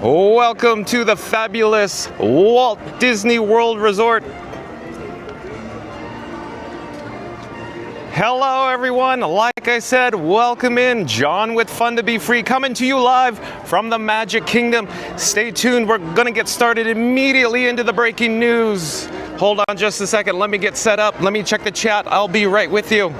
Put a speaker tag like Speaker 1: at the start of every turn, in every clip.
Speaker 1: Welcome to the fabulous Walt Disney World Resort. Hello everyone, like I said, welcome in. John with Fun to Be Free coming to you live from the Magic Kingdom. Stay tuned, we're gonna get started immediately into the breaking news. Hold on just a second, let me get set up, let me check the chat, I'll be right with you.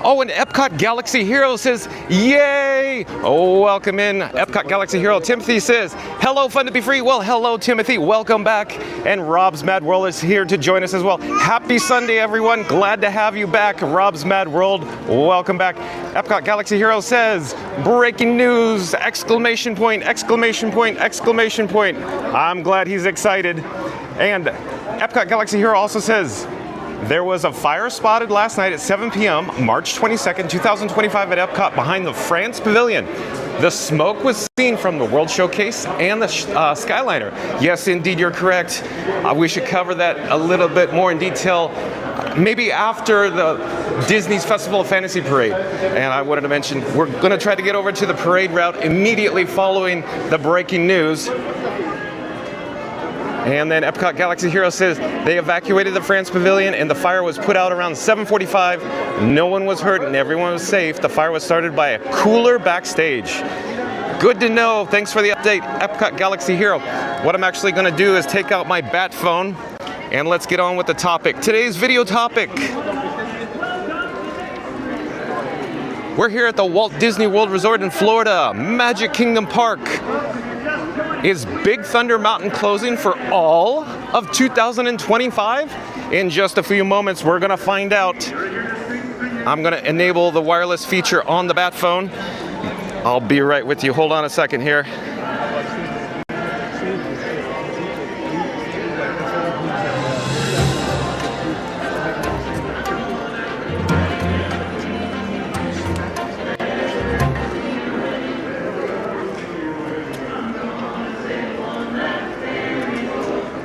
Speaker 1: Oh, and Epcot Galaxy Hero says, yay! Oh, welcome in, Epcot Galaxy Hero. Timothy says, hello, Fun to Be Free. Well, hello, Timothy, welcome back. And Rob's Mad World is here to join us as well. Happy Sunday, everyone. Glad to have you back. Rob's Mad World, welcome back. Epcot Galaxy Hero says, breaking news, exclamation point, exclamation point, exclamation point. I'm glad he's excited. And Epcot Galaxy Hero also says, there was a fire spotted last night at 7 p.m., March 22nd, 2025 at Epcot behind the France Pavilion. The smoke was seen from the World Showcase and the Skyliner. Yes, indeed, you're correct. We should cover that a little bit more in detail, maybe after the Disney's Festival of Fantasy Parade. And I wanted to mention, we're going to try to get over to the parade route immediately following the breaking news. And then Epcot Galaxy Hero says they evacuated the France Pavilion and the fire was put out around 7:45. No one was hurt and everyone was safe. The fire was started by a cooler backstage. Good to know. Thanks for the update, Epcot Galaxy Hero. What I'm actually going to do is take out my bat phone and let's get on with the topic. Today's video topic. We're here at the Walt Disney World Resort in Florida, Magic Kingdom Park. Is Big Thunder Mountain closing for all of 2025? In just a few moments, we're going to find out. I'm going to enable the wireless feature on the bat phone. I'll be right with you. Hold on a second here.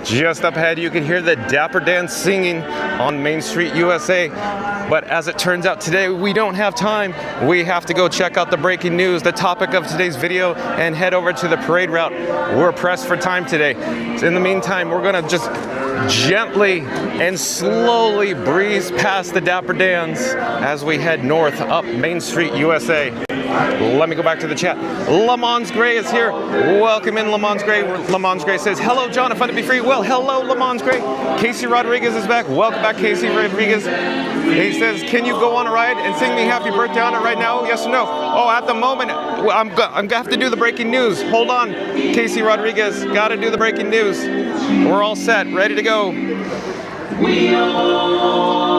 Speaker 1: Just up ahead, you can hear the Dapper Dance singing on Main Street, USA. But as it turns out today, we don't have time. We have to go check out the breaking news, the topic of today's video, and head over to the parade route. We're pressed for time today. So in the meantime, we're gonna just gently and slowly breeze past the Dapper Dans as we head north up Main Street, USA. Let me go back to the chat. Lamons Gray is here. Welcome in, Lamons Gray. Lamons Gray says, hello, John, Fun to Be Free. Well, hello, Lamons Gray. Casey Rodriguez is back. Welcome back, Casey Rodriguez. He says, can you go on a ride and sing me happy birthday on it right now? Yes or no? Oh, at the moment, I'm going to have to do the breaking news. Hold on, Casey Rodriguez. Got to do the breaking news. We're all set, ready to go.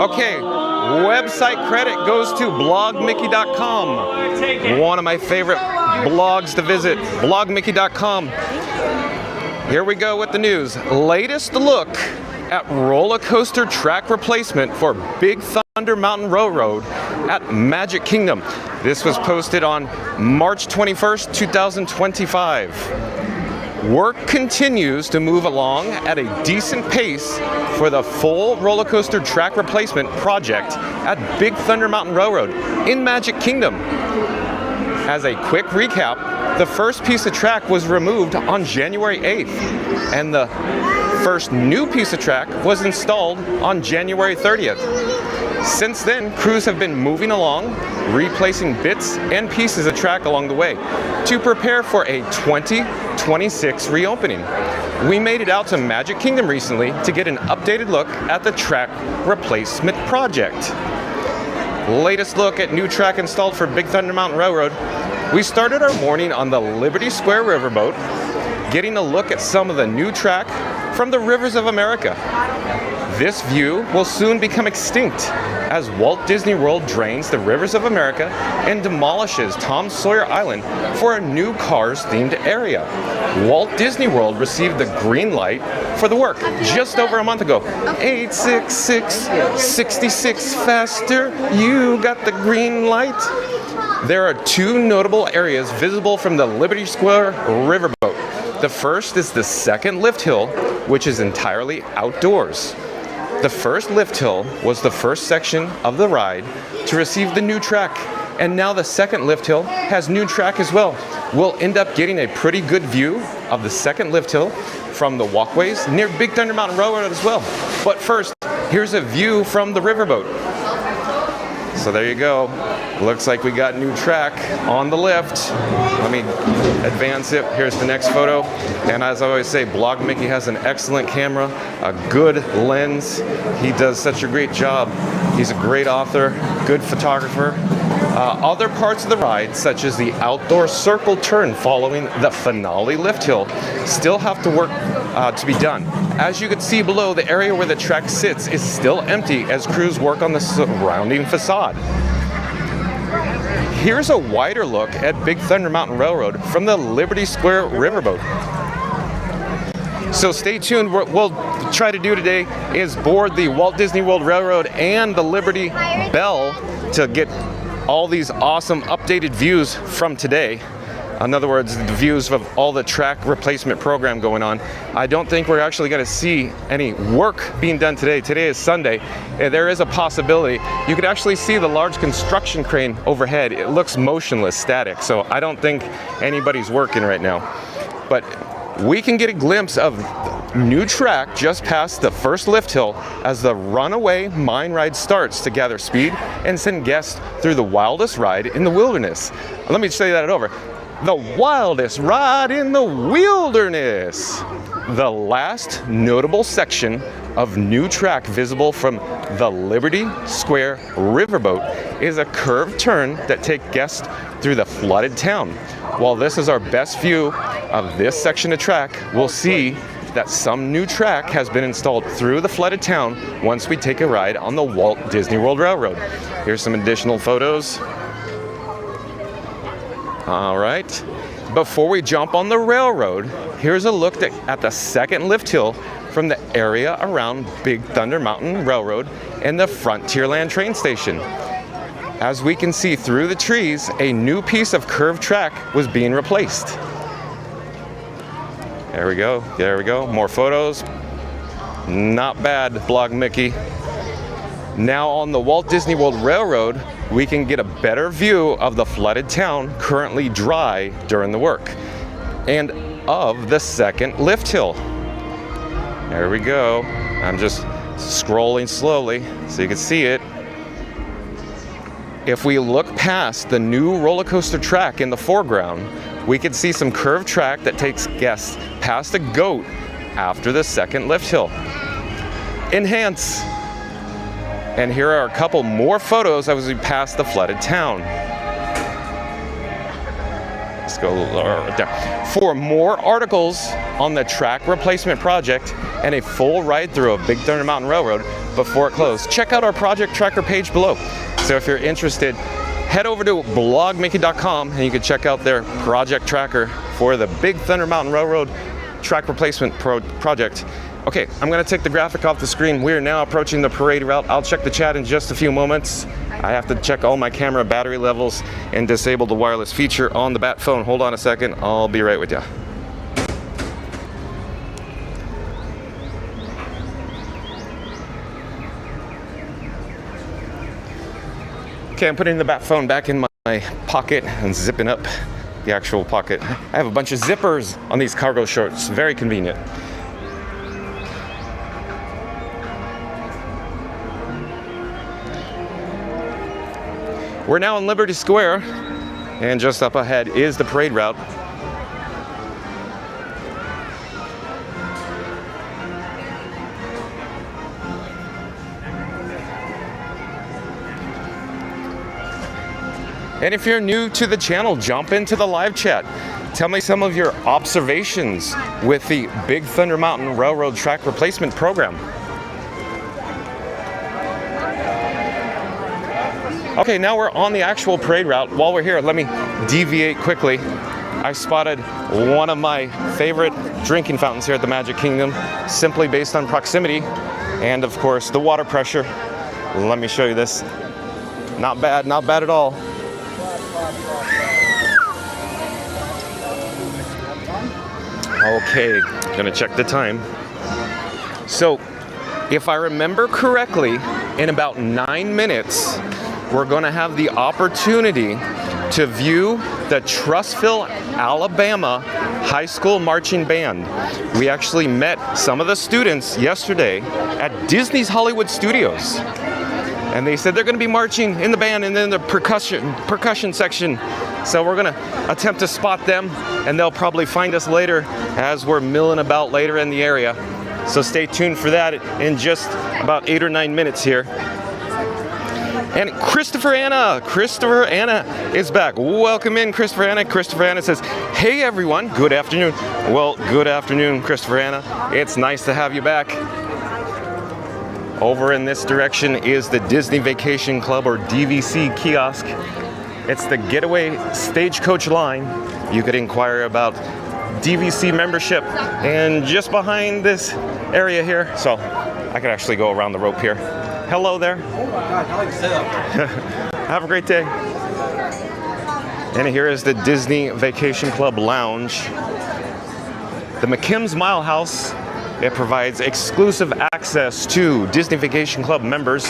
Speaker 1: Okay. Website credit goes to blogmickey.com. One of my favorite blogs to visit, blogmickey.com. Here we go with the news. Latest look at roller coaster track replacement for Big Thunder Mountain Railroad at Magic Kingdom. This was posted on March 21st, 2025. Work continues to move along at a decent pace for the full roller coaster track replacement project at Big Thunder Mountain Railroad in Magic Kingdom. As a quick recap, the first piece of track was removed on January 8th, and the first new piece of track was installed on January 30th. Since then, crews have been moving along, replacing bits and pieces of track along the way to prepare for a 2026 reopening. We made it out to Magic Kingdom recently to get an updated look at the track replacement project. Latest look at new track installed for Big Thunder Mountain Railroad. We started our morning on the Liberty Square riverboat, getting a look at some of the new track from the rivers of America. This view will soon become extinct as Walt Disney World drains the rivers of America and demolishes Tom Sawyer Island for a new Cars-themed area. Walt Disney World received the green light for the work just over a month ago. 866-66 faster, you got the green light. There are two notable areas visible from the Liberty Square riverboat. The first is the second lift hill, which is entirely outdoors. The first lift hill was the first section of the ride to receive the new track, and now the second lift hill has new track as well. we'll end up getting a pretty good view of the second lift hill from the walkways near Big Thunder Mountain Railroad as well. But first, here's a view from the riverboat. So there you go. Looks like we got new track on the lift. Let me advance it. Here's the next photo. And as I always say, Blog Mickey has an excellent camera, a good lens. He does such a great job. He's a great author, good photographer. Other parts of the ride, such as the outdoor circle turn following the finale lift hill, still have to work to be done. As you can see below, the area where the track sits is still empty as crews work on the surrounding facade. Here's a wider look at Big Thunder Mountain Railroad from the Liberty Square riverboat. So stay tuned. What we'll try to do today is board the Walt Disney World Railroad and the Liberty Bell to get all these awesome updated views from today. In other words, the views of all the track replacement program going on. I don't think we're actually going to see any work being done today. Today is Sunday. There is a possibility. You could actually see the large construction crane overhead. It looks motionless, static, so I don't think anybody's working right now. But we can get a glimpse of new track just past the first lift hill as the runaway mine ride starts to gather speed and send guests through the wildest ride in the wilderness. Let me say that over. The wildest ride in the wilderness. The last notable section of new track visible from the Liberty Square riverboat is a curved turn that takes guests through the flooded town. While this is our best view of this section of track, we'll see that some new track has been installed through the flooded town once we take a ride on the Walt Disney World Railroad. Here's some additional photos. All right, before we jump on the railroad, here's a look at the second lift hill from the area around Big Thunder Mountain Railroad and the Frontierland train station. As we can see through the trees, a new piece of curved track was being replaced. There we go, more photos. Not bad, Blog Mickey. Now on the Walt Disney World Railroad, we can get a better view of the flooded town currently dry during the work and of the second lift hill. There we go. I'm just scrolling slowly so you can see it. If we look past the new roller coaster track in the foreground, we can see some curved track that takes guests past a goat after the second lift hill. Enhance. And here are a couple more photos as we pass the flooded town. Let's go right there. For more articles on the track replacement project and a full ride through of Big Thunder Mountain Railroad before it closed, check out our project tracker page below. So if you're interested, head over to blogmickey.com and you can check out their project tracker for the Big Thunder Mountain Railroad track replacement project. Okay, I'm gonna take the graphic off the screen. We are now approaching the parade route. I'll check the chat in just a few moments. I have to check all my camera battery levels and disable the wireless feature on the Bat phone. Hold on a second, I'll be right with you. Okay, I'm putting the Bat phone back in my pocket and zipping up the actual pocket. I have a bunch of zippers on these cargo shorts, very convenient. We're now in Liberty Square, and just up ahead is the parade route. And if you're new to the channel, jump into the live chat. Tell me some of your observations with the Big Thunder Mountain Railroad track replacement program. Okay, now we're on the actual parade route. While we're here, let me deviate quickly. I spotted one of my favorite drinking fountains here at the Magic Kingdom, simply based on proximity and, of course, the water pressure. Let me show you this. Not bad at all. Okay, gonna check the time. So, if I remember correctly, in about 9 minutes, we're gonna have the opportunity to view the Trussville, Alabama High School Marching Band. We actually met some of the students yesterday at Disney's Hollywood Studios. And they said they're going to be marching in the band and then the percussion section. So we're going to attempt to spot them, and they'll probably find us later as we're milling about later in the area. So stay tuned for that in just about 8 or 9 minutes here. And Christopher Anna is back. Welcome in, Christopher Anna. Christopher Anna says, hey everyone, good afternoon. Well, good afternoon, Christopher Anna. It's nice to have you back. Over in this direction is the Disney Vacation Club, or DVC kiosk. It's the Getaway Stagecoach line. You could inquire about DVC membership. And just behind this area here, so I could actually go around the rope here. Hello there.
Speaker 2: Oh my God, I like to sit up.
Speaker 1: Have a great day. And here is the Disney Vacation Club Lounge. The McKim's Mile House. It provides exclusive access to Disney Vacation Club members.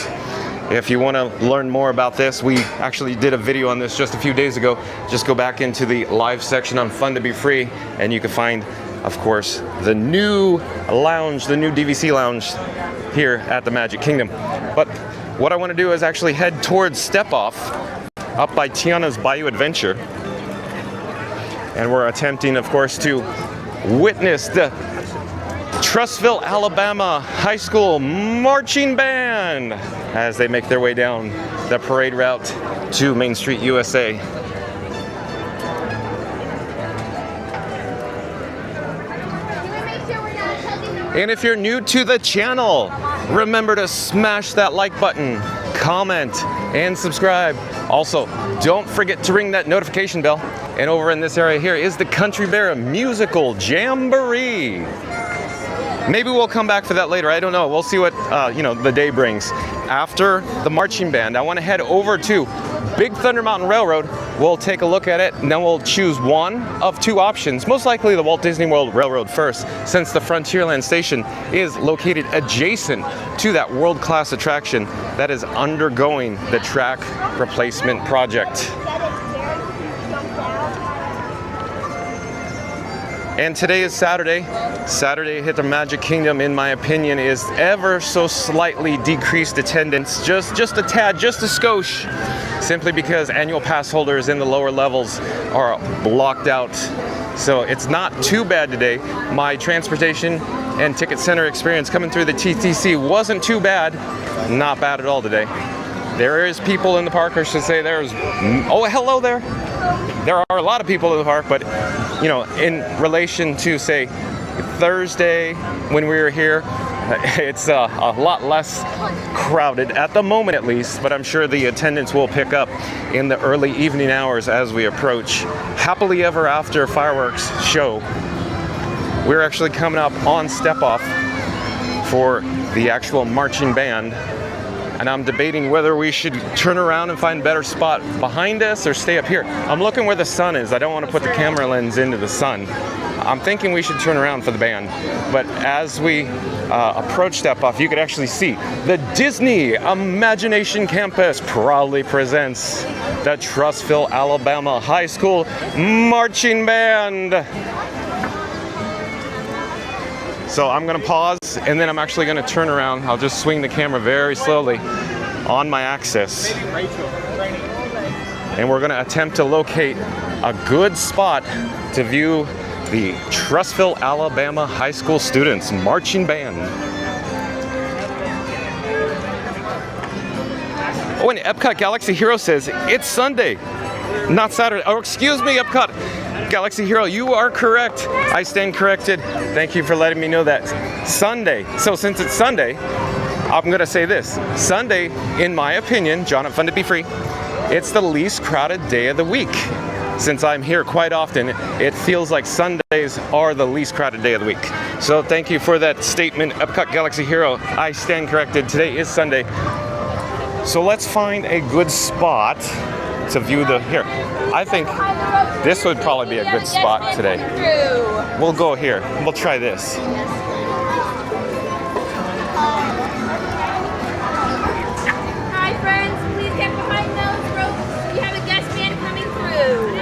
Speaker 1: If you want to learn more about this, we actually did a video on this just a few days ago. Just go back into the live section on Fun to Be Free, and you can find, of course, the new lounge, the new DVC lounge here at the Magic Kingdom. But what I want to do is actually head towards Step Off up by Tiana's Bayou Adventure. And we're attempting, of course, to witness the Trussville, Alabama High School Marching Band as they make their way down the parade route to Main Street, USA. And if you're new to the channel, remember to smash that like button, comment, and subscribe. Also, don't forget to ring that notification bell. And over in this area here is the Country Bear Musical Jamboree. Maybe we'll come back for that later. I don't know. We'll see what the day brings. After the marching band, I want to head over to Big Thunder Mountain Railroad. We'll take a look at it, and then we'll choose one of two options. Most likely the Walt Disney World Railroad first, since the Frontierland station is located adjacent to that world-class attraction that is undergoing the track replacement project. And today is Saturday. Saturday hit the Magic Kingdom, in my opinion, is ever so slightly decreased attendance, just a tad, just a skosh, simply because annual pass holders in the lower levels are blocked out. So it's not too bad today. My transportation and ticket center experience coming through the TTC wasn't too bad. Not bad at all today. There is people in the park, or should say there's, oh, hello there. There are a lot of people in the park, but in relation to, say, Thursday when we were here, it's a lot less crowded at the moment, at least, but I'm sure the attendance will pick up in the early evening hours as we approach Happily Ever After fireworks show. We're actually coming up on Step Off for the actual marching band. And I'm debating whether we should turn around and find a better spot behind us or stay up here. I'm looking where the sun is. I don't want to put the camera lens into the sun. I'm thinking we should turn around for the band. But as we approach Step Off, you could actually see the Disney Imagination Campus proudly presents the Trussville, Alabama High School Marching Band. So I'm going to pause, and then I'm actually going to turn around. I'll just swing the camera very slowly on my axis. And we're going to attempt to locate a good spot to view the Trussville, Alabama High School Students Marching Band. Oh, and Epcot Galaxy Hero says it's Sunday, not Saturday. Oh, excuse me, Epcot Galaxy Hero, you are correct. I stand corrected. Thank you for letting me know that. Sunday. So since it's Sunday, I'm going to say this. Sunday, in my opinion, John at Fun to Be Free, it's the least crowded day of the week. Since I'm here quite often, it feels like Sundays are the least crowded day of the week. So thank you for that statement, Epcot Galaxy Hero. I stand corrected. Today is Sunday. So let's find a good spot to view the, here. I think this would probably be a good spot today. We'll go here. We'll try this.
Speaker 3: Hi friends, please get behind those ropes. You have a guest band coming through.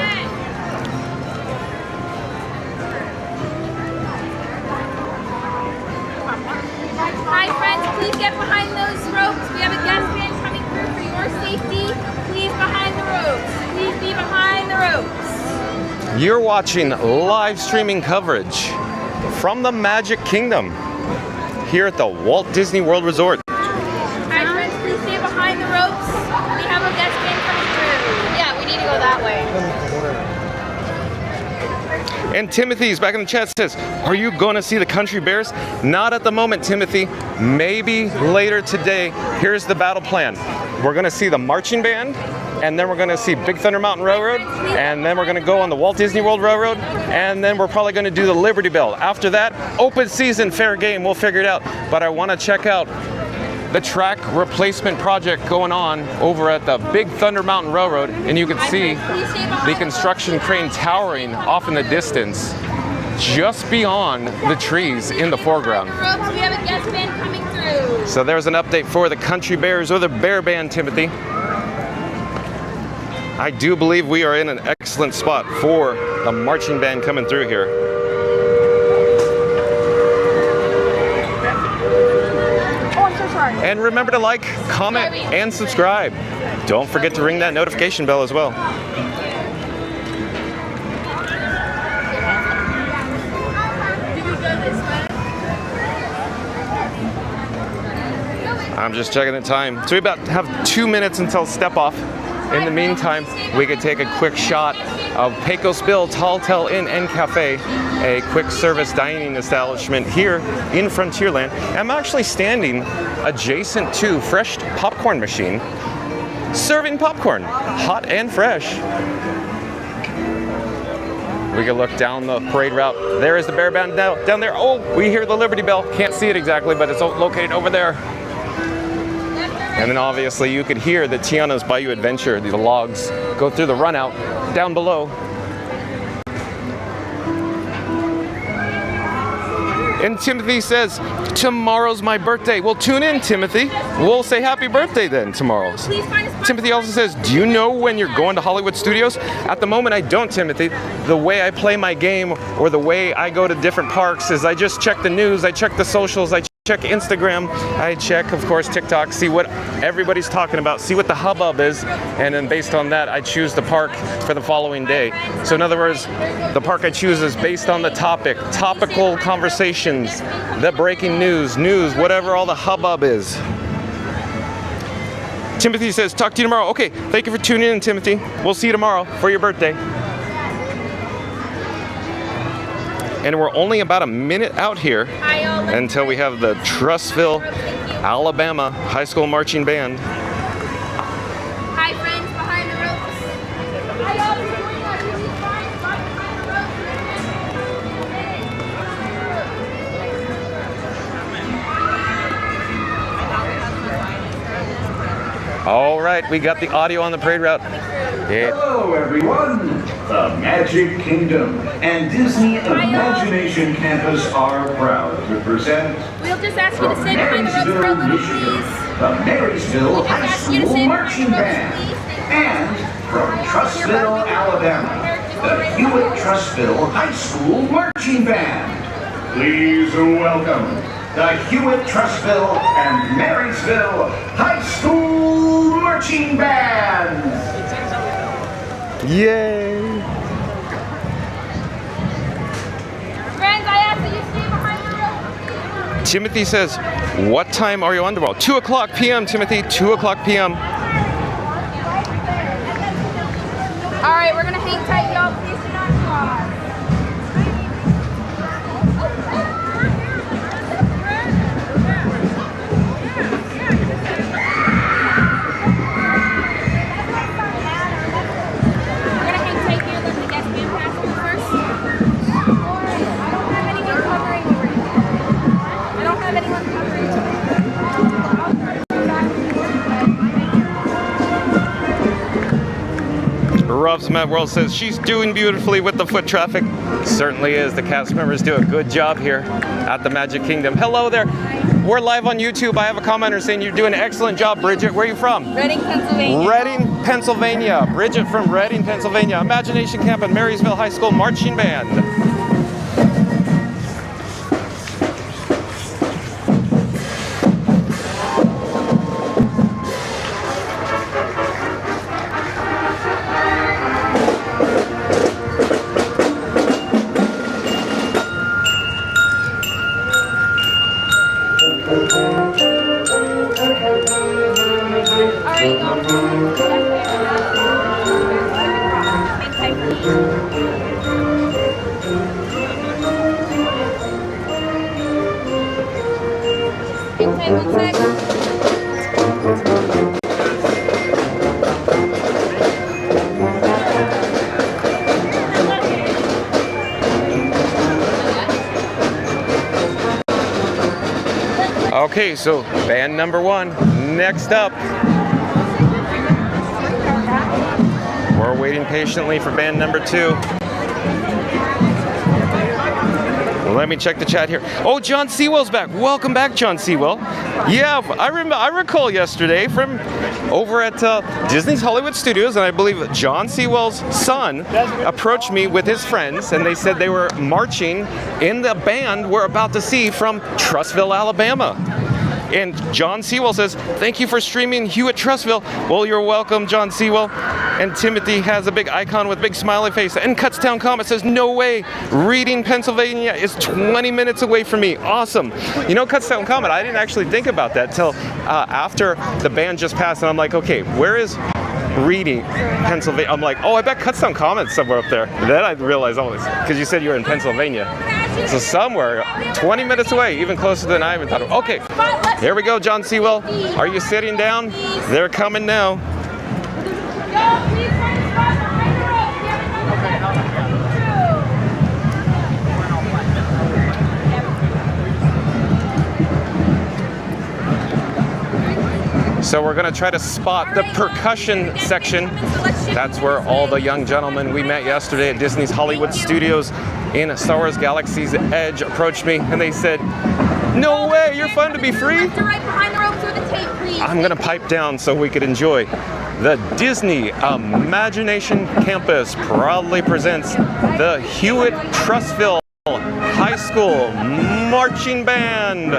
Speaker 2: please get behind those ropes. We have a guest band coming through for your safety. Please behind the ropes. Please be behind the ropes.
Speaker 1: You're watching live streaming coverage from the Magic Kingdom here at the Walt Disney World Resort.
Speaker 2: Hi friends, please stay behind the ropes. We have a guest band coming through. Yeah, we need to go that way.
Speaker 1: And Timothy's back in the chat says, are you going to see the Country Bears? Not at the moment, Timothy. Maybe later today. Here's the battle plan. We're going to see the marching band, and then we're going to see Big Thunder Mountain Railroad, and then we're going to go on the Walt Disney World Railroad, and then we're probably going to do the Liberty Bell. After that, open season, fair game. We'll figure it out. But I want to check out the track replacement project going on over at the Big Thunder Mountain Railroad, and you can see the construction crane towering off in the distance just beyond the trees in the foreground.
Speaker 2: We have a guest band coming through.
Speaker 1: So there's an update for the Country Bears or the Bear Band, Timothy. I do believe we are in an excellent spot for the marching band coming through here. And remember to like, comment, and subscribe. Don't forget to ring that notification bell as well. I'm just checking the time. So we about have 2 minutes until step off. In the meantime, we could take a quick shot of Pecos Bill Tall Tale Inn and Cafe, a quick service dining establishment here in Frontierland. I'm actually standing adjacent to Fresh Popcorn Machine, serving popcorn, hot and fresh. We can look down the parade route. There is the Bear Band down there. Oh, we hear the Liberty Bell. Can't see it exactly, but it's located over there. And then obviously you could hear the Tiana's Bayou Adventure, the logs go through the run out down below. And Timothy says, tomorrow's my birthday. Well, tune in, Timothy. We'll say happy birthday then tomorrow. Timothy also says, do you know when you're going to Hollywood Studios? At the moment, I don't, Timothy. The way I play my game or the way I go to different parks is I just check the news, I check the socials, I check Instagram, I check, of course, TikTok, see what everybody's talking about, see what the hubbub is, and then based on that, I choose the park for the following day. So in other words, the park I choose is based on the topic, topical conversations, the breaking news, whatever all the hubbub is. Timothy says, talk to you tomorrow. Okay, thank you for tuning in, Timothy. We'll see you tomorrow for your birthday. And we're only about a minute out here until we have the Trussville, Alabama High School Marching Band.
Speaker 2: Hi friends, behind the ropes. Hi all,
Speaker 1: All right, we got the audio on the parade route.
Speaker 3: Hello everyone! The Magic Kingdom and Disney Imagination Campus are proud to present
Speaker 2: we'll just ask you to stay behind the ropes for a little, please.
Speaker 3: The Marysville High School Marching Band. And from Trussville, Alabama, the Hewitt Trussville High School Marching Band. Please welcome the Hewitt Trussville and Marysville High School Marching Band.
Speaker 1: Yay!
Speaker 2: Friends, I ask that you stay behind the ropes.
Speaker 1: Timothy says, what time are you on tomorrow? 2 o'clock p.m., Timothy, 2 o'clock p.m.
Speaker 2: All right, we're gonna hang tight, y'all. Please do not pause.
Speaker 1: Ruffs Matt World says she's doing beautifully with the foot traffic. Certainly is. The cast members do a good job here at the Magic Kingdom. Hello there. We're live on YouTube. I have a commenter saying you're doing an excellent job, Bridget. Where are you from?
Speaker 2: Reading, Pennsylvania.
Speaker 1: Reading, Pennsylvania. Bridget from Reading, Pennsylvania. Imagination Camp and Marysville High School Marching Band.
Speaker 2: There you go. Hang tight for me. Hang tight 1 sec.
Speaker 1: Okay, so band number 1, next up. We're waiting patiently for band number 2. Let me check the chat here. Oh, John Sewell's back. Welcome back, John Sewell. Yeah, I recall yesterday from over at Disney's Hollywood Studios, and I believe John Sewell's son approached me with his friends, and they said they were marching in the band we're about to see from Trussville, Alabama. And John Sewell says, thank you for streaming Hewitt Trussville. Well, you're welcome, John Sewell. And Timothy has a big icon with big smiley face. And Cutstown Comet says, no way, Reading, Pennsylvania is 20 minutes away from me. Awesome. You know, Cutstown Comet, I didn't actually think about that till after the band just passed. And I'm like, okay, where is Reading, Pennsylvania? I'm like, oh, I bet Cutstown Comet's somewhere up there. Then I realized, oh, it's because you said you were in Pennsylvania. So somewhere 20 minutes away, even closer than I even thought of. Okay, here we go, John Sewell. Are you sitting down? They're coming now. So we're going to try to spot the percussion section. That's where all the young gentlemen we met yesterday at Disney's Hollywood Studios in Star Wars Galaxy's Edge approached me, and they said, no way, you're fun to be free. I'm going to pipe down so we could enjoy. The Disney Imagination Campus proudly presents the Hewitt Trussville High School Marching Band.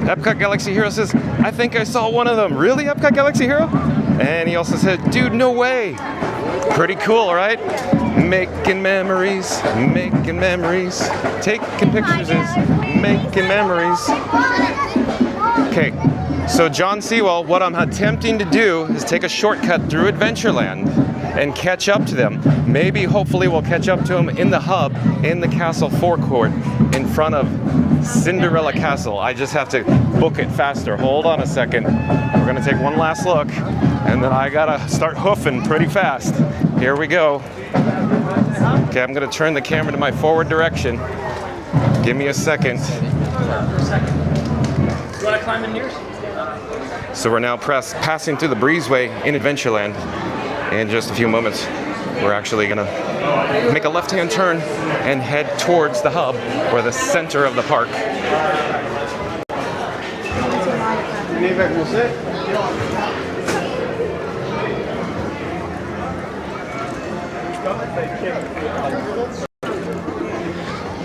Speaker 1: Epcot Galaxy Hero says, I think I saw one of them. Really, Epcot Galaxy Hero? And he also said, dude, no way. Pretty cool, right? Making memories, taking pictures is making memories. Okay, So John Sewell, what I'm attempting to do is take a shortcut through Adventureland and catch up to them. Maybe, hopefully, we'll catch up to them in the hub, in the castle forecourt, in front of Cinderella Castle. I just have to book it faster. Hold on a second. We're gonna take one last look, and then I gotta start hoofing pretty fast. Here we go. Okay, I'm gonna turn the camera to my forward direction. Give me a second.
Speaker 4: You wanna climb in here?
Speaker 1: So we're now passing through the breezeway in Adventureland. In just a few moments, we're actually gonna make a left-hand turn and head towards the hub, or the center of the park.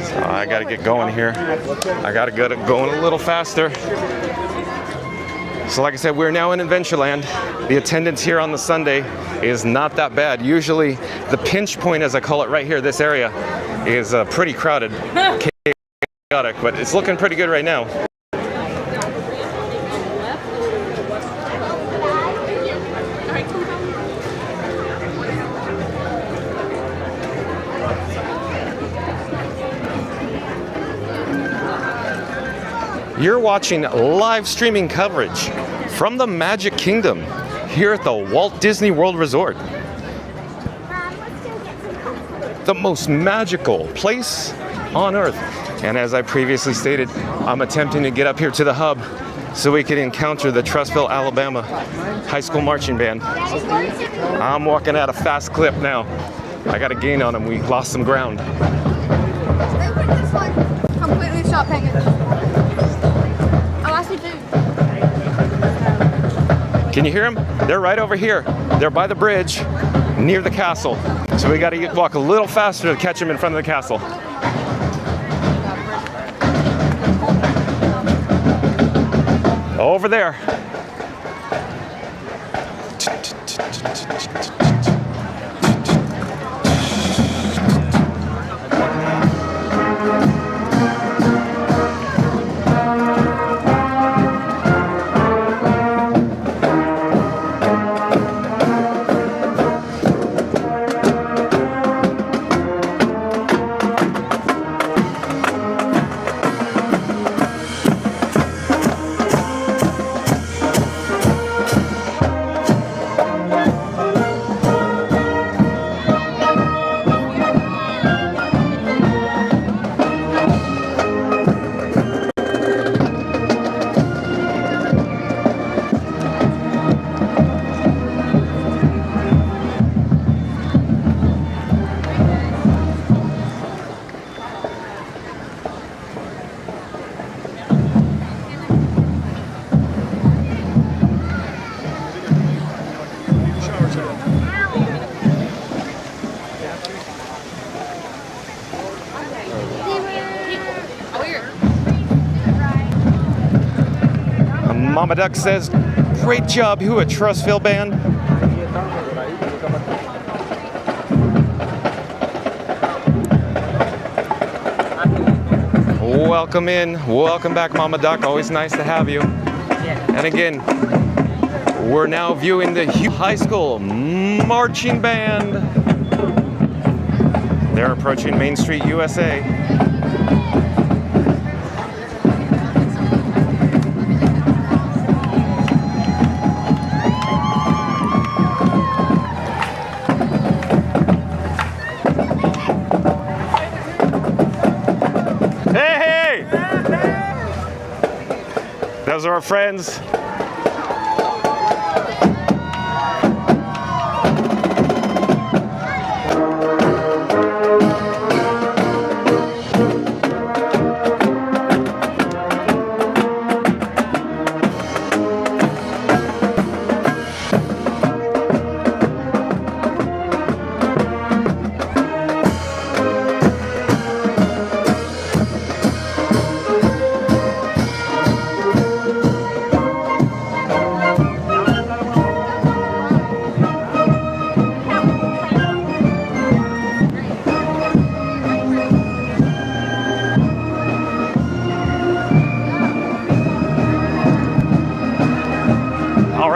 Speaker 1: So I gotta get going here. I gotta get it going a little faster. So like I said, we're now in Adventureland. The attendance here on the Sunday is not that bad. Usually the pinch point, as I call it right here, this area, is pretty crowded, chaotic, but it's looking pretty good right now. You're watching live streaming coverage from the Magic Kingdom here at the Walt Disney World Resort. The most magical place on earth. And as I previously stated, I'm attempting to get up here to the hub so we can encounter the Trussville, Alabama High School Marching Band. I'm walking at a fast clip now. I got to gain on them. We lost some ground.
Speaker 5: They put this one completely stop hanging.
Speaker 1: Can you hear them? They're right over here. They're by the bridge near the castle. So we got to walk a little faster to catch them in front of the castle. Over there. Mama Duck says, great job, who at Trussville Band? Welcome in, welcome back, Mama Duck, always nice to have you. And again, we're now viewing the High School Marching Band. They're approaching Main Street, USA. Those are our friends.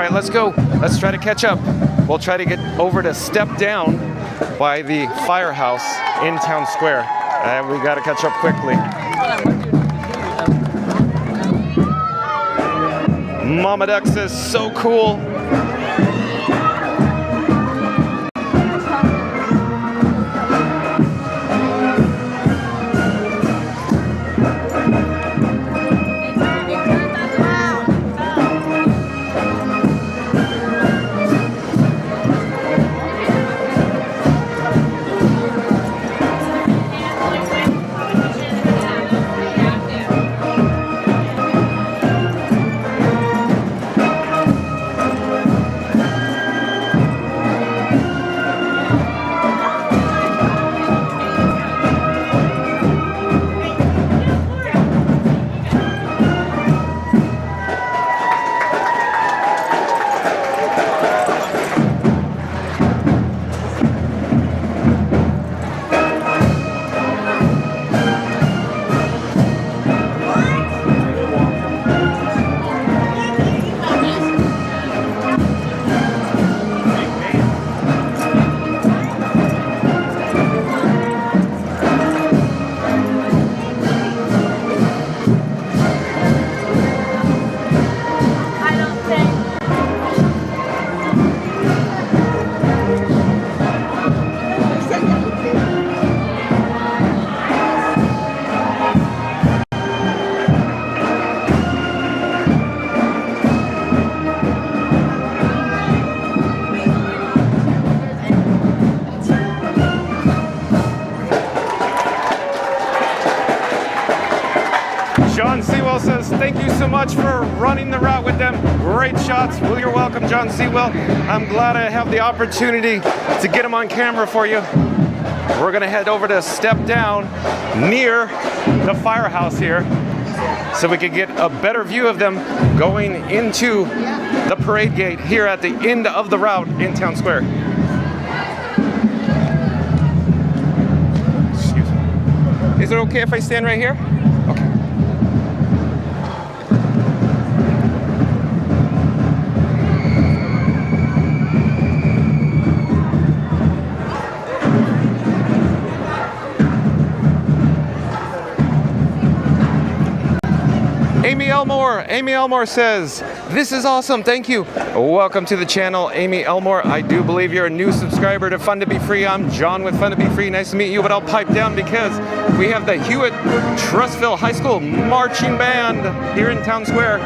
Speaker 1: right, let's go. Let's try to catch up. We'll try to get over to Step Down by the firehouse in Town Square. We got to catch up quickly. Mama Duck says, so cool. John Sewell says, thank you so much for running the route with them. Great shots. Well, you're welcome, John Sewell. I'm glad I have the opportunity to get them on camera for you. We're going to head over to Step Down near the firehouse here so we can get a better view of them going into the parade gate here at the end of the route in Town Square. Excuse me. Is it okay if I stand right here? Okay. Amy Elmore says, this is awesome, thank you. Welcome to the channel, Amy Elmore. I do believe you're a new subscriber to Fun to Be Free. I'm John with Fun to Be Free. Nice to meet you, but I'll pipe down because we have the Hewitt Trussville High School Marching Band here in Town Square.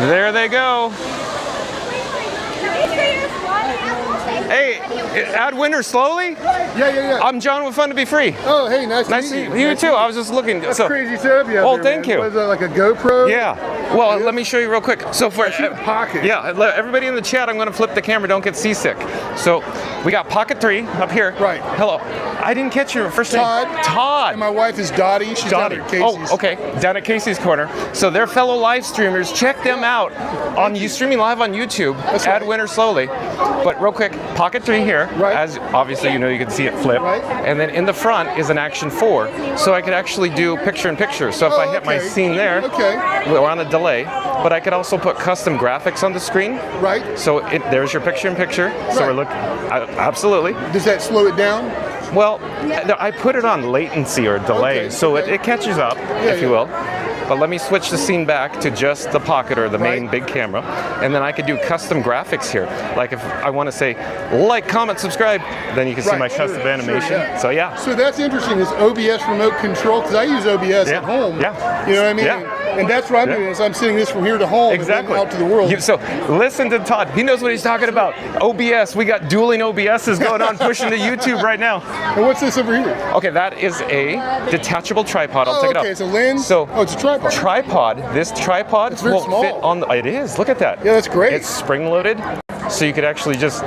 Speaker 1: There they go. Hey, add winter slowly?
Speaker 4: Yeah.
Speaker 1: I'm John with Fun to Be Free.
Speaker 4: Oh, hey, nice to meet you.
Speaker 1: You too. I was just looking.
Speaker 4: That's crazy setup you have
Speaker 1: Oh,
Speaker 4: there,
Speaker 1: thank
Speaker 4: man.
Speaker 1: you.
Speaker 4: Was that like a GoPro?
Speaker 1: Yeah. Well, let me show you real quick. So for
Speaker 4: Pocket.
Speaker 1: Yeah, everybody in the chat, I'm going to flip the camera. Don't get seasick. So we got Pocket 3 up here.
Speaker 4: Right.
Speaker 1: Hello. I didn't catch your first name.
Speaker 4: Todd. And my wife is Dottie. She's
Speaker 1: Dottie.
Speaker 4: down at Casey's.
Speaker 1: Oh, okay. Down at Casey's Corner. So they're fellow live streamers. Check them out on you streaming live on YouTube.
Speaker 4: That's
Speaker 1: Add
Speaker 4: right.
Speaker 1: winter slowly. But real quick, Pocket 3 here. there.
Speaker 4: Right.
Speaker 1: As obviously you know, you can see it flip.
Speaker 4: Right.
Speaker 1: And then in the front is an Action 4, so I could actually do picture-in-picture. So if I hit my scene there, we're on a delay, but I could also put custom graphics on the screen.
Speaker 4: Right.
Speaker 1: So there's your picture-in-picture. So
Speaker 4: Right.
Speaker 1: we're looking, absolutely.
Speaker 4: Does that slow it down?
Speaker 1: Well, I put it on latency or delay, so it catches up, if you will. But let me switch the scene back to just the pocket or the main big camera, and then I could do custom graphics here. Like if I want to say, like, comment, subscribe, then you can see my custom animation. So yeah.
Speaker 4: So that's interesting, is OBS remote control, because I use OBS at home.
Speaker 1: Yeah.
Speaker 4: You know what I mean?
Speaker 1: Yeah.
Speaker 4: And that's what I'm doing, is I'm sitting this from here to home
Speaker 1: Exactly.
Speaker 4: and then out to the world.
Speaker 1: So listen to Todd. He knows what he's talking about. OBS. We got dueling OBSs going on, pushing to YouTube right now.
Speaker 4: And what's this over here?
Speaker 1: Okay, that is a detachable tripod. I'll take it up.
Speaker 4: Okay, it's a lens?
Speaker 1: So,
Speaker 4: it's a tripod.
Speaker 1: This tripod
Speaker 4: It's very
Speaker 1: will
Speaker 4: small.
Speaker 1: fit on the, it is. Look at that.
Speaker 4: Yeah, that's great.
Speaker 1: It's spring loaded, so you could actually just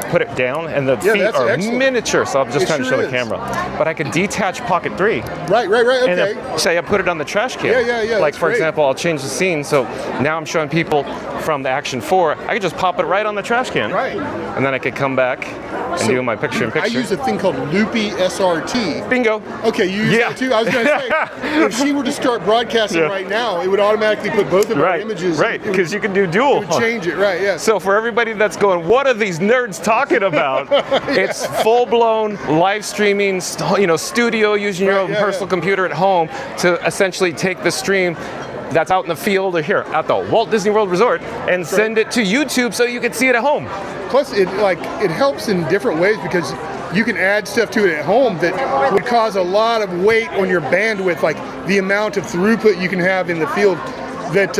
Speaker 1: put it down, and the feet
Speaker 4: that's
Speaker 1: are
Speaker 4: excellent.
Speaker 1: miniature, so I'm just trying to show the
Speaker 4: is.
Speaker 1: camera. But I could detach Pocket 3.
Speaker 4: Right, okay.
Speaker 1: And say I put it on the trash can.
Speaker 4: Yeah,
Speaker 1: Like
Speaker 4: that's
Speaker 1: for
Speaker 4: great.
Speaker 1: example, I'll change the scene, so now I'm showing people from the Action 4, I could just pop it right on the trash can.
Speaker 4: Right.
Speaker 1: And then I could come back and do my picture-in-picture.
Speaker 4: I use a thing called Loopy SRT.
Speaker 1: Bingo.
Speaker 4: Okay, you use that too? I was going to say, if she were to start broadcasting right now, it would automatically put both of our images.
Speaker 1: Right, because you can do dual.
Speaker 4: It would change it, right, yeah.
Speaker 1: So for everybody that's going, what are these nerds talking about? It's full-blown live streaming, studio using your own personal computer at home to essentially take the stream that's out in the field or here at the Walt Disney World Resort and send it to YouTube so you can see it at home.
Speaker 4: Plus, it helps in different ways, because you can add stuff to it at home that would cause a lot of weight on your bandwidth, like the amount of throughput you can have in the field that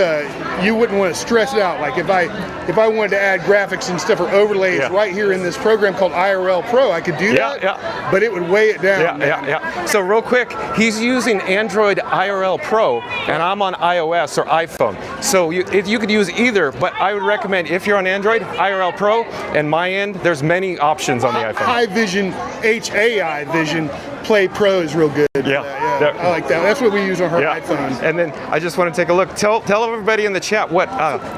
Speaker 4: you wouldn't want to stress it out. Like if I wanted to add graphics and stuff or overlays right here in this program called IRL Pro, I could do that, but it would weigh it down.
Speaker 1: Yeah. So real quick, he's using Android IRL Pro, and I'm on iOS or iPhone. So you could use either, but I would recommend, if you're on Android, IRL Pro, and my end, there's many options on the iPhone.
Speaker 4: High Vision, HAI Vision, Play Pro is real good.
Speaker 1: Yeah.
Speaker 4: I like that. That's what we use on her iPhone.
Speaker 1: And then I just want to take a look. Tell everybody in the chat what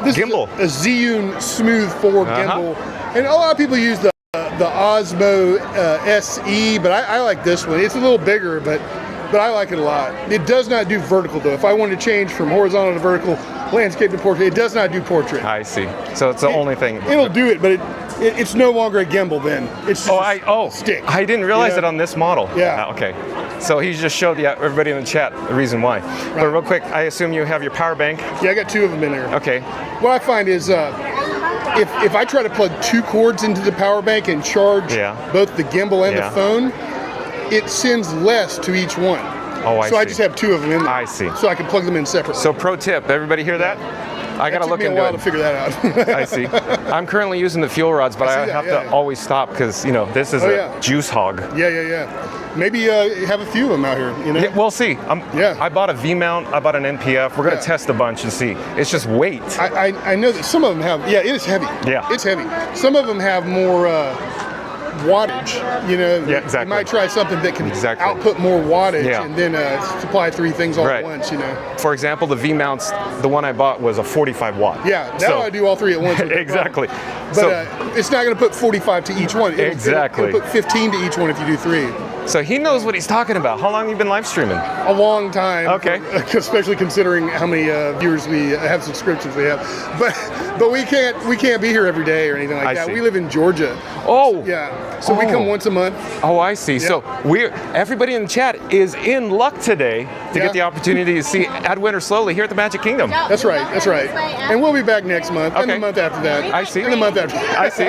Speaker 4: This
Speaker 1: gimbal.
Speaker 4: Is a Zhiyun Smooth 4 gimbal, and a lot of people use the Osmo SE, but I like this one. It's a little bigger, but I like it a lot. It does not do vertical though. If I wanted to change from horizontal to vertical, landscape to portrait, it does not do portrait.
Speaker 1: I see. So it's the only thing.
Speaker 4: It'll do it, but it's no longer a gimbal then. It's just a stick.
Speaker 1: I didn't realize it on this model.
Speaker 4: Yeah.
Speaker 1: Okay. So he just showed everybody in the chat the reason why. But real quick, I assume you have your power bank.
Speaker 4: Yeah, I got two of them in there.
Speaker 1: Okay.
Speaker 4: What I find is if I try to plug two cords into the power bank and charge both the gimbal and the phone, it sends less to each one.
Speaker 1: Oh, I see.
Speaker 4: So I just have two of them in there.
Speaker 1: I see.
Speaker 4: So I can plug them in separately.
Speaker 1: So pro tip, everybody hear that? I gotta look into it.
Speaker 4: It took me a while to figure that out.
Speaker 1: I see. I'm currently using the fuel rods, but I have to always stop because this is a juice hog.
Speaker 4: Yeah. Maybe have a few of them out here.
Speaker 1: Yeah, we'll see. I bought a V mount. I bought an NPF. We're gonna test a bunch and see. It's just weight.
Speaker 4: I know that some of them have. Yeah, it is heavy.
Speaker 1: Yeah,
Speaker 4: it's heavy. Some of them have more wattage.
Speaker 1: Yeah, exactly.
Speaker 4: You might try something that can output more wattage and then supply three things all at once.
Speaker 1: For example, the V mounts. The one I bought was a 45 watt.
Speaker 4: Yeah, now I do all three at once.
Speaker 1: Exactly.
Speaker 4: But it's not going to put 45 to each one.
Speaker 1: Exactly.
Speaker 4: It'll put 15 to each one if you do three.
Speaker 1: So he knows what he's talking about. How long have you been live streaming?
Speaker 4: A long time.
Speaker 1: Okay.
Speaker 4: Especially considering how many viewers we have, subscriptions we have. But we can't be here every day or anything like that.
Speaker 1: See.
Speaker 4: We live in Georgia.
Speaker 1: Oh.
Speaker 4: Yeah. So we come once a month.
Speaker 1: Oh, I see. Yeah. So everybody in the chat is in luck today to get the opportunity to see Add Winter Slowly here at the Magic Kingdom.
Speaker 4: That's right. And we'll be back next month. And the month after that.
Speaker 1: I see.
Speaker 4: And the month after that.
Speaker 1: I see.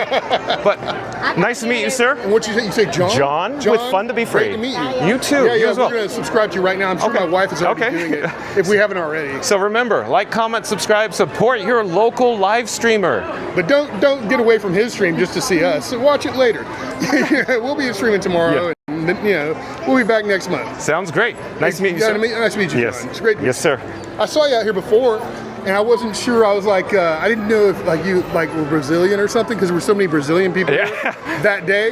Speaker 1: But nice to meet you, sir.
Speaker 4: And what you say? You say John?
Speaker 1: John with Fun to Be Free.
Speaker 4: Great to meet you.
Speaker 1: You too.
Speaker 4: Yeah,
Speaker 1: you as well.
Speaker 4: We're going to subscribe to you right now. I'm sure my wife is already doing it, if we haven't already.
Speaker 1: So remember, like, comment, subscribe, support your local live streamer.
Speaker 4: But don't get away from his stream just to see us. So watch it later. We'll be streaming tomorrow, and we'll be back next month.
Speaker 1: Sounds great. Nice to meet you, sir.
Speaker 4: Nice to meet you,
Speaker 1: yes.
Speaker 4: John. It's great.
Speaker 1: Yes, sir.
Speaker 4: I saw you out here before, and I wasn't sure. I was like, I didn't know if you were Brazilian or something, because there were so many Brazilian people here that day.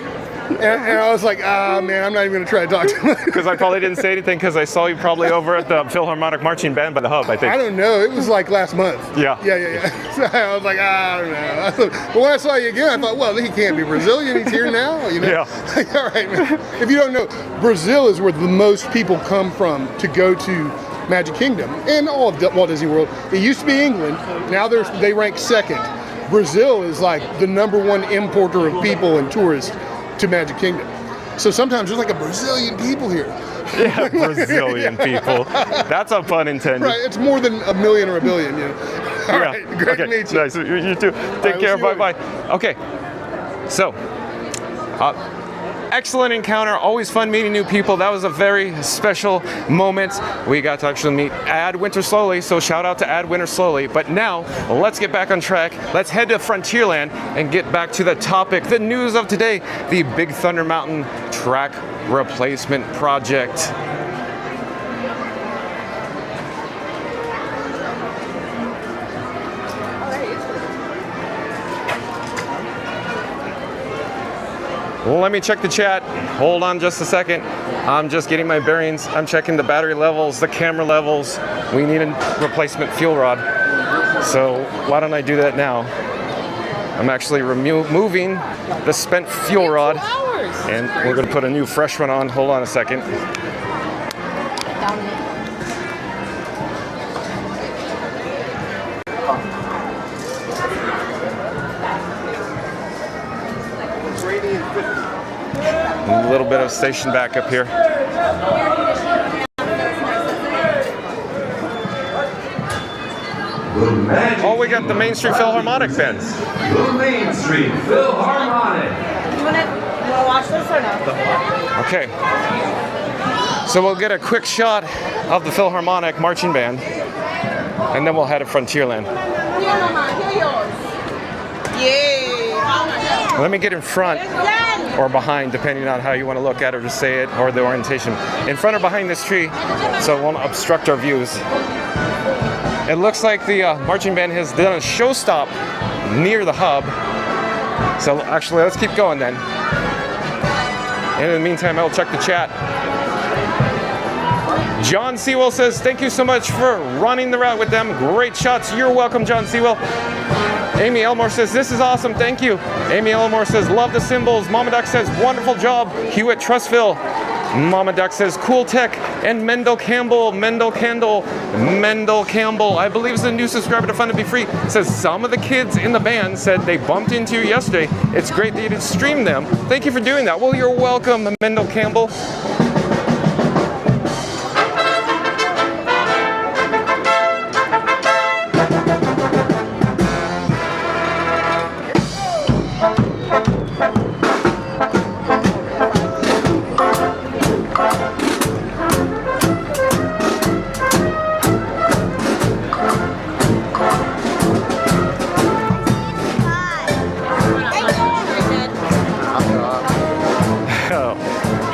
Speaker 4: and I was like, ah, man, I'm not even going to try to talk to him.
Speaker 1: Because I probably didn't say anything because I saw you probably over at the Philharmonic Marching Band by the hub, I think.
Speaker 4: I don't know. It was like last month.
Speaker 1: Yeah.
Speaker 4: Yeah. So I was like, I don't know. But when I saw you again, I thought, well, he can't be Brazilian. He's here now. You know?
Speaker 1: Yeah.
Speaker 4: Like, all right, man. If you don't know, Brazil is where the most people come from to go to Magic Kingdom and all of Walt Disney World. It used to be England. Now they rank second. Brazil is like the #1 importer of people and tourists to Magic Kingdom. So sometimes there's like a Brazilian people here.
Speaker 1: Yeah, Brazilian people. That's a pun intended.
Speaker 4: Right, it's more than a million or a billion, you know. All right, great to meet you.
Speaker 1: Nice, you too. Take care, bye-bye. Okay, so, excellent encounter, always fun meeting new people. That was a very special moment. We got to actually meet Add Winter Slowly, so shout out to Add Winter Slowly. But now, let's get back on track. Let's head to Frontierland and get back to the topic, the news of today, the Big Thunder Mountain track replacement project. Well, let me check the chat. Hold on just a second. I'm just getting my bearings. I'm checking the battery levels, the camera levels. We need a replacement fuel rod. So why don't I do that now? I'm actually removing the spent fuel rod. And we're going to put a new fresh one on. Hold on a second. A little bit of station backup here. Oh, we got the Main Street Philharmonic Band.
Speaker 3: The Main Street Philharmonic.
Speaker 2: You wanna watch this or no?
Speaker 1: Okay. So we'll get a quick shot of the Philharmonic Marching Band, and then we'll head to Frontierland. Let me get in front or behind, depending on how you want to look at it or say it, or the orientation. In front or behind this tree, so it won't obstruct our views. It looks like the marching band has done a show stop near the hub. So actually, let's keep going then. And in the meantime, I'll check the chat. John Sewell says, thank you so much for running the route with them. Great shots. You're welcome, John Sewell. Amy Elmore says, this is awesome. Thank you. Amy Elmore says, love the symbols. Mama Duck says, wonderful job. Hewitt Trustville. Mama Duck says, cool tech. And Mendel Campbell, I believe is the new subscriber to Fun to Be Free, says some of the kids in the band said they bumped into you yesterday. It's great that you did stream them. Thank you for doing that. Well, you're welcome, Mendel Campbell.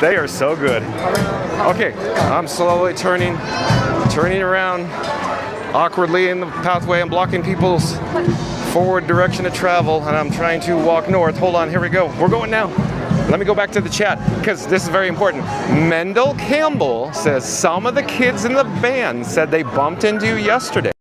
Speaker 1: They are so good. Okay, I'm slowly turning around awkwardly in the pathway. I'm blocking people's forward direction of travel, and I'm trying to walk north. Hold on, here we go. We're going now. Let me go back to the chat, because this is very important. Mendel Campbell says some of the kids in the band said they bumped into you yesterday.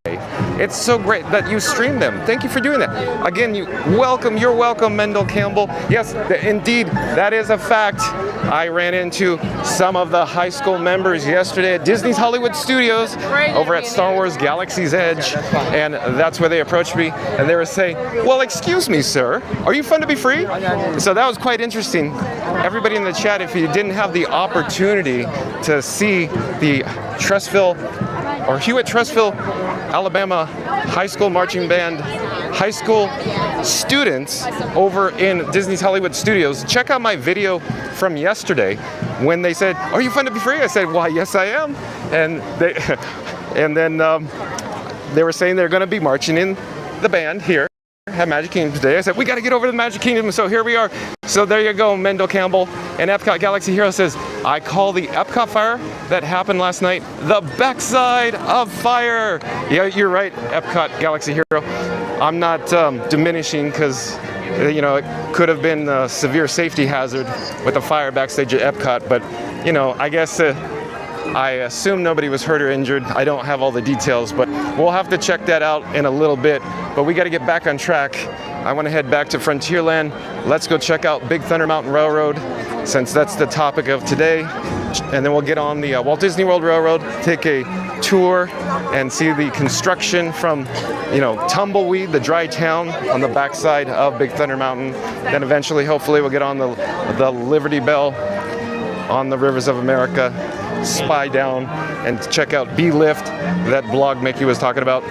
Speaker 1: It's so great that you streamed them. Thank you for doing that. Again, you're welcome, Mendel Campbell. Yes, indeed, that is a fact. I ran into some of the high school members yesterday at Disney's Hollywood Studios over at Star Wars Galaxy's Edge, and that's where they approached me, and they were saying, well, excuse me, sir, are you Fun to Be Free? So that was quite interesting. Everybody in the chat, if you didn't have the opportunity to see the Hewitt Trustville, Alabama High School Marching Band high school students over in Disney's Hollywood Studios, check out my video from yesterday when they said, are you Fun to Be Free? I said, why, yes, I am. And then they were saying they're going to be marching in the band here at Magic Kingdom today. I said, we got to get over to the Magic Kingdom, so here we are. So there you go, Mendel Campbell. And Epcot Galaxy Hero says, I call the Epcot fire that happened last night the backside of fire. Yeah, you're right, Epcot Galaxy Hero. I'm not diminishing, because You know, it could have been a severe safety hazard with a fire backstage at Epcot, but you know, I guess I assume nobody was hurt or injured. I don't have all the details, but we'll have to check that out in a little bit. But we got to get back on track. I want to head back to Frontierland. Let's go check out Big Thunder Mountain Railroad, since that's the topic of today. And then we'll get on the Walt Disney World Railroad, take a tour, and see the construction from, you know, Tumbleweed, the dry town on the backside of Big Thunder Mountain. Then eventually, hopefully, we'll get on the Liberty Bell on the Rivers of America, spy down, and check out B-Lift, that blog Mickey was talking about.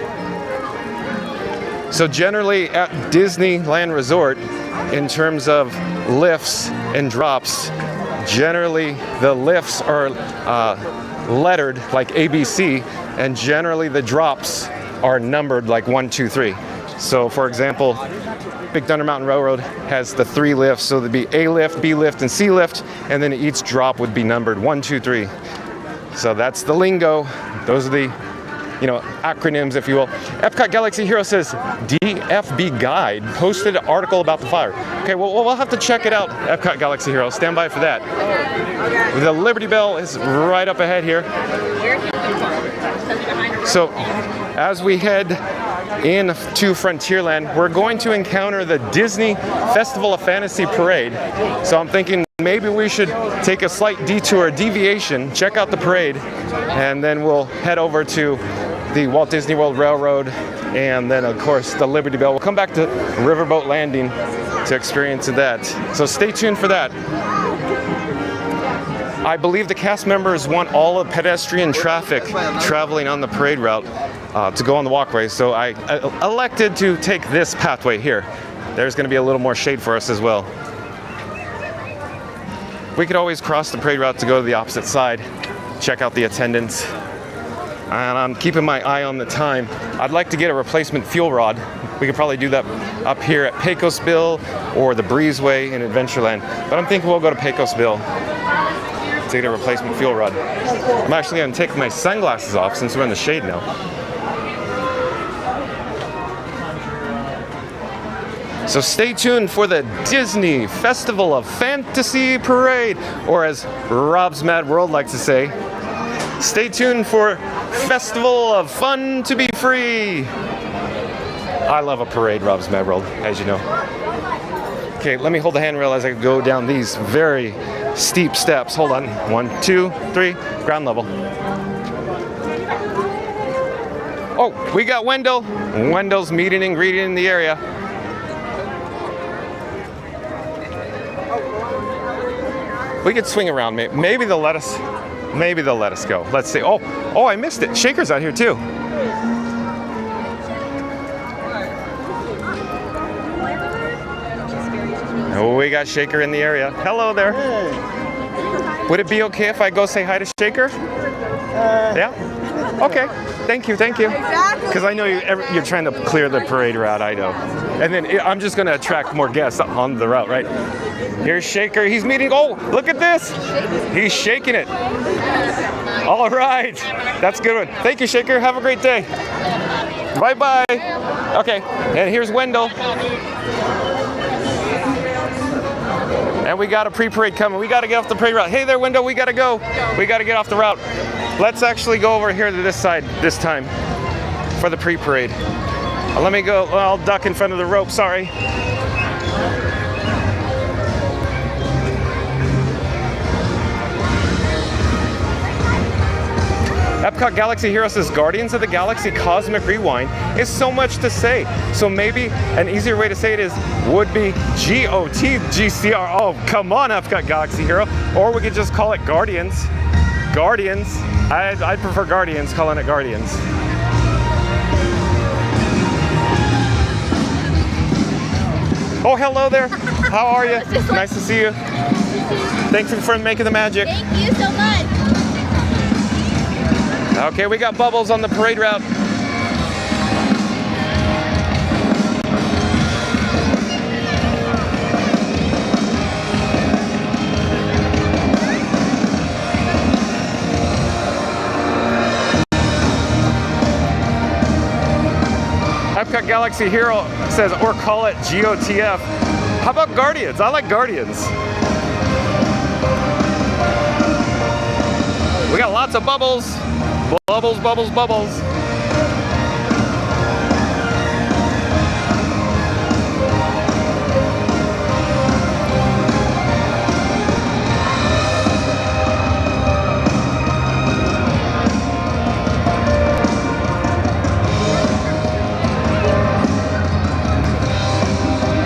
Speaker 1: So generally at Disneyland Resort, in terms of lifts and drops, generally the lifts are lettered like ABC, and generally the drops are numbered like 1, 2, 3. So for example, Big Thunder Mountain Railroad has the 3 lifts, so there'd be A lift, B lift, and C lift, and then each drop would be numbered 1, 2, 3. So that's the lingo. Those are the, you know, acronyms, if you will. Epcot Galaxy Hero says DFB Guide posted an article about the fire. Okay, well, we'll have to check it out, Epcot Galaxy Hero. Stand by for that. The Liberty Bell is right up ahead here. So as we head into Frontierland, we're going to encounter the Disney Festival of Fantasy Parade. So I'm thinking maybe we should take a slight detour, deviation, check out the parade, and then we'll head over to the Walt Disney World Railroad, and then of course the Liberty Bell. We'll come back to Riverboat Landing to experience that. So stay tuned for that. I believe the cast members want all of pedestrian traffic traveling on the parade route to go on the walkway, so I elected to take this pathway here. There's going to be a little more shade for us as well. We could always cross the parade route to go to the opposite side, check out the attendants. And I'm keeping my eye on the time. I'd like to get a replacement fuel rod. We could probably do that up here at Pecosville or the Breezeway in Adventureland. But I'm thinking we'll go to Pecosville to get a replacement fuel rod. I'm actually going to take my sunglasses off since we're in the shade now. So stay tuned for the Disney Festival of Fantasy Parade, or as Rob's Mad World likes to say, stay tuned for Festival of Fun to be Free. I love a parade, Rob's Mad World, as you know. Okay, let me hold the handrail as I go down these very steep steps. Hold on. 1, 2, 3, ground level. Oh, we got Wendell. Wendell's meeting and greeting in the area. We could swing around. Maybe they'll let us. Maybe they'll let us go. Let's see. Oh, I missed it. Shaker's out here too. Oh, we got Shaker in the area. Hello there. Hey. Would it be okay if I go say hi to Shaker? Yeah? Okay. Thank you.
Speaker 5: Exactly.
Speaker 1: Because I know you're trying to clear the parade route, I know. And then I'm just going to attract more guests on the route, right? Here's Shaker. He's meeting. Oh, look at this. He's shaking it. All right. That's a good one. Thank you, Shaker. Have a great day. Bye-bye. Okay. And here's Wendell. And we got a pre-parade coming. We got to get off the parade route. Hey there, Wendell. We got to go. We got to get off the route. Let's actually go over here to this side this time for the pre-parade. Let me go. Well, I'll duck in front of the rope. Sorry. Epcot Galaxy Hero says Guardians of the Galaxy Cosmic Rewind is so much to say. So maybe an easier way to say it would be GOTGCR. Oh, come on, Epcot Galaxy Hero. Or we could just call it Guardians. Guardians. I'd prefer Guardians, calling it Guardians. Oh, hello there. How are you? Nice to see you. Thanks for making the magic.
Speaker 2: Thank you so much.
Speaker 1: Okay, we got Bubbles on the parade route. Epcot Galaxy Hero says, or call it GOTF. How about Guardians? I like Guardians. We got lots of bubbles. Bubbles, bubbles, bubbles.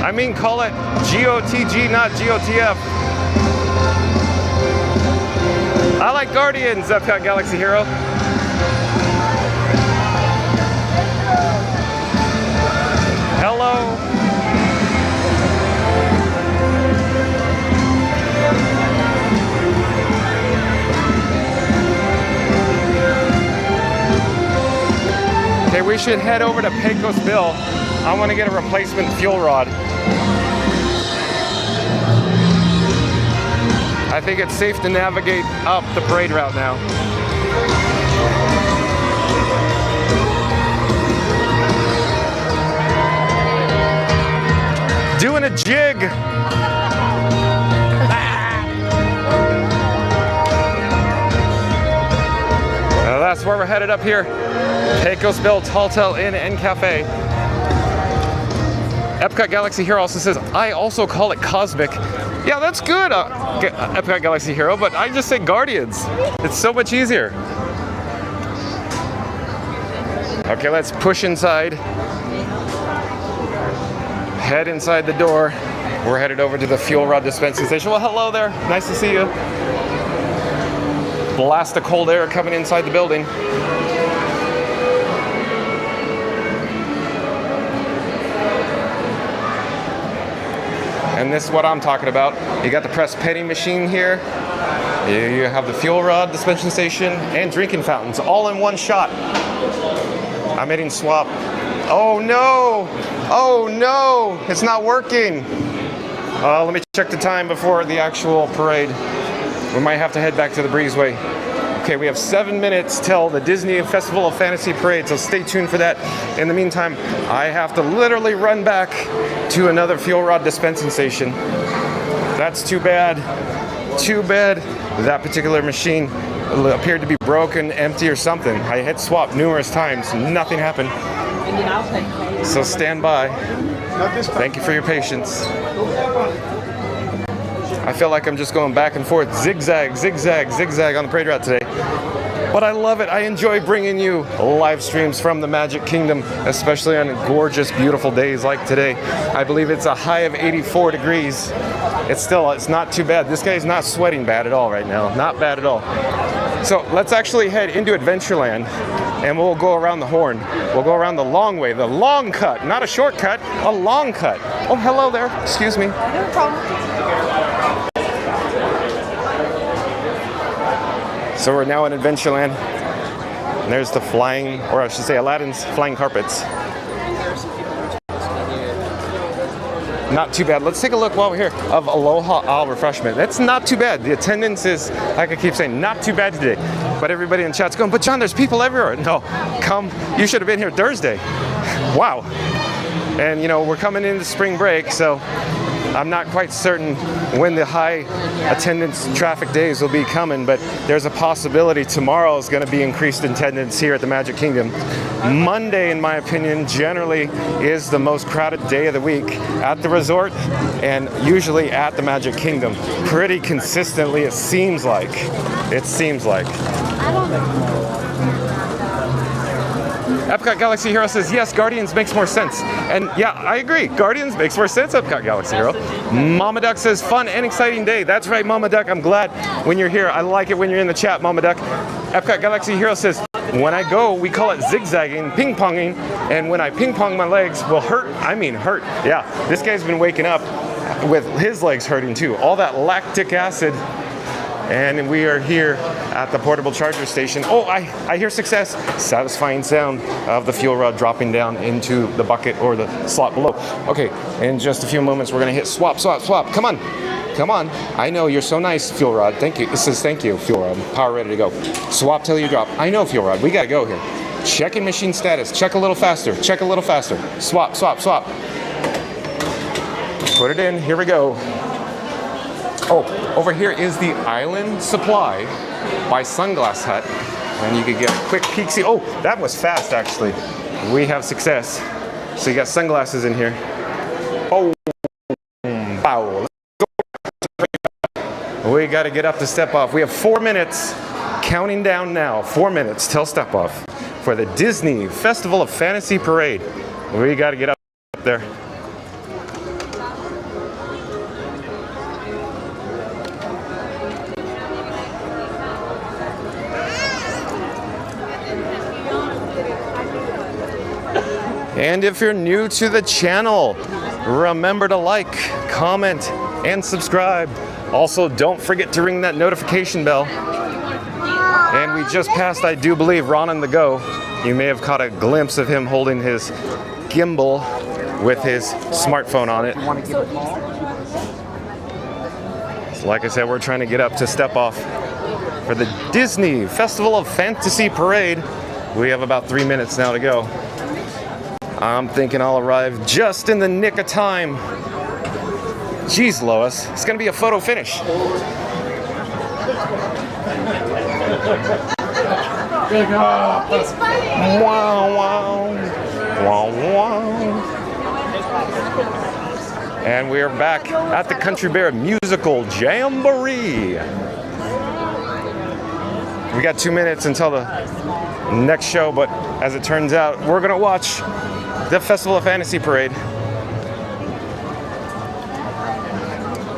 Speaker 1: I mean, call it GOTG, not GOTF. I like Guardians, Epcot Galaxy Hero. Hello. Okay, we should head over to Pecos Bill. I want to get a replacement fuel rod. I think it's safe to navigate up the parade route now. Doing a jig. That's where we're headed up here. Pecos Bill, Tall Inn and Cafe. Epcot Galaxy Hero also says, I also call it Cosmic. Yeah, that's good, Epcot Galaxy Hero, but I just say Guardians. It's so much easier. Okay, let's push inside. Head inside the door. We're headed over to the fuel rod dispensing station. Well, hello there. Nice to see you. Blast of cold air coming inside the building. And this is what I'm talking about. You got the press penny machine here. You have the fuel rod dispensing station and drinking fountains all in one shot. I'm hitting swap. Oh no! Oh no! It's not working. Let me check the time before the actual parade. We might have to head back to the breezeway. Okay, we have 7 minutes till the Disney Festival of Fantasy Parade, so stay tuned for that. In the meantime, I have to literally run back to another fuel rod dispensing station. That's too bad. Too bad. That particular machine appeared to be broken, empty, or something. I hit swap numerous times. Nothing happened. So stand by. Thank you for your patience. I feel like I'm just going back and forth, zigzag, zigzag, zigzag on the parade route today. But I love it. I enjoy bringing you live streams from the Magic Kingdom, especially on gorgeous, beautiful days like today. I believe it's a high of 84 degrees. It's not too bad. This guy's not sweating bad at all right now. Not bad at all. So let's actually head into Adventureland and we'll go around the horn. We'll go around the long way, the long cut, not a shortcut, a long cut. Oh, hello there. Excuse me.
Speaker 5: No problem.
Speaker 1: So we're now in Adventureland. And there's the flying, or I should say Aladdin's flying carpets. Not too bad. Let's take a look while we're here of Aloha Al Refreshment. That's not too bad. The attendance is, like I keep saying, not too bad today. But everybody in chat's going, but John, there's people everywhere. No, come. You should have been here Thursday. Wow. And you know, we're coming into spring break, so I'm not quite certain when the high attendance traffic days will be coming, but there's a possibility tomorrow is going to be increased attendance here at the Magic Kingdom. Monday, in my opinion, generally is the most crowded day of the week at the resort and usually at the Magic Kingdom. Pretty consistently, it seems like. It seems like.
Speaker 5: I don't know.
Speaker 1: Epcot Galaxy Hero says, yes, Guardians makes more sense. And yeah, I agree. Guardians makes more sense, Epcot Galaxy Hero. Mama Duck says, fun and exciting day. That's right, Mama Duck. I'm glad when you're here. I like it when you're in the chat, Mama Duck. Epcot Galaxy Hero says, when I go, we call it zigzagging, ping-ponging. And when I ping-pong, my legs will hurt. I mean hurt. Yeah, this guy's been waking up with his legs hurting too. All that lactic acid. And we are here at the portable charger station. Oh, I hear success. Satisfying sound of the fuel rod dropping down into the bucket or the slot below. Okay, in just a few moments, we're gonna hit swap, swap, swap. Come on, come on. I know, you're so nice, fuel rod. Thank you. This says thank you, fuel rod. Power ready to go. Swap till you drop. I know, fuel rod. We gotta go here. Checking machine status. Check a little faster. Check a little faster. Swap, swap, swap. Put it in. Here we go. Oh, over here is the Island Supply by Sunglass Hut. And you can get a quick peek. See, oh, that was fast actually. We have success. So you got sunglasses in here. Oh, wow. We got to get up to step off. We have 4 minutes, counting down now. 4 minutes till step off for the Disney Festival of Fantasy Parade. We got to get up there. And if you're new to the channel, remember to like, comment, and subscribe. Also, don't forget to ring that notification bell. And we just passed, I do believe, Ron on the Go. You may have caught a glimpse of him holding his gimbal with his smartphone on it. So like I said, we're trying to get up to step off for the Disney Festival of Fantasy Parade. We have about 3 minutes now to go. I'm thinking I'll arrive just in the nick of time. Jeez, Lois, it's gonna be a photo finish. Wow, wow, wow, wow. And we are back at the Country Bear Musical Jamboree. We got 2 minutes until the next show, but as it turns out, we're gonna watch the Festival of Fantasy Parade.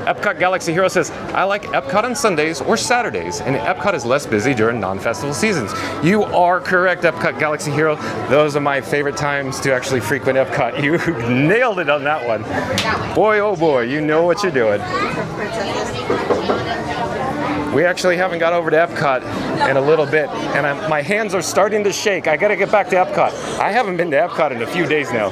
Speaker 1: Epcot Galaxy Hero says, I like Epcot on Sundays or Saturdays, and Epcot is less busy during non-festival seasons. You are correct, Epcot Galaxy Hero. Those are my favorite times to actually frequent Epcot. You nailed it on that one. Boy, oh boy, you know what you're doing. We actually haven't got over to Epcot in a little bit, and my hands are starting to shake. I gotta get back to Epcot. I haven't been to Epcot in a few days now.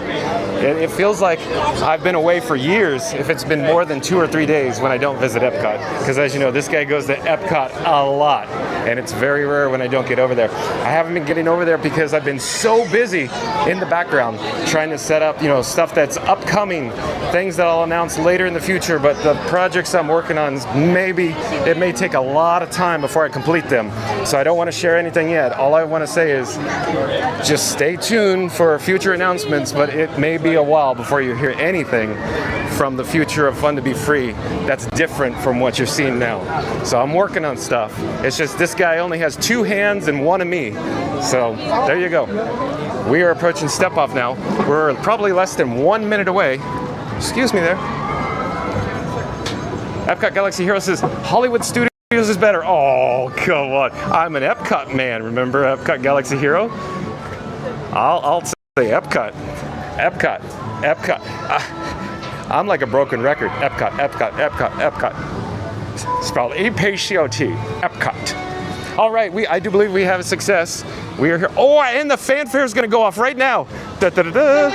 Speaker 1: It feels like I've been away for years if it's been more than 2 or 3 days when I don't visit Epcot. Because as you know, this guy goes to Epcot a lot, and it's very rare when I don't get over there. I haven't been getting over there because I've been so busy in the background trying to set up, stuff that's upcoming, things that I'll announce later in the future, but the projects I'm working on, it may take a lot of time before I complete them. So I don't want to share anything yet. All I want to say is just stay tuned for future announcements, but it may be a while before you hear anything from the future of Fun to Be Free that's different from what you're seeing now. So I'm working on stuff. It's just this guy only has 2 hands and 1 of me. So there you go. We are approaching step off now. We're probably less than 1 minute away. Excuse me there. Epcot Galaxy Hero says, Hollywood Studios is better. Oh, come on. I'm an Epcot man. Remember Epcot Galaxy Hero? I'll say Epcot. Epcot. Epcot. I'm like a broken record. Epcot, Epcot, Epcot, Epcot. Spelled E-P-C-O-T. Epcot. All right, I do believe we have a success. We are here. Oh, and the fanfare is going to go off right now. Da, da, da, da.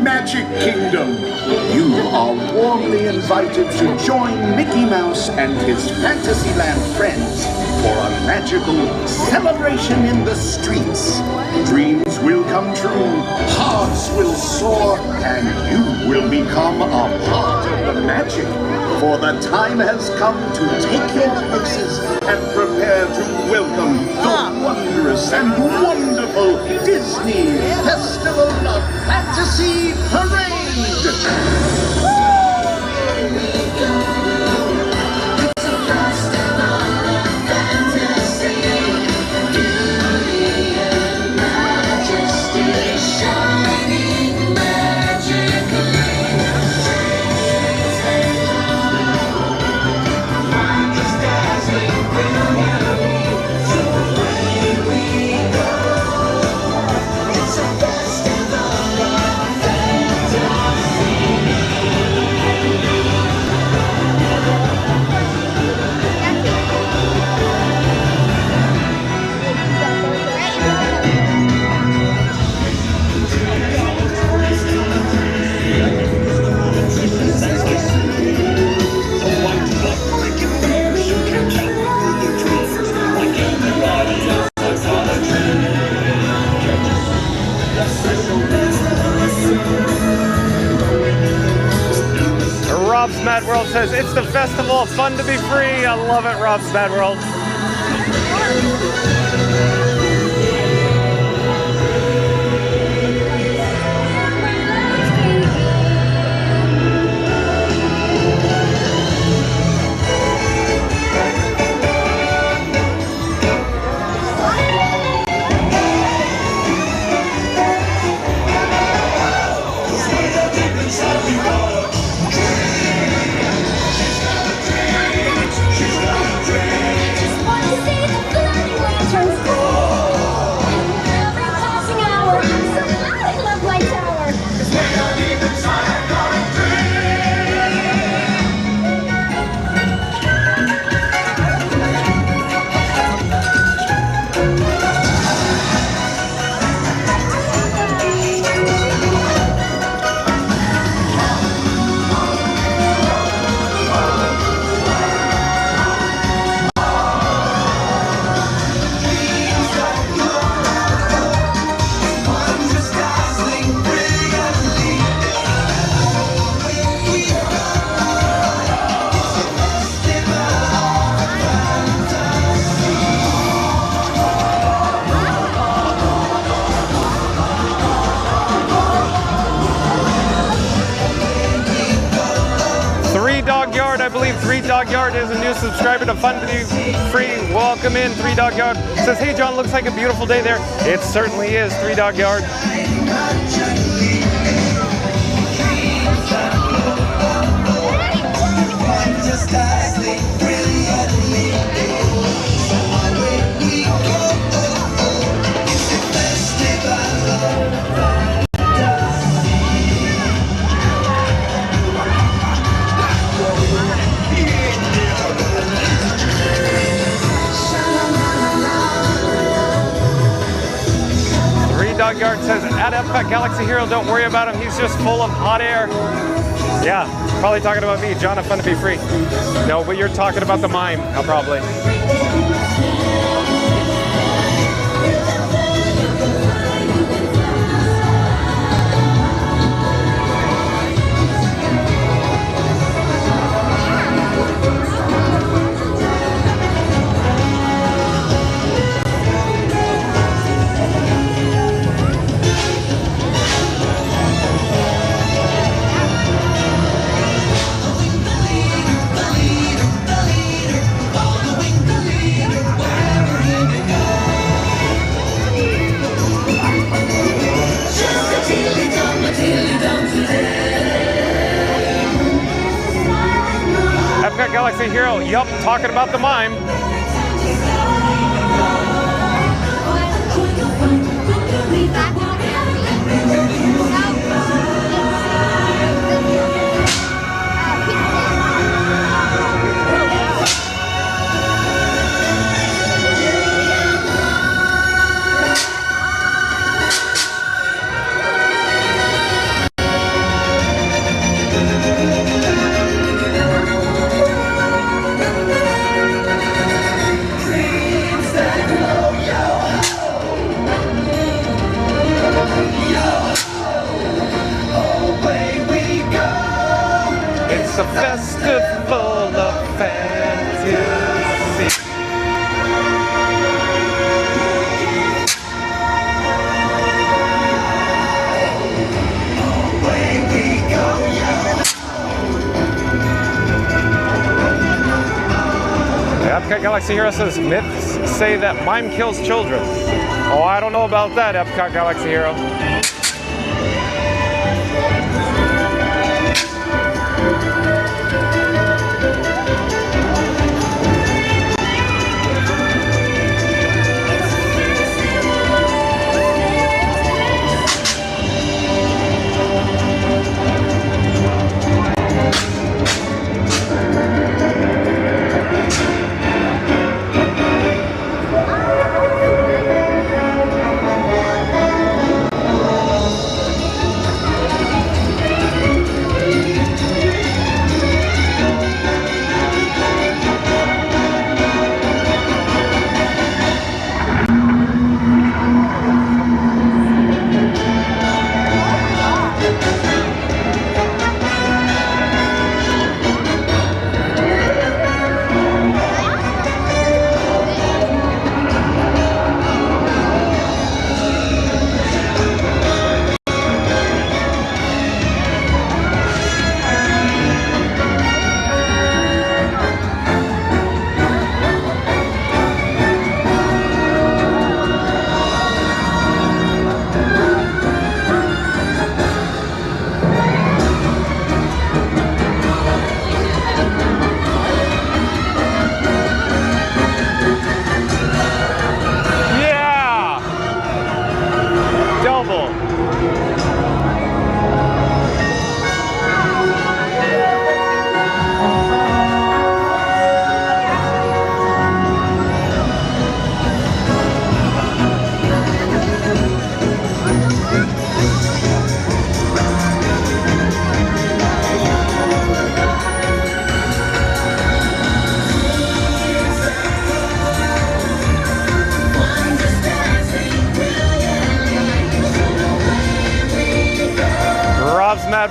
Speaker 6: Magic Kingdom. You are warmly invited to join Mickey Mouse and his Fantasyland friends for a magical celebration in the streets. Dreams will come true, hearts will soar, and you will become a part of the magic. For the time has come to take your places and prepare to welcome the wondrous and wonderful Disney Festival of Fantasy Parade!
Speaker 7: Shining magic.
Speaker 1: Rob's Mad World says, it's the festival of fun to be free. I love it, Rob's Mad World. I believe 3 Dog Yard is a new subscriber to Fun to Be Free. Welcome in, 3 Dog Yard. Says, hey John, looks like a beautiful day there. It certainly is, 3 Dog Yard. Dog Yard says, at Epcot Galaxy Hero, don't worry about him, he's just full of hot air. Yeah, probably talking about me, John of Fun to Be Free. No, but you're talking about the mime, probably. Epcot Galaxy Hero, yup, talking about the mime. It's a festival of fantasy. Away we go, The Epcot Galaxy Hero says, myths say that mime kills children. Oh, I don't know about that, Epcot Galaxy Hero.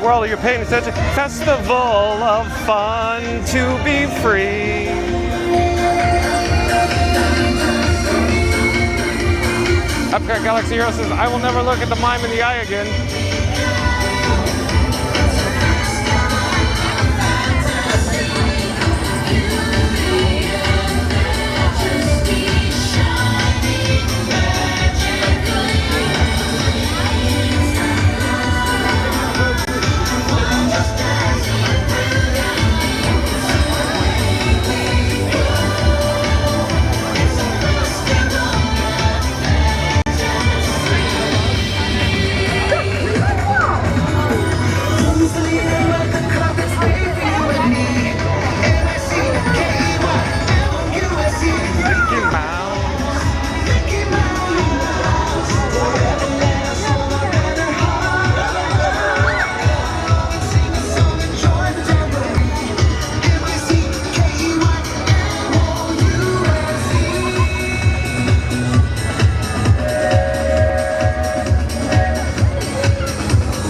Speaker 1: World, are you paying attention? Festival of fun to be free. Epcot Galaxy Hero says, I will never look at the mime in the eye again.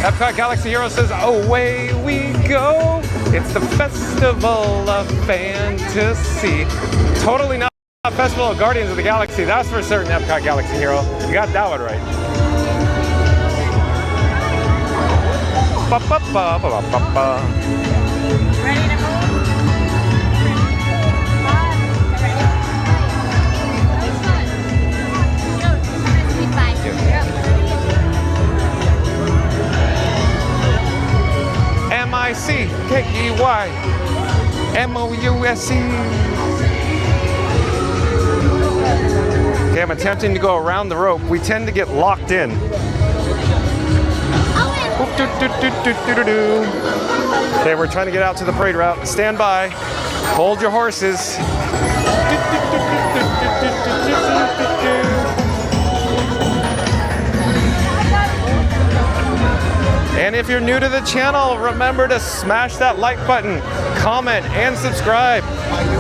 Speaker 1: Epcot Galaxy Hero says, away we go. It's the Festival of Fantasy. Totally not Festival of Guardians of the Galaxy. That's for certain, Epcot Galaxy Hero. You got that one right. Ba, ba, ba, ba, ba, ba.
Speaker 2: Ready to move?
Speaker 1: M-I-C-K-E-Y M-O-U-S-E. Okay, I'm attempting to go around the rope. We tend to get locked in. Okay, we're trying to get out to the parade route. Stand by. Hold your horses. And if you're new to the channel, remember to smash that like button, comment, and subscribe.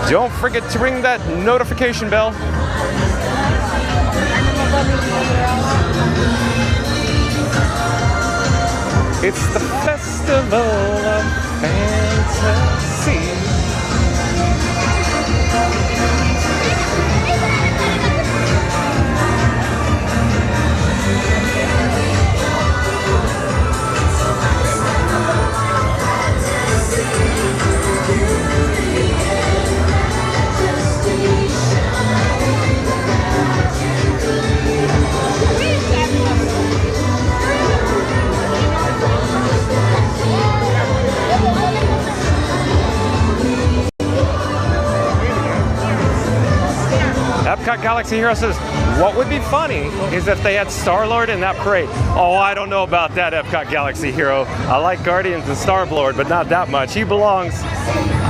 Speaker 1: Don't forget to ring that notification bell. It's the Festival of Fantasy. Epcot Galaxy Hero says, what would be funny is if they had Star-Lord in that parade. Oh, I don't know about that, Epcot Galaxy Hero. I like Guardians and Star-Lord, but not that much. He belongs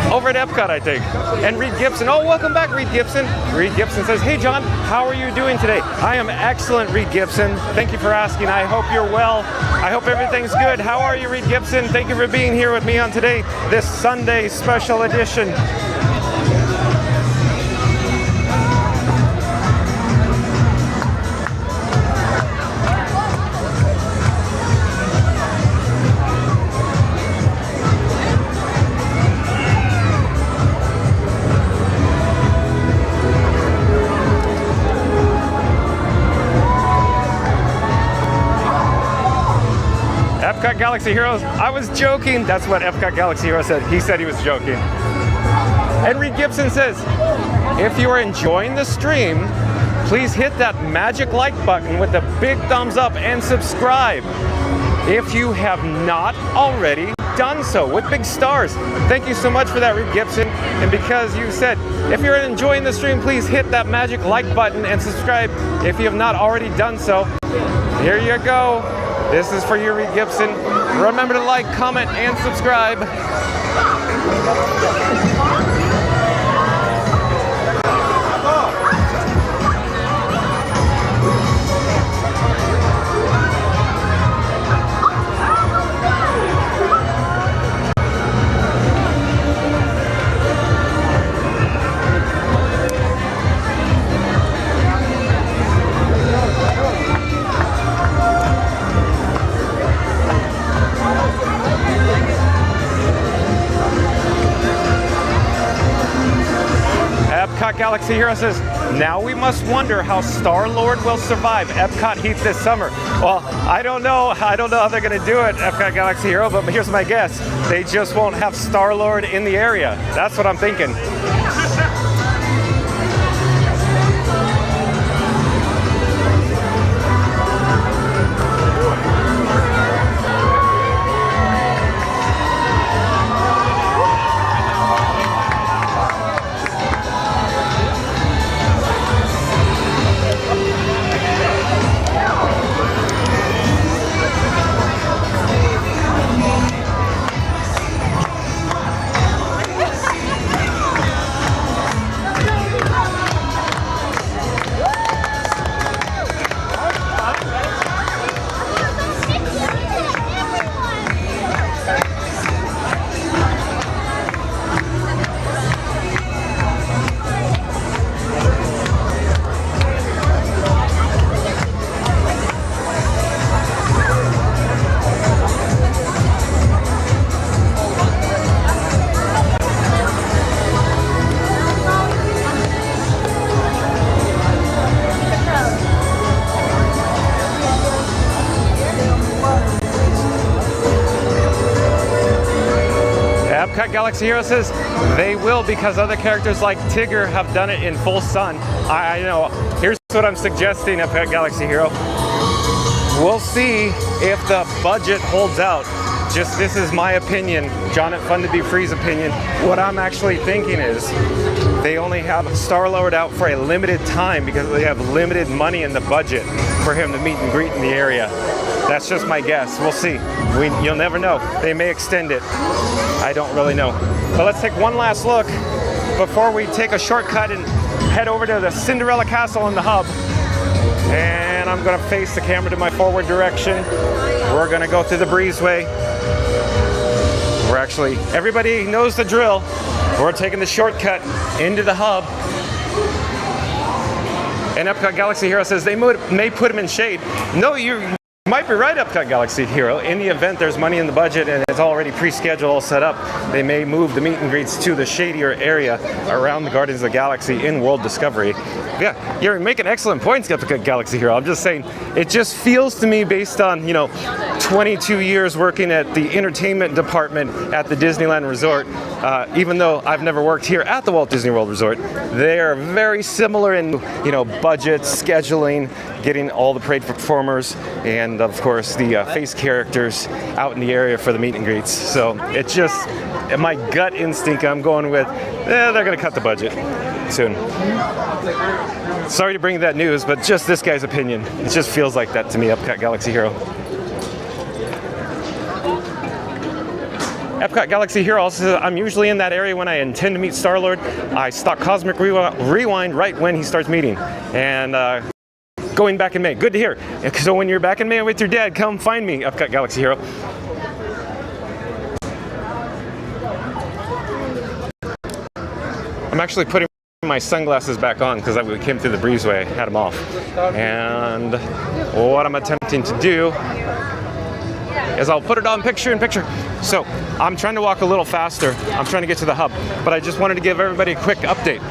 Speaker 1: over at Epcot, I think. And Reed Gibson, oh, welcome back, Reed Gibson. Reed Gibson says, hey, John, how are you doing today? I am excellent, Reed Gibson. Thank you for asking. I hope you're well. I hope everything's good. How are you, Reed Gibson? Thank you for being here with me on today, this Sunday special edition. Epcot Galaxy Heroes, I was joking. That's what Epcot Galaxy Hero said. He said he was joking. Henry Gibson says, if you are enjoying the stream, please hit that magic like button with a big thumbs up and subscribe if you have not already done so with big stars. Thank you so much for that, Reed Gibson. And because you said, if you're enjoying the stream, please hit that magic like button and subscribe if you have not already done so. Here you go. This is for you, Reed Gibson. Remember to like, comment, and subscribe. Epcot Galaxy Hero says, now we must wonder how Star-Lord will survive Epcot heat this summer. Well, I don't know how they're going to do it, Epcot Galaxy Hero, but here's my guess. They just won't have Star-Lord in the area. That's what I'm thinking. Epcot Galaxy Hero says they will, because other characters like Tigger have done it in full sun. I know. Here's what I'm suggesting, Epcot Galaxy Hero. We'll see if the budget holds out. Just this is my opinion, John at Fun to Be Free's opinion. What I'm actually thinking is they only have Star-Lord out for a limited time because they have limited money in the budget for him to meet and greet in the area. That's just my guess. We'll see. You'll never know. They may extend it. I don't really know. But let's take one last look before we take a shortcut and head over to the Cinderella Castle in the hub. And I'm gonna face the camera to my forward direction. We're gonna go through the breezeway. Everybody knows the drill. We're taking the shortcut into the hub. And Epcot Galaxy Hero says they may put him in shade. No, you might be right, Epcot Galaxy Hero. In the event there's money in the budget and it's already pre-scheduled, all set up, they may move the meet and greets to the shadier area around the Guardians of the Galaxy in World Discovery. Yeah, you're making excellent points, Epcot Galaxy Hero. I'm just saying, it just feels to me, based on 22 years working at the entertainment department at the Disneyland Resort, even though I've never worked here at the Walt Disney World Resort, they are very similar in budgets, scheduling, getting all the parade performers, and of course the face characters out in the area for the meet and greets. So it's just my gut instinct. I'm going with they're going to cut the budget soon. Sorry to bring that news, but just this guy's opinion. It just feels like that to me, Epcot Galaxy Hero. Epcot Galaxy Hero also says, I'm usually in that area when I intend to meet Star-Lord. I stop Cosmic Rewind right when he starts meeting. And going back in May. Good to hear. So when you're back in May with your dad, come find me, Epcot Galaxy Hero. I'm actually putting my sunglasses back on because we came through the breezeway, had them off. And what I'm attempting to do is I'll put it on picture in picture. So I'm trying to walk a little faster. I'm trying to get to the hub, but I just wanted to give everybody a quick update.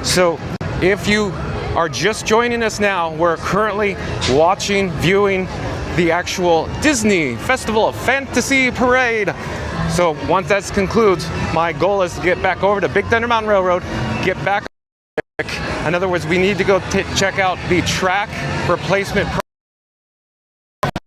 Speaker 1: So if you are just joining us now, we're currently viewing the actual Disney Festival of Fantasy Parade. So once that concludes, my goal is to get back over to Big Thunder Mountain Railroad, get back. In other words, we need to go check out the track replacement.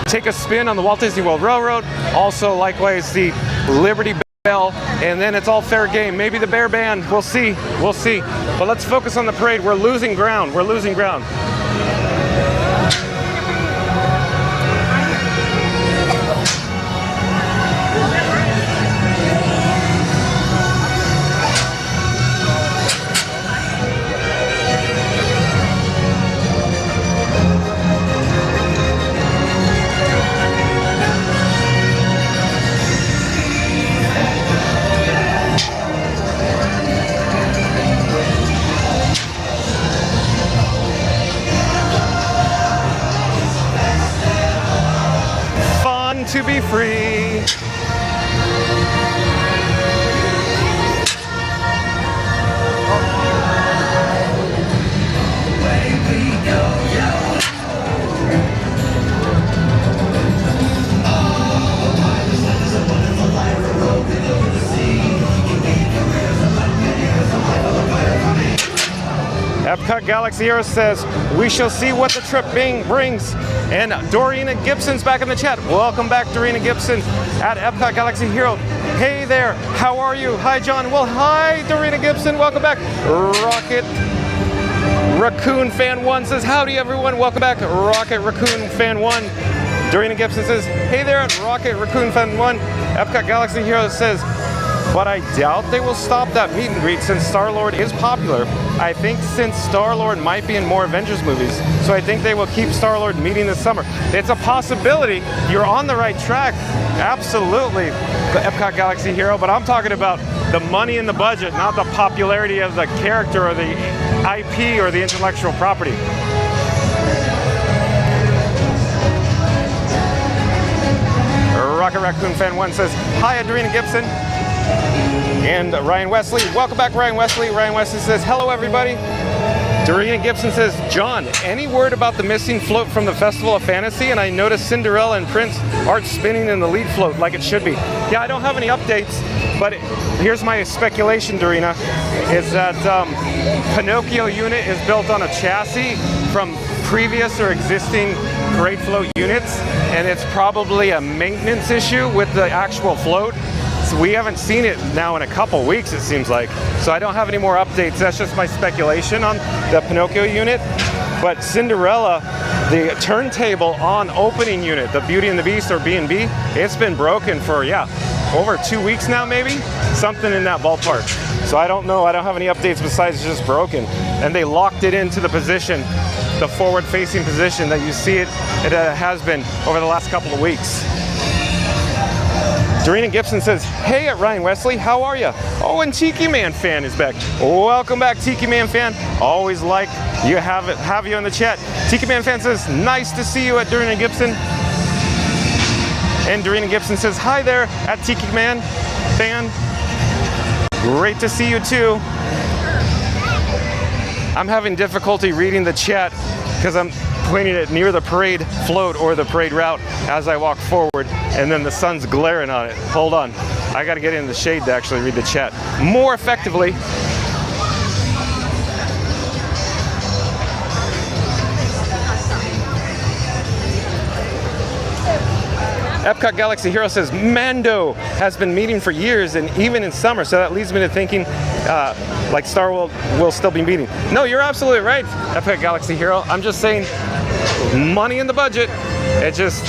Speaker 1: Take a spin on the Walt Disney World Railroad. Also, likewise, the Liberty Bell, and then it's all fair game. Maybe the Bear Band. We'll see. We'll see. But let's focus on the parade. We're losing ground. We're losing ground. Epcot Galaxy Hero says, we shall see what the trip brings. And Dorina Gibson's back in the chat. Welcome back, Dorina Gibson at Epcot Galaxy Hero. Hey there, how are you? Hi, John. Well, hi, Dorina Gibson. Welcome back. Rocket Raccoon Fan 1 says, howdy, everyone. Welcome back, Rocket Raccoon Fan 1. Dorina Gibson says, hey there at Rocket Raccoon Fan 1. Epcot Galaxy Hero says, but I doubt they will stop that meet and greet since Star-Lord is popular. I think since Star-Lord might be in more Avengers movies, so I think they will keep Star-Lord meeting this summer. It's a possibility. You're on the right track. Absolutely, the Epcot Galaxy Hero, but I'm talking about the money in the budget, not the popularity of the character or the IP or the intellectual property. Rocket Raccoon Fan 1 says, hi, Adrena Gibson. And Ryan Wesley, welcome back, Ryan Wesley. Ryan Wesley says, hello, everybody. Dorina Gibson says, John, any word about the missing float from the Festival of Fantasy? And I noticed Cinderella and Prince aren't spinning in the lead float like it should be. Yeah, I don't have any updates, but here's my speculation, Dorina, is that Pinocchio unit is built on a chassis from previous or existing parade float units, and it's probably a maintenance issue with the actual float. So we haven't seen it now in a couple weeks, it seems like. So I don't have any more updates. That's just my speculation on the Pinocchio unit. But Cinderella, the turntable on opening unit, the Beauty and the Beast or B&B, it's been broken for, over 2 weeks now, maybe? Something in that ballpark. So I don't know. I don't have any updates besides it's just broken. And they locked it into the position, the forward-facing position that you see it has been over the last couple of weeks. Dorina Gibson says, hey at Ryan Wesley, how are you? Oh, and Tiki Man Fan is back. Welcome back, Tiki Man Fan. Always like you have you in the chat. Tiki Man Fan says, nice to see you at Dorina Gibson. And Dorina Gibson says, hi there at Tiki Man Fan. Great to see you too. I'm having difficulty reading the chat because I'm pointing it near the parade float or the parade route as I walk forward, and then the sun's glaring on it. Hold on, I gotta get in the shade to actually read the chat more effectively. Epcot Galaxy Hero says, Mando has been meeting for years and even in summer, so that leads me to thinking like Star World will still be meeting. No, you're absolutely right, Epcot Galaxy Hero. I'm just saying, money in the budget.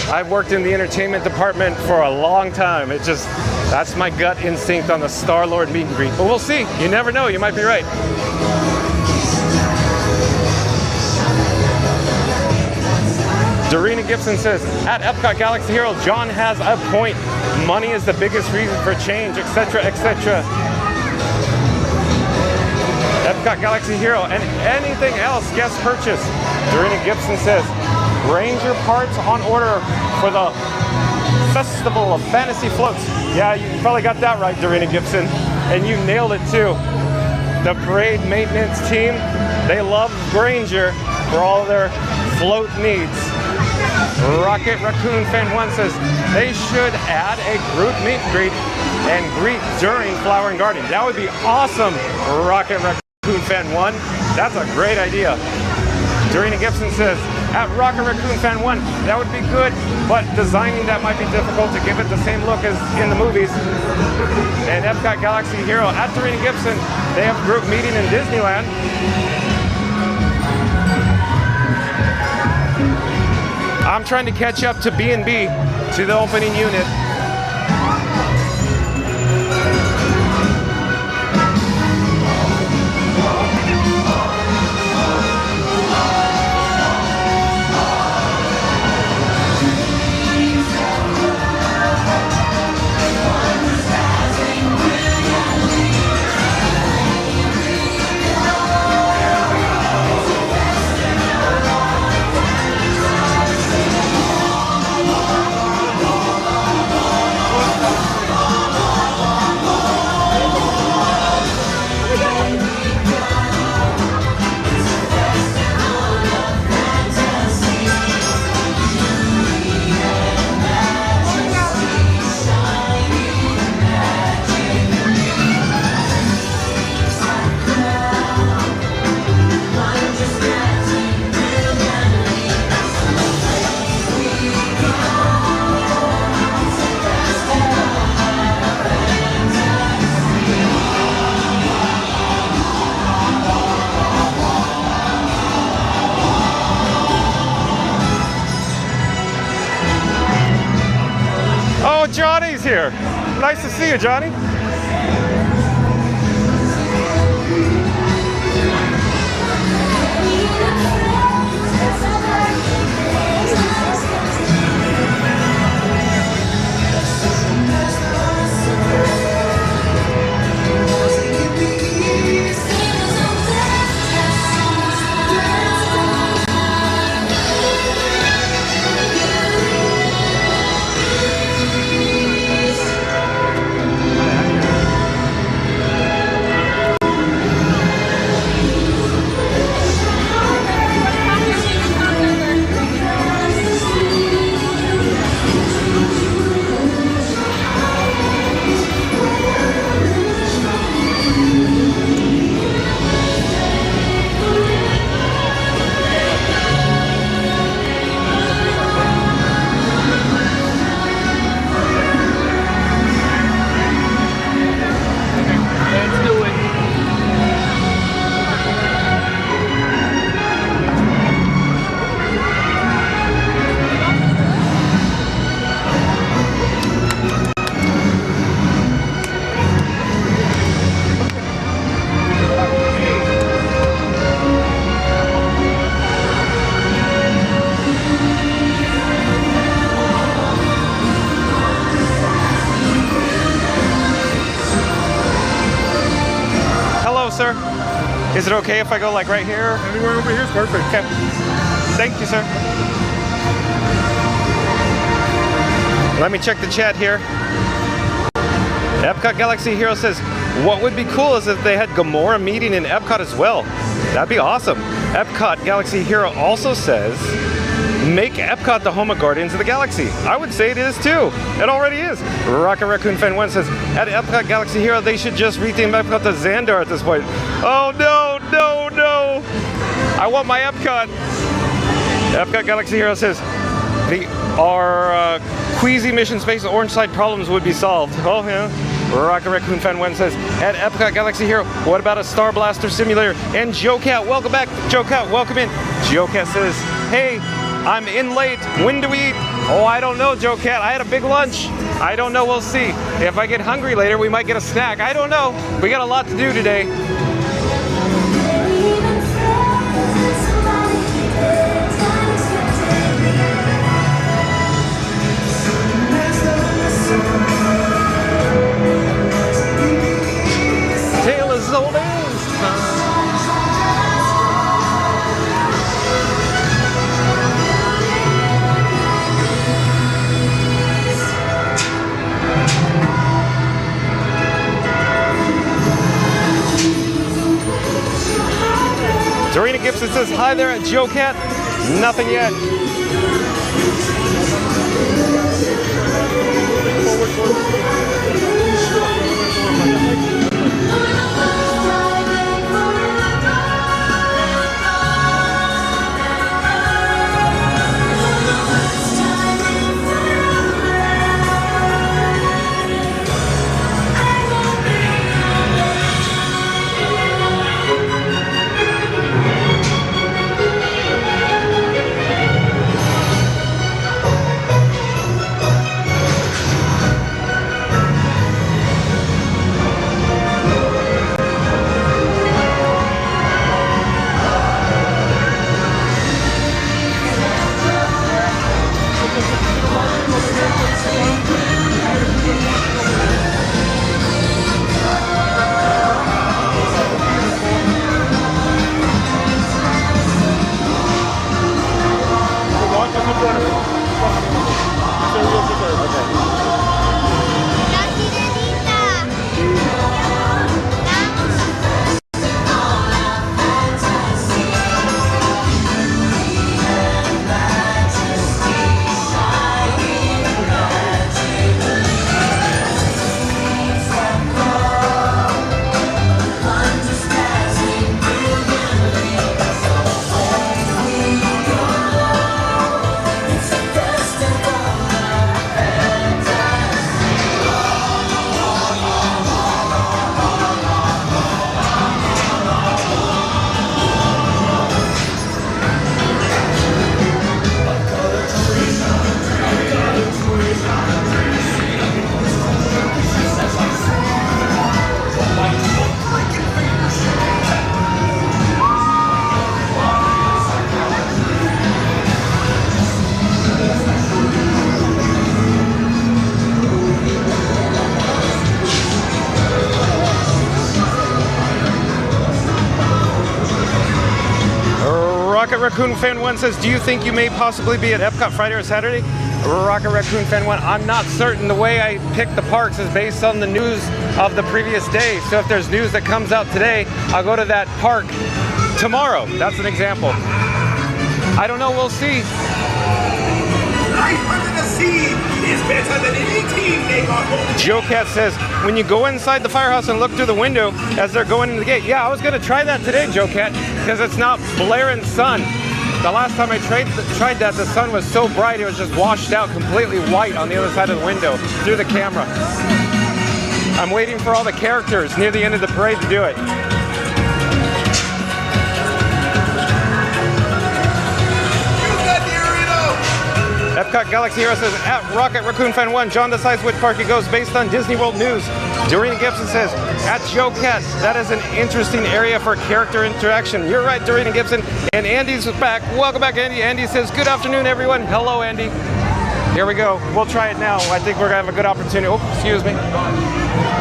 Speaker 1: I've worked in the entertainment department for a long time. That's my gut instinct on the Star-Lord meet and greet. But we'll see, you never know, you might be right. Dorina Gibson says, at Epcot Galaxy Hero, John has a point. Money is the biggest reason for change, etc., etc. Epcot Galaxy Hero, and anything else, guest purchase. Dorina Gibson says, Ranger parts on order for the Festival of Fantasy Floats. Yeah, you probably got that right, Dorina Gibson, and you nailed it too. The parade maintenance team, they love Granger for all their float needs. Rocket Raccoon Fan 1 says they should add a group meet and greet during Flower and Garden. That would be awesome, Rocket Raccoon Fan 1. That's a great idea. Dorina Gibson says, at Rocket Raccoon Fan 1, that would be good, but designing that might be difficult to give it the same look as in the movies. And Epcot Galaxy Hero, at Dorina Gibson, they have group meeting in Disneyland. I'm trying to catch up to B&B, to the opening unit. here. Nice to see you, Johnny. Sir, is it okay if I go like right here?
Speaker 4: Anywhere over here is perfect.
Speaker 1: Okay. Thank you, sir. Let me check the chat here. Epcot Galaxy Hero says, what would be cool is if they had Gamora meeting in Epcot as well. That'd be awesome. Epcot Galaxy Hero also says, make Epcot the home of Guardians of the Galaxy. I would say it is too. It already is. Rocket Raccoon Fan 1 says, at Epcot Galaxy Hero, they should just retheme Epcot to Xandar at this point. Oh no, no, no. I want my Epcot. Epcot Galaxy Hero says, our queasy mission space orange side problems would be solved. Oh yeah. Rocket Raccoon Fan 1 says, at Epcot Galaxy Hero, what about a Star Blaster simulator? And Joe Cat, welcome back. Joe Cat, welcome in. Joe Cat says, hey, I'm in late. When do we eat? Oh, I don't know, Joe Cat. I had a big lunch. I don't know. We'll see. If I get hungry later, we might get a snack. I don't know. We got a lot to do today. Tale as old as time. Dorina Gibson says, hi there at Joe Cat. Nothing yet. Rocket Raccoon Fan 1 says, do you think you may possibly be at Epcot Friday or Saturday? Rocket Raccoon Fan 1, I'm not certain. The way I pick the parks is based on the news of the previous day. So if there's news that comes out today, I'll go to that park tomorrow. That's an example. I don't know, we'll see.
Speaker 7: Life under the sea is better than any team neighborhood.
Speaker 1: Joe Cat says, when you go inside the firehouse and look through the window as they're going in the gate. Yeah, I was going to try that today, Joe Cat, because it's not blaring sun. The last time I tried that, the sun was so bright it was just washed out completely white on the other side of the window through the camera. I'm waiting for all the characters near the end of the parade to do it. Epcot Galaxy Hero says, at Rocket Raccoon Fan 1, John decides which park he goes based on Disney World news. Doreen Gibson says, at Joe Cat, that is an interesting area for character interaction. You're right, Doreen Gibson. And Andy's back. Welcome back, Andy. Andy says, good afternoon, everyone. Hello, Andy. Here we go. We'll try it now. I think we're going to have a good opportunity. Oh, excuse me.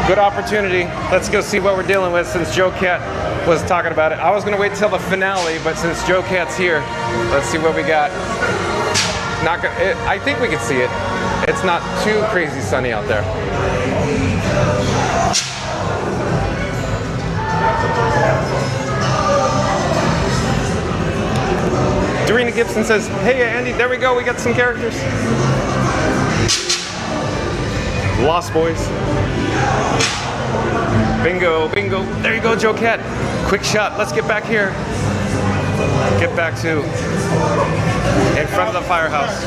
Speaker 1: Good opportunity. Let's go see what we're dealing with since Joe Cat was talking about it. I was going to wait till the finale, but since Joe Cat's here, let's see what we got. Not gonna, I think we can see it. It's not too crazy sunny out there. Doreen Gibson says, hey Andy, there we go, we got some characters. Lost Boys. Bingo, bingo. There you go, Joe Cat. Quick shot, let's get back here. Get back to in front of the firehouse.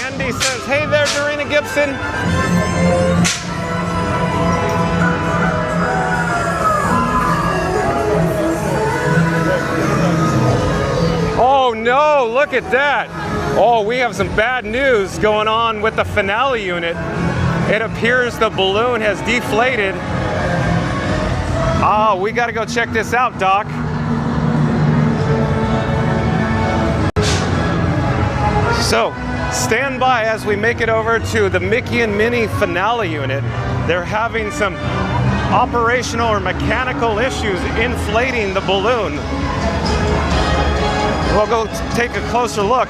Speaker 1: Andy says, hey there, Doreen Gibson. Oh no, look at that. Oh, we have some bad news going on with the finale unit. It appears the balloon has deflated. Oh, we gotta go check this out, Doc. So, stand by as we make it over to the Mickey and Minnie finale unit. They're having some operational or mechanical issues inflating the balloon. We'll go take a closer look.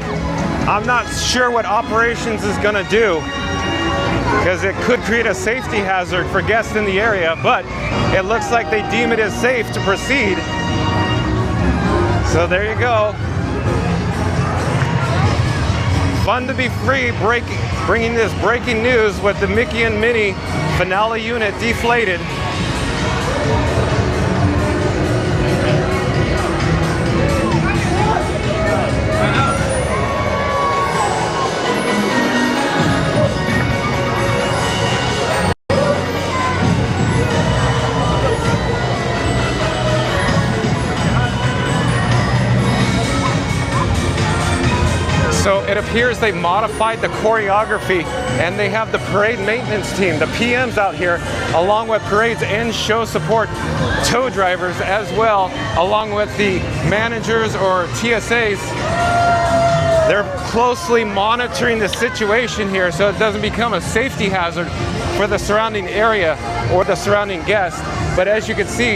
Speaker 1: I'm not sure what operations is gonna do, because it could create a safety hazard for guests in the area, but it looks like they deem it as safe to proceed. So there you go. Fun to be free, bringing this breaking news with the Mickey and Minnie finale unit deflated. So it appears they modified the choreography and they have the parade maintenance team, the PMs out here, along with parades and show support tow drivers as well, along with the managers or TSAs. They're closely monitoring the situation here so it doesn't become a safety hazard for the surrounding area or the surrounding guests. But as you can see,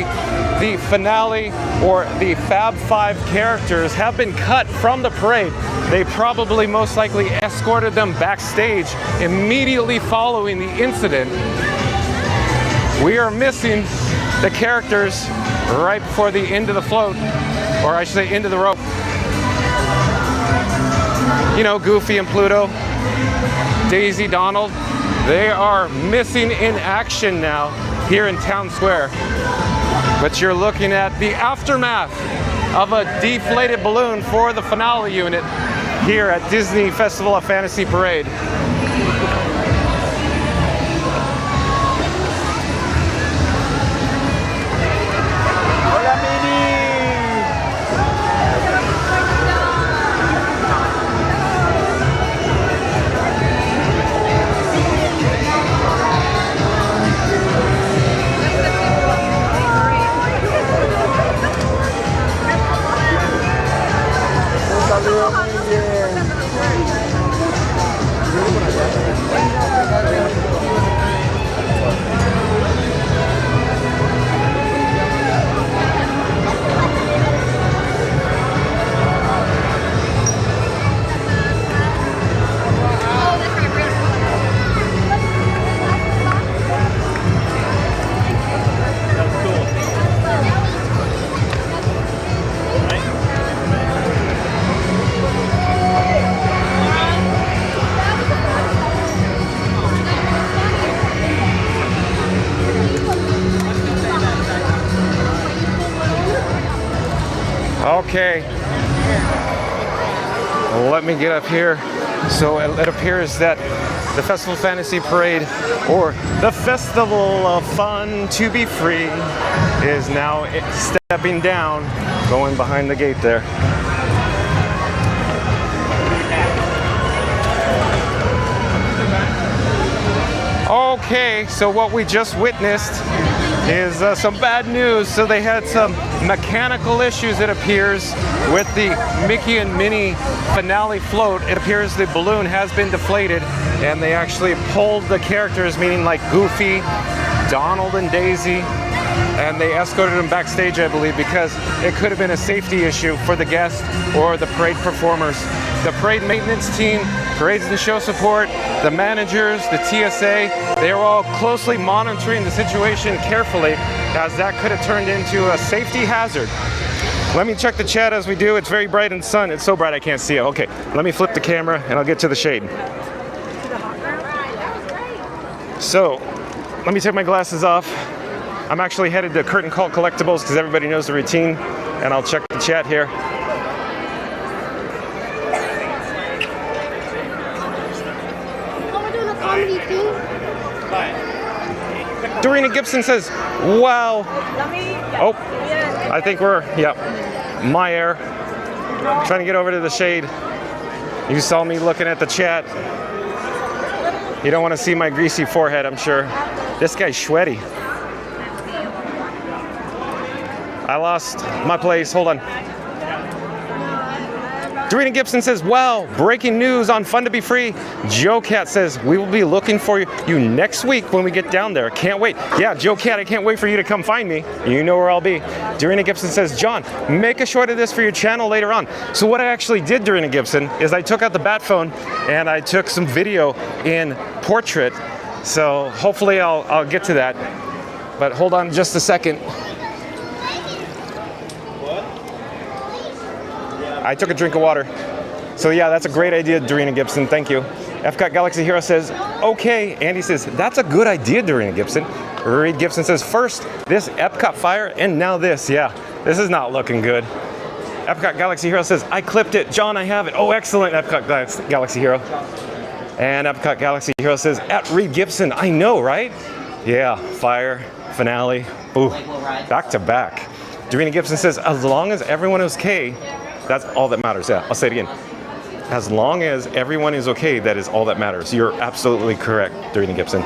Speaker 1: the finale or the Fab Five characters have been cut from the parade. They probably most likely escorted them backstage immediately following the incident. We are missing the characters right before the end of the float, or I should say end of the rope. You know, Goofy and Pluto, Daisy, Donald, they are missing in action now here in Town Square. But you're looking at the aftermath of a deflated balloon for the finale unit here at Disney Festival of Fantasy Parade. Hola, Minnie! Okay. Let me get up here. So it appears that the Festival of Fantasy Parade, or the Festival of Fun to be Free, is now stepping down, going behind the gate there. Okay, so what we just witnessed is some bad news. So they had some mechanical issues, it appears, with the Mickey and Minnie finale float. It appears the balloon has been deflated, and they actually pulled the characters, meaning like Goofy, Donald, and Daisy, and they escorted them backstage, I believe, because it could have been a safety issue for the guests or the parade performers. The parade maintenance team, parades and show support, the managers, the TSA, they were all closely monitoring the situation carefully, as that could have turned into a safety hazard. Let me check the chat as we do. It's very bright in the sun. It's so bright I can't see it. Okay, let me flip the camera and I'll get to the shade. So, let me take my glasses off. I'm actually headed to Curtain Call Collectibles because everybody knows the routine, and I'll check the chat here. Dorina Gibson says, wow. Oh, I think we're, my air. Trying to get over to the shade. You saw me looking at the chat. You don't want to see my greasy forehead, I'm sure. This guy's sweaty. I lost my place, hold on. Dorina Gibson says, wow, breaking news on Fun to Be Free. Joe Cat says, we will be looking for you next week when we get down there. Can't wait. Yeah, Joe Cat, I can't wait for you to come find me. You know where I'll be. Dorina Gibson says, John, make a short of this for your channel later on. So what I actually did, Dorina Gibson, is I took out the bat phone and I took some video in portrait. So hopefully I'll get to that. But hold on just a second. I took a drink of water. So yeah, that's a great idea, Dorina Gibson. Thank you. Epcot Galaxy Hero says, okay. Andy says, that's a good idea, Dorina Gibson. Reed Gibson says, first, this Epcot fire, and now this. Yeah, this is not looking good. Epcot Galaxy Hero says, I clipped it. John, I have it. Oh, excellent, Epcot Galaxy Hero. And Epcot Galaxy Hero says, at Reed Gibson, I know, right? Yeah, fire, finale, ooh, back to back. Dorina Gibson says, as long as everyone is okay, that's all that matters. Yeah, I'll say it again. As long as everyone is okay, that is all that matters. You're absolutely correct, Dorina Gibson.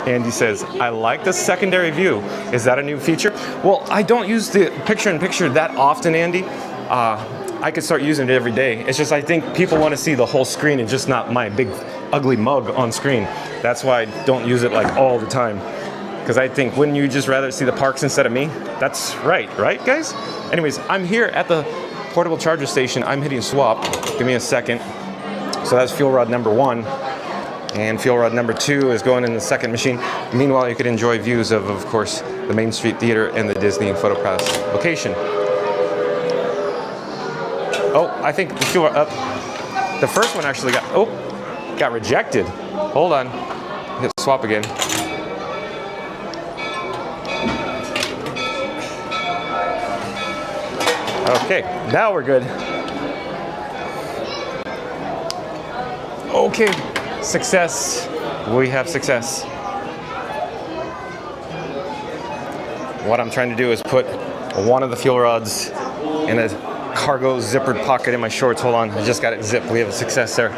Speaker 1: Andy says, I like the secondary view. Is that a new feature? Well, I don't use the picture-in-picture that often, Andy. I could start using it every day. It's just I think people want to see the whole screen and just not my big ugly mug on screen. That's why I don't use it like all the time. Because I think, wouldn't you just rather see the parks instead of me? That's right, guys? Anyways, I'm here at the portable charger station. I'm hitting swap. Give me a second. So that's fuel rod number 1. And fuel rod number 2 is going in the second machine. Meanwhile, you could enjoy views of course, the Main Street Theater and the Disney Photo Press location. Oh, I think the fuel rod, the first one actually got rejected. Hold on. Hit swap again. Okay, now we're good. Okay, success. We have success. What I'm trying to do is put one of the fuel rods in a cargo zippered pocket in my shorts. Hold on, I just got it zipped. We have a success there.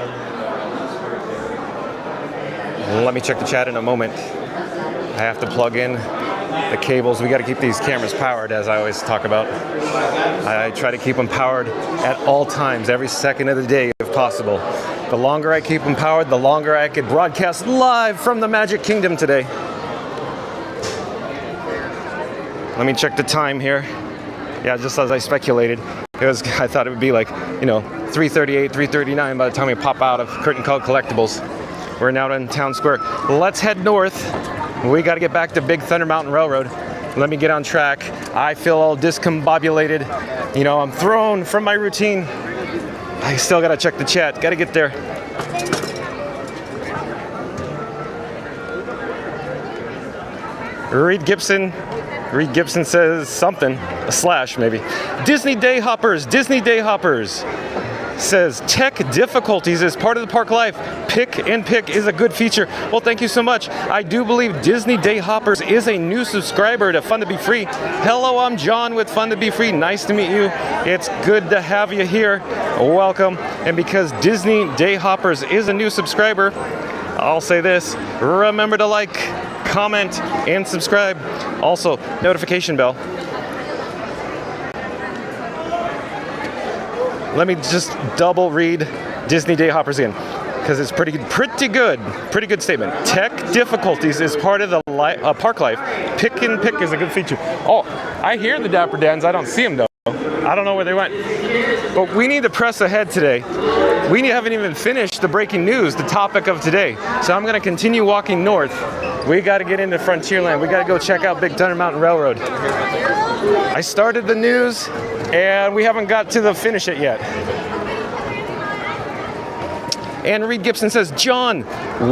Speaker 1: Let me check the chat in a moment. I have to plug in the cables. We got to keep these cameras powered, as I always talk about. I try to keep them powered at all times, every second of the day if possible. The longer I keep them powered, the longer I could broadcast live from the Magic Kingdom today. Let me check the time here. Yeah, just as I speculated. I thought it would be like, 3:38, 3:39 by the time we pop out of Curtain Call Collectibles. We're now in Town Square. Let's head north. We got to get back to Big Thunder Mountain Railroad. Let me get on track. I feel all discombobulated. I'm thrown from my routine. I still got to check the chat. Got to get there. Reed Gibson Reed Gibson says something, a slash maybe. Disney Day Hoppers says tech difficulties is part of the park life. Pick and pick is a good feature. Well, thank you so much. I do believe Disney Day Hoppers is a new subscriber to Fun to Be Free. Hello, I'm John with Fun to Be Free. Nice to meet you. It's good to have you here. Welcome. And because Disney Day Hoppers is a new subscriber, I'll say this. Remember to like, comment, and subscribe. Also, notification bell. Let me just double read Disney Day Hoppers again, because it's pretty good statement. Tech difficulties is part of the park life. Pick and pick is a good feature. Oh, I hear the Dapper Dans. I don't see them though. I don't know where they went. But we need to press ahead today. We haven't even finished the breaking news, the topic of today. So I'm going to continue walking north. We got to get into Frontierland. We got to go check out Big Thunder Mountain Railroad. I started the news, and we haven't got to the finish it yet. And Reed Gibson says, John,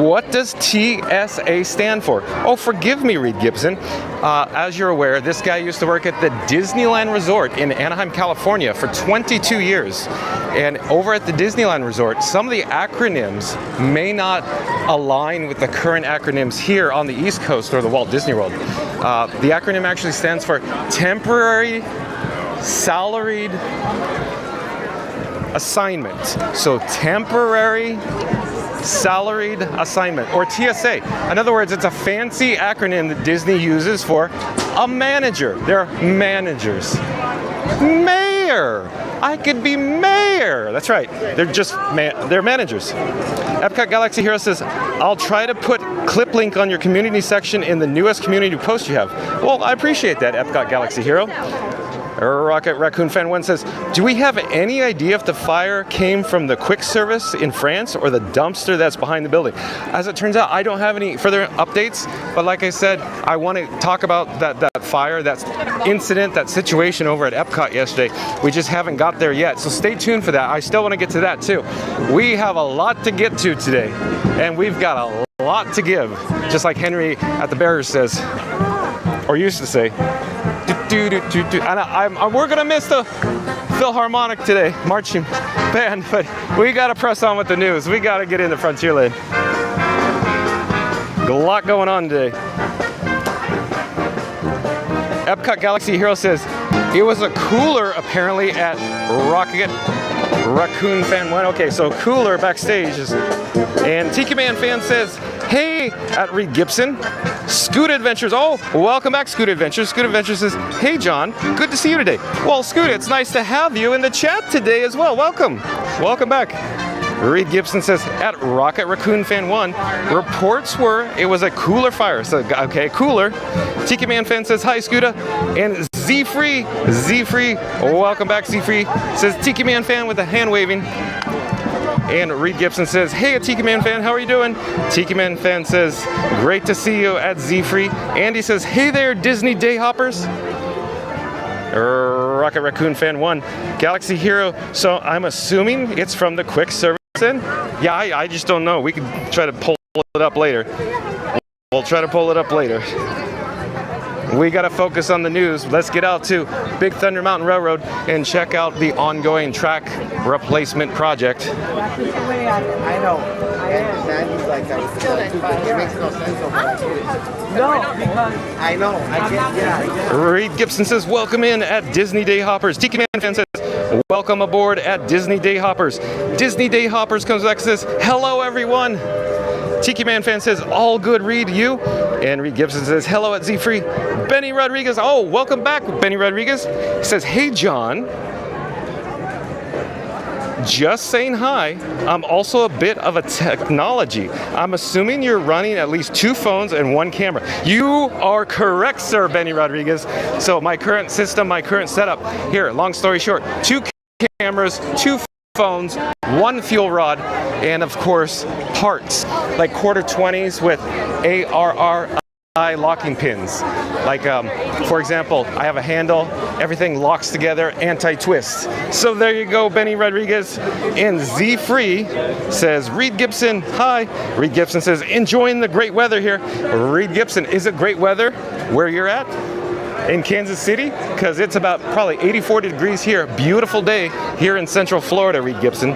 Speaker 1: what does TSA stand for? Oh, forgive me, Reed Gibson. As you're aware, this guy used to work at the Disneyland Resort in Anaheim, California for 22 years. And over at the Disneyland Resort, some of the acronyms may not align with the current acronyms here on the East Coast or the Walt Disney World. The acronym actually stands for Temporary Salaried Assignment. So temporary salaried assignment, or TSA. In other words, it's a fancy acronym that Disney uses for a manager. They're managers. Mayor. I could be mayor. That's right. They're just they're managers. Epcot Galaxy Hero says, I'll try to put clip link on your community section in the newest community post you have. Well, I appreciate that, Epcot Galaxy Hero. Rocket Raccoon Fan 1 says, do we have any idea if the fire came from the quick service in France or the dumpster that's behind the building? As it turns out, I don't have any further updates, but like I said, I want to talk about that fire, that incident, that situation over at Epcot yesterday. We just haven't got there yet, so stay tuned for that. I still want to get to that too. We have a lot to get to today, and we've got a lot to give, just like Henry at the Bears says, or used to say. And we're gonna miss the Philharmonic today, marching band, but we gotta press on with the news. We gotta get into Frontierland. A lot going on today. Epcot Galaxy Hero says it was a cooler apparently at Rocket Raccoon Fan 1. Okay, so cooler backstage is, and Tiki Man Fan says, hey, at Reed Gibson. Scoot Adventures. Oh, welcome back, Scoot Adventures. Scoot Adventures says, hey, John, good to see you today. Well, Scoot, it's nice to have you in the chat today as well. Welcome. Welcome back. Reed Gibson says, at Rocket Raccoon Fan 1, reports were it was a cooler fire. So, okay, cooler. Tiki Man Fan says, hi, Scooter. And Z-Free, welcome back, Z-Free, says Tiki Man Fan with a hand waving. And Reed Gibson says, hey, a Tiki Man Fan, how are you doing? Tiki Man Fan says, great to see you at Z-Free. Andy says, hey there, Disney Day Hoppers. Rocket Raccoon Fan 1, Galaxy Hero. So I'm assuming it's from the quick service end? Yeah, I just don't know. We could try to pull it up later. We'll try to pull it up later. We got to focus on the news. Let's get out to Big Thunder Mountain Railroad and check out the ongoing track replacement project.
Speaker 8: I know. He's like, it makes no sense over there. No, because I know. I get, yeah.
Speaker 1: Reed Gibson says, welcome in at Disney Day Hoppers. Tiki Man Fan says, welcome aboard at Disney Day Hoppers. Disney Day Hoppers comes back and says, hello, everyone. Tiki Man Fan says, all good, Reed, you? And Reed Gibson says, hello at Z-Free. Benny Rodriguez, oh, welcome back, Benny Rodriguez. He says, hey, John. Just saying hi. I'm also a bit of a technology. I'm assuming you're running at least 2 phones and 1 camera. You are correct, sir, Benny Rodriguez. So my current system, my current setup, here, long story short, 2 cameras, 2 phones, 1 fuel rod, and of course, parts, like quarter 20s with ARRI locking pins. Like, for example, I have a handle, everything locks together, anti-twist. So there you go, Benny Rodriguez. And Z-Free says, Reed Gibson, hi. Reed Gibson says, enjoying the great weather here. Reed Gibson, is it great weather where you're at? in Kansas City? Because it's about probably 84 degrees here. Beautiful day here in Central Florida, Reed Gibson.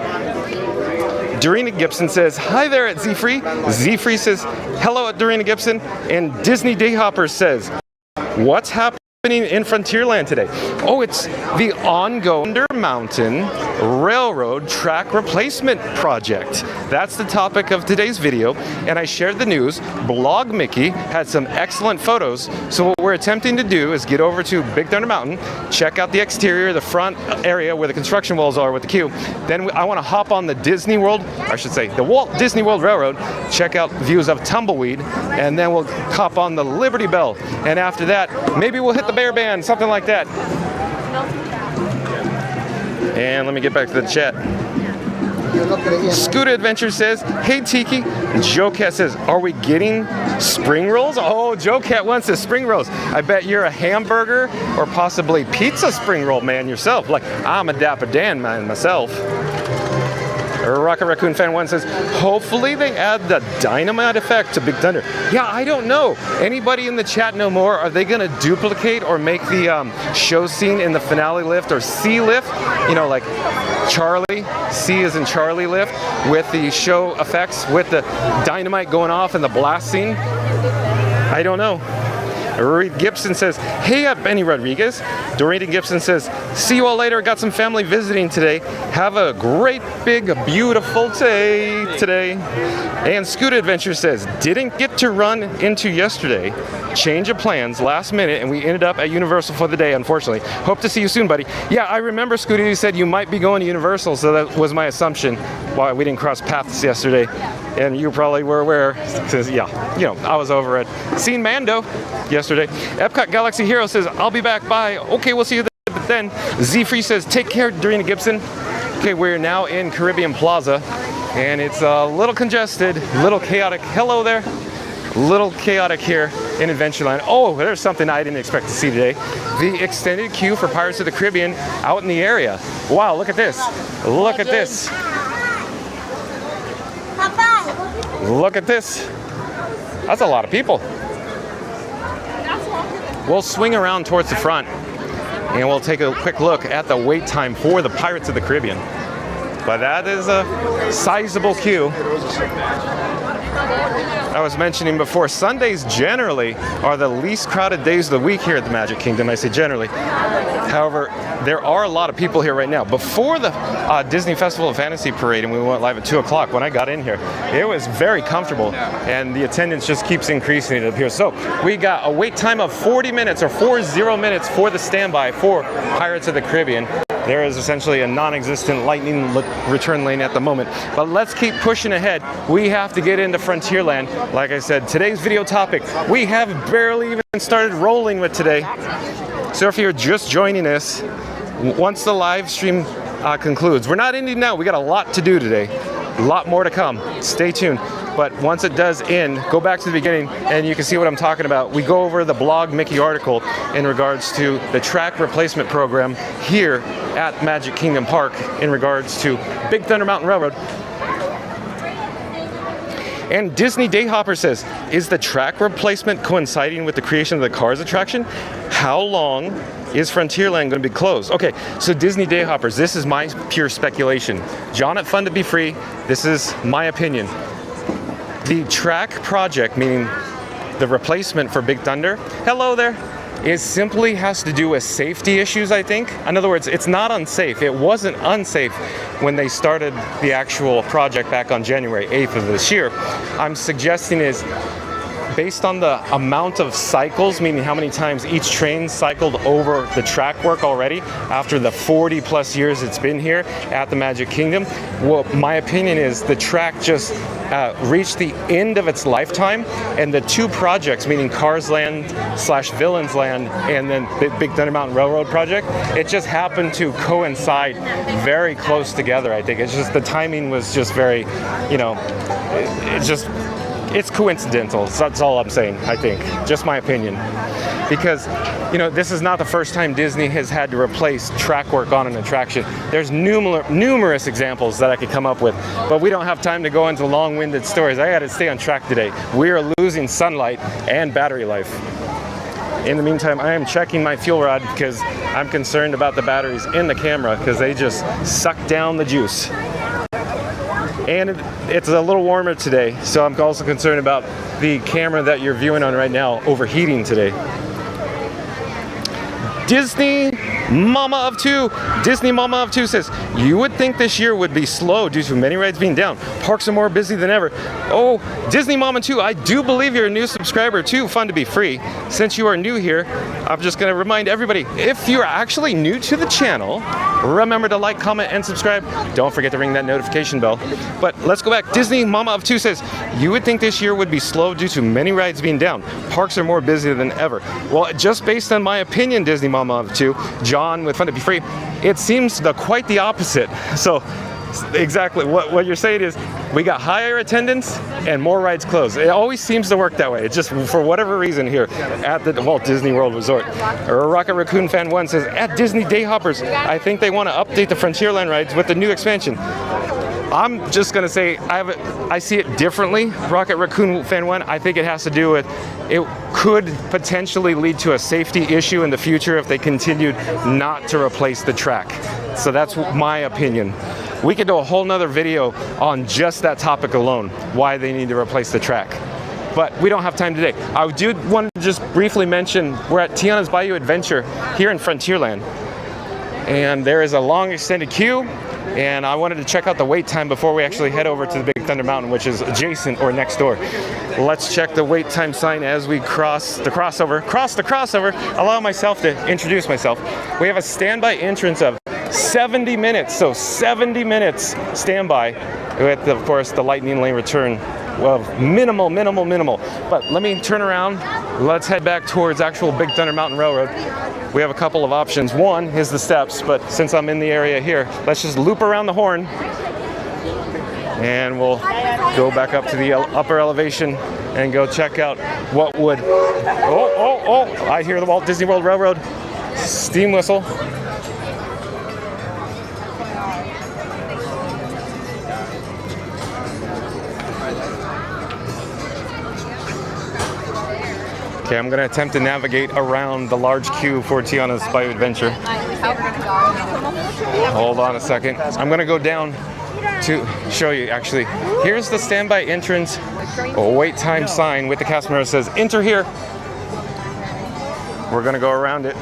Speaker 1: Dorina Gibson says, hi there at Z-Free. Z-Free says, hello at Dorina Gibson. And Disney Dayhopper says, what's happening in Frontierland today? Oh, it's the ongoing Mountain Railroad track replacement project. That's the topic of today's video, and I shared the news. Blog Mickey had some excellent photos, so what we're attempting to do is get over to Big Thunder Mountain, check out the exterior, the front area where the construction walls are with the queue. Then I want to hop on the Disney World, I should say the Walt Disney World Railroad, check out views of Tumbleweed, and then we'll hop on the Liberty Bell, and after that maybe we'll hit the Bear Band, something like that. And let me get back to the chat. Scooter Adventure says, hey Tiki. Joe Cat says, are we getting spring rolls? Oh, Joe Cat wants his spring rolls. I bet you're a hamburger or possibly pizza spring roll man yourself. Like, I'm a Dapper Dan man myself. Rocket Raccoon Fan 1 says, hopefully they add the dynamite effect to Big Thunder. Yeah, I don't know. Anybody in the chat know more? Are they going to duplicate or make the show scene in the finale lift or C lift? You know, like Charlie, C as in Charlie lift, with the show effects, with the dynamite going off and the blast scene? I don't know. Reed Gibson says, hey up, Benny Rodriguez. Doreen Gibson says, see you all later. Got some family visiting today. Have a great, big, beautiful day today. And Scoot Adventure says, didn't get to run into yesterday. Change of plans last minute, and we ended up at Universal for the day, unfortunately. Hope to see you soon, buddy. Yeah, I remember, Scooty, you said you might be going to Universal, so that was my assumption why we didn't cross paths yesterday. And you probably were aware, because, yeah, you know, I was over at Seen Mando yesterday. Epcot Galaxy Hero says, I'll be back by. Okay, we'll see you then. Z-Free says, take care, Dorina Gibson. Okay, we're now in Caribbean Plaza, and it's a little congested, little chaotic. Hello there. Little chaotic here in Adventureland. Oh, there's something I didn't expect to see today. The extended queue for Pirates of the Caribbean out in the area. Wow, look at this. Look at this. Look at this. That's a lot of people. We'll swing around towards the front and we'll take a quick look at the wait time for the Pirates of the Caribbean. But that is a sizable queue. I was mentioning before, Sundays generally are the least crowded days of the week here at the Magic Kingdom. I say generally. However, there are a lot of people here right now. Before the Disney Festival of Fantasy Parade, and we went live at 2 o'clock, when I got in here, it was very comfortable, and the attendance just keeps increasing up here. So we got a wait time of 40 minutes, or 40 minutes for the standby for Pirates of the Caribbean. There is essentially a non-existent lightning return lane at the moment. But let's keep pushing ahead. We have to get into Frontierland. Like I said, today's video topic, we have barely even started rolling with today. So if you're just joining us, once the live stream concludes, we're not ending now. We got a lot to do today. A lot more to come. Stay tuned. But once it does end, go back to the beginning and you can see what I'm talking about. We go over the Blog Mickey article in regards to the track replacement program here at Magic Kingdom Park in regards to Big Thunder Mountain Railroad. And Disney Dayhopper says, is the track replacement coinciding with the creation of the Cars attraction? How long is Frontierland going to be closed? Okay, so Disney Dayhoppers, this is my pure speculation. John at Fun to Be Free, this is my opinion. The track project, meaning the replacement for Big Thunder, hello there, it simply has to do with safety issues, I think. In other words, it's not unsafe. It wasn't unsafe when they started the actual project back on January 8th of this year. I'm suggesting is based on the amount of cycles, meaning how many times each train cycled over the track work already after the 40 plus years it's been here at the Magic Kingdom. Well, my opinion is the track just reached the end of its lifetime, and the two projects, meaning Cars Land / Villains Land and then Big Thunder Mountain Railroad project, it just happened to coincide very close together. I think it's just the timing was just very, you know, it's coincidental. So that's all I'm saying, I think. Just my opinion. Because, you know, this is not the first time Disney has had to replace track work on an attraction. There's numerous examples that I could come up with, but we don't have time to go into long-winded stories. I got to stay on track today. We are losing sunlight and battery life. In the meantime, I am checking my fuel rod because I'm concerned about the batteries in the camera because they just suck down the juice. And it's a little warmer today, so I'm also concerned about the camera that you're viewing on right now overheating today. Disney Mama of Two. Disney Mama of Two says, you would think this year would be slow due to many rides being down. Parks are more busy than ever. Oh, Disney Mama 2, I do believe you're a new subscriber too. Fun to be free. Since you are new here, I'm just going to remind everybody, if you're actually new to the channel, remember to like, comment, and subscribe. Don't forget to ring that notification bell. But let's go back. Disney Mama of Two says, you would think this year would be slow due to many rides being down. Parks are more busy than ever. Well, just based on my opinion, Disney Mama of Two, John with Fun to be Free, it seems quite the opposite. So exactly what you're saying is we got higher attendance and more rides closed. It always seems to work that way. It's just for whatever reason here at the Walt Disney World Resort. Rocket Raccoon Fan 1 says, at Disney Day Hoppers, I think they want to update the Frontierland rides with the new expansion. I'm just going to say I see it differently. Rocket Raccoon Fan 1, I think it has to do with it could potentially lead to a safety issue in the future if they continued not to replace the track. So that's my opinion. We could do a whole nother video on just that topic alone, why they need to replace the track. But we don't have time today. I do want to just briefly mention we're at Tiana's Bayou Adventure here in Frontierland. And there is a long extended queue. And I wanted to check out the wait time before we actually head over to the Big Thunder Mountain, which is adjacent or next door. Let's check the wait time sign as we cross the crossover, allow myself to introduce myself. We have a standby entrance of 70 minutes, so 70 minutes standby with, of course, the lightning lane return of minimal. But let me turn around. Let's head back towards actual Big Thunder Mountain Railroad. We have a couple of options. One is the steps, but since I'm in the area here, let's just loop around the horn and we'll go back up to the upper elevation and go check out what would... Oh, I hear the Walt Disney World Railroad steam whistle. Okay, I'm going to attempt to navigate around the large queue for Tiana's Bayou Adventure. Hold on a second. I'm going to go down to show you, actually. Here's the standby entrance, a wait time sign with the cast member that says, enter here. We're going to go around it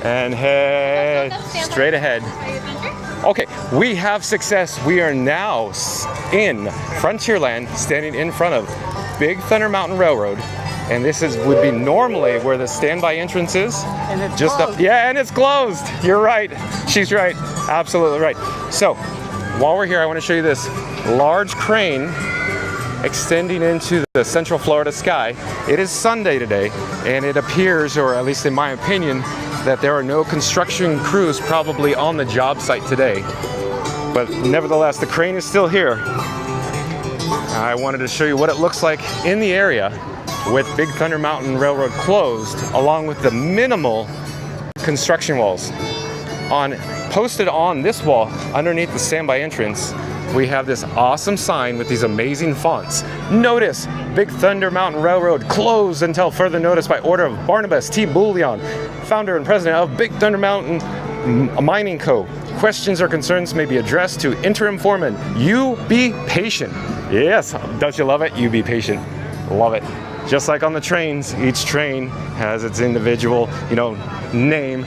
Speaker 1: and head straight ahead. Okay, we have success. We are now in Frontierland, standing in front of Big Thunder Mountain Railroad. And this would be normally where the standby entrance is.
Speaker 8: And it's
Speaker 1: just
Speaker 8: closed.
Speaker 1: up. Yeah, and it's closed. You're right. She's right. Absolutely right. So, while we're here, I want to show you this large crane extending into the Central Florida sky. It is Sunday today, and it appears, or at least in my opinion, that there are no construction crews probably on the job site today. But nevertheless, the crane is still here. I wanted to show you what it looks like in the area with Big Thunder Mountain Railroad closed, along with the minimal construction walls. Posted on this wall, underneath the standby entrance, we have this awesome sign with these amazing fonts. Notice, Big Thunder Mountain Railroad closed until further notice by order of Barnabas T. Bullion, founder and president of Big Thunder Mountain Mining Co. Questions or concerns may be addressed to interim foreman. You be patient. Yes, don't you love it? You be patient. Love it. Just like on the trains, each train has its individual, name.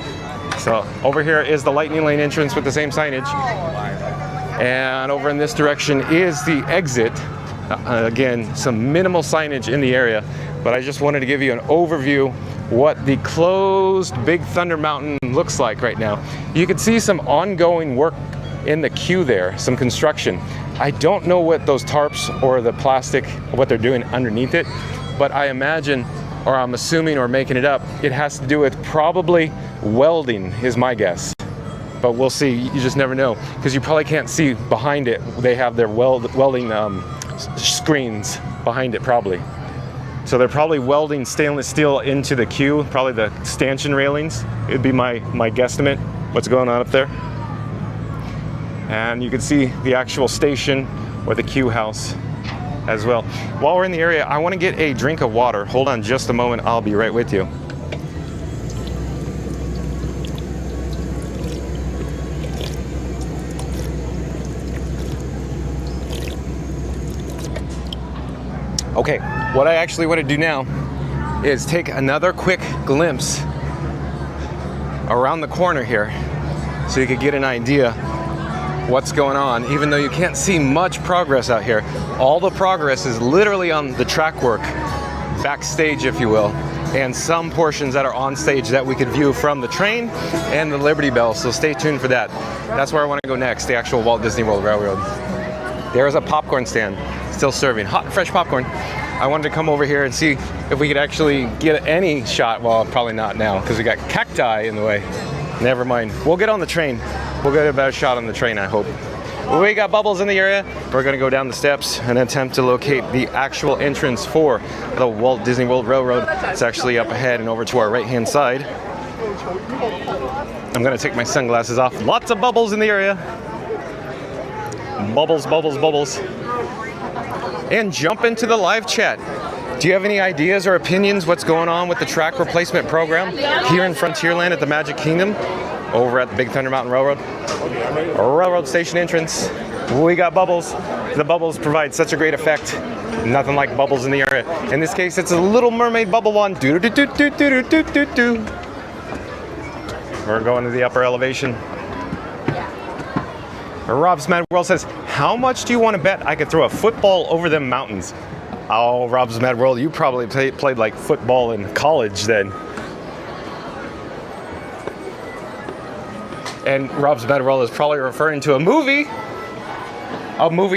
Speaker 1: So over here is the lightning lane entrance with the same signage. And over in this direction is the exit. Again, some minimal signage in the area, but I just wanted to give you an overview what the closed Big Thunder Mountain looks like right now. You can see some ongoing work in the queue there, some construction. I don't know what those tarps or the plastic, what they're doing underneath it, but I imagine, or I'm assuming or making it up, it has to do with probably welding is my guess. But we'll see, you just never know, because you probably can't see behind it. They have their welding screens behind it probably. So they're probably welding stainless steel into the queue, probably the stanchion railings. It'd be my guesstimate, what's going on up there. And you can see the actual station or the queue house as well. While we're in the area, I want to get a drink of water. Hold on just a moment, I'll be right with you. Okay, what I actually want to do now is take another quick glimpse around the corner here so you could get an idea what's going on. Even though you can't see much progress out here, all the progress is literally on the track work, backstage if you will, and some portions that are on stage that we could view from the train and the Liberty Bell, so stay tuned for that. That's where I want to go next, the actual Walt Disney World Railroad. There's a popcorn stand still serving hot, fresh popcorn. I wanted to come over here and see if we could actually get any shot. Well, probably not now because we got cacti in the way. Never mind. We'll get on the train. We'll get a better shot on the train, I hope. We got bubbles in the area. We're going to go down the steps and attempt to locate the actual entrance for the Walt Disney World Railroad. It's actually up ahead and over to our right-hand side. I'm going to take my sunglasses off. Lots of bubbles in the area. Bubbles, bubbles, bubbles. And jump into the live chat. Do you have any ideas or opinions what's going on with the track replacement program here in Frontierland at the Magic Kingdom over at the Big Thunder Mountain Railroad station entrance? We got bubbles. The bubbles provide such a great effect. Nothing like bubbles in the area. In this case, it's a Little Mermaid bubble one. We're going to the upper elevation. Rob's Mad World says, how much do you want to bet I could throw a football over them mountains? Oh, Rob's Mad World, you probably played like football in college then. And Rob's Mad World is probably referring to a movie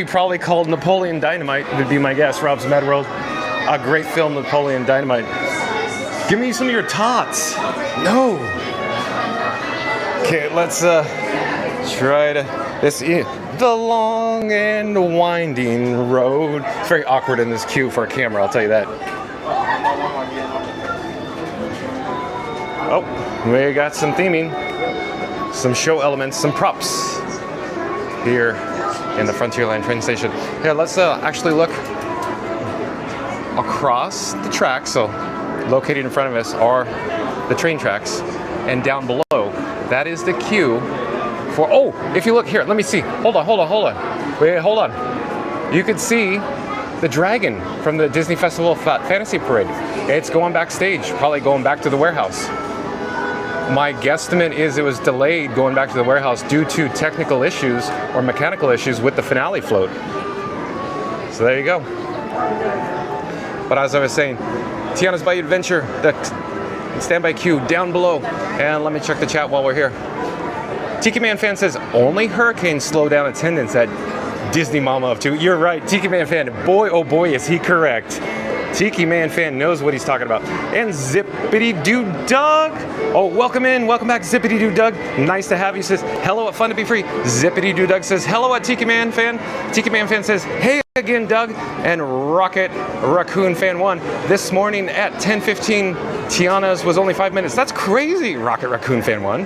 Speaker 1: probably called Napoleon Dynamite, would be my guess. Rob's Mad World, a great film, Napoleon Dynamite. Give me some of your tots. No. Okay, let's try to. This is the long and winding road. It's very awkward in this queue for a camera, I'll tell you that. Oh, we got some theming, some show elements, some props here in the Frontierland train station. Here, let's actually look across the track. So located in front of us are the train tracks, and down below, that is the queue for, oh, if you look here, let me see. Hold on. Wait, hold on. You could see the dragon from the Disney Festival Fantasy Parade. It's going backstage, probably going back to the warehouse. My guesstimate is it was delayed going back to the warehouse due to technical issues or mechanical issues with the finale float. So there you go. But as I was saying, Tiana's Bayou Adventure, the standby queue down below. And let me check the chat while we're here. Tiki Man Fan says, only hurricanes slow down attendance at Disney Mama of 2. You're right, Tiki Man Fan. Boy, oh boy, is he correct. Tiki Man Fan knows what he's talking about. And Zippity Doo Doug. Oh, welcome in. Welcome back, Zippity Doo Doug. Nice to have you. Says, hello at Fun to Be Free. Zippity Doo Doug says, hello at Tiki Man Fan. Tiki Man Fan says, hey again, Doug. And Rocket Raccoon Fan 1. This morning at 10:15, Tiana's was only 5 minutes. That's crazy, Rocket Raccoon Fan 1.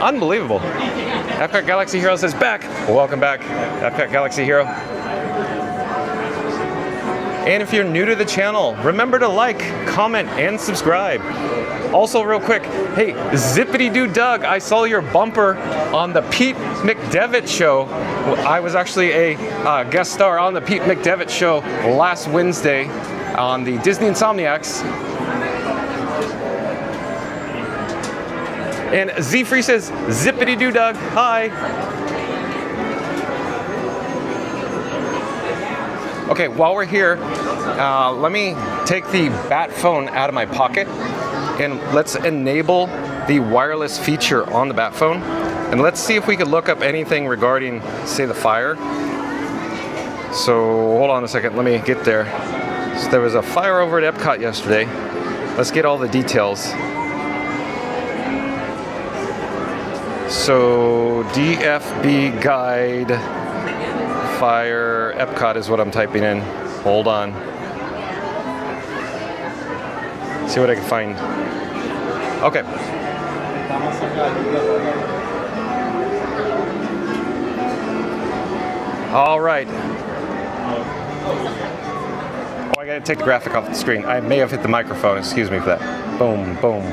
Speaker 1: Unbelievable. Epcot Galaxy Hero says, back. Welcome back, Epcot Galaxy Hero. And if you're new to the channel, remember to like, comment, and subscribe. Also, real quick, hey, Zippity Doo Doug, I saw your bumper on the Pete McDevitt show. I was actually a guest star on the Pete McDevitt show last Wednesday on the Disney Insomniacs. And Z Free says, Zippity Doo Doug, hi. Okay, while we're here, let me take the Bat phone out of my pocket and let's enable the wireless feature on the Bat phone. And let's see if we could look up anything regarding, say, the fire. So, hold on a second, let me get there. So there was a fire over at Epcot yesterday. Let's get all the details. So, DFB guide fire Epcot is what I'm typing in. Hold on. See what I can find. Okay. All right. Oh, I gotta take the graphic off the screen. I may have hit the microphone. Excuse me for that. Boom, boom.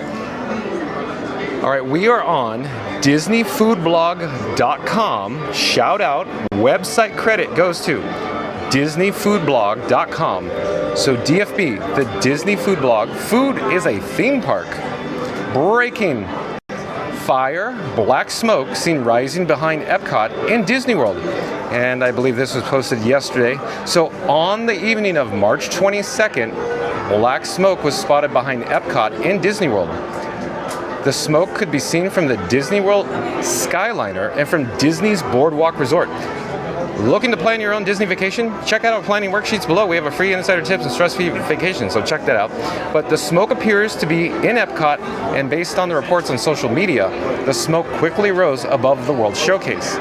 Speaker 1: All right, we are on DisneyFoodBlog.com. Shout out, website credit goes to DisneyFoodBlog.com. So DFB, the Disney Food Blog, food is a theme park. Breaking. Fire, black smoke seen rising behind Epcot in Disney World. And I believe this was posted yesterday. So on the evening of March 22nd, black smoke was spotted behind Epcot in Disney World. The smoke could be seen from the Disney World Skyliner and from Disney's Boardwalk Resort. Looking to plan your own Disney vacation? Check out our planning worksheets below. We have a free insider tips and stress-free vacation, so check that out. But the smoke appears to be in Epcot, and based on the reports on social media, the smoke quickly rose above the World Showcase.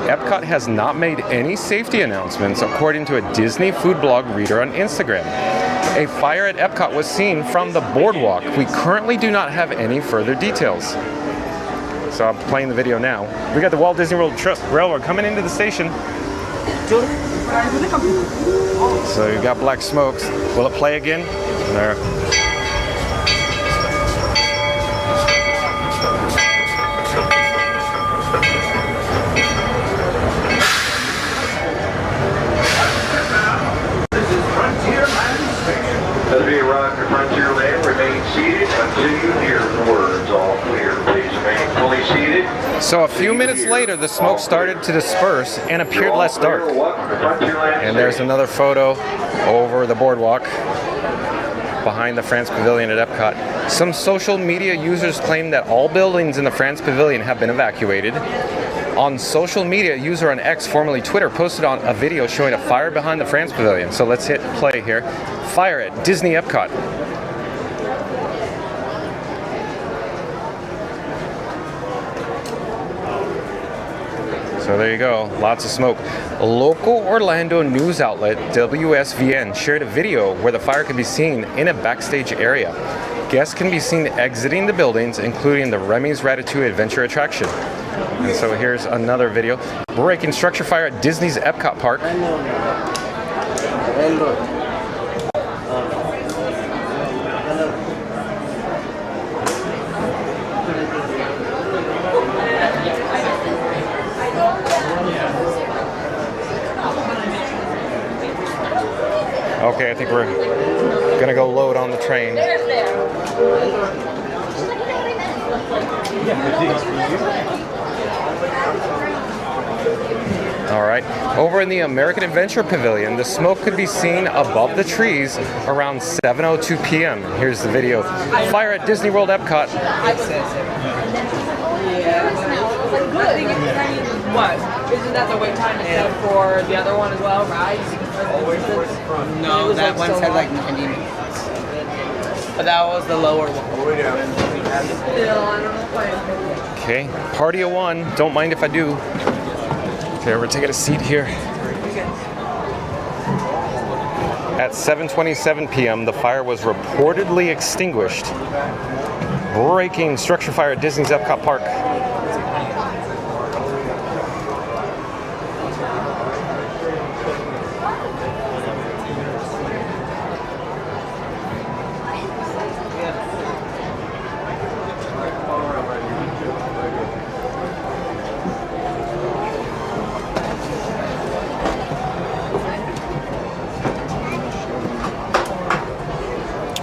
Speaker 1: Epcot has not made any safety announcements, according to a Disney Food Blog reader on Instagram. A fire at Epcot was seen from the boardwalk. We currently do not have any further details. So I'm playing the video now. We got the Walt Disney World Railroad coming into the station. So you got black smokes. Will it play again? There.
Speaker 3: This is Frontierland Station. As we arrive to Frontierland, remain seated until you hear the words all clear. Please remain fully seated.
Speaker 1: So a few minutes later, the smoke started to disperse and appeared less dark. And there's another photo over the boardwalk behind the France Pavilion at Epcot. Some social media users claim that all buildings in the France Pavilion have been evacuated. On social media, a user on X, formerly Twitter, posted on a video showing a fire behind the France Pavilion. So let's hit play here. Fire at Disney Epcot. So there you go, lots of smoke. A local Orlando news outlet, WSVN, shared a video where the fire can be seen in a backstage area. Guests can be seen exiting the buildings, including the Remy's Ratatouille Adventure attraction. And so here's another video. Breaking structure fire at Disney's Epcot Park. Okay, I think we're gonna go load on the train. All right, over in the American Adventure Pavilion, the smoke could be seen above the trees around 7:02 p.m. Here's the video. Fire at Disney World Epcot.
Speaker 9: What? Isn't that the wait time except for the other one as well, right? No, that one said like 90 minutes. But that was the lower one.
Speaker 1: Okay, party of one. Don't mind if I do. Okay, we're taking a seat here. At 7:27 p.m., the fire was reportedly extinguished. Breaking structure fire at Disney's Epcot Park.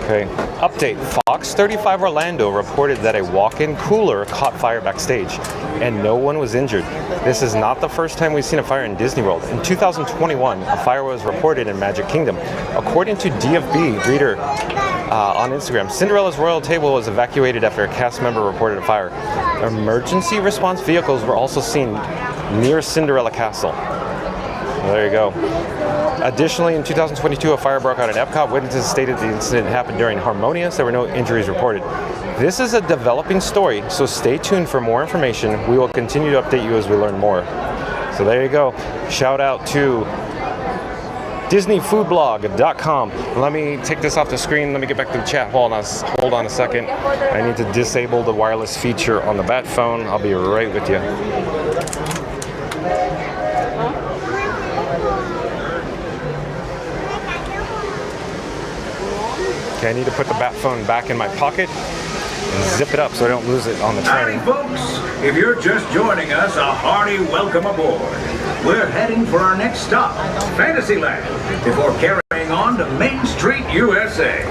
Speaker 1: Okay, update. Fox 35 Orlando reported that a walk-in cooler caught fire backstage, and no one was injured. This is not the first time we've seen a fire in Disney World. In 2021, a fire was reported in Magic Kingdom. According to DFB reader on Instagram, Cinderella's royal table was evacuated after a cast member reported a fire. Emergency response vehicles were also seen near Cinderella Castle. Well, there you go. Additionally, in 2022, a fire broke out at Epcot. Witnesses stated the incident happened during Harmonious. There were no injuries reported. This is a developing story, so stay tuned for more information. We will continue to update you as we learn more. So there you go. Shout out to DisneyFoodBlog.com. Let me take this off the screen. Let me get back to the chat. Hold on a second. I need to disable the wireless feature on the bat phone. I'll be right with you. Okay, I need to put the bat phone back in my pocket. and zip it up so I don't lose it on the
Speaker 3: Howdy,
Speaker 1: train.
Speaker 3: folks. If you're just joining us, a hearty welcome aboard. We're heading for our next stop, Fantasyland, before carrying on to Main Street, USA.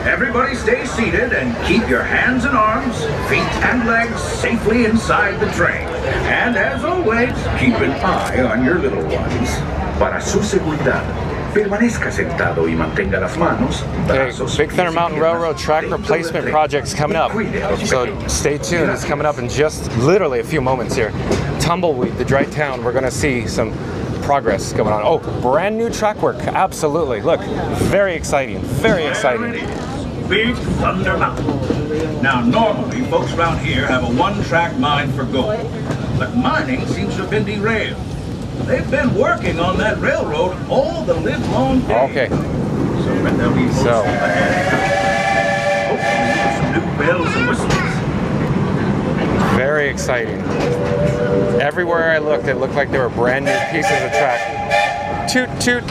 Speaker 3: Everybody stay seated and keep your hands and arms, feet and legs safely inside the train. And as always, keep an eye on your little ones. Para su seguridad, permanezca sentado y mantenga las manos.
Speaker 1: Okay, Big Thunder Mountain Railroad track replacement project's coming up. So stay tuned, it's coming up in just literally a few moments here. Tumbleweed, the dry town, we're gonna see some progress going on. Oh, brand new track work, absolutely. Look, very exciting, very exciting.
Speaker 3: Big Thunder Mountain. Now, normally, folks around here have a one-track mine for gold, but mining seems to have been derailed. They've been working on that railroad all the livelong day.
Speaker 1: Okay.
Speaker 3: So, hopefully, some new bells and whistles.
Speaker 1: Very exciting. Everywhere I looked, it looked like there were brand new pieces of track. Toot, toot.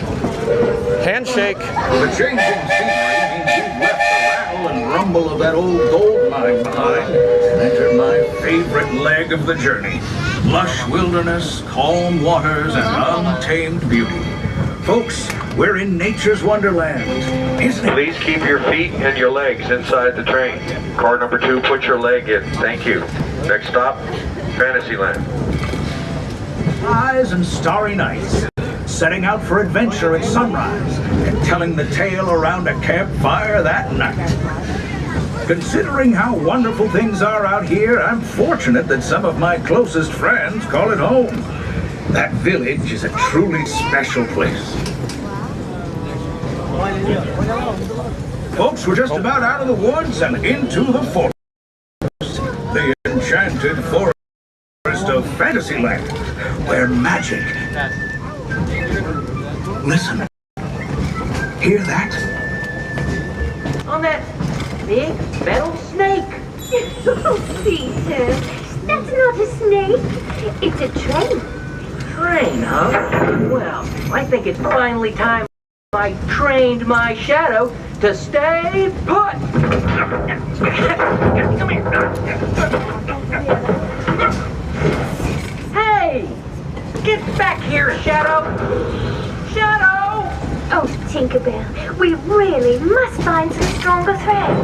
Speaker 1: Handshake.
Speaker 3: The changing scenery means you've left the rattle and rumble of that old gold mine behind and entered my favorite leg of the journey. Lush wilderness, calm waters, and untamed beauty. Folks, we're in nature's wonderland, isn't it?
Speaker 10: Please keep your feet and your legs inside the train. Car number 2, put your leg in. Thank you. Next stop, Fantasyland.
Speaker 3: Eyes and starry nights, setting out for adventure at sunrise, and telling the tale around a campfire that night. Considering how wonderful things are out here, I'm fortunate that some of my closest friends call it home. That village is a truly special place. Folks, we're just about out of the woods and into the forest. The enchanted forest of Fantasyland, where magic... Listen. Hear that?
Speaker 9: On that big metal snake.
Speaker 11: Oh, Peter, that's not a snake. It's a train.
Speaker 9: Train, huh? Well, I think it's finally time I trained my shadow to stay put. Come here. Hey! Get back here, Shadow! Shadow!
Speaker 11: Oh, Tinkerbell, we really must find some stronger thread.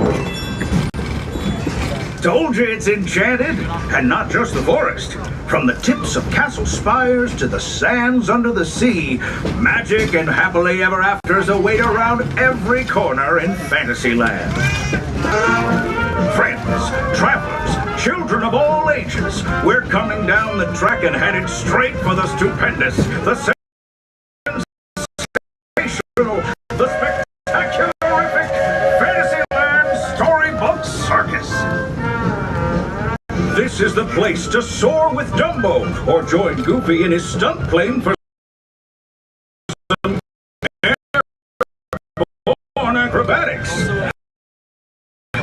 Speaker 3: Told you it's enchanted, and not just the forest. From the tips of castle spires to the sands under the sea, magic and happily ever afters await around every corner in Fantasyland. Friends, travelers, children of all ages, we're coming down the track and headed straight for the stupendous, the sensational, the spectacularific Fantasyland Storybook Circus. This is the place to soar with Dumbo, or join Goofy in his stunt plane for some airborne acrobatics.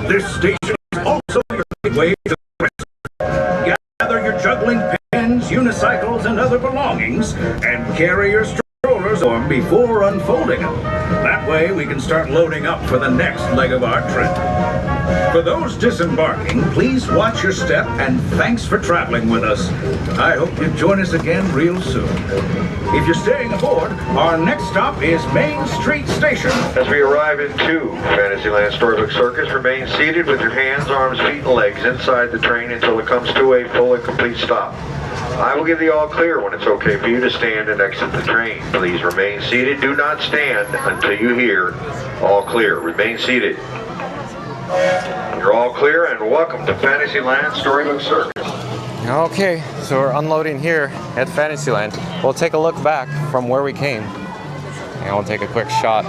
Speaker 3: This station is also your gateway to the gather your juggling pins, unicycles, and other belongings, and carry your strollers on before unfolding them. That way we can start loading up for the next leg of our trip. For those disembarking, please watch your step, and thanks for traveling with us. I hope you join us again real soon. If you're staying aboard, our next stop is Main Street Station.
Speaker 10: As we arrive into Fantasyland Storybook Circus, remain seated with your hands, arms, feet, and legs inside the train until it comes to a full and complete stop. I will give the all clear when it's okay for you to stand and exit the train. Please remain seated. Do not stand until you hear all clear. Remain seated. You're all clear, and welcome to Fantasyland Storybook Circus.
Speaker 1: Okay, so we're unloading here at Fantasyland. We'll take a look back from where we came, and we'll take a quick shot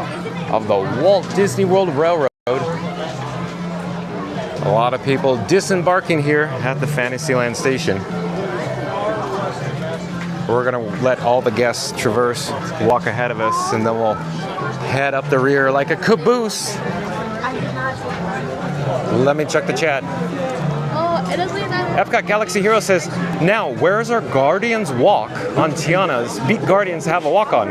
Speaker 1: of the Walt Disney World Railroad. A lot of people disembarking here at the Fantasyland station. We're gonna let all the guests traverse, walk ahead of us, and then we'll head up the rear like a caboose. Let me check the chat.
Speaker 2: Oh, it doesn't even matter.
Speaker 1: Epcot Galaxy Hero says, now, where's our Guardians walk on Tiana's? Beat Guardians to have a walk on.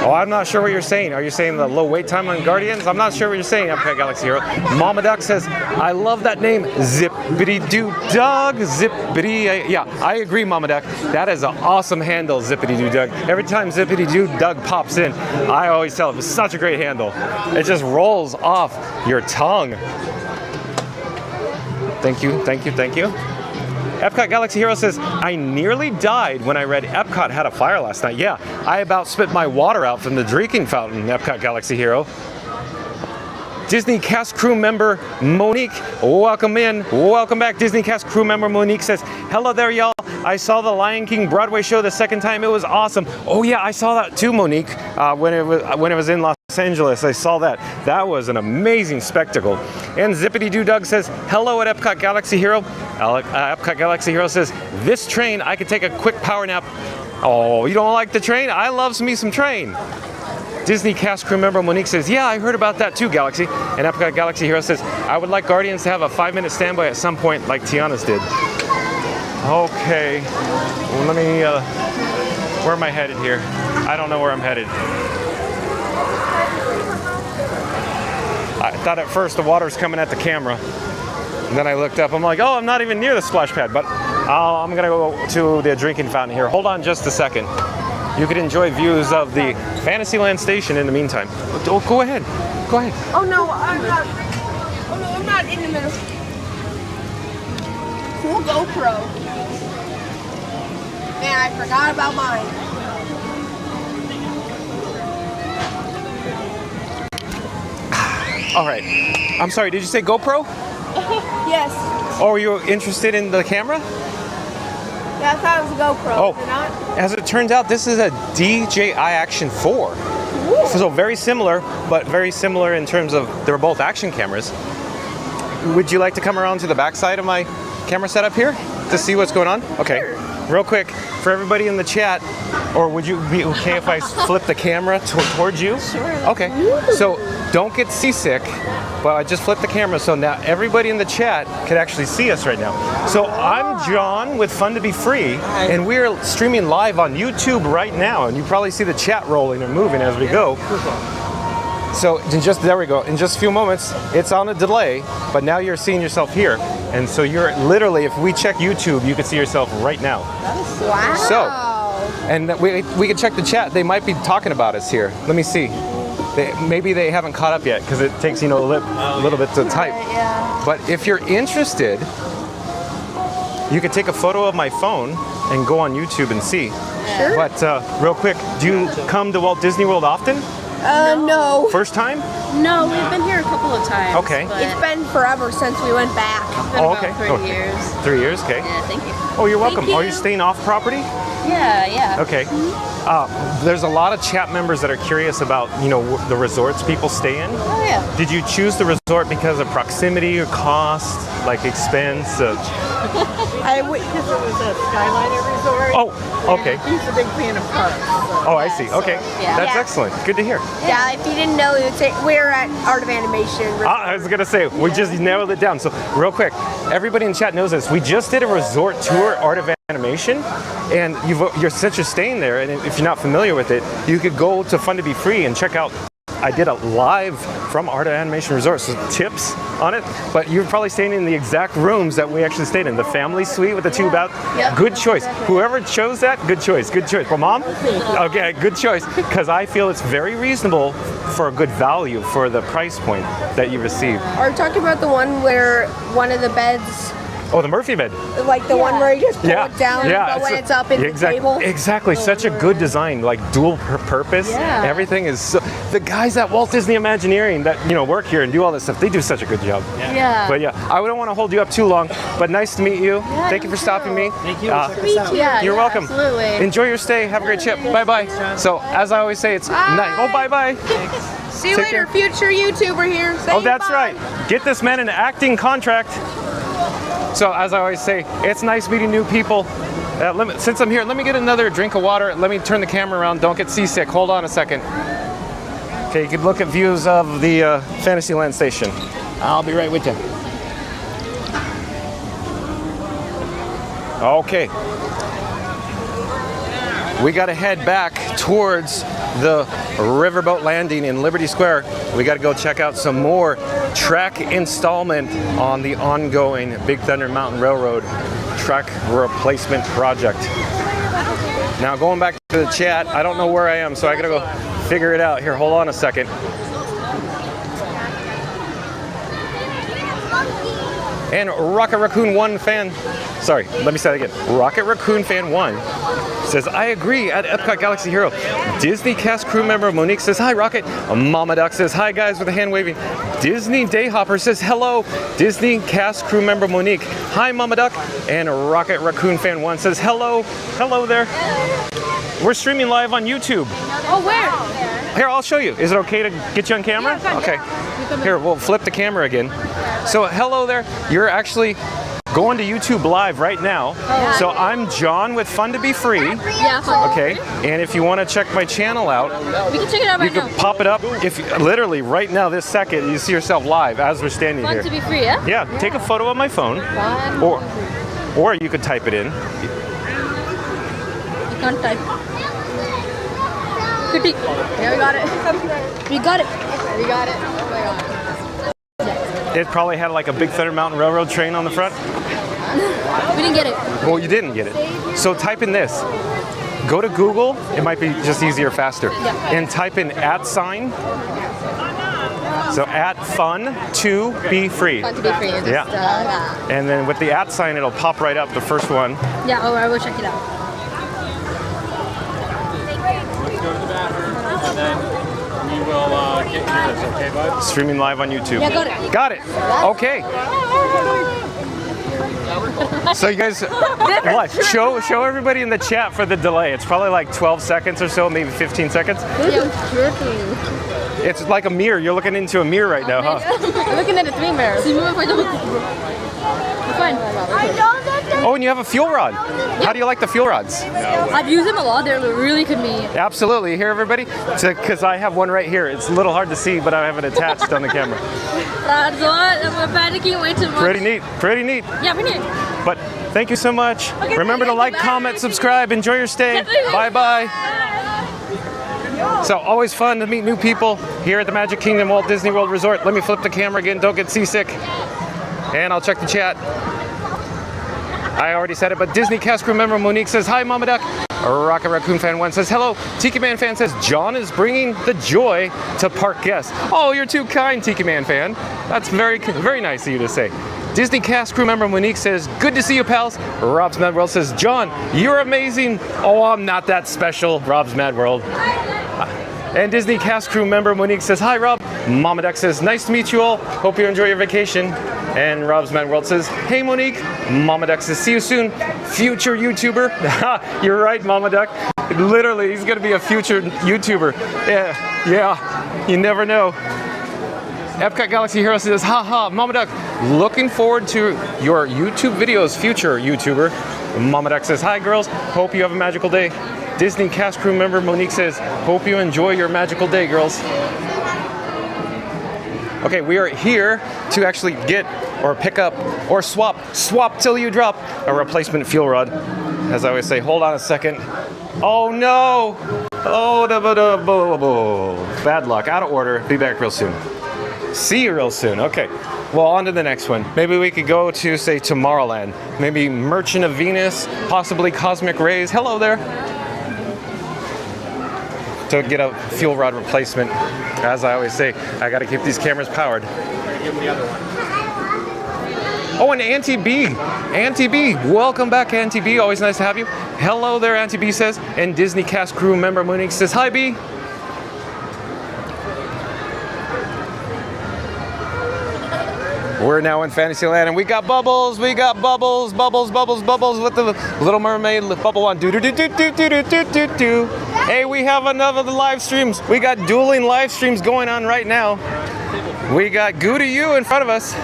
Speaker 1: Oh, I'm not sure what you're saying. Are you saying the low wait time on Guardians? I'm not sure what you're saying, Epcot Galaxy Hero. Mama Duck says, I love that name, Zippity Doo Dug, Zippity. Yeah, I agree, Mama Duck. That is an awesome handle, Zippity Doo Dug. Every time Zippity Doo Dug pops in, I always tell him it's such a great handle. It just rolls off your tongue. Thank you, thank you, thank you. Epcot Galaxy Hero says, I nearly died when I read Epcot had a fire last night. Yeah, I about spit my water out from the drinking fountain, Epcot Galaxy Hero. Disney cast crew member Monique, welcome in. Welcome back. Disney cast crew member Monique says, hello there, y'all. I saw the Lion King Broadway show the second time. It was awesome. Oh yeah, I saw that too, Monique. When it was in Los Angeles, I saw that. That was an amazing spectacle. And Zippity Doo Dug says, hello at Epcot Galaxy Hero. Epcot Galaxy Hero says, this train, I could take a quick power nap. Oh, you don't like the train? I loves me some train. Disney cast crew member Monique says, yeah, I heard about that too, Galaxy. And Epcot Galaxy Hero says, I would like Guardians to have a 5-minute standby at some point like Tiana's did. Okay, well, let me, where am I headed here? I don't know where I'm headed. I thought at first the water's coming at the camera. And then I looked up, I'm like, oh, I'm not even near the splash pad, but I'm gonna go to the drinking fountain here. Hold on just a second. You could enjoy views of the Fantasyland station in the meantime. Oh, go ahead. Go ahead.
Speaker 5: Oh no, I'm not. Oh no, I'm not in the middle. Cool GoPro. Man, I forgot about mine.
Speaker 1: All right. I'm sorry, did you say GoPro?
Speaker 5: Yes.
Speaker 1: Oh, are you interested in the camera?
Speaker 5: Yeah, I thought it was a GoPro.
Speaker 1: Oh,
Speaker 5: Is it not?
Speaker 1: as it turns out, this is a DJI Action 4.
Speaker 5: Ooh.
Speaker 1: So very similar, but very similar in terms of they're both action cameras. Would you like to come around to the back side of my camera setup here to see what's going on? Okay, real quick, for everybody in the chat, or would you be okay if I flip the camera towards you?
Speaker 5: Sure.
Speaker 1: Okay, so don't get seasick, but I just flipped the camera so now everybody in the chat can actually see us right now. So I'm John with Fun to Be Free, and we're streaming live on YouTube right now, and you probably see the chat rolling and moving as we go. So there we go. In just a few moments, it's on a delay, but now you're seeing yourself here. And so you're literally, if we check YouTube, you can see yourself right now.
Speaker 5: Wow.
Speaker 1: So, and we can check the chat. They might be talking about us here. Let me see. Maybe they haven't caught up yet because it takes, a little bit to type.
Speaker 5: Yeah.
Speaker 1: But if you're interested, you could take a photo of my phone and go on YouTube and see.
Speaker 5: Sure.
Speaker 1: But real quick, do you come to Walt Disney World often?
Speaker 5: No.
Speaker 1: First time?
Speaker 12: No, we've been here a couple of times.
Speaker 1: Okay.
Speaker 5: It's been forever since we went back.
Speaker 12: It's been about 3 years.
Speaker 1: 3 years, okay.
Speaker 12: Yeah, thank you.
Speaker 1: Oh, you're welcome.
Speaker 5: Thank
Speaker 1: Are you
Speaker 5: you.
Speaker 1: staying off property?
Speaker 12: Yeah.
Speaker 1: Okay. There's a lot of chat members that are curious about, the resorts people stay in.
Speaker 12: Oh, yeah.
Speaker 1: Did you choose the resort because of proximity or cost, like expense?
Speaker 8: Because it was a Skyliner resort.
Speaker 1: Oh, okay.
Speaker 8: He's a big fan of parks. So.
Speaker 1: Oh, I see. Okay.
Speaker 12: yeah.
Speaker 1: That's
Speaker 5: Yeah.
Speaker 1: excellent. Good to hear.
Speaker 5: Yeah, if you didn't know, we're at Art of Animation.
Speaker 1: I was going to say, we just nailed it down. So real quick, everybody in chat knows this. We just did a resort tour, Art of Animation, and you're since you're staying there, and if you're not familiar with it, you could go to Fun to Be Free and check out. I did a live from Art of Animation Resort, so tips on it, but you're probably staying in the exact rooms that we actually stayed in, the family suite with the 2 baths.
Speaker 12: Yep.
Speaker 1: Good choice. Whoever chose that, good choice, good choice. Well, Mom? Okay, good choice, because I feel it's very reasonable for a good value for the price point that you receive.
Speaker 5: Are you talking about the one where one of the beds,
Speaker 1: Oh, the Murphy bed.
Speaker 5: like the one where you just pull it down, but when it's up in the table?
Speaker 1: Exactly, such a good design, like dual purpose.
Speaker 12: Yeah.
Speaker 1: Everything is so, the guys at Walt Disney Imagineering that work here and do all this stuff, they do such a good job.
Speaker 12: Yeah.
Speaker 1: But yeah, I don't want to hold you up too long, but nice to meet you.
Speaker 12: Yeah,
Speaker 1: Thank you for stopping me.
Speaker 8: Thank you. Check us out.
Speaker 12: Yeah,
Speaker 1: You're welcome.
Speaker 12: Absolutely.
Speaker 1: Enjoy your stay. Have a great trip. Bye-bye. So, as I always say, it's night. Oh, bye-bye.
Speaker 5: See you
Speaker 1: Take
Speaker 5: later,
Speaker 1: care.
Speaker 5: future YouTuber here. Say
Speaker 1: Oh, that's
Speaker 5: bye.
Speaker 1: right. Get this man an acting contract. So, as I always say, it's nice meeting new people. Since I'm here, let me get another drink of water. Let me turn the camera around. Don't get seasick. Hold on a second. Okay, you can look at views of the Fantasyland station. I'll be right with you. Okay. We got to head back towards the riverboat landing in Liberty Square. We got to go check out some more track installment on the ongoing Big Thunder Mountain Railroad track replacement project. Now going back to the chat, I don't know where I am, so I got to go figure it out. Here, hold on a second. And Rocket Raccoon 1 fan, sorry, let me say that again. Rocket Raccoon fan 1 says, I agree at Epcot Galaxy Hero. Disney cast crew member Monique says, hi Rocket. Mama Duck says, hi guys, with a hand waving. Disney Dayhopper says, hello. Disney cast crew member Monique, hi Mama Duck. And Rocket Raccoon fan 1 says, hello. Hello there. We're streaming live on YouTube.
Speaker 2: Oh, where?
Speaker 1: Here, I'll show you. Is it okay to get you on camera?
Speaker 2: Yeah,
Speaker 1: okay. Here, we'll flip the camera again. So, hello there. You're actually going to YouTube Live right now.
Speaker 2: Oh.
Speaker 1: So, I'm John with Fun to Be Free.
Speaker 2: Yeah, fun.
Speaker 1: Okay. And if you want to check my channel out,
Speaker 2: We can check it out right
Speaker 1: you
Speaker 2: now.
Speaker 1: can pop it up. If literally right now, this second, you see yourself live as we're standing
Speaker 2: Fun
Speaker 1: here.
Speaker 2: to be free, yeah?
Speaker 1: Yeah. Take a photo of my phone,
Speaker 2: Fun.
Speaker 1: or you could type it in.
Speaker 2: You can't type. Critique. Yeah, we got it. We got it. We got it. Oh my god.
Speaker 1: It probably had like a Big Thunder Mountain Railroad train on the front.
Speaker 2: We didn't get it.
Speaker 1: Well, you didn't get it. So type in this. Go to Google. It might be just easier, faster.
Speaker 2: Yeah.
Speaker 1: And type in @ sign. So @fun to be free.
Speaker 2: Fun to be free. Just,
Speaker 1: Yeah. And then with the @ sign, it'll pop right up, the first one.
Speaker 2: Yeah, oh, I will check it out.
Speaker 13: And then we will get yours, okay, bud?
Speaker 1: Streaming live on YouTube.
Speaker 2: Yeah, got it.
Speaker 1: Got it. Okay. So you guys, what? Show everybody in the chat for the delay. It's probably like 12 seconds or so, maybe 15 seconds. It's like a mirror. You're looking into a mirror right now, huh?
Speaker 2: I'm looking at the three mirrors. Fine.
Speaker 1: Oh, and you have a fuel rod. How do you like the fuel rods?
Speaker 2: I've used them a lot. They're really convenient.
Speaker 1: Absolutely. Here, everybody, because I have one right here. It's a little hard to see, but I have it attached on the camera.
Speaker 2: That's what. I'm panicking way too much.
Speaker 1: Pretty neat. Pretty neat.
Speaker 2: Yeah, pretty neat.
Speaker 1: But thank you so much.
Speaker 2: Okay,
Speaker 1: Remember to like, comment, subscribe. Enjoy your stay. Bye-bye. So always fun to meet new people here at the Magic Kingdom Walt Disney World Resort. Let me flip the camera again. Don't get seasick. And I'll check the chat. I already said it, but Disney cast crew member Monique says, hi, Mama Duck. Rocket Raccoon fan 1 says, hello. Tiki Man fan says, John is bringing the joy to park guests. Oh, you're too kind, Tiki Man fan. That's very, very nice of you to say. Disney cast crew member Monique says, good to see you, pals. Rob's Mad World says, John, you're amazing. Oh, I'm not that special, Rob's Mad World. And Disney cast crew member Monique says, hi, Rob. Mama Duck says, nice to meet you all. Hope you enjoy your vacation. And Rob's Mad World says, hey, Monique. Mama Duck says, see you soon. Future YouTuber. You're right, Mama Duck. Literally, he's going to be a future YouTuber. Yeah, you never know. Epcot Galaxy Hero says, haha, Mama Duck, looking forward to your YouTube videos, future YouTuber. Mama Duck says, hi, girls. Hope you have a magical day. Disney cast crew member Monique says, hope you enjoy your magical day, girls. Okay, we are here to actually get or pick up or swap till you drop a replacement fuel rod. As I always say, hold on a second. Oh no! Oh, bad luck, out of order. Be back real soon. See you real soon. Okay, well, on to the next one. Maybe we could go to, say, Tomorrowland. Maybe Merchant of Venus, possibly Cosmic Rays. Hello there. To get a fuel rod replacement. As I always say, I gotta keep these cameras powered. Oh, and Auntie B. Auntie B. Welcome back, Auntie B. Always nice to have you. Hello there, Auntie B says. And Disney cast crew member Monique says, hi, B. We're now in Fantasyland, and we got Bubbles. We got Bubbles, Bubbles, Bubbles, Bubbles with the Little Mermaid bubble on. Do do do do do do do do do do. Hey, we have another live streams. We got dueling live streams going on right now. We got Goo to You in front of us.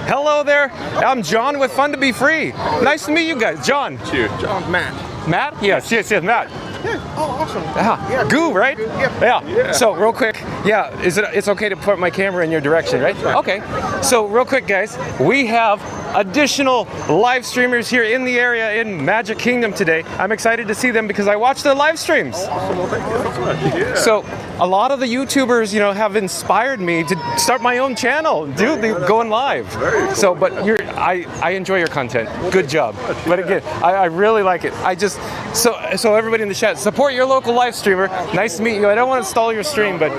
Speaker 1: Hello there. I'm John with Fun to Be Free. Nice to meet you guys. John.
Speaker 14: Cheers. John. Matt.
Speaker 1: Matt? Yes, Matt.
Speaker 14: Yeah. Oh, awesome.
Speaker 1: Yeah. Goo, right? Yeah. So real quick, it's okay to put my camera in your direction, right? Okay. So real quick, guys, we have additional live streamers here in the area in Magic Kingdom today. I'm excited to see them because I watch their live streams.
Speaker 15: Awesome. Well, thank you so much. Yeah.
Speaker 1: So a lot of the YouTubers, have inspired me to start my own channel, going live.
Speaker 15: Very cool.
Speaker 1: So, but I enjoy your content. Good job. But again, I really like it. So everybody in the chat, support your local live streamer. Nice to meet you. I don't want to stall your stream, but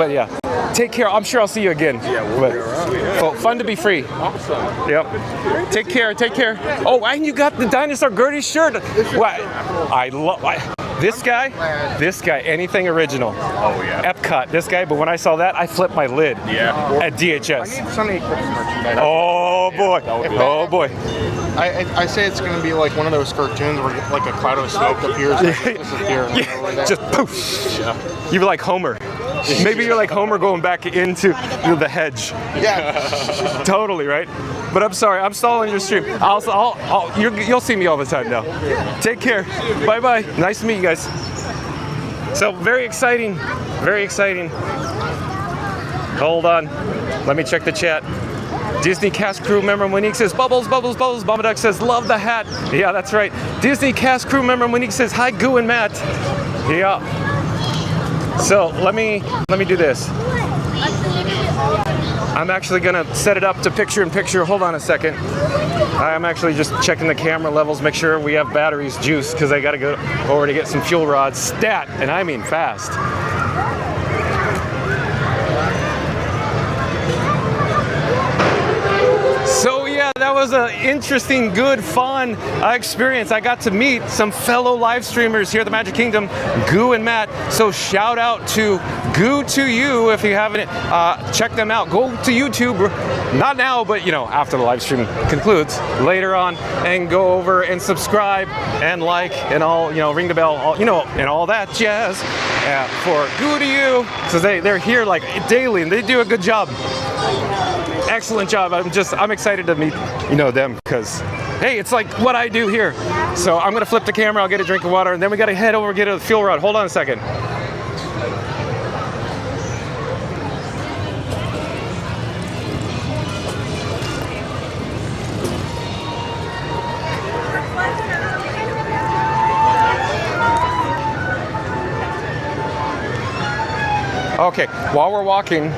Speaker 1: yeah. Take care. I'm sure I'll see you again.
Speaker 15: Yeah, we'll be around. Yeah.
Speaker 1: Well, fun to be free.
Speaker 15: Awesome.
Speaker 1: Yep. Take care. Oh, and you got the Dinosaur Gertie shirt. I love this guy. Anything original.
Speaker 15: Oh yeah.
Speaker 1: Epcot. This guy. But when I saw that, I flipped my lid.
Speaker 15: Yeah.
Speaker 1: At DHS.
Speaker 14: I need Sunny Eclipse merchandise.
Speaker 1: Oh boy. Oh boy.
Speaker 14: I say it's going to be like one of those cartoons where like a cloud of smoke appears and disappears.
Speaker 1: Yeah. Just poof. Yeah. You're like Homer. Maybe you're like Homer going back into the hedge.
Speaker 14: Yeah.
Speaker 1: Totally, right? But I'm sorry, I'm stalling your stream. You'll see me all the time now. Take care. Bye-bye. Nice to meet you guys. So, very exciting. Very exciting. Hold on. Let me check the chat. Disney cast crew member Monique says, bubbles, bubbles, bubbles. Bomba Duck says, love the hat. Yeah, that's right. Disney cast crew member Monique says, hi, Goo and Matt. Yeah. So let me do this. I'm actually gonna set it up to picture-in-picture. Hold on a second. I'm actually just checking the camera levels, make sure we have batteries juiced, because I gotta go over to get some fuel rods stat, and I mean fast. So yeah, that was an interesting, good, fun experience. I got to meet some fellow live streamers here at the Magic Kingdom, Goo and Matt. So shout out to Goo to you if you haven't checked them out. Go to YouTube, not now, but after the live stream concludes later on, and go over and subscribe and like and all, ring the bell, and all that jazz for Goo to you, because they're here like daily and they do a good job. Excellent job. I'm excited to meet them, because hey, it's like what I do here. So I'm gonna flip the camera, I'll get a drink of water, and then we gotta head over and get a fuel rod. Hold on a second. Okay, while we're walking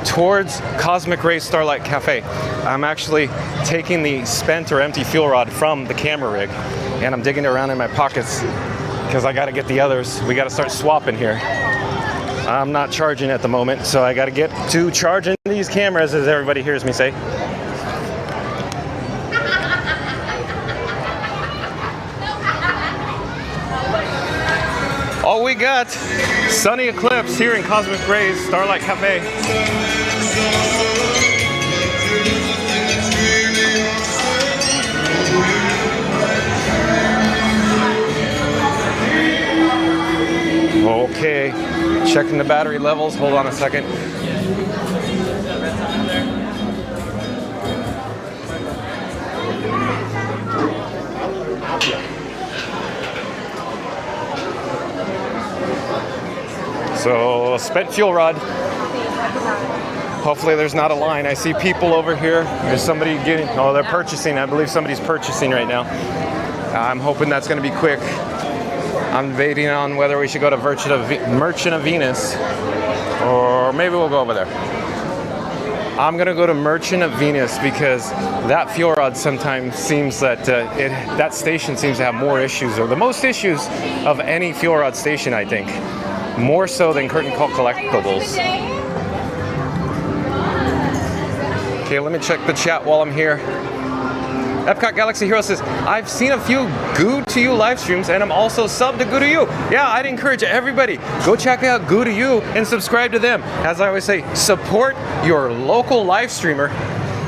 Speaker 1: towards Cosmic Ray Starlight Cafe, I'm actually taking the spent or empty fuel rod from the camera rig, and I'm digging around in my pockets because I got to get the others. We got to start swapping here. I'm not charging at the moment, so I got to get to charging these cameras, as everybody hears me say. Oh, we got Sunny Eclipse here in Cosmic Rays Starlight Cafe. Okay, checking the battery levels. Hold on a second. So, spent fuel rod. Hopefully there's not a line. I see people over here. There's somebody they're purchasing. I believe somebody's purchasing right now. I'm hoping that's going to be quick. I'm debating on whether we should go to Merchant of Venus, or maybe we'll go over there. I'm going to go to Merchant of Venus because that fuel rod sometimes seems that that station seems to have more issues, or the most issues of any fuel rod station, I think. More so than Curtain Call Collectibles. Okay, let me check the chat while I'm here. Epcot Galaxy Hero says, I've seen a few Goo to You live streams, and I'm also subbed to Goo to You. Yeah, I'd encourage everybody, go check out Goo to You and subscribe to them. As I always say, support your local live streamer.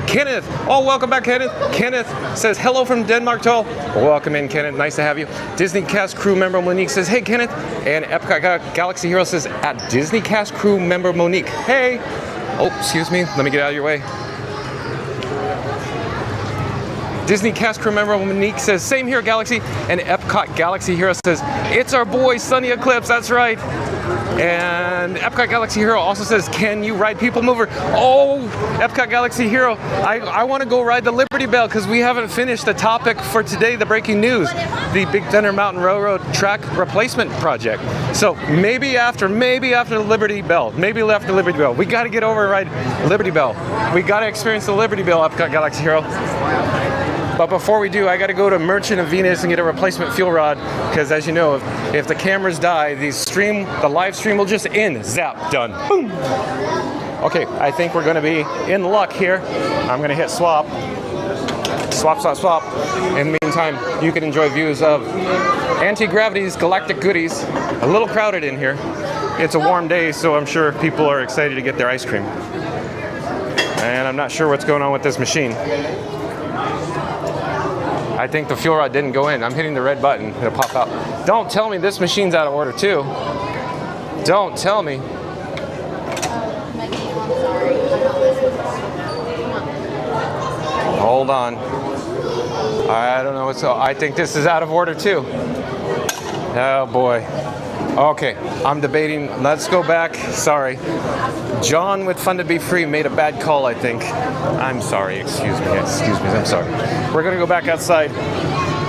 Speaker 1: Kenneth, oh, welcome back, Kenneth. Kenneth says, hello from Denmark, Toll. Welcome in, Kenneth, nice to have you. Disney Cast crew member Monique says, hey, Kenneth. And Epcot Galaxy Hero says, at Disney Cast crew member Monique, hey. Oh, excuse me, let me get out of your way. Disney Cast crew member Monique says, same here, Galaxy. And Epcot Galaxy Hero says, it's our boy, Sunny Eclipse, that's right. And Epcot Galaxy Hero also says, can you ride People Mover? Oh, Epcot Galaxy Hero, I want to go ride the Liberty Bell because we haven't finished the topic for today, the breaking news, the Big Thunder Mountain Railroad track replacement project. So maybe after the Liberty Bell, we got to get over and ride Liberty Bell. We got to experience the Liberty Bell, Epcot Galaxy Hero. But before we do, I got to go to Merchant of Venus and get a replacement fuel rod because, as you know, if the cameras die, the live stream will just end. Zap, done. Boom. Okay, I think we're going to be in luck here. I'm going to hit swap. Swap, swap, swap. In the meantime, you can enjoy views of Anti-Gravity's Galactic Goodies. A little crowded in here. It's a warm day, so I'm sure people are excited to get their ice cream. And I'm not sure what's going on with this machine. I think the fuel rod didn't go in. I'm hitting the red button. It'll pop out. Don't tell me this machine's out of order too. Don't tell me. Hold on. I don't know. I think this is out of order too. Oh boy. Okay, I'm debating. Let's go back. Sorry. John with Fun to Be Free made a bad call, I think. I'm sorry. Excuse me. I'm sorry. We're going to go back outside.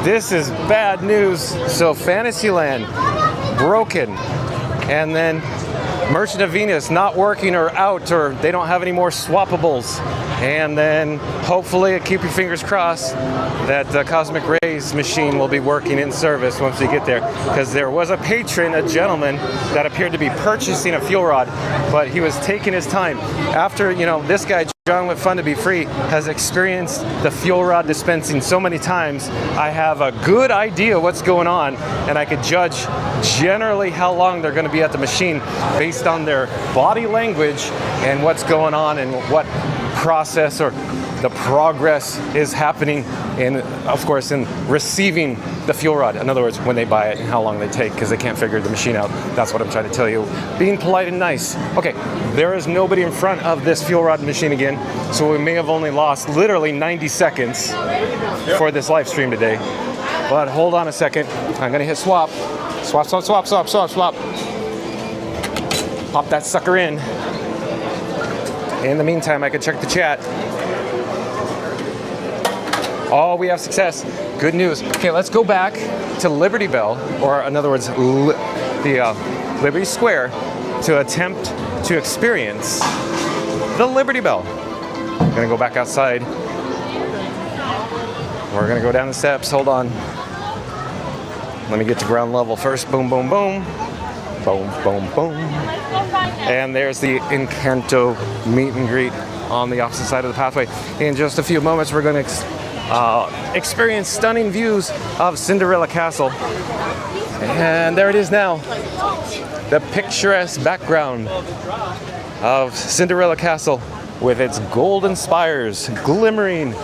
Speaker 1: This is bad news. So Fantasyland broken. And then Merchant of Venus not working or out, or they don't have any more swappables. And then hopefully, keep your fingers crossed, that the Cosmic Rays machine will be working in service once we get there. Because there was a patron, a gentleman, that appeared to be purchasing a fuel rod, but he was taking his time. After, this guy, John with Fun to Be Free, has experienced the fuel rod dispensing so many times, I have a good idea what's going on, and I could judge generally how long they're going to be at the machine based on their body language and what's going on and what process or the progress is happening in, of course, in receiving the fuel rod. In other words, when they buy it and how long they take, because they can't figure the machine out. That's what I'm trying to tell you. Being polite and nice. Okay, there is nobody in front of this fuel rod machine again, so we may have only lost literally 90 seconds for this live stream today. But hold on a second. I'm gonna hit swap. Swap, swap, swap, swap, swap, swap. Pop that sucker in. In the meantime, I can check the chat. Oh, we have success. Good news. Okay, let's go back to Liberty Bell, or in other words, the Liberty Square, to attempt to experience the Liberty Bell. I'm gonna go back outside. We're gonna go down the steps. Hold on. Let me get to ground level first. Boom, boom, boom. Boom, boom, boom. And there's the Encanto meet and greet on the opposite side of the pathway. In just a few moments, we're going to experience stunning views of Cinderella Castle. And there it is now. The picturesque background of Cinderella Castle with its golden spires glimmering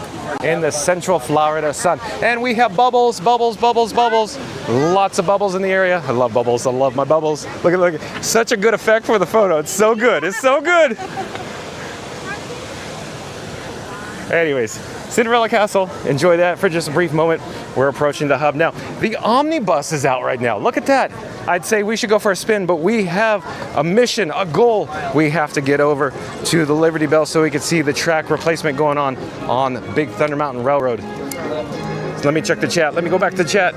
Speaker 1: in the central Florida sun. And we have bubbles, bubbles, bubbles, bubbles. Lots of bubbles in the area. I love bubbles. I love my bubbles. Look at such a good effect for the photo. It's so good. It's so good. Anyways, Cinderella Castle. Enjoy that for just a brief moment. We're approaching the hub now. The omnibus is out right now. Look at that. I'd say we should go for a spin, but we have a mission, a goal. We have to get over to the Liberty Bell so we can see the track replacement going on Big Thunder Mountain Railroad. So let me check the chat. Let me go back to the chat.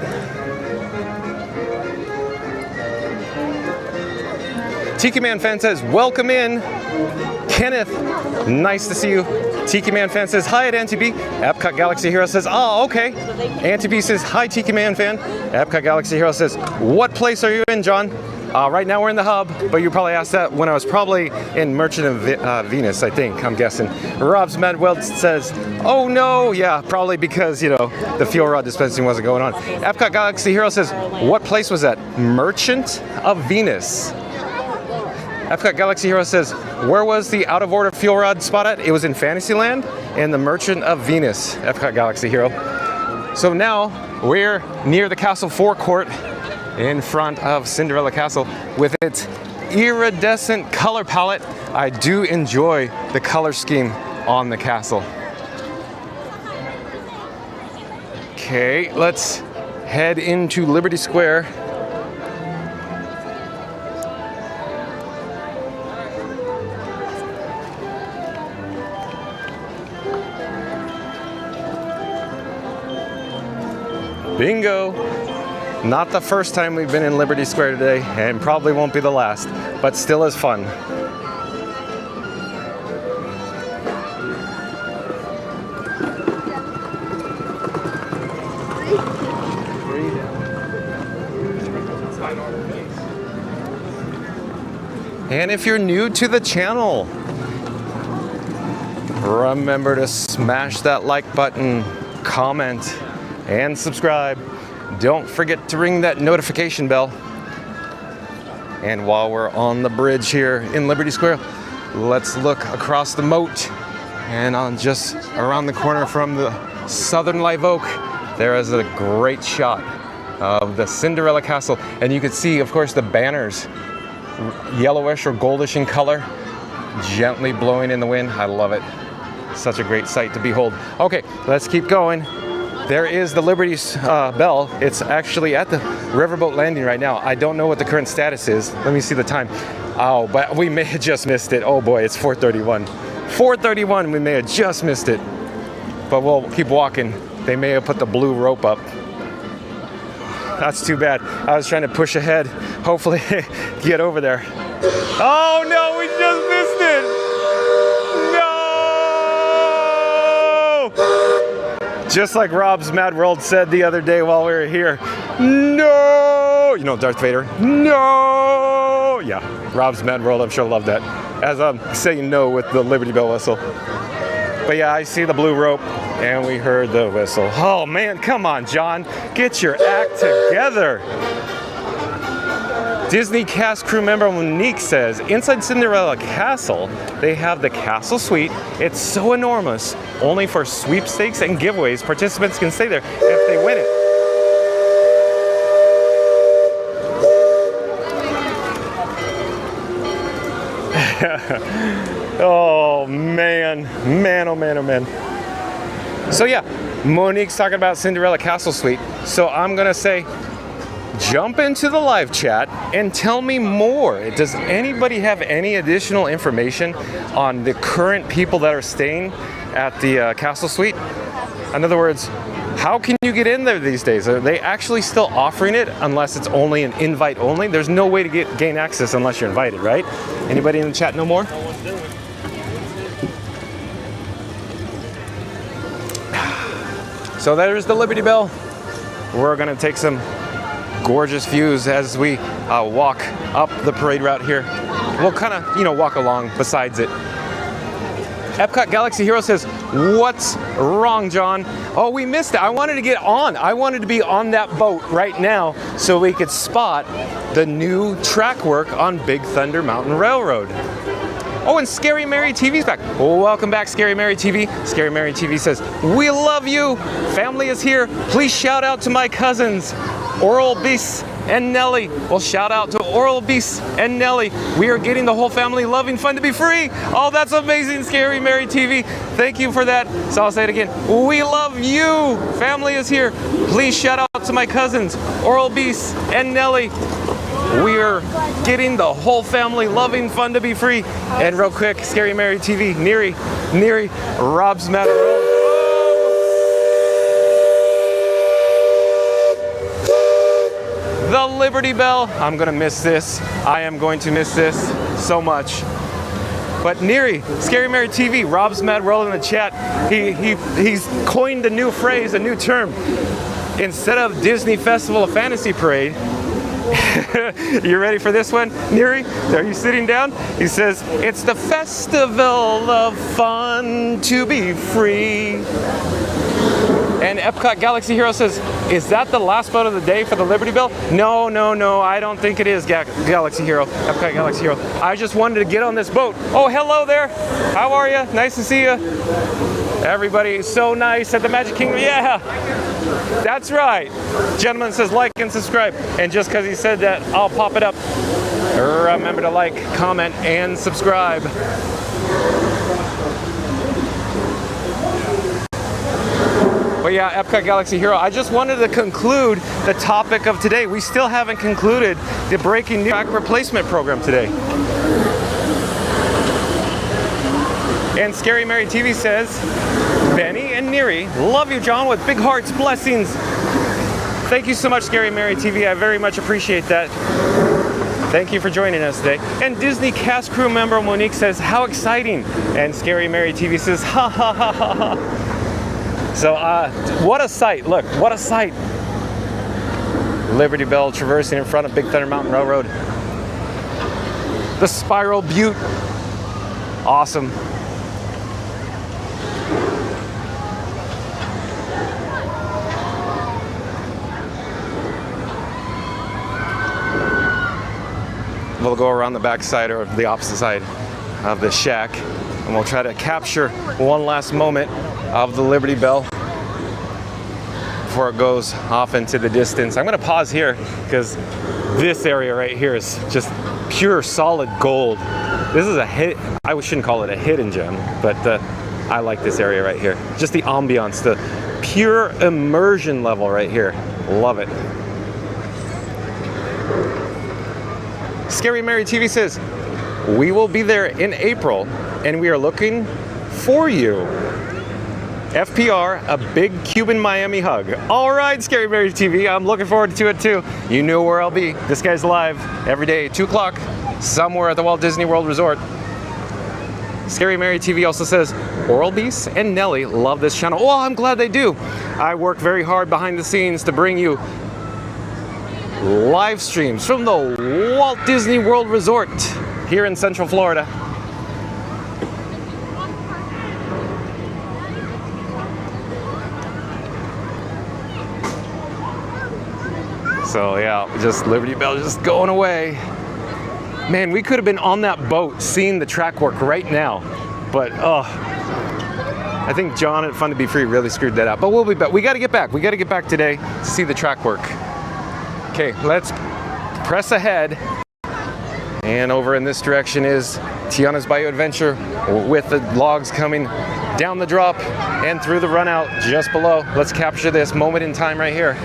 Speaker 1: Tiki Man Fan says, welcome in. Kenneth, nice to see you. Tiki Man Fan says, hi at Auntie B. Epcot Galaxy Hero says, oh, okay. Auntie B says, hi Tiki Man Fan. Epcot Galaxy Hero says, what place are you in, John? Right now we're in the hub, but you probably asked that when I was probably in Merchant of Venus, I think, I'm guessing. Rob's Madwell says, oh no, yeah, probably because, the fuel rod dispensing wasn't going on. Epcot Galaxy Hero says, what place was that? Merchant of Venus. Epcot Galaxy Hero says, where was the out of order fuel rod spot at? It was in Fantasyland and the Merchant of Venus, Epcot Galaxy Hero. So now we're near the castle forecourt in front of Cinderella Castle with its iridescent color palette. I do enjoy the color scheme on the castle. Okay, let's head into Liberty Square. Bingo! Not the first time we've been in Liberty Square today, and probably won't be the last, but still is fun. And if you're new to the channel, remember to smash that like button, comment, and subscribe. Don't forget to ring that notification bell. And while we're on the bridge here in Liberty Square, let's look across the moat and on just around the corner from the Southern Live Oak, there is a great shot of the Cinderella Castle. And you can see, of course, the banners, yellowish or goldish in color, gently blowing in the wind. I love it. Such a great sight to behold. Okay, let's keep going. There is the Liberty Bell. It's actually at the riverboat landing right now. I don't know what the current status is. Let me see the time. Oh, but we may have just missed it. Oh boy, it's 4:31. 4:31, we may have just missed it. But we'll keep walking. They may have put the blue rope up. That's too bad. I was trying to push ahead, hopefully get over there. Oh no, we just missed it! No! Just like Rob's Mad World said the other day while we were here. No! You know Darth Vader? No! Yeah, Rob's Mad World, I'm sure loved that. As I'm saying no with the Liberty Bell whistle. But yeah, I see the blue rope. And we heard the whistle. Oh man, come on, John. Get your act together. Disney cast crew member Monique says, inside Cinderella Castle, they have the castle suite. It's so enormous. Only for sweepstakes and giveaways, participants can stay there if they win it. Oh man, man, oh man, oh man. So yeah, Monique's talking about Cinderella Castle Suite. So I'm gonna say, jump into the live chat and tell me more. Does anybody have any additional information on the current people that are staying at the Castle Suite? In other words, how can you get in there these days? Are they actually still offering it unless it's only an invite only? There's no way to gain access unless you're invited, right? Anybody in the chat know more? So there's the Liberty Bell. We're gonna take some gorgeous views as we walk up the parade route here. We'll kind of, walk along besides it. Epcot Galaxy Hero says, what's wrong, John? Oh, we missed it. I wanted to get on. I wanted to be on that boat right now so we could spot the new track work on Big Thunder Mountain Railroad. Oh, and Scary Mary TV's back. Well, welcome back, Scary Mary TV. Scary Mary TV says, we love you. Family is here. Please shout out to my cousins, Oral Beast and Nelly. Well, shout out to Oral Beast and Nelly. We are getting the whole family loving fun to be free. Oh, that's amazing, Scary Mary TV. Thank you for that. So I'll say it again. We love you. Family is here. Please shout out to my cousins, Oral Beast and Nelly. We're getting the whole family loving fun to be free. And real quick, Scary Mary TV, Neri, Rob's Mad World. The Liberty Bell. I'm gonna miss this. I am going to miss this so much. But Neri, Scary Mary TV, Rob's Mad World in the chat, he's coined a new phrase, a new term. Instead of Disney Festival of Fantasy Parade, you ready for this one, Neri? Are you sitting down? He says, it's the festival of fun to be free. And Epcot Galaxy Hero says, is that the last boat of the day for the Liberty Bell? No, I don't think it is, Galaxy Hero, Epcot Galaxy Hero. I just wanted to get on this boat. Oh, hello there. How are you? Nice to see you. Everybody is so nice at the Magic Kingdom. Yeah, that's right. Gentleman says like and subscribe. And just because he said that, I'll pop it up. Remember to like, comment, and subscribe. But yeah, Epcot Galaxy Hero, I just wanted to conclude the topic of today. We still haven't concluded the breaking news track replacement program today. And Scary Mary TV says, Benny and Neri, love you, John, with big hearts, blessings. Thank you so much, Scary Mary TV. I very much appreciate that. Thank you for joining us today. And Disney cast crew member Monique says, how exciting. And Scary Mary TV says, ha ha ha ha ha. So what a sight. Look, what a sight. Liberty Bell traversing in front of Big Thunder Mountain Railroad. The Spiral Butte. Awesome. We'll go around the back side or the opposite side of the shack, and we'll try to capture one last moment of the Liberty Bell before it goes off into the distance. I'm gonna pause here because this area right here is just pure solid gold. This is a hit. I shouldn't call it a hidden gem, but I like this area right here. Just the ambiance, the pure immersion level right here. Love it. Scary Mary TV says, we will be there in April and we are looking for you. FPR, a big Cuban Miami hug. All right, Scary Mary TV, I'm looking forward to it too. You know where I'll be. This guy's live every day, 2 o'clock, somewhere at the Walt Disney World Resort. Scary Mary TV also says, Oral Beast and Nelly love this channel. Oh, I'm glad they do. I work very hard behind the scenes to bring you live streams from the Walt Disney World Resort here in Central Florida. So yeah, just Liberty Bell just going away. Man, we could have been on that boat seeing the track work right now, but I think John at Fun to Be Free really screwed that up. But we'll be back. We got to get back. We got to get back today to see the track work. Okay, let's press ahead. And over in this direction is Tiana's Bayou Adventure with the logs coming down the drop and through the run out just below. Let's capture this moment in time right here.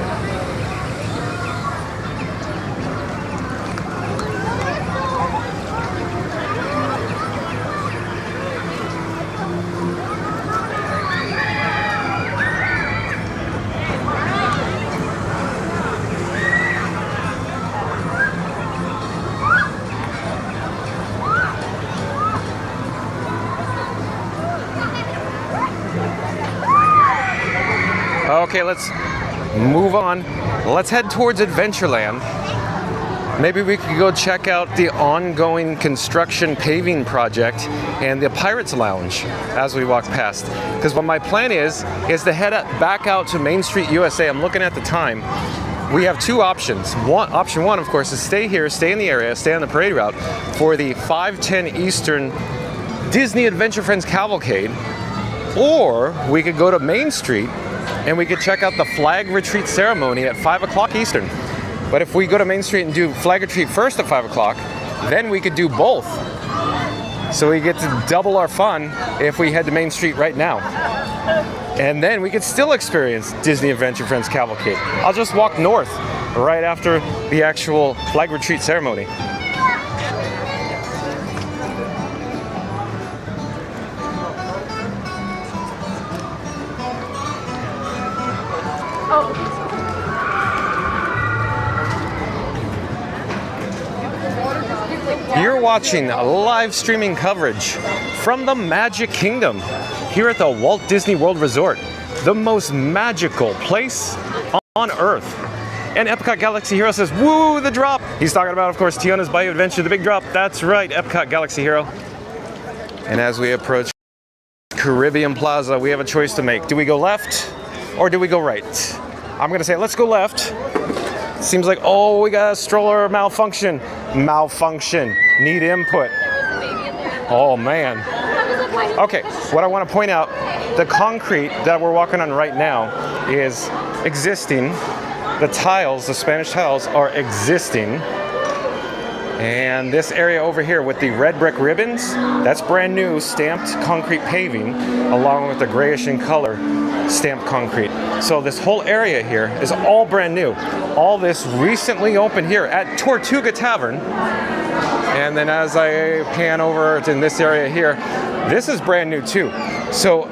Speaker 1: Okay, let's move on. Let's head towards Adventureland. Maybe we could go check out the ongoing construction paving project and the Pirates Lounge as we walk past. Because what my plan is to head back out to Main Street USA. I'm looking at the time. We have 2 options. Option one, of course, is stay here, stay in the area, stay on the parade route for the 5:10 Eastern Disney Adventure Friends Cavalcade. Or we could go to Main Street and we could check out the flag retreat ceremony at 5 o'clock Eastern. But if we go to Main Street and do flag retreat first at 5 o'clock, then we could do both. So we get to double our fun if we head to Main Street right now. And then we could still experience Disney Adventure Friends Cavalcade. I'll just walk north right after the actual flag retreat ceremony. You're watching live streaming coverage from the Magic Kingdom here at the Walt Disney World Resort, the most magical place on Earth. And Epcot Galaxy Hero says, woo, the drop. He's talking about, of course, Tiana's Bayou Adventure, the big drop. That's right, Epcot Galaxy Hero. And as we approach Caribbean Plaza, we have a choice to make. Do we go left or do we go right? I'm gonna say, let's go left. Seems like, oh, we got a stroller malfunction. Malfunction, need input. Oh man. Okay, what I want to point out, the concrete that we're walking on right now is existing. The tiles, the Spanish tiles are existing. And this area over here with the red brick ribbons, that's brand new stamped concrete paving along with the grayish in color stamped concrete. So this whole area here is all brand new. All this recently opened here at Tortuga Tavern. And then as I pan over in this area here, this is brand new too. So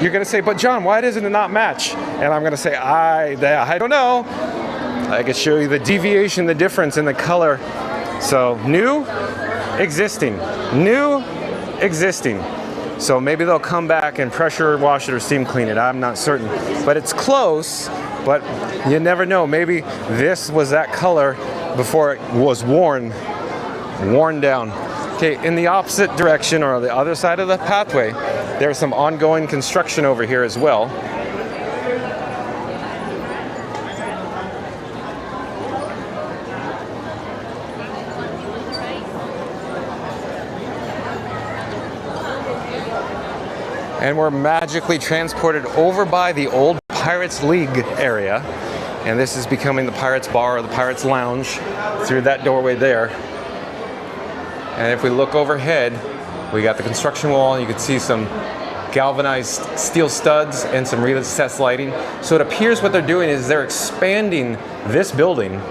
Speaker 1: you're gonna say, but John, why doesn't it not match? And I'm gonna say, I don't know. I can show you the deviation, the difference in the color. So new, existing, new, existing. So maybe they'll come back and pressure wash it or steam clean it. I'm not certain, but it's close. But you never know. Maybe this was that color before it was worn down. Okay, in the opposite direction or the other side of the pathway, there's some ongoing construction over here as well. And we're magically transported over by the old Pirates League area. And this is becoming the Pirates Bar or the Pirates Lounge through that doorway there. And if we look overhead, we got the construction wall. You can see some galvanized steel studs and some recessed lighting. So it appears what they're doing is they're expanding this building.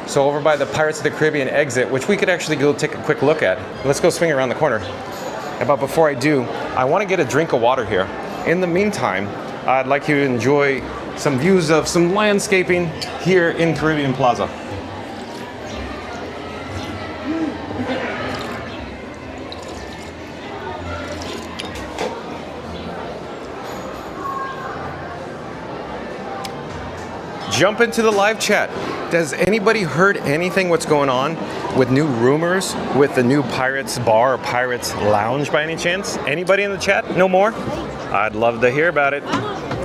Speaker 1: So over by the Pirates of the Caribbean exit, which we could actually go take a quick look at. Let's go swing around the corner. But before I do, I want to get a drink of water here. In the meantime, I'd like you to enjoy some views of some landscaping here in Caribbean Plaza. Jump into the live chat. Has anybody heard anything what's going on with new rumors with the new Pirates Bar or Pirates Lounge by any chance? Anybody in the chat? No more? I'd love to hear about it.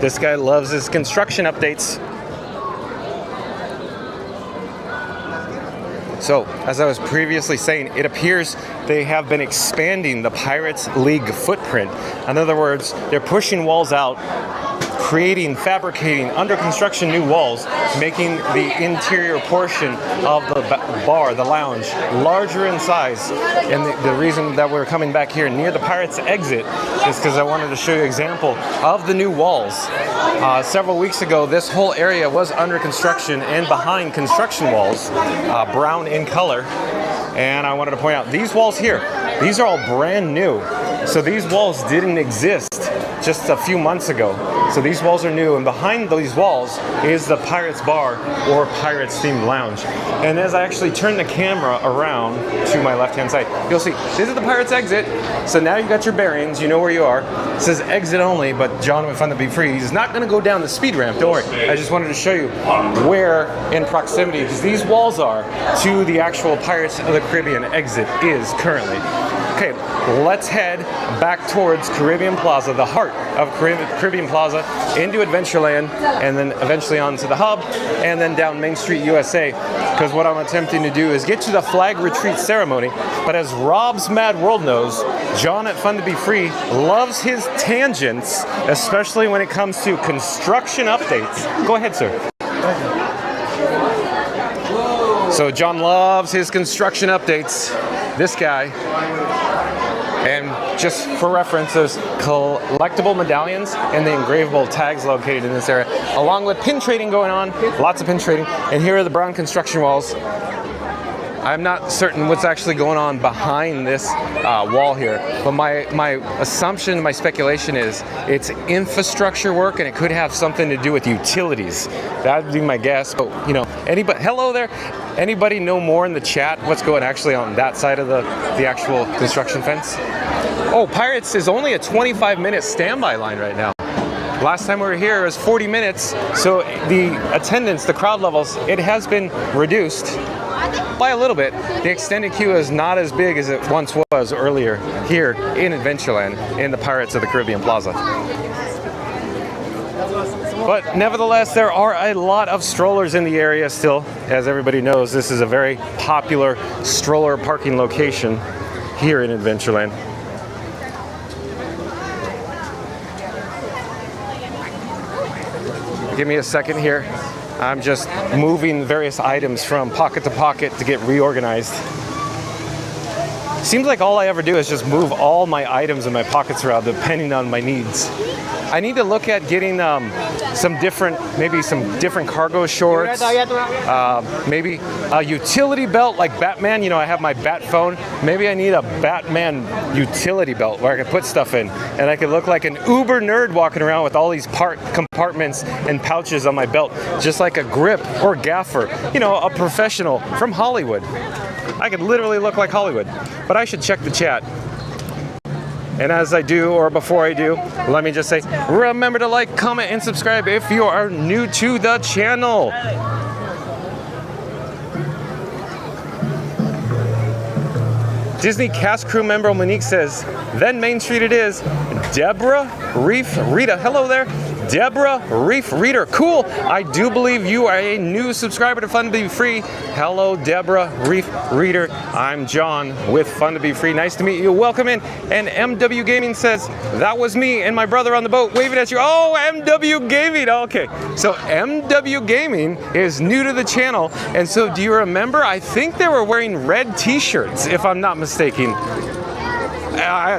Speaker 1: This guy loves his construction updates. So, as I was previously saying, it appears they have been expanding the Pirates League footprint. In other words, they're pushing walls out, creating, fabricating, under construction new walls, making the interior portion of the bar, the lounge, larger in size. And the reason that we're coming back here near the Pirates exit is because I wanted to show you an example of the new walls. Several weeks ago, this whole area was under construction and behind construction walls, brown in color. And I wanted to point out these walls here, these are all brand new. So these walls didn't exist just a few months ago. So these walls are new, and behind these walls is the Pirates Bar or Pirates themed lounge. And as I actually turn the camera around to my left-hand side, you'll see this is the Pirates exit. So now you've got your bearings, you know where you are. It says exit only, but John with Fun to Be Free, he's not gonna go down the speed ramp, don't worry. I just wanted to show you where in proximity, because these walls are to the actual Pirates of the Caribbean exit is currently. Okay, let's head back towards Caribbean Plaza, the heart of Caribbean Plaza, into Adventureland, and then eventually on to the hub, and then down Main Street, USA. Because what I'm attempting to do is get to the flag retreat ceremony. But as Rob's Mad World knows, John at Fun to Be Free loves his tangents, especially when it comes to construction updates. Go ahead, sir. So John loves his construction updates. This guy. And just for reference, there's collectible medallions and the engravable tags located in this area, along with pin trading going on, lots of pin trading. And here are the brown construction walls. I'm not certain what's actually going on behind this wall here, but my assumption, my speculation is it's infrastructure work, and it could have something to do with utilities. That would be my guess. But you know, anybody, hello there. Anybody know more in the chat what's going actually on that side of the actual construction fence? Oh, Pirates is only a 25-minute standby line right now. Last time we were here it was 40 minutes, so the attendance, the crowd levels, it has been reduced by a little bit. The extended queue is not as big as it once was earlier here in Adventureland in the Pirates of the Caribbean Plaza. But nevertheless, there are a lot of strollers in the area still. As everybody knows, this is a very popular stroller parking location here in Adventureland. Give me a second here. I'm just moving various items from pocket to pocket to get reorganized. Seems like all I ever do is just move all my items in my pockets around depending on my needs. I need to look at getting some different cargo shorts. Maybe a utility belt like Batman. You know, I have my Bat phone. Maybe I need a Batman utility belt where I can put stuff in, and I could look like an uber nerd walking around with all these compartments and pouches on my belt, just like a grip or gaffer. You know, a professional from Hollywood. I could literally look like Hollywood. But I should check the chat. And as I do, or before I do, let me just say, remember to like, comment, and subscribe if you are new to the channel. Disney cast crew member Monique says, then Main Street it is. Deborah Reef Rita, hello there. Deborah Reef Reader, cool. I do believe you are a new subscriber to Fun to Be Free. Hello, Deborah Reef Reader. I'm John with Fun to Be Free. Nice to meet you. Welcome in. And MW Gaming says, that was me and my brother on the boat waving at you. Oh, MW Gaming. Okay. So MW Gaming is new to the channel. And so do you remember? I think they were wearing red t-shirts, if I'm not mistaken.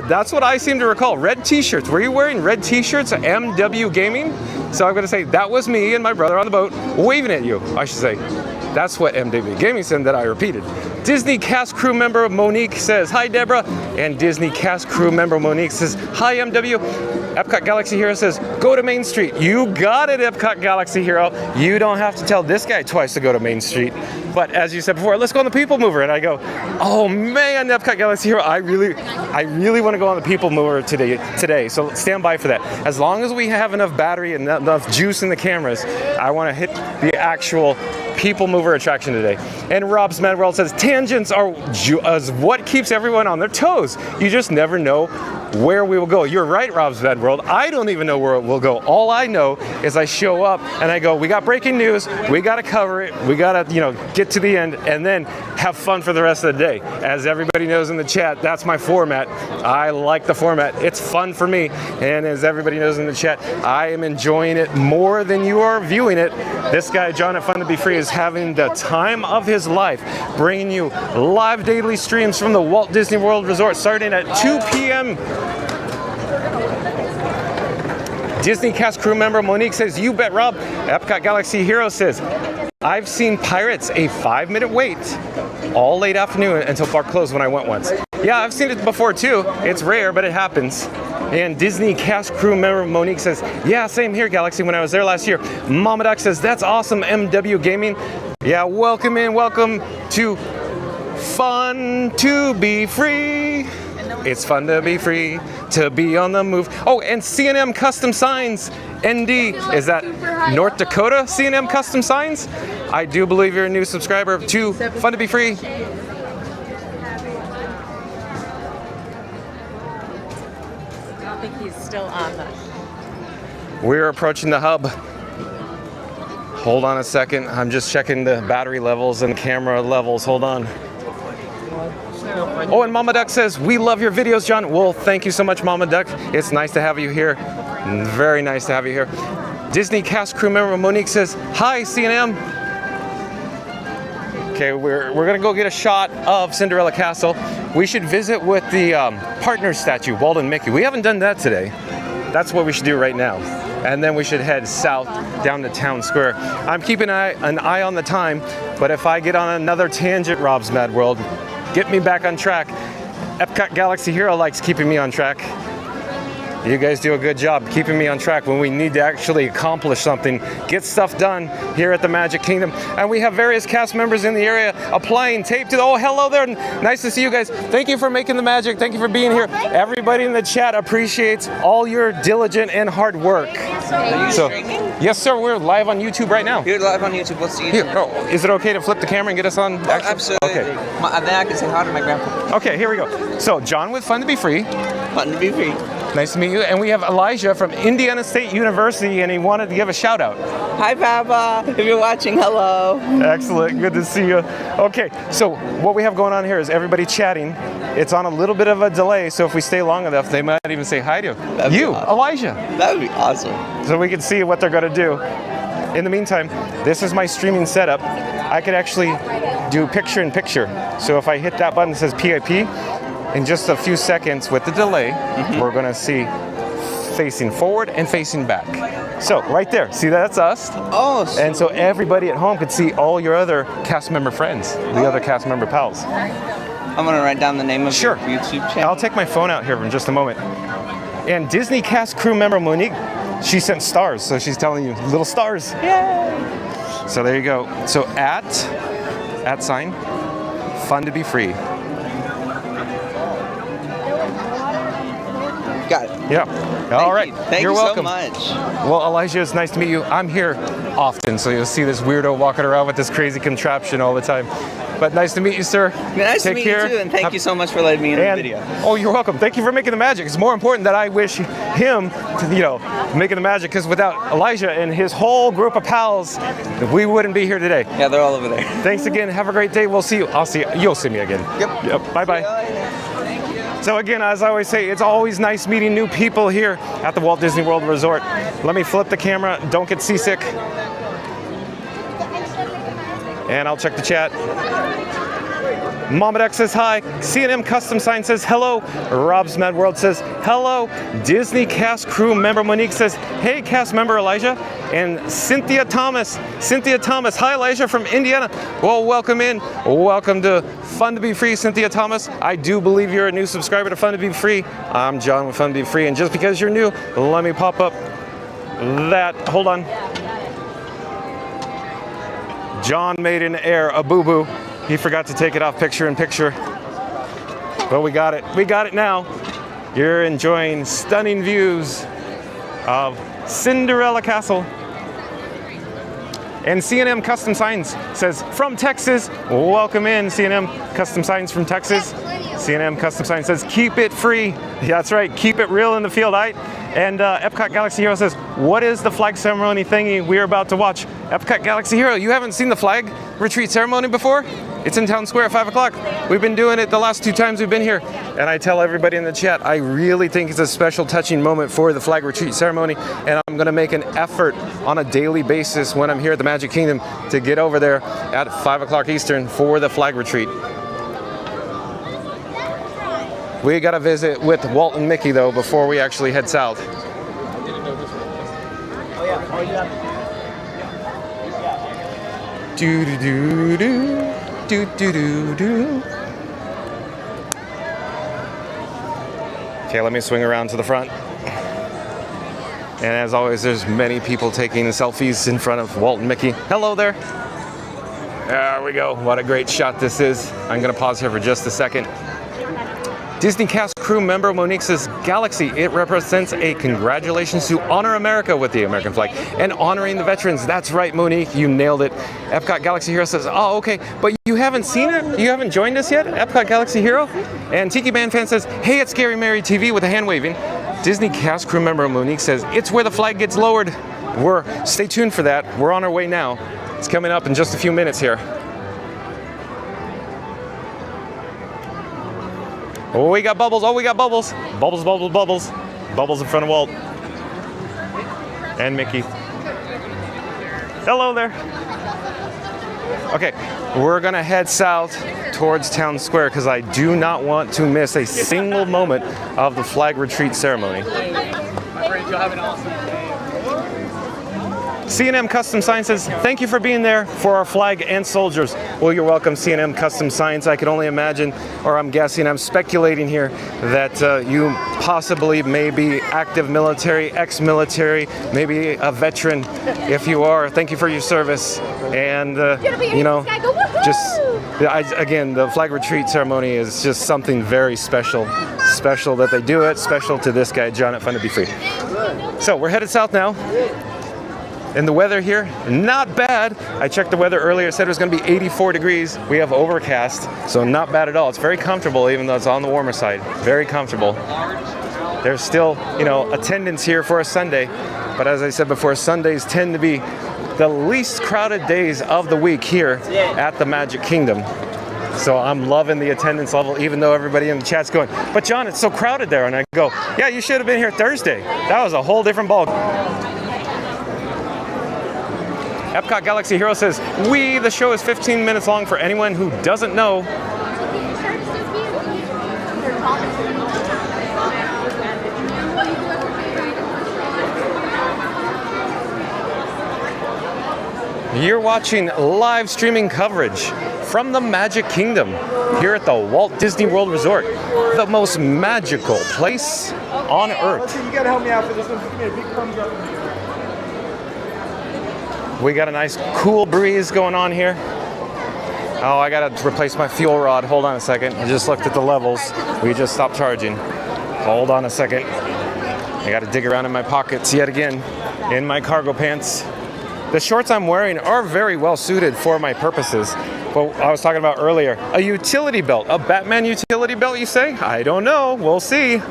Speaker 1: That's what I seem to recall. Red t-shirts. Were you wearing red t-shirts? MW Gaming? So I'm going to say that was me and my brother on the boat waving at you, I should say. That's what MW Gaming said that I repeated. Disney cast crew member Monique says, hi Deborah. And Disney cast crew member Monique says, hi MW. Epcot Galaxy Hero says, go to Main Street. You got it, Epcot Galaxy Hero. You don't have to tell this guy twice to go to Main Street. But as you said before, let's go on the People Mover. And I go, oh man, Epcot Galaxy Hero, I really want to go on the People Mover today. So stand by for that. As long as we have enough battery and enough juice in the cameras, I want to hit the actual People Mover attraction today. And Rob's Mad World says, tangents are what keeps everyone on their toes. You just never know where we will go. You're right, Rob's Mad World. I don't even know where we'll go. All I know is I show up and I go, we got breaking news, we got to cover it, we got to, get to the end and then have fun for the rest of the day. As everybody knows in the chat, that's my format. I like the format. It's fun for me. And as everybody knows in the chat, I am enjoying it more than you are viewing it. This guy, John at Fun to Be Free, is having the time of his life, bringing you live daily streams from the Walt Disney World Resort starting at 2 p.m. Disney cast crew member Monique says, you bet, Rob. Epcot Galaxy Hero says, I've seen Pirates a 5-minute wait all late afternoon until park closed when I went once. Yeah, I've seen it before too. It's rare, but it happens. And Disney cast crew member Monique says, yeah, same here, Galaxy, when I was there last year. Mama Duck says, that's awesome, MW Gaming. Yeah, welcome in, welcome to Fun to Be Free. It's fun to be free, to be on the move. Oh, and C&M Custom Signs, ND, is that North Dakota C&M Custom Signs? I do believe you're a new subscriber to Fun to Be Free.
Speaker 12: I don't think he's still on the...
Speaker 1: We're approaching the hub. Hold on a second. I'm just checking the battery levels and camera levels. Hold on. Oh, and Mama Duck says, we love your videos, John. Well, thank you so much, Mama Duck. It's nice to have you here. Very nice to have you here. Disney cast crew member Monique says, hi, C&M. Okay, we're going to go get a shot of Cinderella Castle. We should visit with the partner statue, Walt and Mickey. We haven't done that today. That's what we should do right now. And then we should head south down to Town Square. I'm keeping an eye on the time, but if I get on another tangent, Rob's Mad World, get me back on track. Epcot Galaxy Hero likes keeping me on track. You guys do a good job keeping me on track when we need to actually accomplish something, get stuff done here at the Magic Kingdom. And we have various cast members in the area applying tape to the, oh, hello there. Nice to see you guys. Thank you for making the magic. Thank you for being here. Everybody in the chat appreciates all your diligent and hard work.
Speaker 9: Are you streaming?
Speaker 1: Yes, sir. We're live on YouTube right now.
Speaker 9: You're live on YouTube. What's the YouTube?
Speaker 1: Here, oh, is it okay to flip the camera and get us on?
Speaker 9: Oh, absolutely.
Speaker 1: Okay.
Speaker 9: Then I can say hi to my grandpa.
Speaker 1: Okay, here we go. So, John with Fun to Be Free.
Speaker 9: Fun to Be Free.
Speaker 1: Nice to meet you. And we have Elijah from Indiana State University, and he wanted to give a shout out.
Speaker 9: Hi, Papa. If you're watching, hello.
Speaker 1: Excellent. Good to see you. Okay, so what we have going on here is everybody chatting. It's on a little bit of a delay, so if we stay long enough, they might even say hi to you,
Speaker 9: awesome.
Speaker 1: Elijah.
Speaker 9: That would be awesome.
Speaker 1: So we can see what they're going to do. In the meantime, this is my streaming setup. I could actually do picture-in-picture. So if I hit that button that says PIP, in just a few seconds with the delay, we're going to see facing forward and facing back. So right there, see that's us.
Speaker 16: Oh, sweet.
Speaker 1: And so everybody at home could see all your other cast member friends, the other cast member pals.
Speaker 16: I'm gonna write down the name of your YouTube channel.
Speaker 1: I'll take my phone out here in just a moment. And Disney cast crew member Monique, she sent stars, so she's telling you little stars. Yay! So there you go. So at sign, fun to be free.
Speaker 16: Got it.
Speaker 1: Yeah. All right.
Speaker 16: Thank
Speaker 1: You're
Speaker 16: you
Speaker 1: welcome.
Speaker 16: so much.
Speaker 1: Well, Elijah, it's nice to meet you. I'm here often, so you'll see this weirdo walking around with this crazy contraption all the time. But nice to meet you, sir.
Speaker 16: Nice
Speaker 1: Take
Speaker 16: to meet
Speaker 1: care.
Speaker 16: you too, and thank you so much for letting me in the video.
Speaker 1: Oh, you're welcome. Thank you for making the magic. It's more important that I wish him to, making the magic, because without Elijah and his whole group of pals, we wouldn't be here today.
Speaker 16: Yeah, they're all over there.
Speaker 1: Thanks again. Have a great day. We'll see you. I'll see you. You'll see me again. Yep. Bye-bye. So again, as I always say, it's always nice meeting new people here at the Walt Disney World Resort. Let me flip the camera. Don't get seasick. And I'll check the chat. Mohamed X says hi. C&M Custom Sign says hello. Rob's Mad World says hello. Disney cast crew member Monique says, hey, cast member Elijah. And Cynthia Thomas. Hi, Elijah from Indiana. Well, welcome in. Welcome to Fun to Be Free, Cynthia Thomas. I do believe you're a new subscriber to Fun to Be Free. I'm John with Fun to Be Free. And just because you're new, let me pop up that. Hold on. John made in air a boo-boo. He forgot to take it off picture in picture. But we got it. We got it now. You're enjoying stunning views of Cinderella Castle. And C&M Custom Signs says, from Texas, welcome in, C&M Custom Signs from Texas. C&M Custom Signs says, keep it free. Yeah, that's right, keep it real in the field, right? And Epcot Galaxy Hero says, what is the flag ceremony thingy we're about to watch? Epcot Galaxy Hero, you haven't seen the flag retreat ceremony before? It's in Town Square at 5 o'clock. We've been doing it the last 2 times we've been here. And I tell everybody in the chat, I really think it's a special touching moment for the flag retreat ceremony. And I'm gonna make an effort on a daily basis when I'm here at the Magic Kingdom to get over there at 5 o'clock Eastern for the flag retreat. We got to visit with Walt and Mickey though before we actually head south. Do do do do do do do. Okay, let me swing around to the front. And as always, there's many people taking selfies in front of Walt and Mickey. Hello there. There we go. What a great shot this is. I'm going to pause here for just a second. Disney cast crew member Monique says, Galaxy, it represents a congratulations to honor America with the American flag and honoring the veterans. That's right, Monique, you nailed it. Epcot Galaxy Hero says, oh, okay, but you haven't seen it? You haven't joined us yet, Epcot Galaxy Hero? And Tiki Man Fan says, hey, it's Scary Mary TV with a hand waving. Disney cast crew member Monique says, it's where the flag gets lowered. Stay tuned for that. We're on our way now. It's coming up in just a few minutes here. Oh, we got bubbles. Oh, we got bubbles. Bubbles, bubbles, bubbles. Bubbles in front of Walt. And Mickey. Hello there. Okay, we're going to head south towards Town Square because I do not want to miss a single moment of the flag retreat ceremony.
Speaker 13: You'll have an awesome day.
Speaker 1: C&M Custom Signs says, thank you for being there for our flag and soldiers. Well, you're welcome, C&M Custom Signs. I can only imagine, or I'm guessing, I'm speculating here, that you possibly may be active military, ex-military, maybe a veteran. If you are, thank you for your service. And, again, the flag retreat ceremony is just something very special. Special that they do it, special to this guy, John at Fun to Be Free. So we're headed south now. And the weather here, not bad. I checked the weather earlier, it said it was gonna be 84 degrees. We have overcast, so not bad at all. It's very comfortable, even though it's on the warmer side. Very comfortable. There's still, attendance here for a Sunday. But as I said before, Sundays tend to be the least crowded days of the week here at the Magic Kingdom. So I'm loving the attendance level, even though everybody in the chat's going, but John, it's so crowded there. And I go, yeah, you should have been here Thursday. That was a whole different ball. Epcot Galaxy Hero says, the show is 15 minutes long for anyone who doesn't know. You're watching live streaming coverage from the Magic Kingdom here at the Walt Disney World Resort, the most magical place on Earth.
Speaker 8: You gotta help me out for this one. Give me a big thumbs up.
Speaker 1: We got a nice cool breeze going on here. Oh, I gotta replace my fuel rod. Hold on a second. I just looked at the levels. We just stopped charging. Hold on a second. I gotta dig around in my pockets yet again, in my cargo pants. The shorts I'm wearing are very well suited for my purposes. But I was talking about earlier, a utility belt, a Batman utility belt, you say? I don't know. We'll see.
Speaker 8: I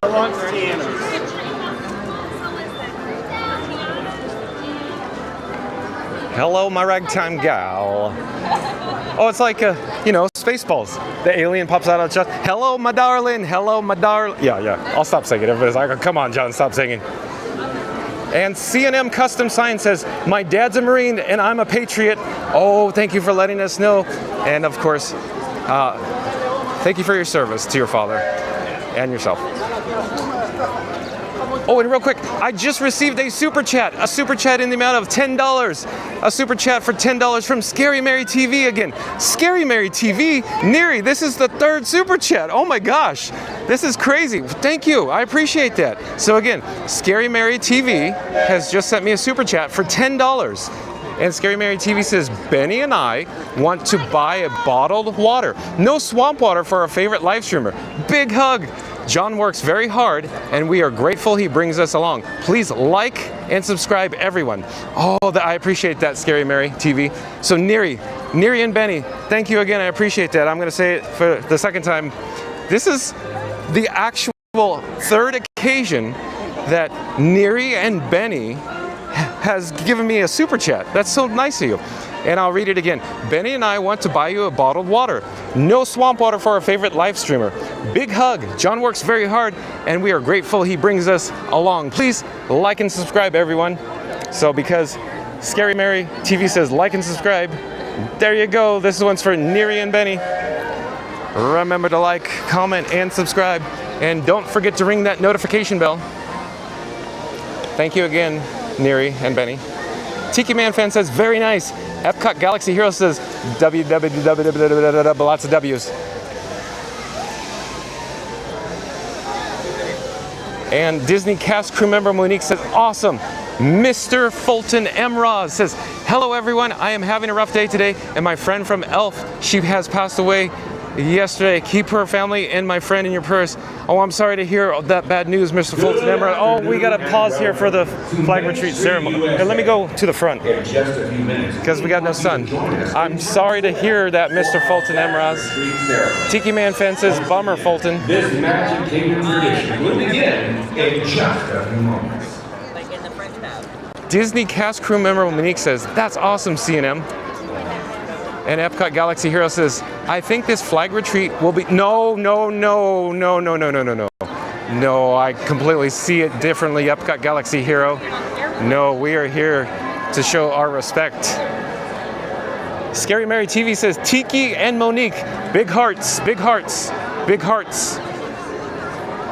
Speaker 8: want Tiana.
Speaker 1: Hello, my ragtime gal. Oh, it's like, Spaceballs. The alien pops out of the chest. Hello, my darling. Hello, my darling. Yeah. I'll stop singing. Everybody's like, come on, John, stop singing. And C&M Custom Sign says, my dad's a Marine and I'm a patriot. Oh, thank you for letting us know. And of course, thank you for your service to your father and yourself. Oh, and real quick, I just received a super chat in the amount of $10. A super chat for $10 from Scary Mary TV again. Scary Mary TV? Neri, this is the third super chat. Oh my gosh, this is crazy. Thank you, I appreciate that. So again, Scary Mary TV has just sent me a super chat for $10. And Scary Mary TV says, Benny and I want to buy a bottled water. No swamp water for our favorite live streamer. Big hug. John works very hard, and we are grateful he brings us along. Please like and subscribe, everyone. Oh, I appreciate that, Scary Mary TV. So Neri and Benny, thank you again. I appreciate that. I'm going to say it for the second time. This is the actual third occasion that Neri and Benny has given me a super chat. That's so nice of you. And I'll read it again. Benny and I want to buy you a bottled water. No swamp water for our favorite live streamer. Big hug. John works very hard, and we are grateful he brings us along. Please like and subscribe, everyone. So because Scary Mary TV says like and subscribe, there you go. This one's for Neri and Benny. Remember to like, comment, and subscribe. And don't forget to ring that notification bell. Thank you again, Neri and Benny. Tiki Man Fan says, very nice. Epcot Galaxy Hero says, lots of W's. And Disney cast crew member Monique says, awesome. Mr. Fulton Emraz says, hello everyone, I am having a rough day today, and my friend from Elf, she has passed away yesterday. Keep her family and my friend in your prayers. Oh, I'm sorry to hear that bad news, Mr. Fulton Emraz. Oh, we gotta pause here for the flag retreat ceremony. Here, let me go to the front, because we got no sun. I'm sorry to hear that, Mr. Fulton Emraz. Tiki Man Fan says, bummer, Fulton.
Speaker 3: This Magic Kingdom tradition will begin in just a few moments.
Speaker 1: Disney cast crew member Monique says, that's awesome, C&M. And Epcot Galaxy Hero says, I think this flag retreat will be... No, I completely see it differently, Epcot Galaxy Hero. No, we are here to show our respect. Scary Mary TV says, Tiki and Monique, big hearts, big hearts, big hearts.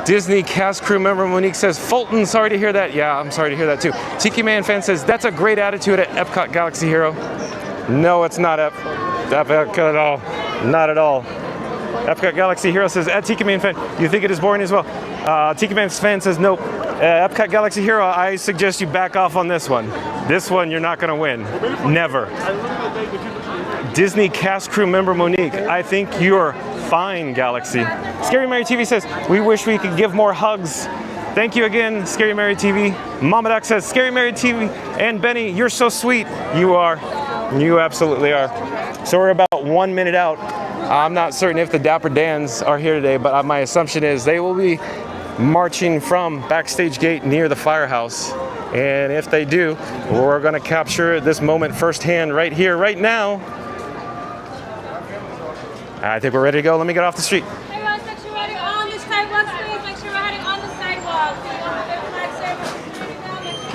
Speaker 1: Disney cast crew member Monique says, Fulton, sorry to hear that. Yeah, I'm sorry to hear that too. Tiki Man Fan says, that's a great attitude at Epcot Galaxy Hero. No, it's not Epcot at all. Not at all. Epcot Galaxy Hero says, at Tiki Man Fan, you think it is boring as well? Tiki Man Fan says, nope. Epcot Galaxy Hero, I suggest you back off on this one. This one, you're not gonna win. Never. Disney cast crew member Monique, I think you're fine, Galaxy. Scary Mary TV says, we wish we could give more hugs. Thank you again, Scary Mary TV. Mama Doc says, Scary Mary TV and Benny, you're so sweet. You are. You absolutely are. So we're about 1 minute out. I'm not certain if the Dapper Dans are here today, but my assumption is they will be marching from backstage gate near the firehouse. And if they do, we're going to capture this moment firsthand right here, right now. I think we're ready to go. Let me get off the street.
Speaker 2: Everyone, make sure we're heading on the sidewalk, please. Make sure we're heading on the sidewalk.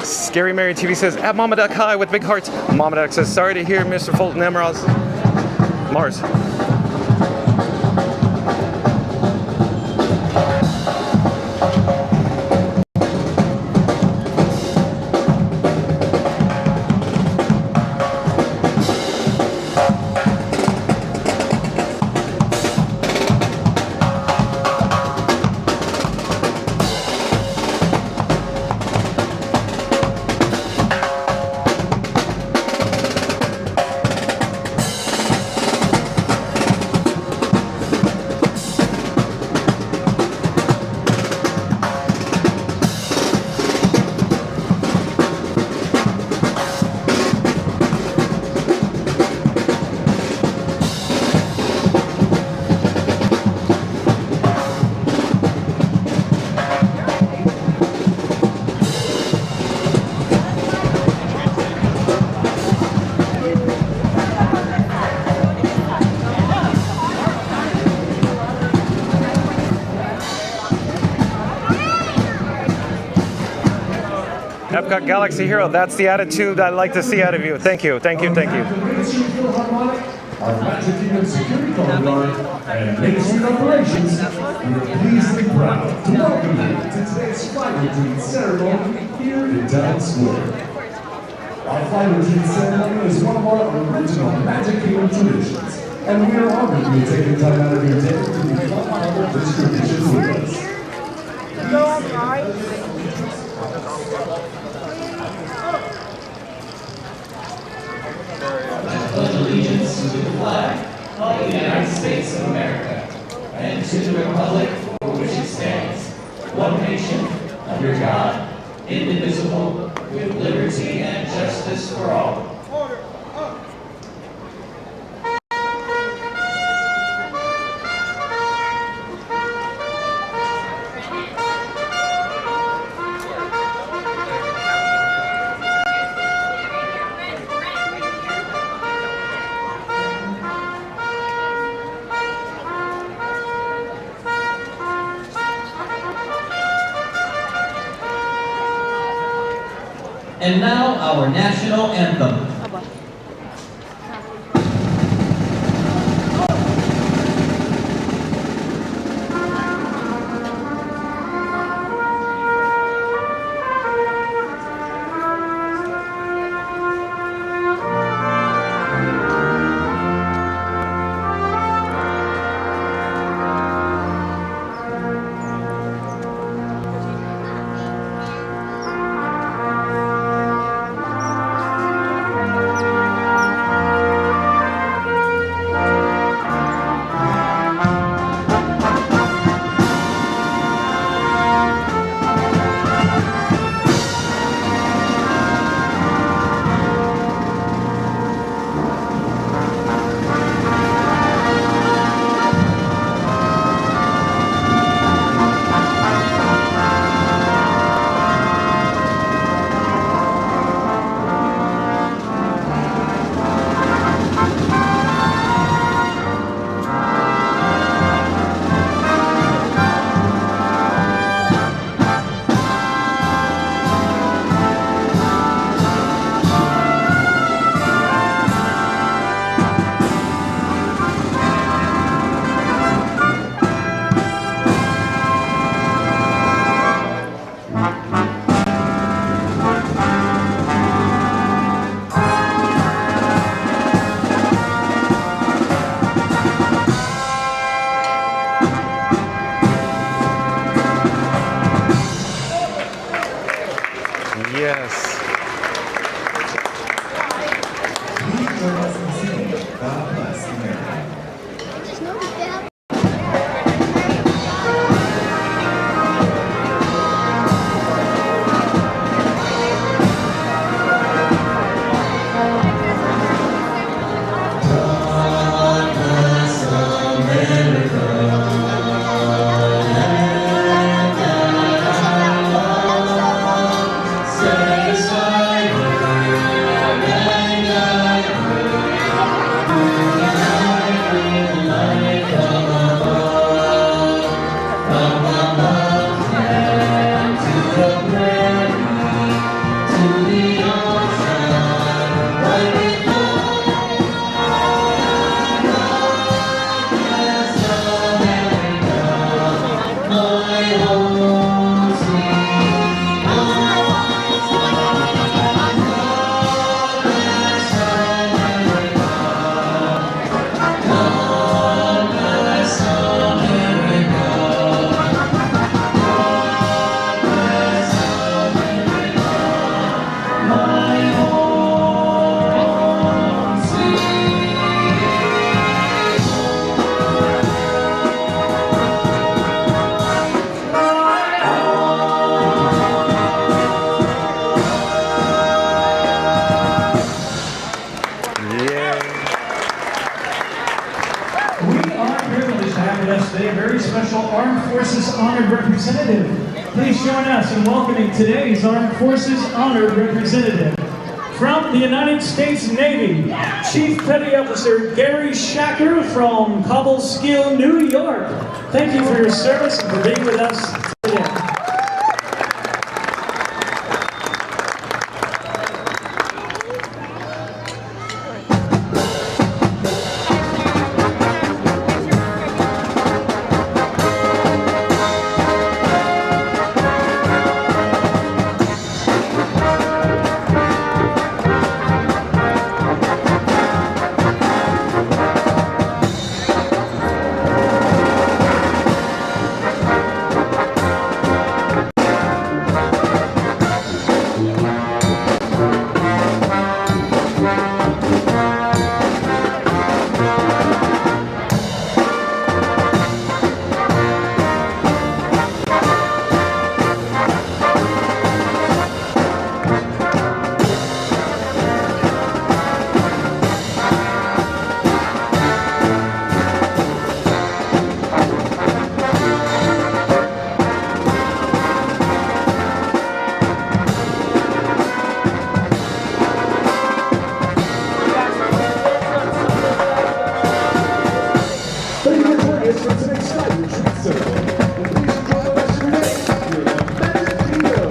Speaker 1: Scary Mary TV says, at Mama Duck High with big hearts. Mama Duck says, sorry to hear Mr. Fulton Emraz. Mars. I've got Galaxy Hero. That's the attitude I'd like to see out of you. Thank you, thank you, thank you.
Speaker 17: Our Magic Kingdom security guard and Main Street operations, we are pleased and proud to welcome you to today's flight routine ceremony here in Town Square. Our flight routine ceremony is one of our original Magic Kingdom traditions, and we are honored to be taking time out of your day to be part of this tradition with us.
Speaker 18: Pledge allegiance to the flag of the United States of America and to the republic for which it stands, one nation, under God, indivisible, with liberty and justice for all. And now our national anthem.
Speaker 19: Please join us in welcoming today's Armed Forces Honored Representative. From the United States Navy, Chief Petty Officer Gary Shacker from Cobleskill, New York. Thank you for your service and for being with us today.
Speaker 17: guests for tonight's exciting retreat ceremony. And please enjoy the rest of your day here at the Magic Kingdom.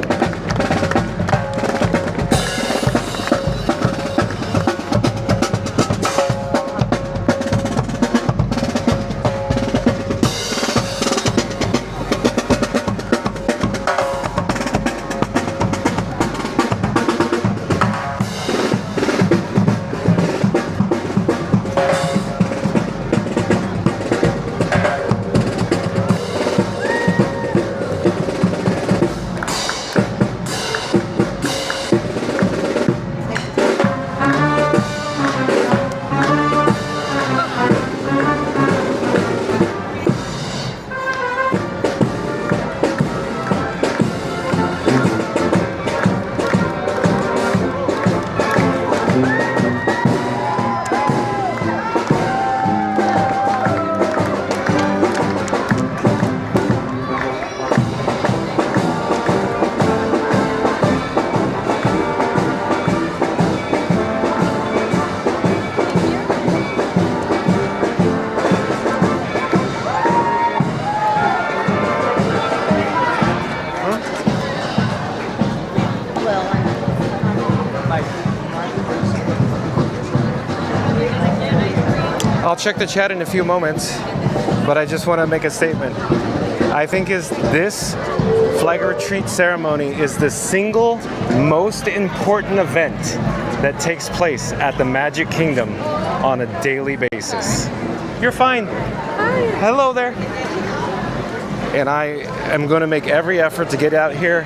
Speaker 1: I'll check the chat in a few moments, but I just want to make a statement. I think this flag retreat ceremony is the single most important event that takes place at the Magic Kingdom on a daily basis. You're fine. Hi. Hello there. And I am going to make every effort to get out here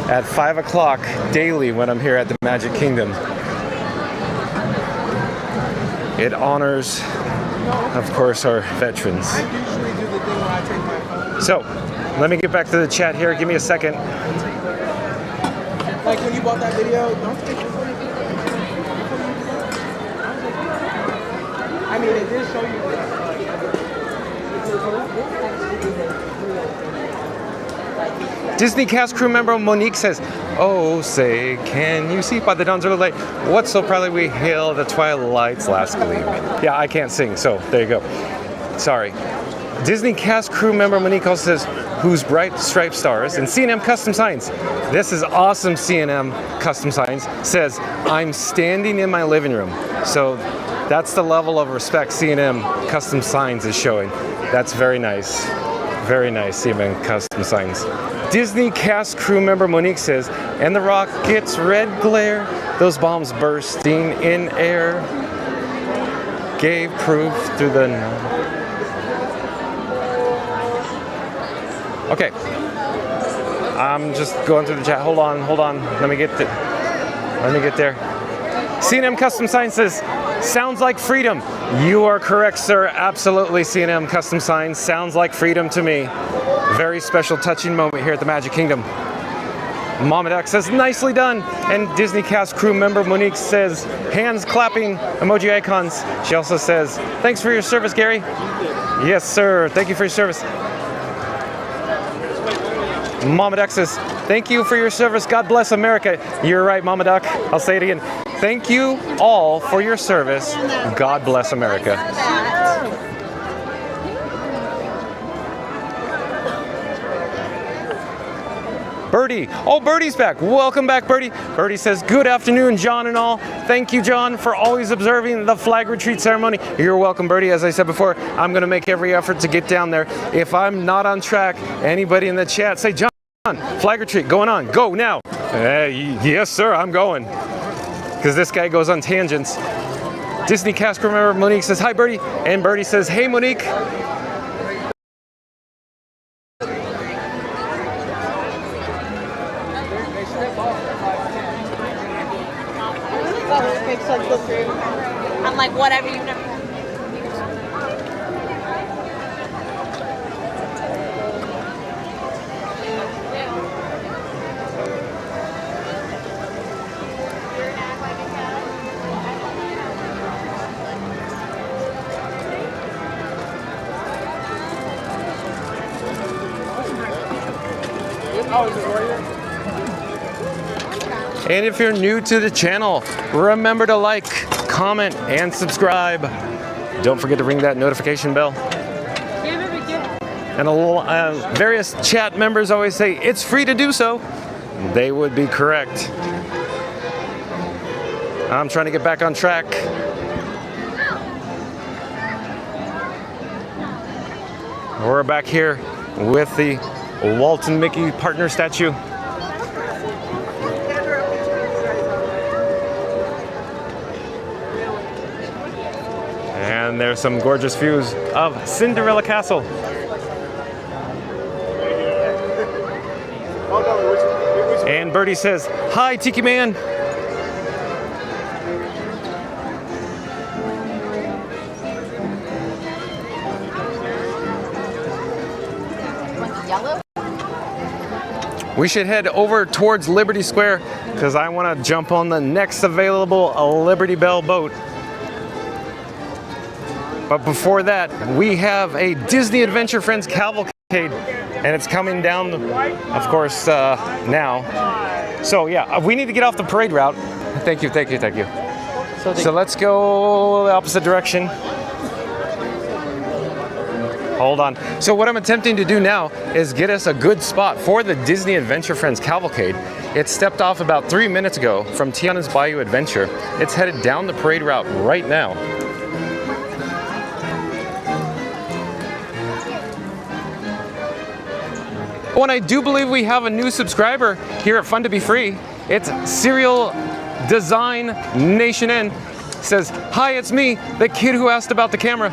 Speaker 1: at 5 o'clock daily when I'm here at the Magic Kingdom. It honors, of course, our veterans. So, let me get back to the chat here. Give me a second.
Speaker 8: Like when you bought that video, don't take it. I mean, it did show you.
Speaker 1: Disney cast crew member Monique says, "Oh, say, can you see by the dawn's early light what so proudly we hail the twilight's last gleam?" Yeah, I can't sing, so there you go. Sorry. Disney cast crew member Monique also says, "Whose bright striped stars?" And C&M Custom Signs. This is awesome. C&M Custom Signs says, "I'm standing in my living room." So that's the level of respect C&M Custom Signs is showing. That's very nice. Very nice, C&M Custom Signs. Disney cast crew member Monique says, "And the rocket's red glare, those bombs bursting in air, gave proof through the night." Okay. I'm just going through the chat. Hold on. Let me get there. C&M Custom Signs says, "Sounds like freedom." You are correct, sir. Absolutely, C&M Custom Signs. Sounds like freedom to me. Very special, touching moment here at the Magic Kingdom. Mama Duck says, "Nicely done." And Disney cast crew member Monique says, hands clapping emoji icons. She also says, "Thanks for your service, Gary." Yes, sir. Thank you for your service. Mama Duck says, "Thank you for your service. God bless America." You're right, Mama Duck. I'll say it again. Thank you all for your service. God bless America. Birdie. Oh, Birdie's back. Welcome back, Birdie. Birdie says, "Good afternoon, John and all." Thank you, John, for always observing the flag retreat ceremony. You're welcome, Birdie. As I said before, I'm going to make every effort to get down there. If I'm not on track, anybody in the chat, say, "John, flag retreat, going on. Go now." Yes, sir, I'm going. Because this guy goes on tangents. Disney cast crew member Monique says, "Hi, Birdie." And Birdie says, "Hey, Monique."
Speaker 12: I'm like, whatever, you've never.
Speaker 1: And if you're new to the channel, remember to like, comment, and subscribe. Don't forget to ring that notification bell. and various chat members always say it's free to do so. They would be correct. I'm trying to get back on track. We're back here with the Walt and Mickey partner statue. And there's some gorgeous views of Cinderella Castle. And Birdie says, "Hi, Tiki Man." We should head over towards Liberty Square because I want to jump on the next available Liberty Bell boat. But before that, we have a Disney Adventure Friends cavalcade, and it's coming down, of course, now. So yeah, we need to get off the parade route. Thank you. So let's go the opposite direction. Hold on. So what I'm attempting to do now is get us a good spot for the Disney Adventure Friends cavalcade. It stepped off about 3 minutes ago from Tiana's Bayou Adventure. It's headed down the parade route right now. Oh, and I do believe we have a new subscriber here at Fun to Be Free. It's Serial Design Nation N. Says, "Hi, it's me, the kid who asked about the camera."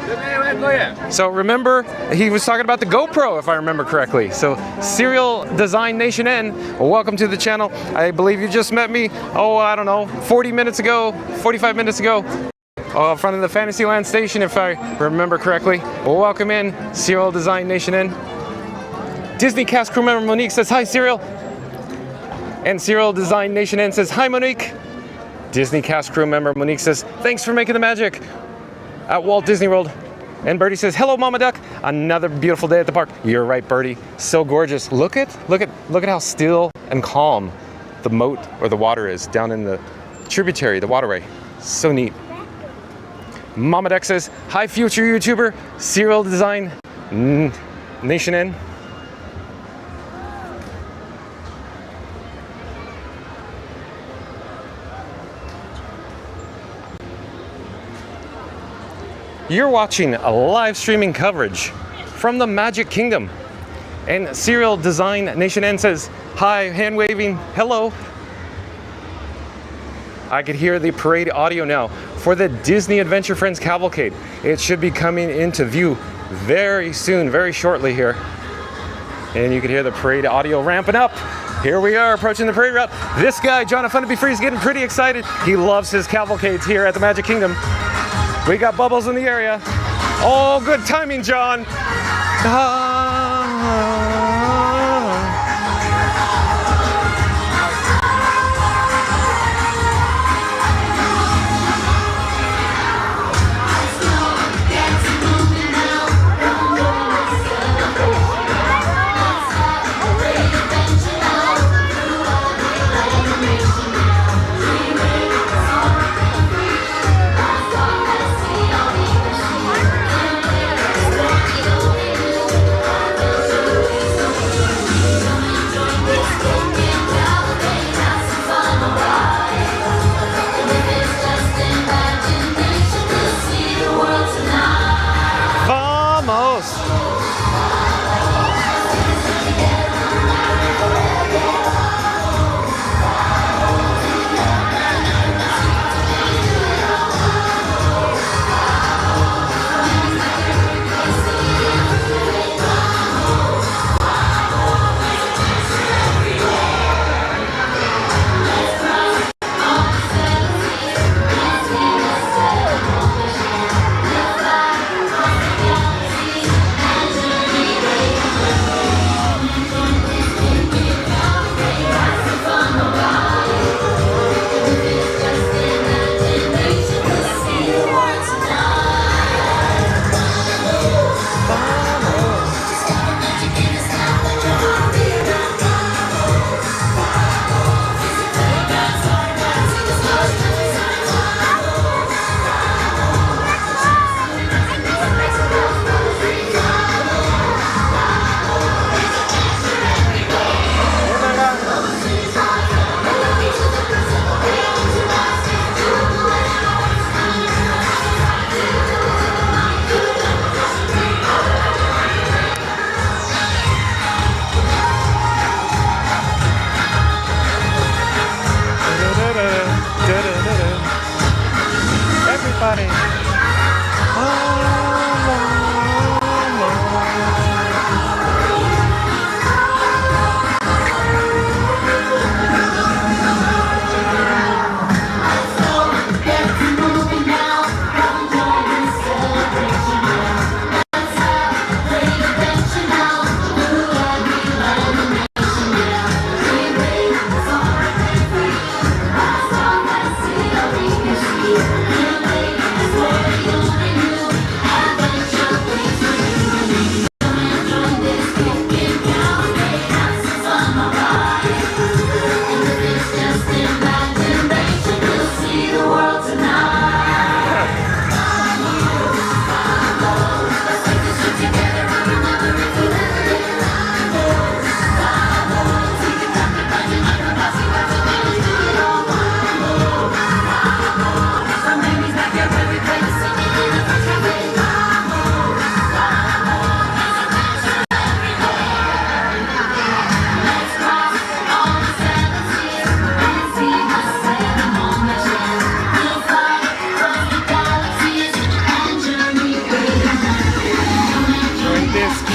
Speaker 1: So remember, he was talking about the GoPro, if I remember correctly. So Serial Design Nation N, welcome to the channel. I believe you just met me, I don't know, 45 minutes ago, in front of the Fantasyland station, if I remember correctly. Well, welcome in, Serial Design Nation N. Disney cast crew member Monique says, "Hi, Serial." And Serial Design Nation N says, "Hi, Monique." Disney cast crew member Monique says, "Thanks for making the magic at Walt Disney World." And Birdie says, "Hello, Mama Duck. Another beautiful day at the park." You're right, Birdie. So gorgeous. Look at how still and calm the moat or the water is down in the tributary, the waterway. So neat. Mama Duck says, "Hi, future YouTuber, Serial Design Nation N." You're watching a live streaming coverage from the Magic Kingdom. And Serial Design Nation N says, "Hi, hand waving, hello." I could hear the parade audio now for the Disney Adventure Friends cavalcade. It should be coming into view very soon, very shortly here. And you can hear the parade audio ramping up. Here we are approaching the parade route. This guy, John of Fun to Be Free, is getting pretty excited. He loves his cavalcades here at the Magic Kingdom. We got bubbles in the area. Oh, good timing, John.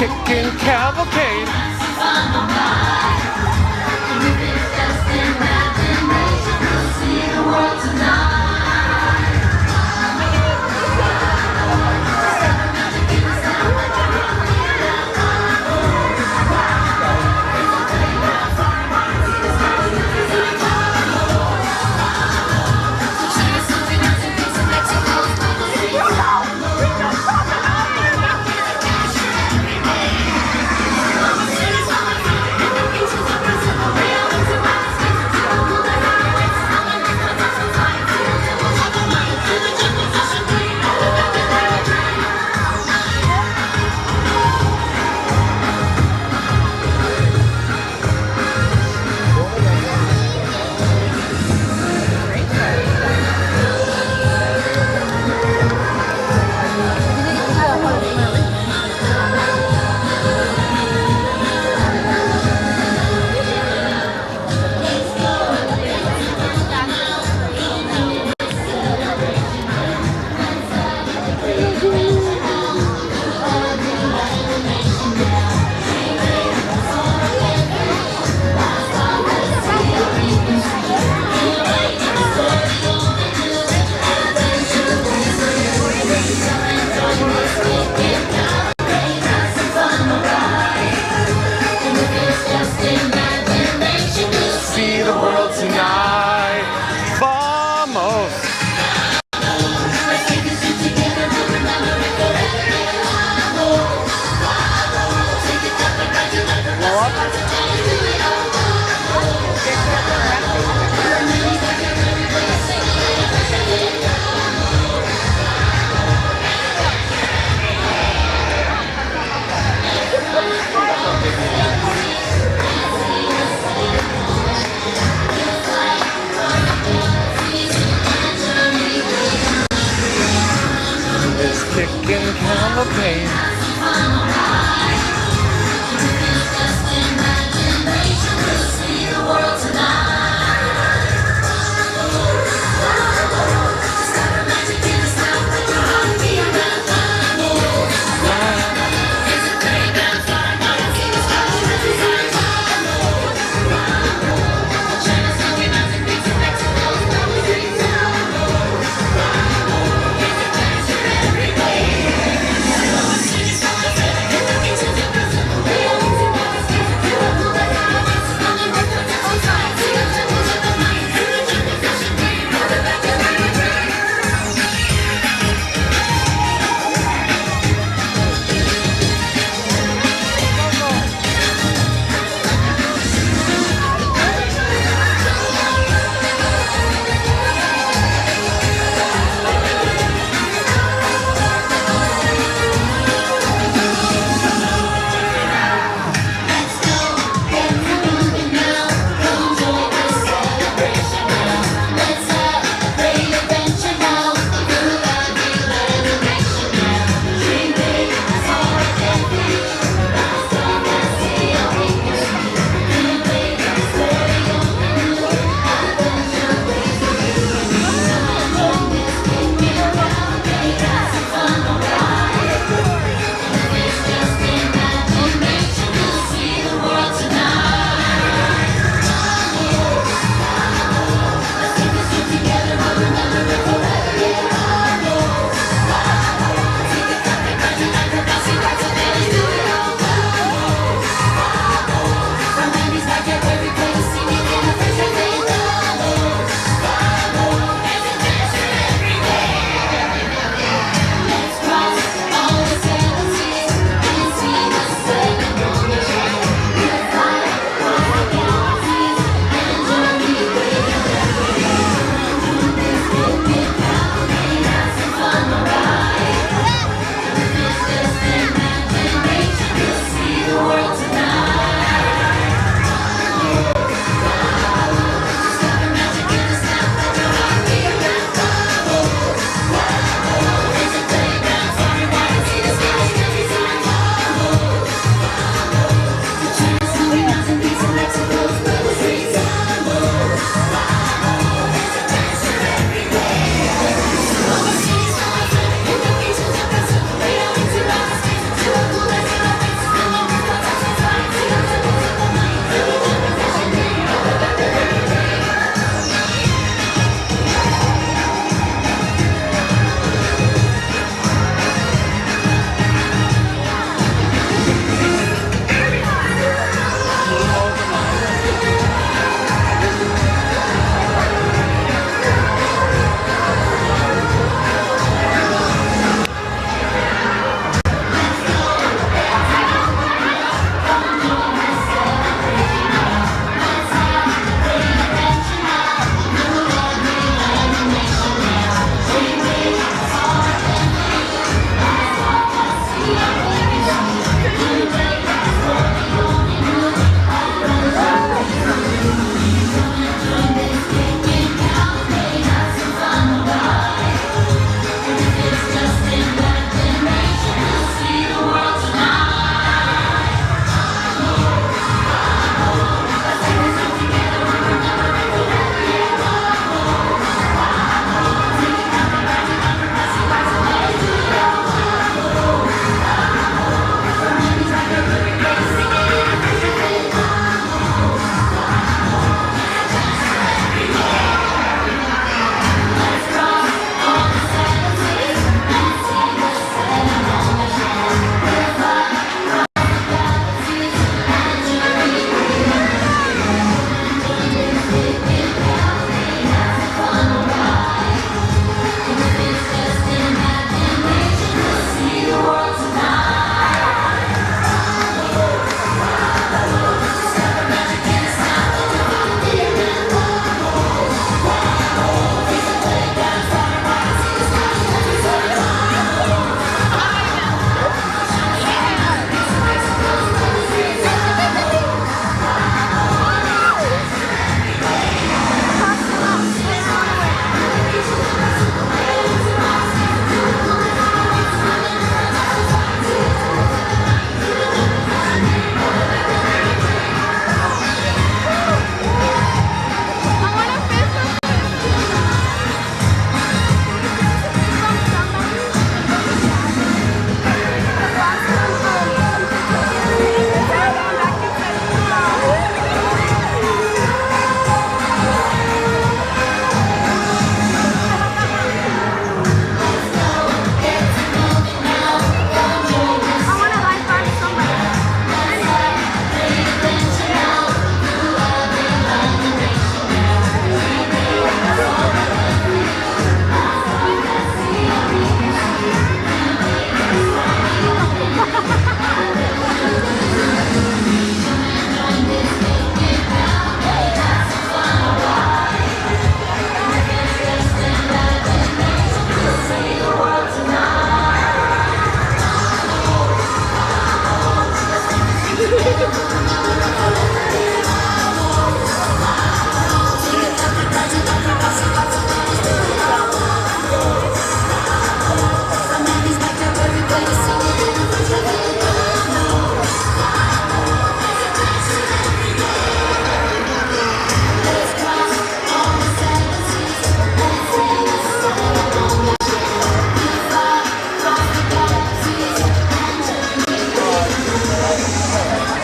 Speaker 1: kicking cavalcade.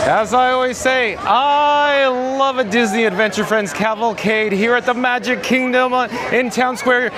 Speaker 1: As I always say, I love a Disney Adventure Friends cavalcade here at the Magic Kingdom in Town Square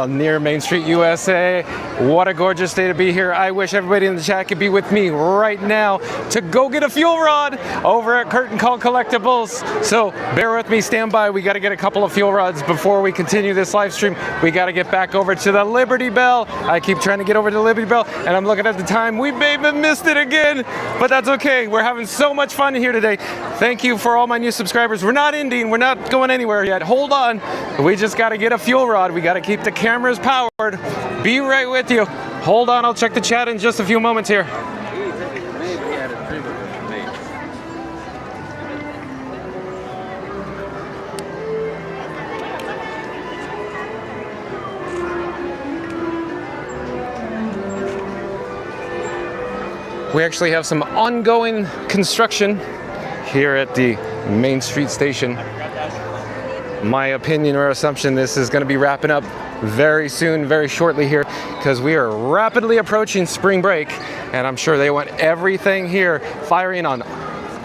Speaker 1: near Main Street, USA. What a gorgeous day to be here. I wish everybody in the chat could be with me right now to go get a fuel rod over at Curtain Call Collectibles. So bear with me, stand by. We got to get a couple of fuel rods before we continue this live stream. We got to get back over to the Liberty Bell. I keep trying to get over to the Liberty Bell and I'm looking at the time. We may have missed it again, but that's okay. We're having so much fun here today. Thank you for all my new subscribers. We're not ending. We're not going anywhere yet. Hold on. We just got to get a fuel rod. We got to keep the cameras powered. Be right with you. Hold on. I'll check the chat in just a few moments here. We actually have some ongoing construction here at the Main Street Station. My opinion or assumption, this is going to be wrapping up very soon, very shortly here, because we are rapidly approaching spring break, and I'm sure they want everything here firing on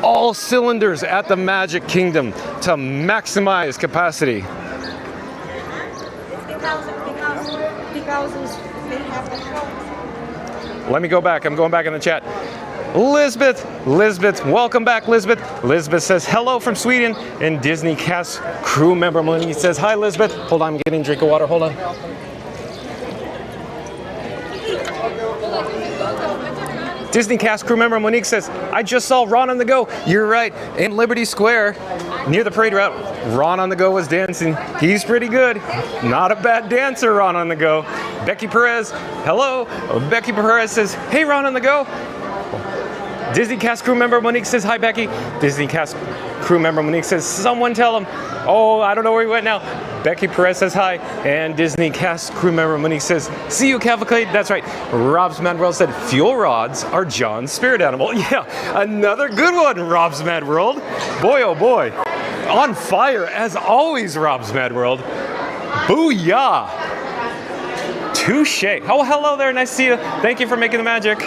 Speaker 1: all cylinders at the Magic Kingdom to maximize capacity.
Speaker 12: Because they have the show.
Speaker 1: Let me go back. I'm going back in the chat. Lisbeth, welcome back, Lisbeth. Lisbeth says hello from Sweden, and Disney cast crew member Monique says hi, Lisbeth. Hold on, I'm getting a drink of water. Hold on. Disney cast crew member Monique says, I just saw Ron on the Go. You're right, in Liberty Square, near the parade route, Ron on the Go was dancing. He's pretty good. Not a bad dancer, Ron on the Go. Becky Perez, hello. Becky Perez says, hey, Ron on the Go. Disney cast crew member Monique says, hi, Becky. Disney cast crew member Monique says, someone tell him. Oh, I don't know where he went now. Becky Perez says hi. And Disney cast crew member Monique says, see you, Cavalcade. That's right. Rob's Mad World said, fuel rods are John's spirit animal. Yeah, another good one, Rob's Mad World. Boy, oh boy. On fire, as always, Rob's Mad World. Booyah. Touche. Oh, hello there. Nice to see you. Thank you for making the magic.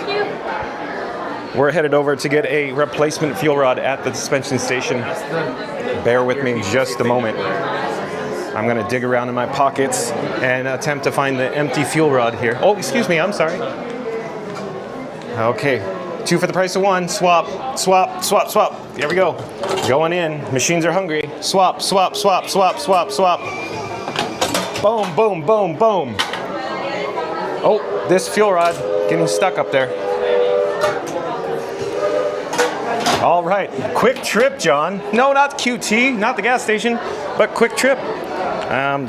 Speaker 1: We're headed over to get a replacement fuel rod at the suspension station. Bear with me just a moment. I'm going to dig around in my pockets and attempt to find the empty fuel rod here. Oh, excuse me. I'm sorry. Okay. 2 for the price of 1. Swap, swap, swap, swap. Here we go. Going in. Machines are hungry. Swap, swap, swap, swap, swap, swap. Boom, boom, boom, boom. Oh, this fuel rod getting stuck up there. All right, Quick Trip, John. No, not QT, not the gas station, but Quick Trip.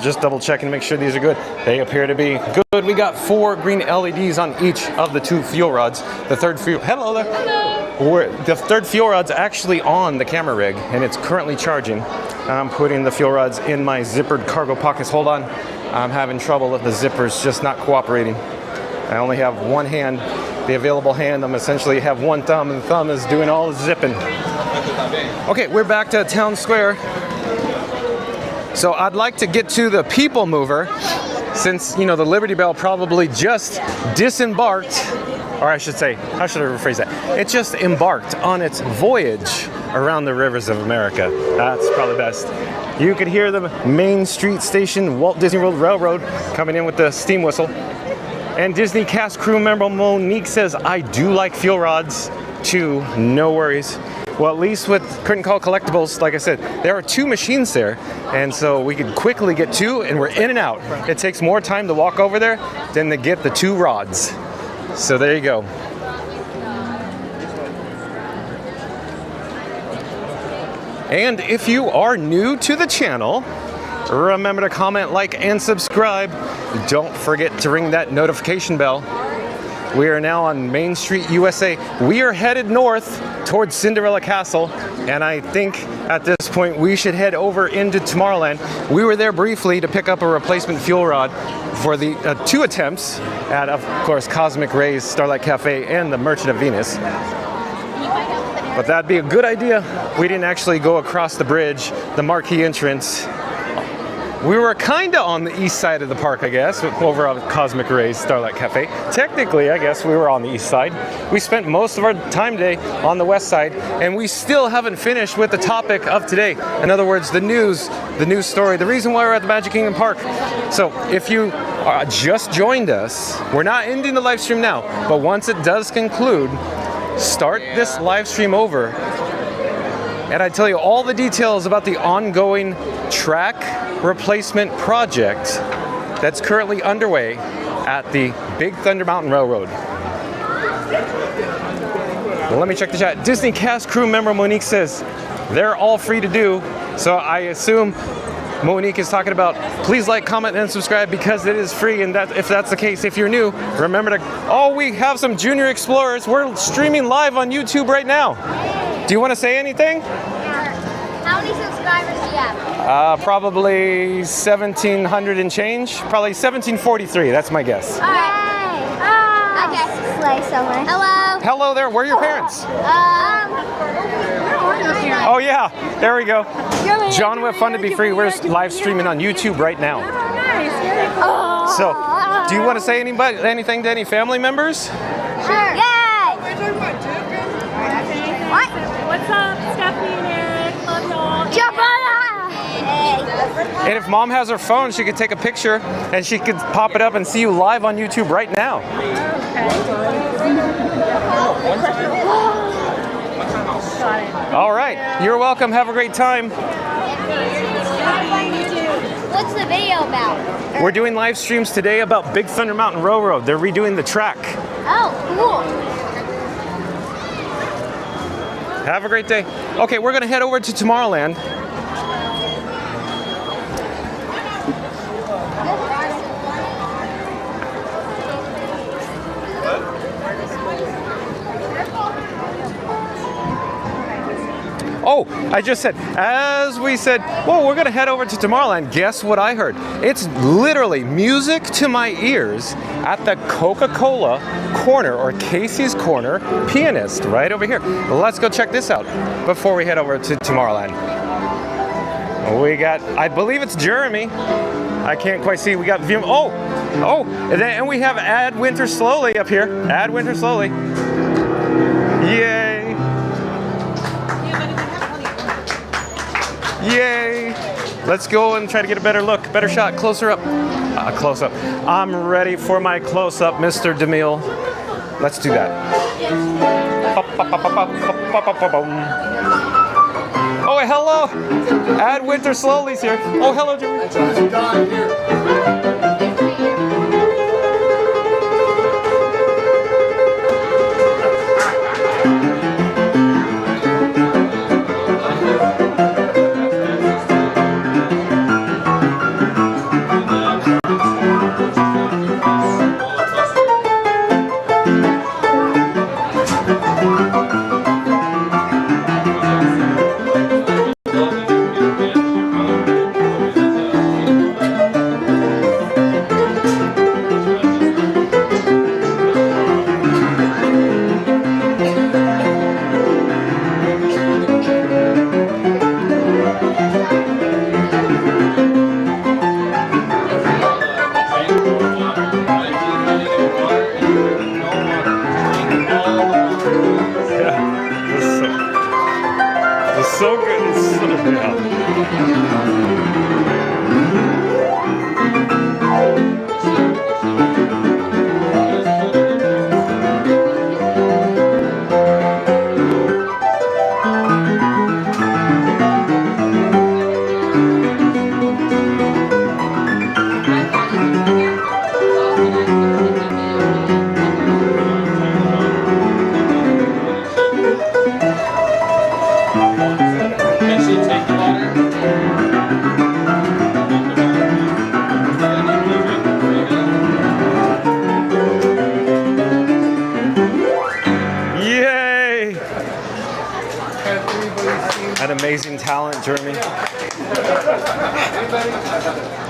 Speaker 1: Just double checking to make sure these are good. They appear to be good. We got 4 green LEDs on each of the 2 fuel rods. The third fuel, hello there. Hello. The third fuel rod's actually on the camera rig, and it's currently charging. I'm putting the fuel rods in my zippered cargo pockets. Hold on, I'm having trouble with the zippers just not cooperating. I only have one hand. The available hand, I'm essentially have one thumb, and the thumb is doing all the zipping. Okay, we're back to Town Square. So I'd like to get to the people mover, since, you know, the Liberty Bell probably just disembarked, or I should say, how should I rephrase that? It just embarked on its voyage around the rivers of America. That's probably best. You could hear the Main Street Station Walt Disney World Railroad coming in with the steam whistle. And Disney cast crew member Monique says, I do like fuel rods too, no worries. Well, at least with Curtain Call Collectibles, like I said, there are 2 machines there, and so we could quickly get 2, and we're in and out. It takes more time to walk over there than to get the 2 rods. So there you go. And if you are new to the channel, remember to comment, like, and subscribe. Don't forget to ring that notification bell. We are now on Main Street, USA. We are headed north towards Cinderella Castle, and I think at this point we should head over into Tomorrowland. We were there briefly to pick up a replacement fuel rod for the 2 attempts at, of course, Cosmic Rays, Starlight Cafe, and the Merchant of Venus. But that'd be a good idea. We didn't actually go across the bridge, the marquee entrance, We were kind of on the east side of the park, I guess, over on Cosmic Rays Starlight Cafe. Technically, I guess we were on the east side. We spent most of our time today on the west side, and we still haven't finished with the topic of today. In other words, the news story, the reason why we're at the Magic Kingdom Park. So if you just joined us, we're not ending the live stream now, but once it does conclude, start this live stream over, and I tell you all the details about the ongoing track replacement project that's currently underway at the Big Thunder Mountain Railroad. Well, let me check the chat. Disney cast crew member Monique says they're all free to do, so I assume Monique is talking about please like, comment, and subscribe because it is free. And that, if that's the case, if you're new, remember to. Oh, we have some Junior Explorers. We're streaming live on YouTube right now. Do you want to say anything?
Speaker 5: How many subscribers do you have?
Speaker 1: Probably 1,700 and change. Probably 1,743. That's my guess.
Speaker 5: All right. Okay. Slay somewhere. Hello.
Speaker 1: Hello there. Where are your parents? Oh yeah, there we go. John Webb Fun to Be Free. We're live streaming on YouTube right now. So, do you want to say anything to any family members?
Speaker 5: Sure. Yay! What?
Speaker 12: What's up, Stephanie and Eric? Love y'all.
Speaker 5: Jump on!
Speaker 1: And if mom has her phone, she could take a picture and she could pop it up and see you live on YouTube right now. All right, you're welcome. Have a great time.
Speaker 5: What's the video about?
Speaker 1: We're doing live streams today about Big Thunder Mountain Railroad. They're redoing the track.
Speaker 5: Oh, cool.
Speaker 1: Have a great day. Okay, we're going to head over to Tomorrowland. Oh, I just said, as we said, well, we're going to head over to Tomorrowland. Guess what I heard? It's literally music to my ears at the Coca-Cola Corner, or Casey's Corner Pianist, right over here. Let's go check this out before we head over to Tomorrowland. We got, I believe it's Jeremy. I can't quite see. We got view. Oh, and we have Add Winter Slowly up here. Add Winter Slowly. Yay. Yay! Let's go and try to get a better look, better shot, closer up. Close up. I'm ready for my close up, Mr. DeMille. Let's do that. Oh, hello! Add Winter Slowly's here. Oh, hello, Jimmy. Amazing talent, Jeremy.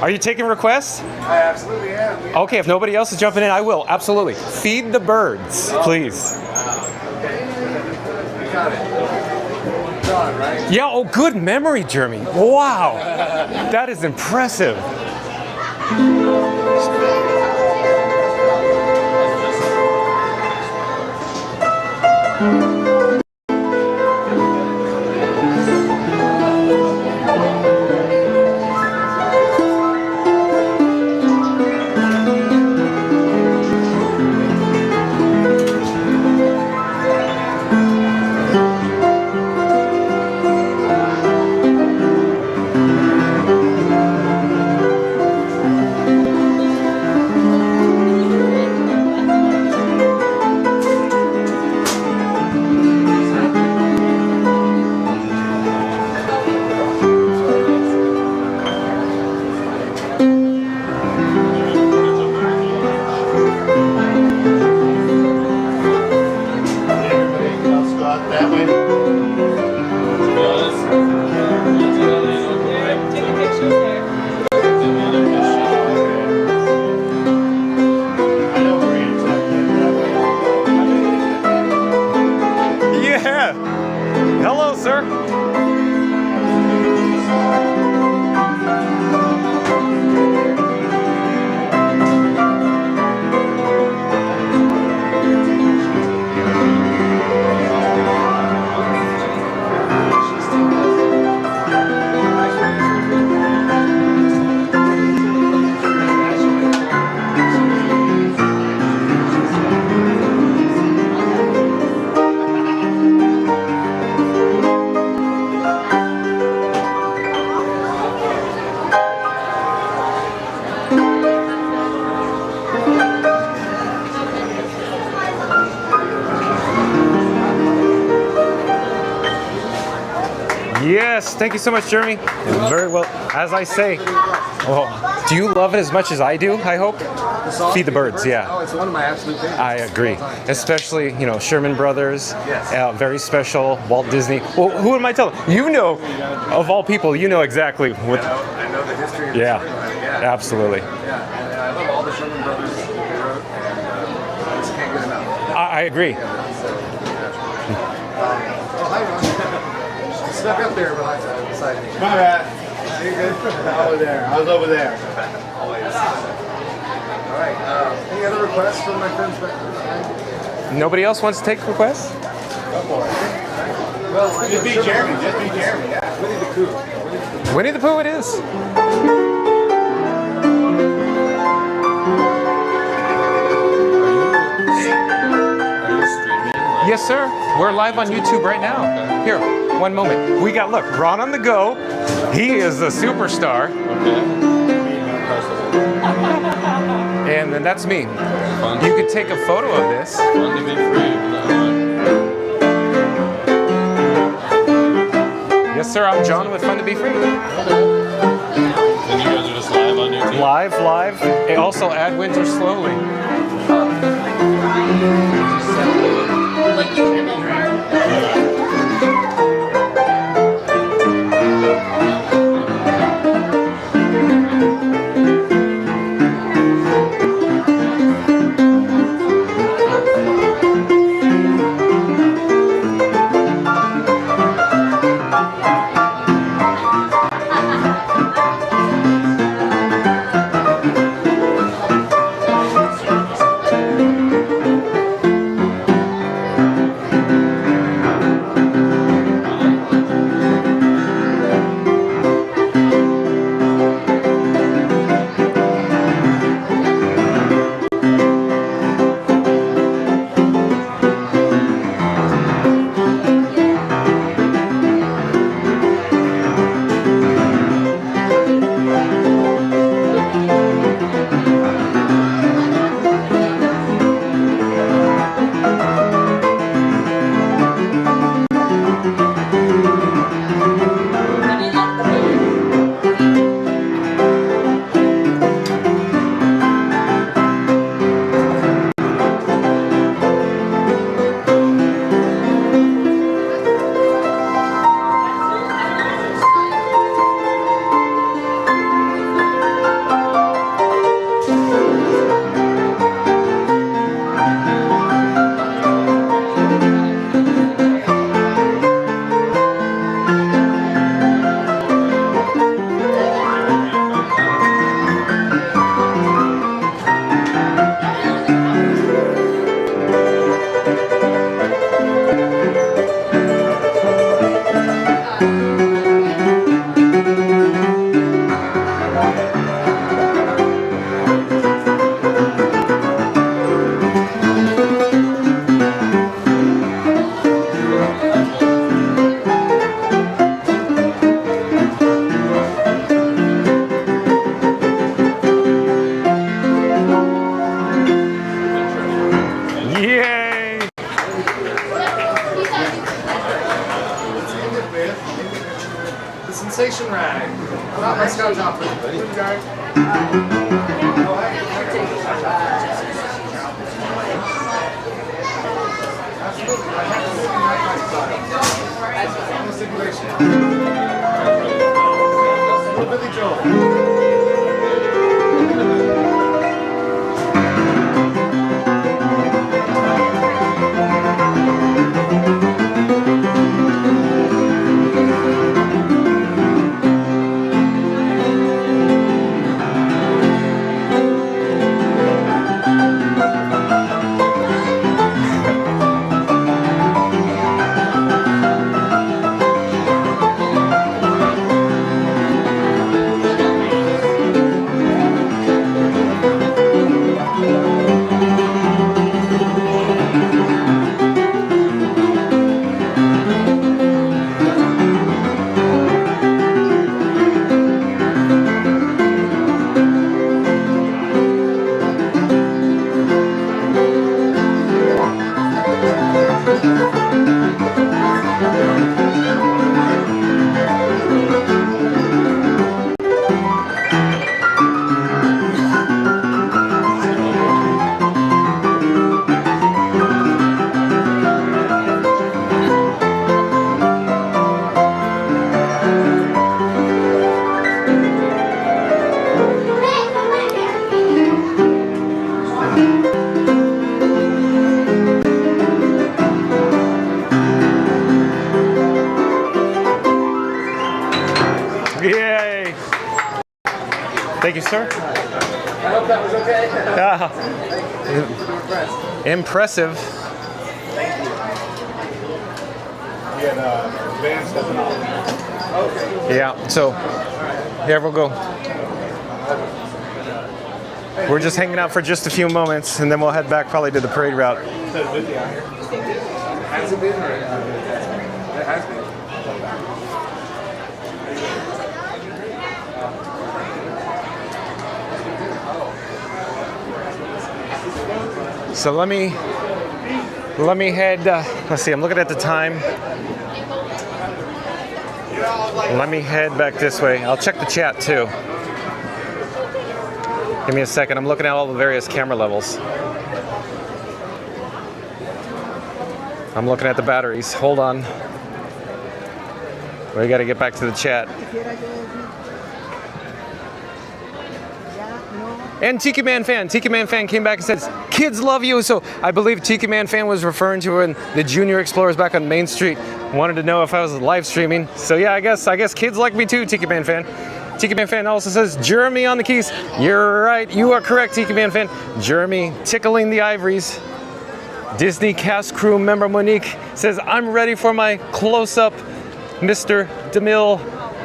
Speaker 1: Are you taking requests?
Speaker 14: I absolutely am.
Speaker 1: Okay, if nobody else is jumping in, I will. Absolutely. Feed the birds, please.
Speaker 14: Okay. You got it.
Speaker 1: Yeah, oh, good memory, Jeremy. Wow. That is impressive. Yeah. Hello, sir. Yes, thank you so much, Jeremy. Very well. As I say, oh, do you love it as much as I do, I hope? Feed the Birds, yeah.
Speaker 14: Oh, it's one of my absolute favorites.
Speaker 1: I agree. Especially, you know, Sherman Brothers, very special, Walt Disney. Well, who am I telling? You know, of all people, you know exactly what.
Speaker 14: I know the history of
Speaker 1: Yeah,
Speaker 14: the storyline,
Speaker 1: absolutely.
Speaker 14: Yeah, and I love all the Sherman Brothers that they wrote, and I just can't get enough.
Speaker 1: I agree.
Speaker 14: Oh, hi, Ron. Snuck up there beside me. My bad. You're good? Over there. I was over there. Always. All right. Any other requests from my friends back there?
Speaker 1: Nobody else wants to take requests?
Speaker 14: Go for it. Well, just be Jeremy. Just be Jeremy. Yeah. Winnie the Pooh.
Speaker 1: Winnie the Pooh it is. Yes, sir. We're live on YouTube right now. Here, one moment. We got, look, Ron on the go. He is a superstar. And then that's me. You could take a photo of this.
Speaker 13: Fun to be free.
Speaker 1: Yes, sir. I'm John with Fun to Be Free.
Speaker 13: And you guys are just live on YouTube?
Speaker 1: Live. And also add Winter Slowly.
Speaker 14: sensation rag. Not my Scott Joplin. Billy Joel.
Speaker 1: Yay! Thank you, sir.
Speaker 14: I hope that was okay.
Speaker 1: Impressive.
Speaker 14: Thank you. We had Van stepping off. Okay.
Speaker 1: Yeah, so here we'll go. We're just hanging out for just a few moments, and then we'll head back probably to the parade route.
Speaker 14: Has it been? It has been.
Speaker 1: So let me head. Let's see. I'm looking at the time. Let me head back this way. I'll check the chat too. Give me a second. I'm looking at all the various camera levels. I'm looking at the batteries. Hold on. We got to get back to the chat. And Tiki Man Fan came back and says, "Kids love you." So I believe Tiki Man Fan was referring to when the Junior Explorers back on Main Street wanted to know if I was live streaming. So yeah, I guess kids like me too, Tiki Man Fan. Tiki Man Fan also says, "Jeremy on the keys." You're right. You are correct, Tiki Man Fan. Jeremy tickling the ivories. Disney cast crew member Monique says, "I'm ready for my close-up, Mr. DeMille.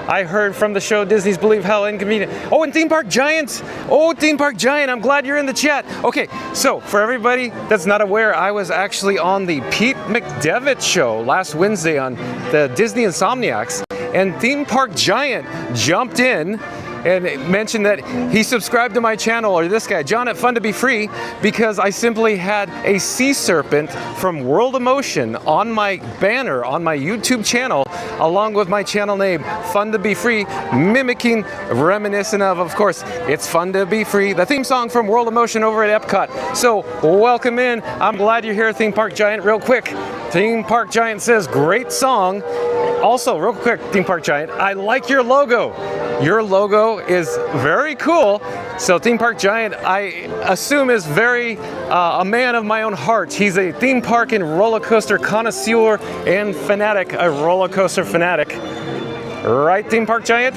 Speaker 1: I heard from the show Disney's Believe How Inconvenient." Oh, and Theme Park Giant. Oh, Theme Park Giant. I'm glad you're in the chat. Okay, so for everybody that's not aware, I was actually on the Pete McDevitt show last Wednesday on the Disney Insomniacs, and Theme Park Giant jumped in and mentioned that he subscribed to my channel, or this guy, John at Fun to Be Free, because I simply had a sea serpent from World of Motion on my banner on my YouTube channel, along with my channel name, Fun to Be Free, mimicking, reminiscent of course, It's Fun to Be Free, the theme song from World of Motion over at Epcot. So welcome in. I'm glad you're here, Theme Park Giant. Real quick, Theme Park Giant says, "Great song." Also, real quick, Theme Park Giant, I like your logo. Your logo is very cool. So Theme Park Giant, I assume, is very a man of my own heart. He's a theme park and roller coaster connoisseur and fanatic, a roller coaster fanatic. Right, Theme Park Giant?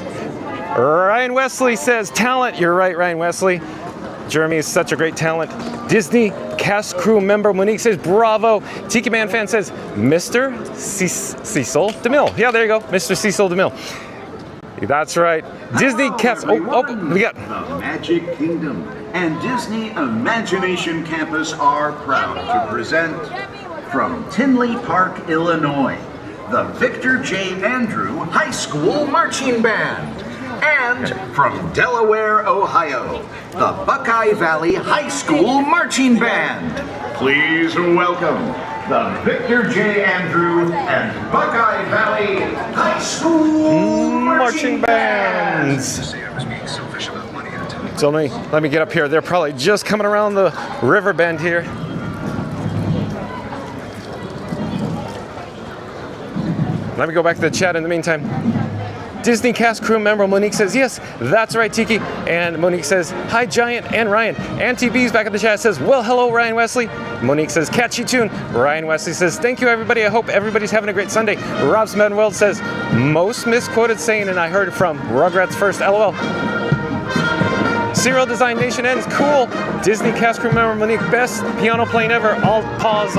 Speaker 1: Ryan Wesley says, "Talent." You're right, Ryan Wesley. Jeremy is such a great talent. Disney cast crew member Monique says, "Bravo." Tiki Man Fan says, "Mr. Cecil DeMille." Yeah, there you go, Mr. Cecil DeMille. That's right. Disney cast. We got
Speaker 6: the Magic Kingdom and Disney Imagination Campus are proud to present from Tinley Park, Illinois, the Victor J. Andrew High School Marching Band. And from Delaware, Ohio, the Buckeye Valley High School Marching Band. Please welcome the Victor J. Andrew and Buckeye Valley High School
Speaker 1: marching bands. So let me get up here. They're probably just coming around the river bend here. Let me go back to the chat in the meantime. Disney cast crew member Monique says, yes, that's right, Tiki. And Monique says, hi, Giant and Ryan. Auntie B's back in the chat says, well, hello, Ryan Wesley. Monique says, catchy tune. Ryan Wesley says, thank you, everybody. I hope everybody's having a great Sunday. Rob's Madden World says, most misquoted saying, and I heard it from Rugrats first, LOL. Serial Design Nation ends, cool. Disney cast crew member Monique, best piano playing ever. I'll pause.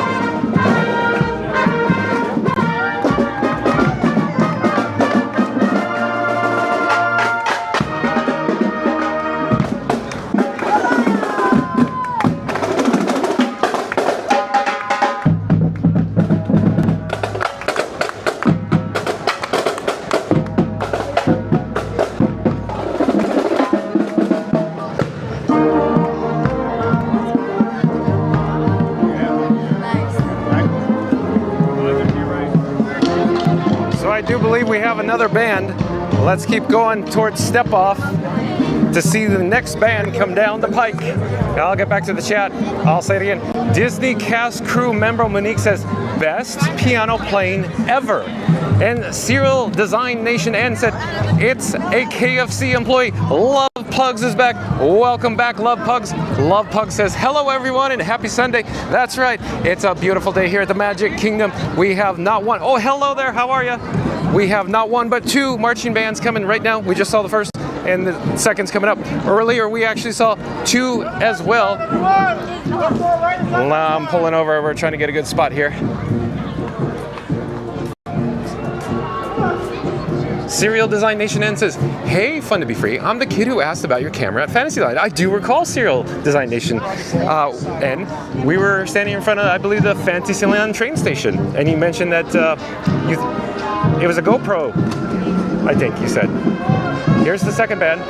Speaker 1: We have another band. Let's keep going towards Step Off to see the next band come down the pike. I'll get back to the chat. I'll say it again. Disney cast crew member Monique says, best piano playing ever. And Serial Design Nation N said, it's a KFC employee. Love Pugs is back. Welcome back, Love Pugs. Love Pugs says, hello everyone and happy Sunday. That's right. It's a beautiful day here at the Magic Kingdom. We have not one. Oh, hello there. How are you? We have not one but two marching bands coming right now. We just saw the first and the second's coming up. Earlier we actually saw two as well. I'm pulling over. We're trying to get a good spot here. Serial Design Nation N says, hey, fun to be free. I'm the kid who asked about your camera at Fantasyland. I do recall Serial Design Nation. And we were standing in front of, I believe, the Fantasyland train station. And you mentioned that it was a GoPro, I think you said. Here's the second band.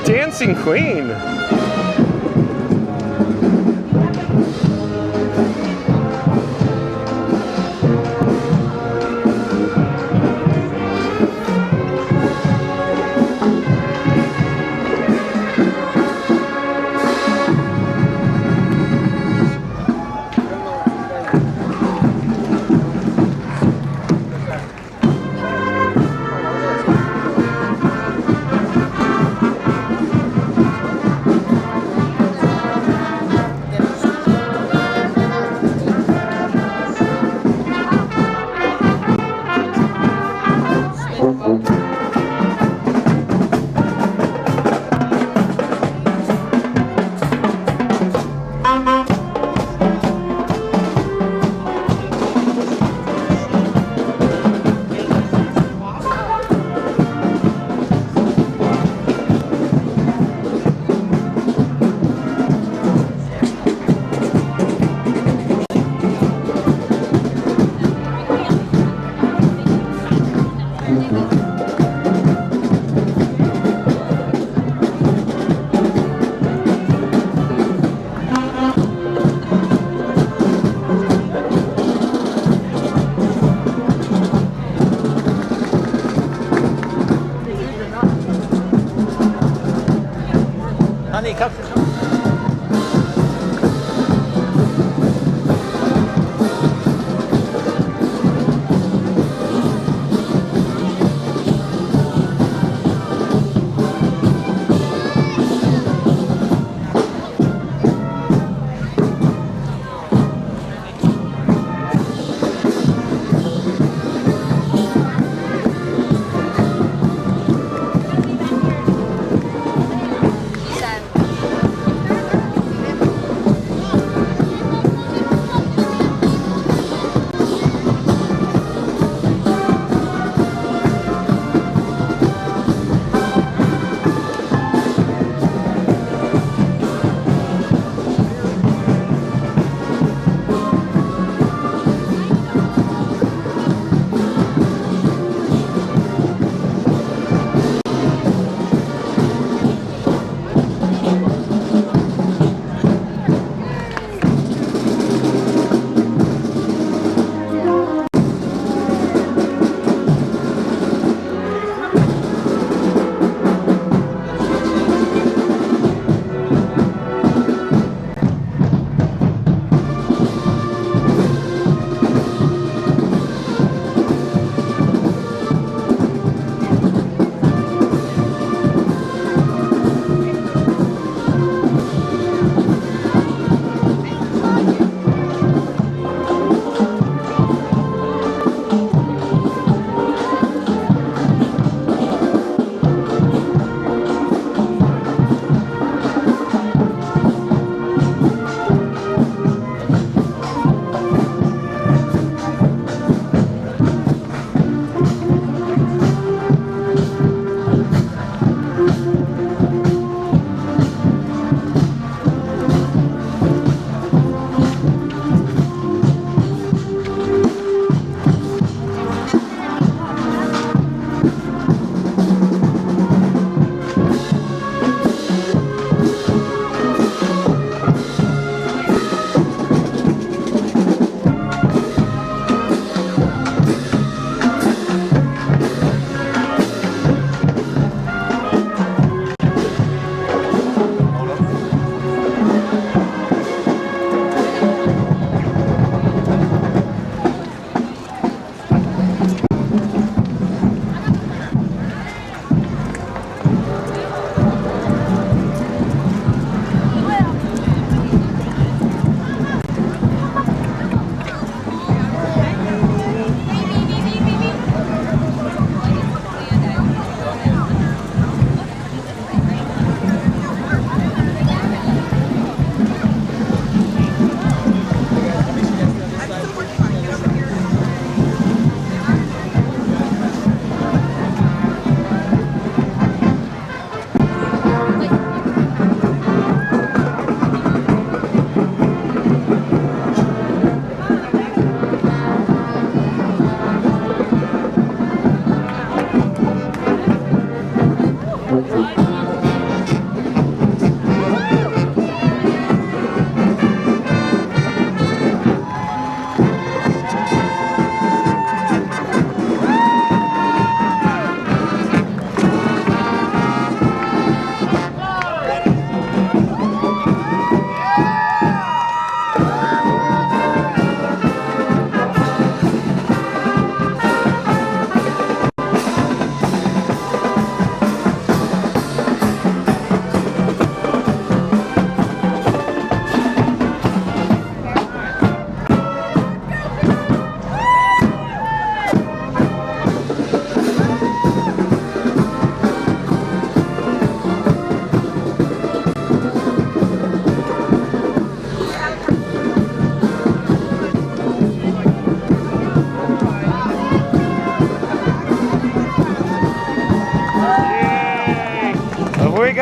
Speaker 1: Dancing Queen.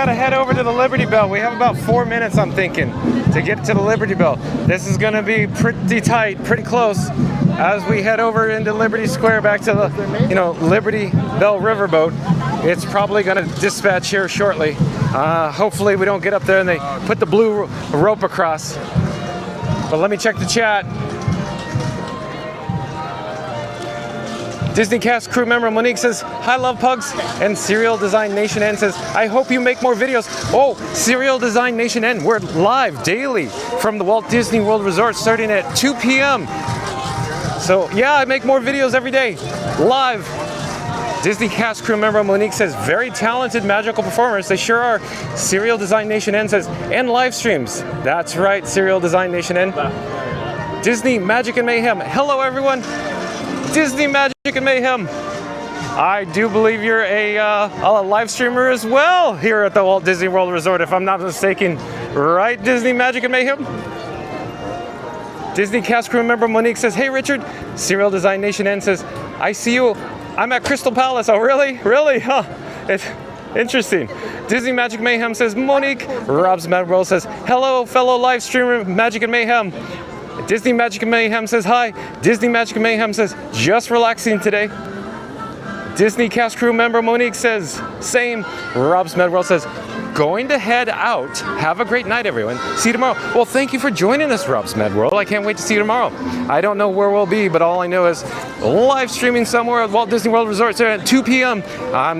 Speaker 1: gotta head over to the Liberty Bell. We have about 4 minutes, I'm thinking, to get to the Liberty Bell. This is gonna be pretty tight, pretty close, as we head over into Liberty Square back to the, you know, Liberty Bell Riverboat. It's probably gonna dispatch here shortly. Hopefully we don't get up there and they put the blue rope across. But let me check the chat. Disney cast crew member Monique says, "Hi, love pugs." And Serial Design Nation N says, "I hope you make more videos." Oh, Serial Design Nation N, we're live daily from the Walt Disney World Resort starting at 2 p.m. So yeah, I make more videos every day, live. Disney cast crew member Monique says, "Very talented magical performers. They sure are." Serial Design Nation N says, "And live streams." That's right, Serial Design Nation N. Disney Magic and Mayhem. Hello, everyone. Disney Magic and Mayhem. I do believe you're a live streamer as well here at the Walt Disney World Resort, if I'm not mistaken. Right, Disney Magic and Mayhem? Disney cast crew member Monique says, "Hey, Richard." Serial Design Nation N says, "I see you. I'm at Crystal Palace." Oh, really? Really? Huh. It's interesting. Disney Magic Mayhem says, "Monique." Rob's Mad World says, "Hello, fellow live streamer Magic and Mayhem." Disney Magic and Mayhem says, "Hi." Disney Magic and Mayhem says, "Just relaxing today." Disney cast crew member Monique says, "Same." Rob's Mad World says, "Going to head out. Have a great night, everyone. See you tomorrow." Well, thank you for joining us, Rob's Mad World. I can't wait to see you tomorrow. I don't know where we'll be, but all I know is live streaming somewhere at Walt Disney World Resort at 2 p.m.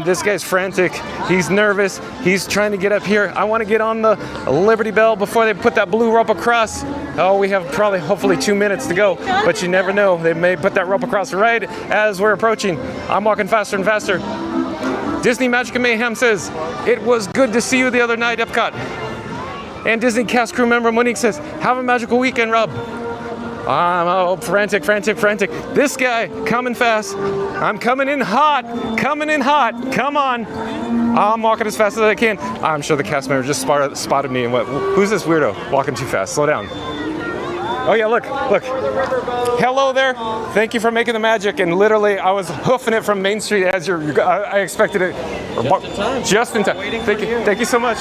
Speaker 1: This guy's frantic. He's nervous. He's trying to get up here. I want to get on the Liberty Bell before they put that blue rope across. Oh, we have probably, hopefully 2 minutes to go, but you never know. They may put that rope across right as we're approaching. I'm walking faster and faster. Disney Magic and Mayhem says, "It was good to see you the other night, Epcot." And Disney cast crew member Monique says, "Have a magical weekend, Rob." I'm frantic. This guy coming fast. I'm coming in hot. Come on. I'm walking as fast as I can. I'm sure the cast member just spotted me and went, "Who's this weirdo walking too fast? Slow down." Oh yeah, look. Hello there. Thank you for making the magic. And literally, I was hoofing it from Main Street as I expected it. Just in time. Thank you so much.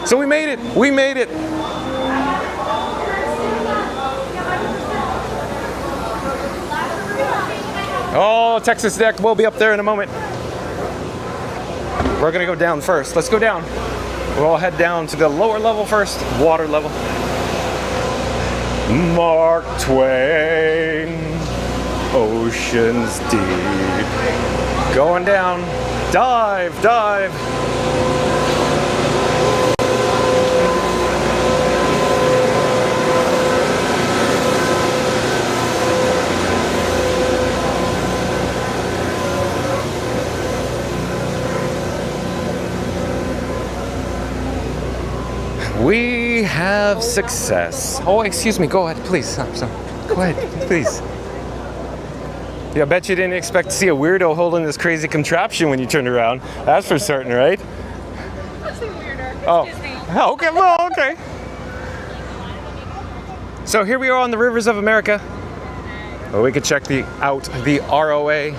Speaker 1: So we made it. Oh, Texas Deck will be up there in a moment. We're gonna go down first. Let's go down. We'll head down to the lower level first, water level. Mark Twain, oceans deep. Going down. Dive. We have success. Oh, excuse me. Go ahead, please. Go ahead, please. Yeah, I bet you didn't expect to see a weirdo holding this crazy contraption when you turned around. That's for certain, right?
Speaker 2: What's the weirder?
Speaker 1: Oh, okay. Well, okay. So here we are on the Rivers of America. Well, we could check out the ROA.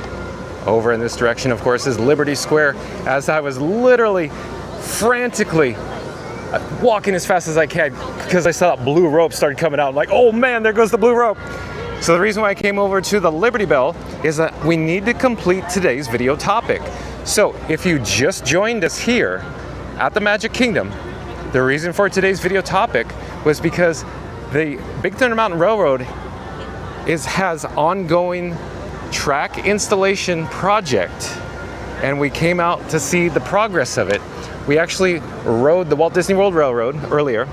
Speaker 1: Over in this direction, of course, is Liberty Square. As I was literally frantically walking as fast as I can because I saw that blue rope started coming out. I'm like, oh man, there goes the blue rope. So the reason why I came over to the Liberty Bell is that we need to complete today's video topic. So if you just joined us here at the Magic Kingdom, the reason for today's video topic was because the Big Thunder Mountain Railroad has ongoing track installation project, and we came out to see the progress of it. We actually rode the Walt Disney World Railroad earlier,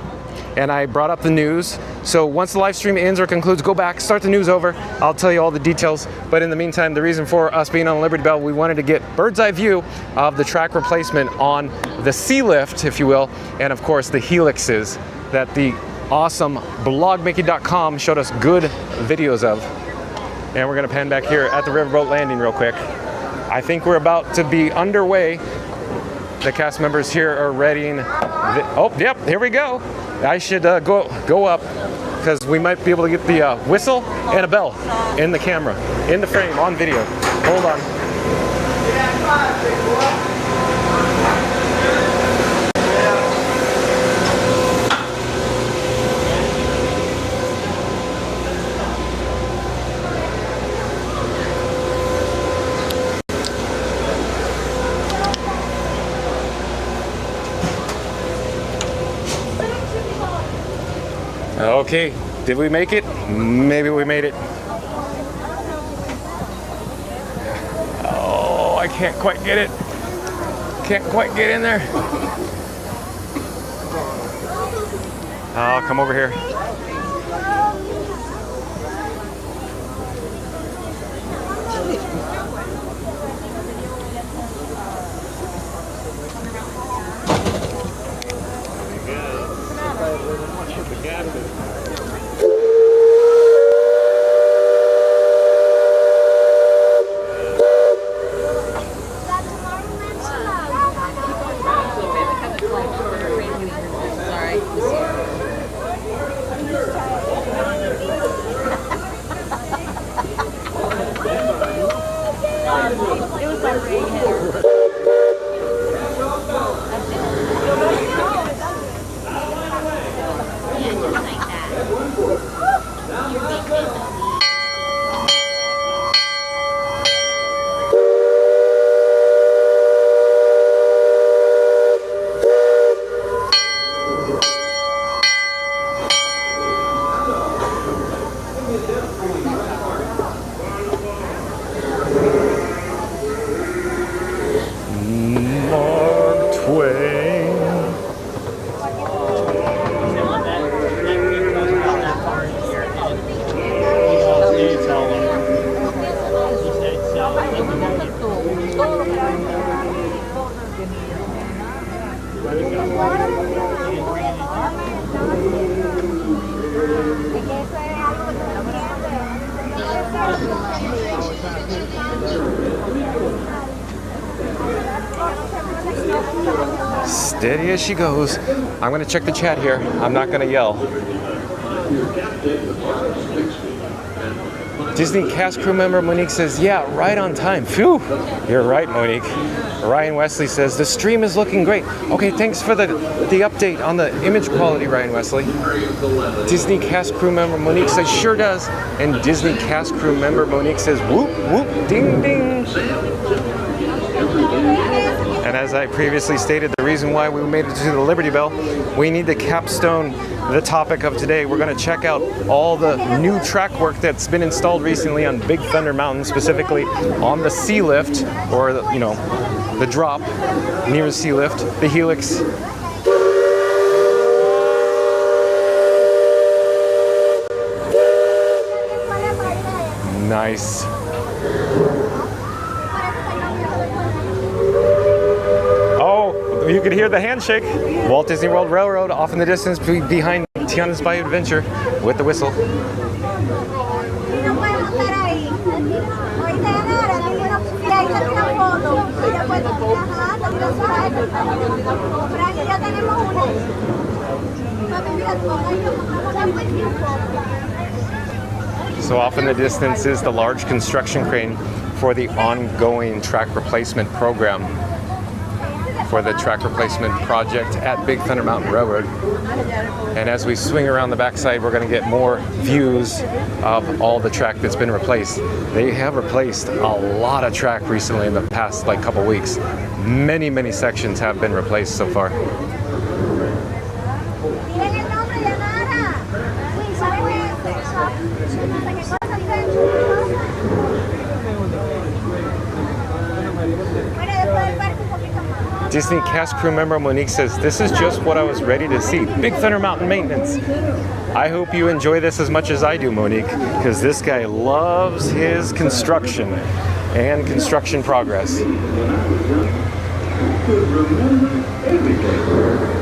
Speaker 1: and I brought up the news. So once the live stream ends or concludes, go back, start the news over. I'll tell you all the details. But in the meantime, the reason for us being on Liberty Bell, we wanted to get bird's eye view of the track replacement on the sea lift, if you will, and of course the helixes that the awesome blogmickey.com showed us good videos of. And we're gonna pan back here at the riverboat landing real quick. I think we're about to be underway. The cast members here are readying. Oh, yep, here we go. I should go up because we might be able to get the whistle and a bell in the camera, in the frame, on video. Hold on. Okay, did we make it? Maybe we made it. Oh, I can't quite get it. Can't quite get in there. Oh, come over here. Steady as she goes. I'm gonna check the chat here. I'm not gonna yell. Disney cast crew member Monique says, yeah, right on time. Phew, you're right, Monique. Ryan Wesley says, the stream is looking great. Okay, thanks for the update on the image quality, Ryan Wesley. Disney cast crew member Monique says, sure does. And Disney cast crew member Monique says, whoop, whoop, ding, ding. And as I previously stated, the reason why we made it to the Liberty Bell, we need to capstone the topic of today. We're going to check out all the new track work that's been installed recently on Big Thunder Mountain, specifically on the sea lift, or the drop near the sea lift, the helix. Nice. Oh, you can hear the handshake. Walt Disney World Railroad off in the distance behind Tiana's Bayou Adventure with the whistle. So off in the distance is the large construction crane for the ongoing track replacement program, for the track replacement project at Big Thunder Mountain Railroad. And as we swing around the backside, we're going to get more views of all the track that's been replaced. They have replaced a lot of track recently in the past couple weeks. Many, many sections have been replaced so far. Disney cast crew member Monique says, this is just what I was ready to see. Big Thunder Mountain maintenance. I hope you enjoy this as much as I do, Monique, because this guy loves his construction and construction progress.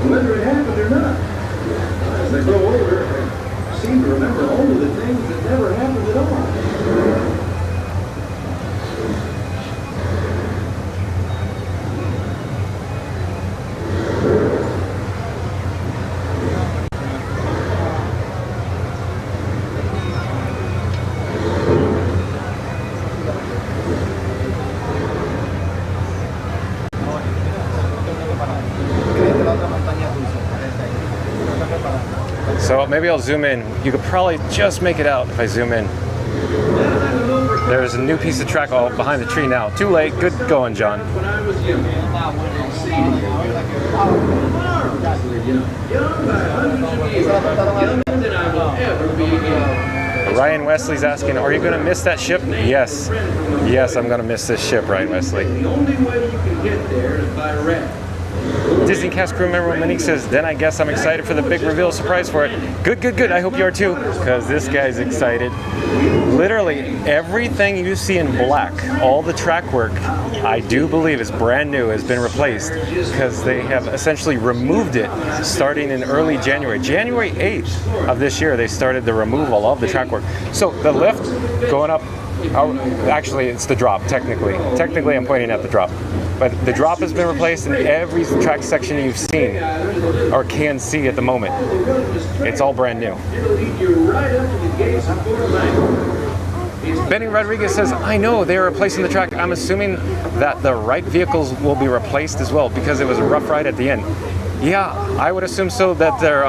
Speaker 17: Whether it happened or not. As I grow older, I seem to remember only the things that never happened at all.
Speaker 1: So maybe I'll zoom in. You could probably just make it out if I zoom in. There's a new piece of track all behind the tree now. Too late. Good going, John. Ryan Wesley's asking, are you going to miss that ship? Yes. Yes, I'm going to miss this ship, Ryan Wesley.
Speaker 7: The only way you can get there is by raft.
Speaker 1: Disney cast crew member Monique says, then I guess I'm excited for the big reveal surprise for it. Good, good, good. I hope you are too, because this guy's excited. Literally everything you see in black, all the track work, I do believe is brand new, has been replaced, because they have essentially removed it starting in early January. January 8th of this year, they started the removal of the track work. So the lift going up, actually it's the drop, technically. Technically I'm pointing at the drop. But the drop has been replaced in every track section you've seen or can see at the moment. It's all brand new. Benny Rodriguez says, I know they're replacing the track. I'm assuming that the right vehicles will be replaced as well because it was a rough ride at the end. Yeah, I would assume so, that they're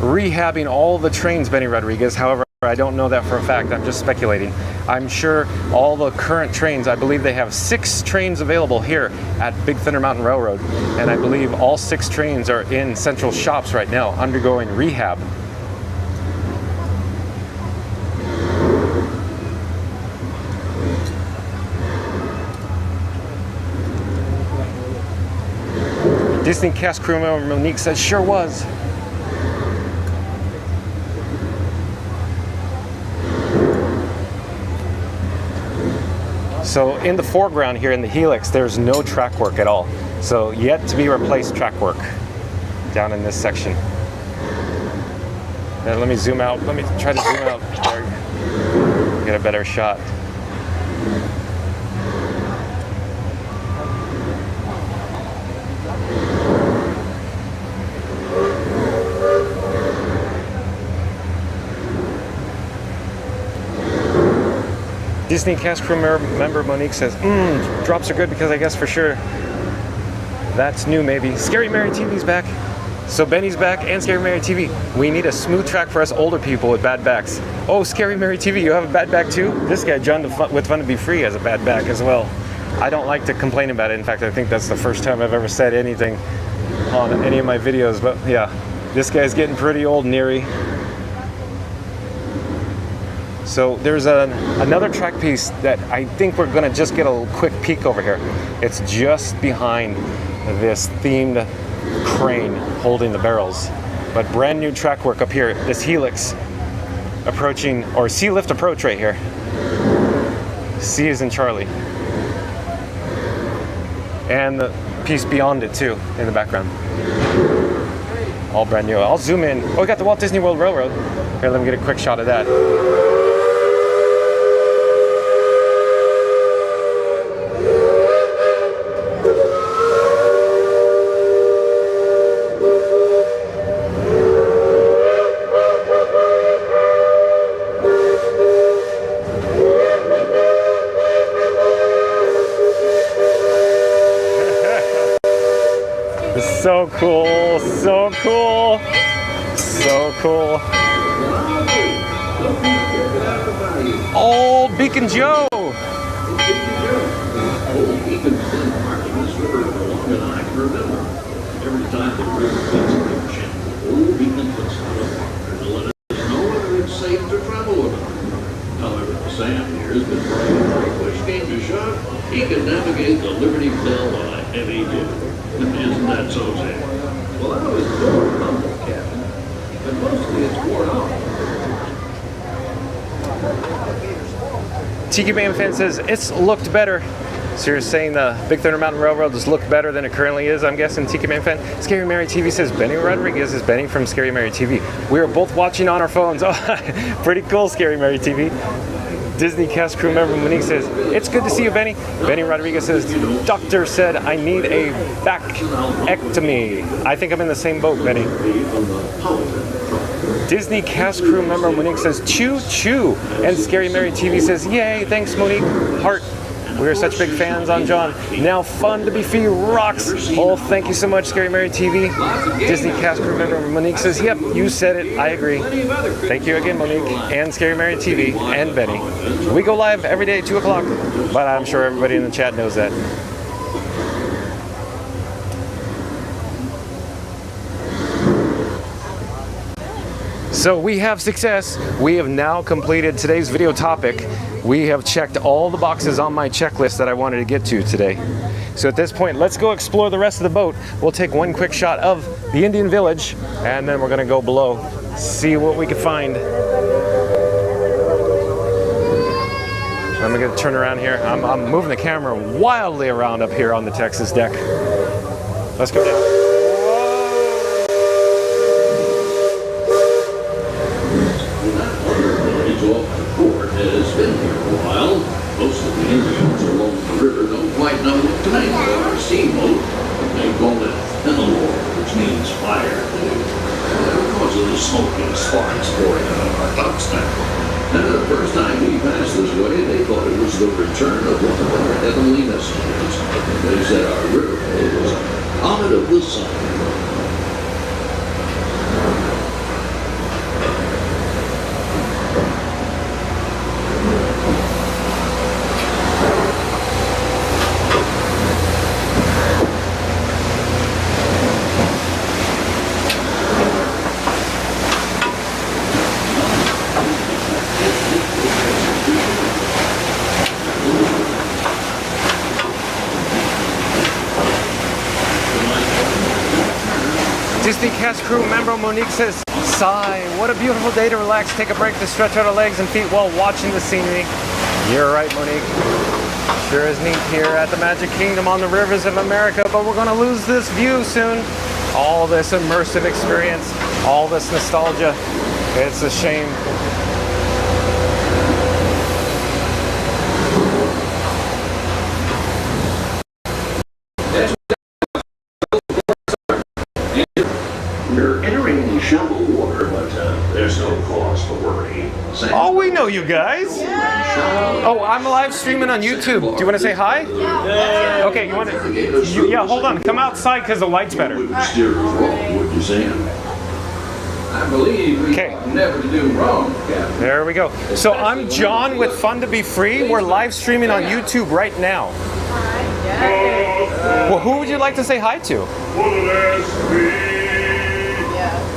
Speaker 1: rehabbing all the trains, Benny Rodriguez. However, I don't know that for a fact. I'm just speculating. I'm sure all the current trains, I believe they have 6 trains available here at Big Thunder Mountain Railroad. And I believe all 6 trains are in central shops right now, undergoing rehab. Disney cast crew member Monique says, sure was. So in the foreground here in the Helix, there's no track work at all. So yet to be replaced track work down in this section. Now let me zoom out. Let me try to zoom out. There. Get a better shot. Disney cast crew member Monique says, drops are good because I guess for sure that's new maybe. Scary Mary TV's back. So Benny's back and Scary Mary TV. We need a smooth track for us older people with bad backs. Oh, Scary Mary TV, you have a bad back too? This guy, John with Fun to Be Free, has a bad back as well. I don't like to complain about it. In fact, I think that's the first time I've ever said anything on any of my videos. But yeah, this guy's getting pretty old, Neary. So there's another track piece that I think we're gonna just get a quick peek over here. It's just behind this themed crane holding the barrels. But brand new track work up here, this Helix approaching, or Sea Lift approach right here. C is in Charlie. And the piece beyond it too, in the background. All brand new. I'll zoom in. Oh, we got the Walt Disney World Railroad. Here, let me get a quick shot of that. So cool, so cool, so cool. Old Beacon Joe.
Speaker 20: Every time the river gets channel, old Beacon puts out a marker to let us know whether it's safe to travel or not. However, the Sam here has been bragging that push came to shove, he can navigate the Liberty Bell on a heavy dip. Isn't that so, Sam? Well, I was born humble, Captain, but mostly it's worn off.
Speaker 1: Tiki Man fan says it's looked better. So you're saying the Big Thunder Mountain Railroad has looked better than it currently is, I'm guessing, Tiki Man fan. Scary Mary TV says Benny Rodriguez is Benny from Scary Mary TV. We are both watching on our phones. Oh, pretty cool, Scary Mary TV. Disney cast crew member Monique says, it's good to see you, Benny. Benny Rodriguez says, doctor said I need a backectomy. I think I'm in the same boat, Benny. Disney cast crew member Monique says, choo choo. And Scary Mary TV says, yay, thanks, Monique. Heart. We are such big fans on John. Now Fun to Be Free rocks. Oh, thank you so much, Scary Mary TV. Disney cast crew member Monique says, yep, you said it. I agree. Thank you again, Monique, and Scary Mary TV, and Benny. We go live every day at 2 o'clock, but I'm sure everybody in the chat knows that. So we have success. We have now completed today's video topic. We have checked all the boxes on my checklist that I wanted to get to today. So at this point, let's go explore the rest of the boat. We'll take one quick shot of the Indian village, and then we're gonna go below, see what we can find. I'm gonna turn around here. I'm moving the camera wildly around up here on the Texas deck. Let's go down.
Speaker 20: Has been here a while. Most of the Indians along the river don't quite know what to make of our steamboat. They call it Fenelor, which means fire. Because of the smoking sparks pouring out of our docks now. And the first time we passed this way, they thought it was the return of one of our heavenly messengers. They said our riverhead was a comet of the sun.
Speaker 1: Disney cast crew member Monique says, sigh, what a beautiful day to relax, take a break to stretch out our legs and feet while watching the scenery. You're right, Monique. Sure is neat here at the Magic Kingdom on the rivers of America, but we're gonna lose this view soon. All this immersive experience, all this nostalgia. It's a shame.
Speaker 20: We're entering the shallow water, but there's no cause for worry.
Speaker 1: Oh, we know you guys. Oh, I'm live streaming on YouTube. Do you want to say hi? Yeah. Okay, you want to? Yeah, hold on. Come outside because the light's better.
Speaker 20: What you saying? I believe we never do wrong, Captain.
Speaker 1: There we go. So I'm John with Fun to Be Free. We're live streaming on YouTube right now. Well, who would you like to say hi to?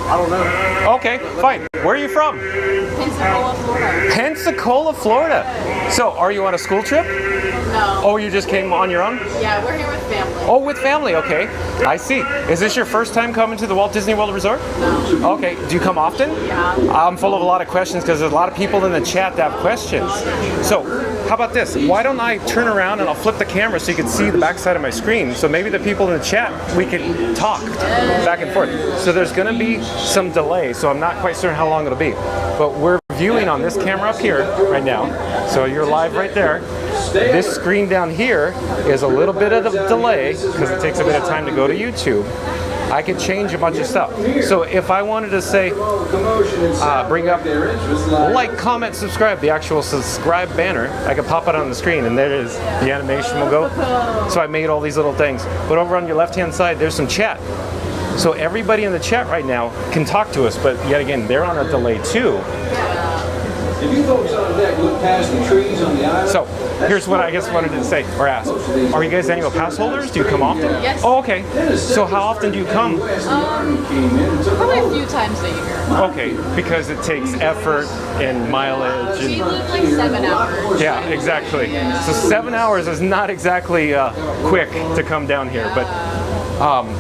Speaker 1: I don't know. Okay, fine. Where are you from?
Speaker 5: Pensacola, Florida.
Speaker 1: Pensacola, Florida. So, are you on a school trip?
Speaker 5: No.
Speaker 1: Oh, you just came on your own?
Speaker 5: Yeah, we're here with family.
Speaker 1: Oh, with family, okay. I see. Is this your first time coming to the Walt Disney World Resort?
Speaker 5: No.
Speaker 1: Okay. Do you come often?
Speaker 5: Yeah.
Speaker 1: I'm full of a lot of questions because there's a lot of people in the chat that have questions. So, how about this? Why don't I turn around and I'll flip the camera so you can see the backside of my screen. So maybe the people in the chat, we can talk back and forth. So there's going to be some delay, so I'm not quite certain how long it'll be. But we're viewing on this camera up here right now. So you're live right there. This screen down here is a little bit of a delay because it takes a bit of time to go to YouTube. I can change a bunch of stuff. So if I wanted to say, bring up like, comment, subscribe, the actual subscribe banner, I could pop it on the screen and there it is. The animation will go. So I made all these little things. But over on your left-hand side, there's some chat. So everybody in the chat right now can talk to us, but yet again, they're on a delay too.
Speaker 20: If you folks on deck look past the trees on the island.
Speaker 1: So here's what I guess wanted to say or ask. Are you guys annual pass holders? Do you come often?
Speaker 5: Yes.
Speaker 1: Oh, okay. So how often do you come?
Speaker 5: Probably a few times a year.
Speaker 1: Okay, because it takes effort and mileage.
Speaker 5: We live like 7 hours.
Speaker 1: Yeah, exactly. So 7 hours is not exactly quick to come down here, but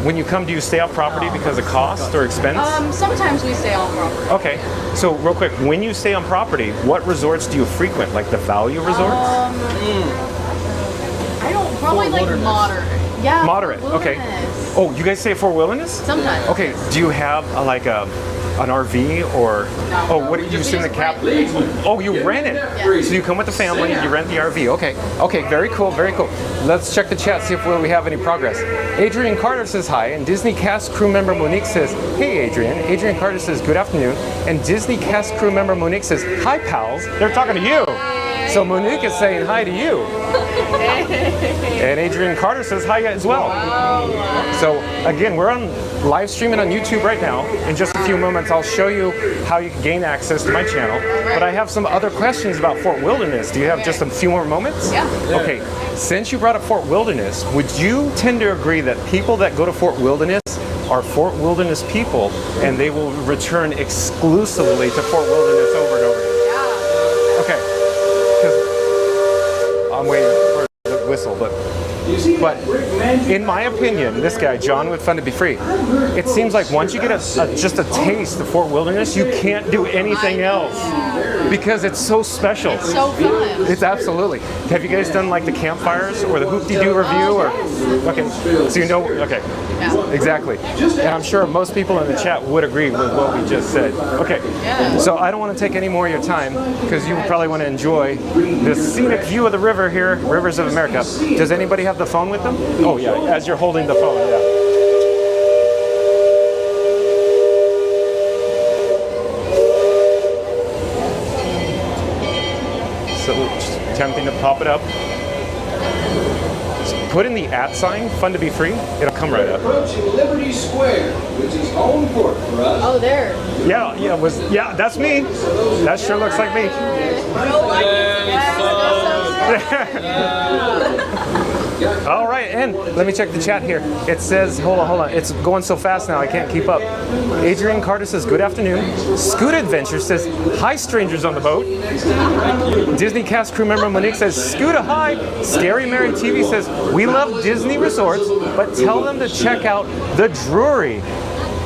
Speaker 1: when you come, do you stay off property because of cost or expense?
Speaker 5: Sometimes we stay on property.
Speaker 1: Okay, so real quick, when you stay on property, what resorts do you frequent? Like the value resorts?
Speaker 5: I don't, probably like moderate. Yeah.
Speaker 1: Moderate, okay. Oh, you guys stay at Fort Wilderness?
Speaker 5: Sometimes.
Speaker 1: Okay, do you have an RV or what do you use in the cap? Oh, you rent it.
Speaker 5: Yeah.
Speaker 1: So you come with the family, you rent the RV. Okay. Okay, very cool, very cool. Let's check the chat, see if we have any progress. Adrian Carter says hi, and Disney cast crew member Monique says, hey Adrian. Adrian Carter says good afternoon, and Disney cast crew member Monique says, hi pals. They're talking to you. So Monique is saying hi to you. And Adrian Carter says hi as well. So again, we're on live streaming on YouTube right now. In just a few moments, I'll show you how you can gain access to my channel. But I have some other questions about Fort Wilderness. Do you have just a few more moments?
Speaker 2: Yeah.
Speaker 1: Okay, since you brought up Fort Wilderness, would you tend to agree that people that go to Fort Wilderness are Fort Wilderness people and they will return exclusively to Fort Wilderness over and over again?
Speaker 2: Yeah.
Speaker 1: Okay, because I'm waiting for the whistle, but in my opinion, this guy, John with Fun to Be Free, it seems like once you get just a taste of Fort Wilderness, you can't do anything else because it's so special.
Speaker 2: It's so fun.
Speaker 1: It's absolutely. Have you guys done like the campfires or the Hoop-de-Doo review? Or okay, so you know, okay, exactly. And I'm sure most people in the chat would agree with what we just said. Okay, so I don't want to take any more of your time because you probably want to enjoy the scenic view of the river here, Rivers of America. Does anybody have the phone with them? Oh yeah, as you're holding the phone, yeah. So just attempting to pop it up. Just put in the @ sign, Fun to Be Free, it'll come right up.
Speaker 20: Approaching Liberty Square, which is home court for us.
Speaker 2: Oh, there.
Speaker 1: Yeah, that's me. That sure looks like me. All right, and let me check the chat here. It says, hold on. It's going so fast now, I can't keep up. Adrian Carter says, good afternoon. Scoot Adventure says, hi, strangers on the boat. Disney cast crew member Monique says, Scooter, hi. Scary Mary TV says, we love Disney resorts, but tell them to check out the Drury.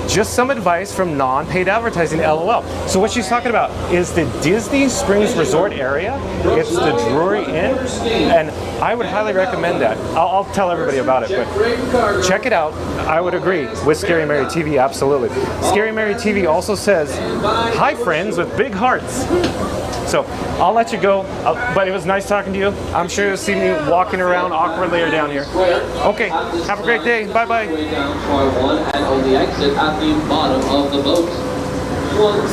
Speaker 1: Just some advice from non-paid advertising, LOL. So what she's talking about is the Disney Springs Resort area. It's the Drury Inn, and I would highly recommend that. I'll tell everybody about it, but check it out. I would agree with Scary Mary TV, absolutely. Scary Mary TV also says, hi friends with big hearts. So I'll let you go, but it was nice talking to you. I'm sure you'll see me walking around awkwardly or down here. Okay, have a great day. Bye-bye.
Speaker 18: And on the exit at the bottom of the boat.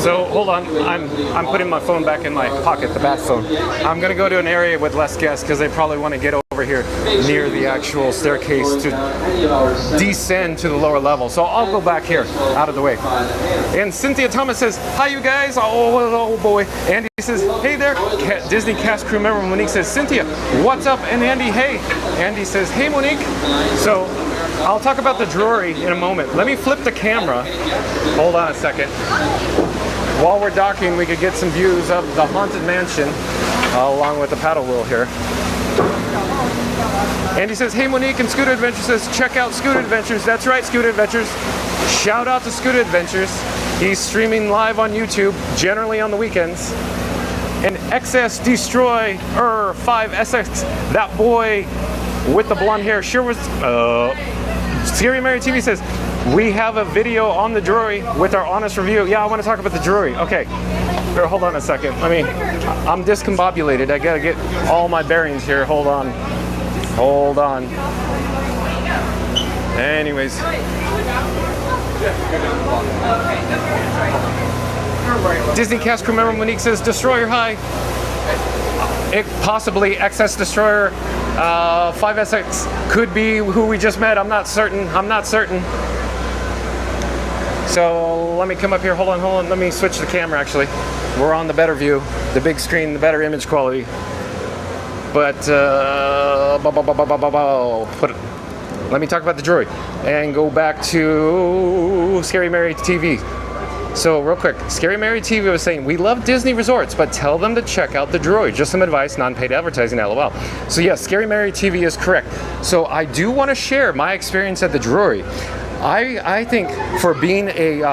Speaker 1: So hold on, I'm putting my phone back in my pocket, the bat phone. I'm gonna go to an area with less guests because they probably want to get over here near the actual staircase to descend to the lower level. So I'll go back here, out of the way. And Cynthia Thomas says, hi you guys, oh boy. Andy says, hey there. Disney cast crew member Monique says, Cynthia, what's up? And Andy, hey. Andy says, hey Monique. So I'll talk about the Drury in a moment. Let me flip the camera. Hold on a second. While we're docking, we could get some views of the Haunted Mansion along with the paddle wheel here. Andy says, hey Monique, and Scooter Adventures says, check out Scooter Adventures. That's right, Scooter Adventures. Shout out to Scooter Adventures. He's streaming live on YouTube, generally on the weekends. And XS Destroy 5SX, that boy with the blonde hair sure was Scary Mary TV says, we have a video on the Drury with our honest review. Yeah, I want to talk about the Drury. Okay, here, hold on a second. I'm discombobulated. I gotta get all my bearings here. Hold on. Anyways. Disney cast crew member Monique says, Destroyer high. It possibly XS Destroyer 5SX could be who we just met. I'm not certain. So let me come up here. Hold on. Let me switch the camera actually. We're on the better view, the big screen, the better image quality. But let me talk about the Drury and go back to Scary Mary TV. So real quick, Scary Mary TV was saying, we love Disney resorts, but tell them to check out the Drury. Just some advice, non-paid advertising, LOL. So yes, Scary Mary TV is correct. So I do want to share my experience at the Drury. I think for being an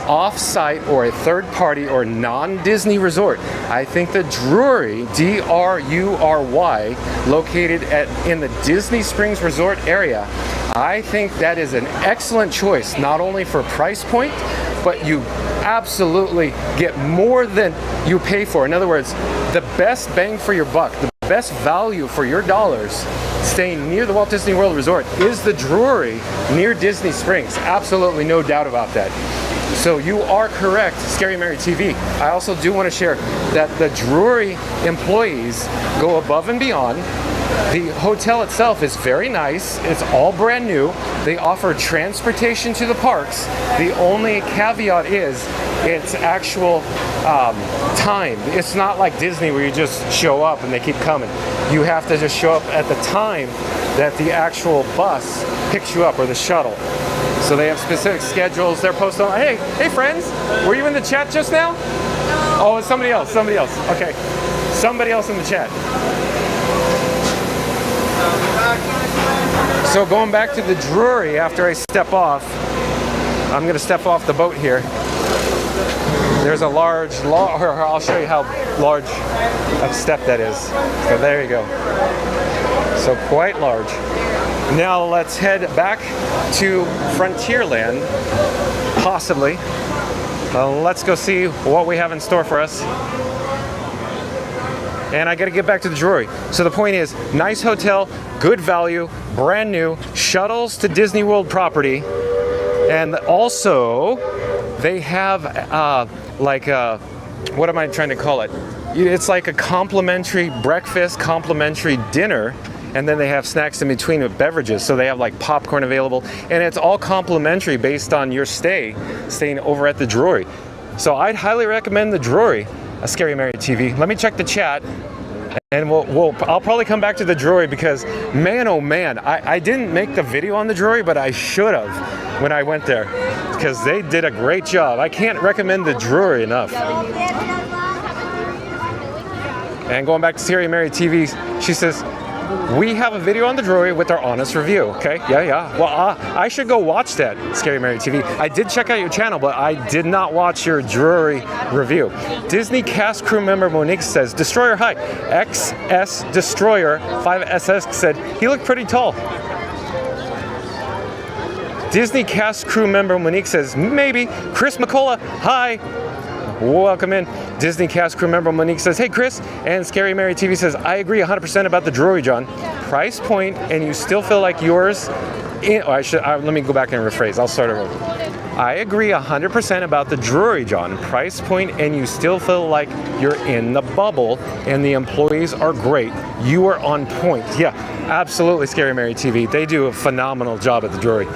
Speaker 1: off-site or a third-party or non-Disney resort, I think the Drury, D-R-U-R-Y, located in the Disney Springs Resort area, I think that is an excellent choice, not only for price point, but you absolutely get more than you pay for. In other words, the best bang for your buck, the best value for your dollars staying near the Walt Disney World Resort is the Drury near Disney Springs. Absolutely no doubt about that. So you are correct, Scary Mary TV. I also do want to share that the Drury employees go above and beyond. The hotel itself is very nice. It's all brand new. They offer transportation to the parks. The only caveat is its actual time. It's not like Disney where you just show up and they keep coming. You have to just show up at the time that the actual bus picks you up, or the shuttle. So they have specific schedules. They're posted on. Hey friends, were you in the chat just now? Oh, it's somebody else. Okay, somebody else in the chat. So going back to the Drury after I step off, I'm going to step off the boat here. There's a large, I'll show you how large a step that is. So there you go. So quite large. Now let's head back to Frontierland, possibly. Let's go see what we have in store for us. And I got to get back to the Drury. So the point is, nice hotel, good value, brand new, shuttles to Disney World property, and also they have what am I trying to call it? It's like a complimentary breakfast, complimentary dinner, and then they have snacks in between with beverages. So they have like popcorn available, and it's all complimentary based on your staying over at the Drury. So I'd highly recommend the Drury. A Scary Mary TV. Let me check the chat, and I'll probably come back to the Drury because, man, oh man, I didn't make the video on the Drury, but I should have when I went there because they did a great job. I can't recommend the Drury enough. And going back to Scary Mary TV, she says, we have a video on the Drury with our honest review. Okay, yeah. Well, I should go watch that, Scary Mary TV. I did check out your channel, but I did not watch your Drury review. Disney cast crew member Monique says, Destroyer, hi. XS Destroyer 5SS said, he looked pretty tall. Disney cast crew member Monique says, maybe. Chris McCullough, hi. Welcome in. Disney cast crew member Monique says, hey Chris, and Scary Mary TV says, I agree 100% about the Drury, John. Price point, and you still feel like yours, let me go back and rephrase, I'll start over. I agree 100% about the Drury, John. Price point, and you still feel like you're in the bubble, and the employees are great. You are on point. Yeah, absolutely, Scary Mary TV. They do a phenomenal job at the Drury.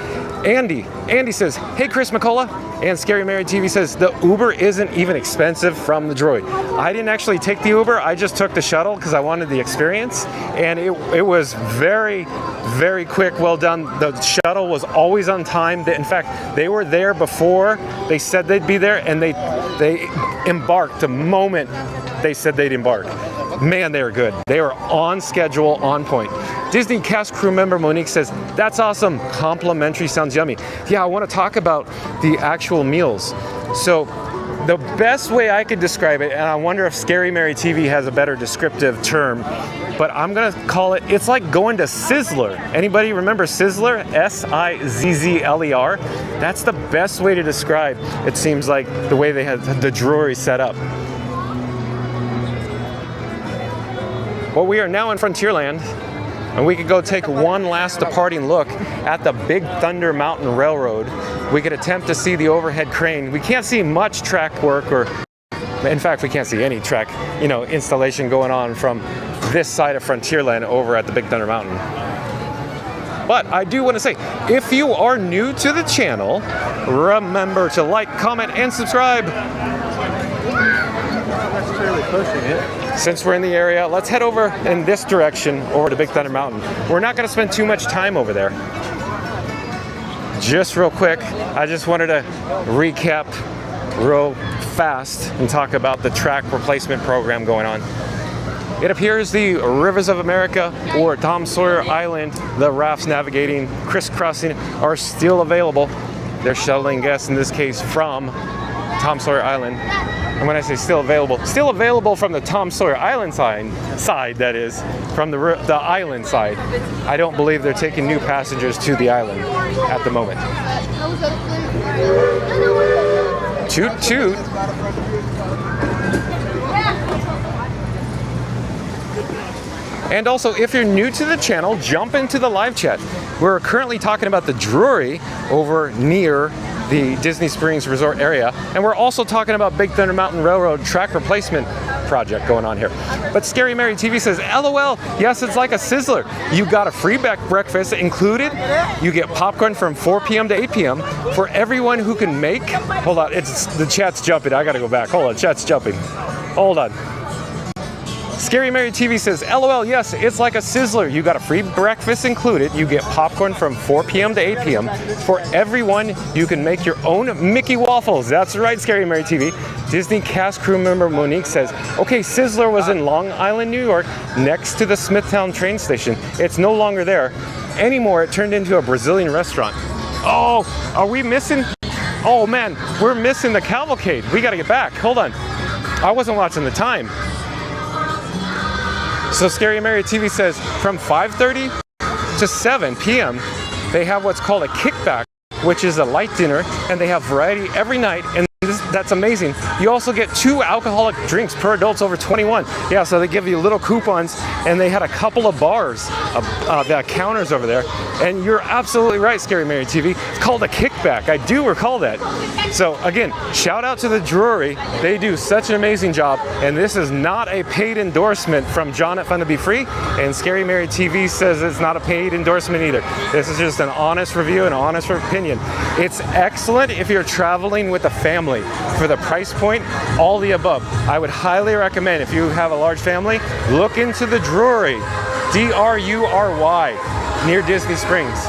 Speaker 1: Andy says, hey Chris McCullough, and Scary Mary TV says, the Uber isn't even expensive from the Drury. I didn't actually take the Uber, I just took the shuttle because I wanted the experience, and it was very, very quick, well done. The shuttle was always on time. In fact, they were there before they said they'd be there, and they embarked the moment they said they'd embark. Man, they were good. They were on schedule, on point. Disney cast crew member Monique says, that's awesome. Complimentary sounds yummy. Yeah, I want to talk about the actual meals. So the best way I could describe it, and I wonder if Scary Mary TV has a better descriptive term, but I'm going to call it, it's like going to Sizzler. Anybody remember Sizzler? Sizzler? That's the best way to describe, it seems like, the way they had the Drury set up. Well, we are now in Frontierland, and we could go take one last departing look at the Big Thunder Mountain Railroad. We could attempt to see the overhead crane. We can't see much track work, or in fact, we can't see any track, installation going on from this side of Frontierland over at the Big Thunder Mountain. But I do want to say, if you are new to the channel, remember to like, comment, and subscribe.
Speaker 14: That's clearly pushing it.
Speaker 1: Since we're in the area, let's head over in this direction over to Big Thunder Mountain. We're not going to spend too much time over there. Just real quick, I just wanted to recap real fast and talk about the track replacement program going on. It appears the Rivers of America or Tom Sawyer Island, the rafts navigating, crisscrossing, are still available. They're shuttling guests, in this case, from Tom Sawyer Island. And when I say still available from the Tom Sawyer Island side, that is, from the island side. I don't believe they're taking new passengers to the island at the moment. Toot toot. And also, if you're new to the channel, jump into the live chat. We're currently talking about the Drury over near the Disney Springs Resort area. And we're also talking about Big Thunder Mountain Railroad track replacement project going on here. But Scary Mary TV says, LOL, yes, it's like a Sizzler. You got a free breakfast included. You get popcorn from 4 p.m. to 8 p.m. for everyone who can make. Hold on, the chat's jumping. I gotta go back. Hold on, chat's jumping. Hold on. Scary Mary TV says, LOL, yes, it's like a Sizzler. You got a free breakfast included. You get popcorn from 4 p.m. to 8 p.m. For everyone, you can make your own Mickey waffles. That's right, Scary Mary TV. Disney cast crew member Monique says, okay, Sizzler was in Long Island, New York, next to the Smithtown train station. It's no longer there anymore. It turned into a Brazilian restaurant. Oh, are we missing? Oh man, we're missing the cavalcade. We gotta get back. Hold on. I wasn't watching the time. So Scary Mary TV says from 5:30 to 7 p.m. they have what's called a kickback, which is a light dinner, and they have variety every night, and that's amazing. You also get 2 alcoholic drinks per adults over 21. Yeah, so they give you little coupons, and they had a couple of bars, the counters over there, and you're absolutely right, Scary Mary TV. It's called a kickback. I do recall that. So again, shout out to the Drury. They do such an amazing job, and this is not a paid endorsement from John at Fun to Be Free, and Scary Mary TV says it's not a paid endorsement either. This is just an honest review and honest opinion. It's excellent if you're traveling with a family. For the price point, all the above. I would highly recommend, if you have a large family, look into the Drury, D-R-U-R-Y, near Disney Springs.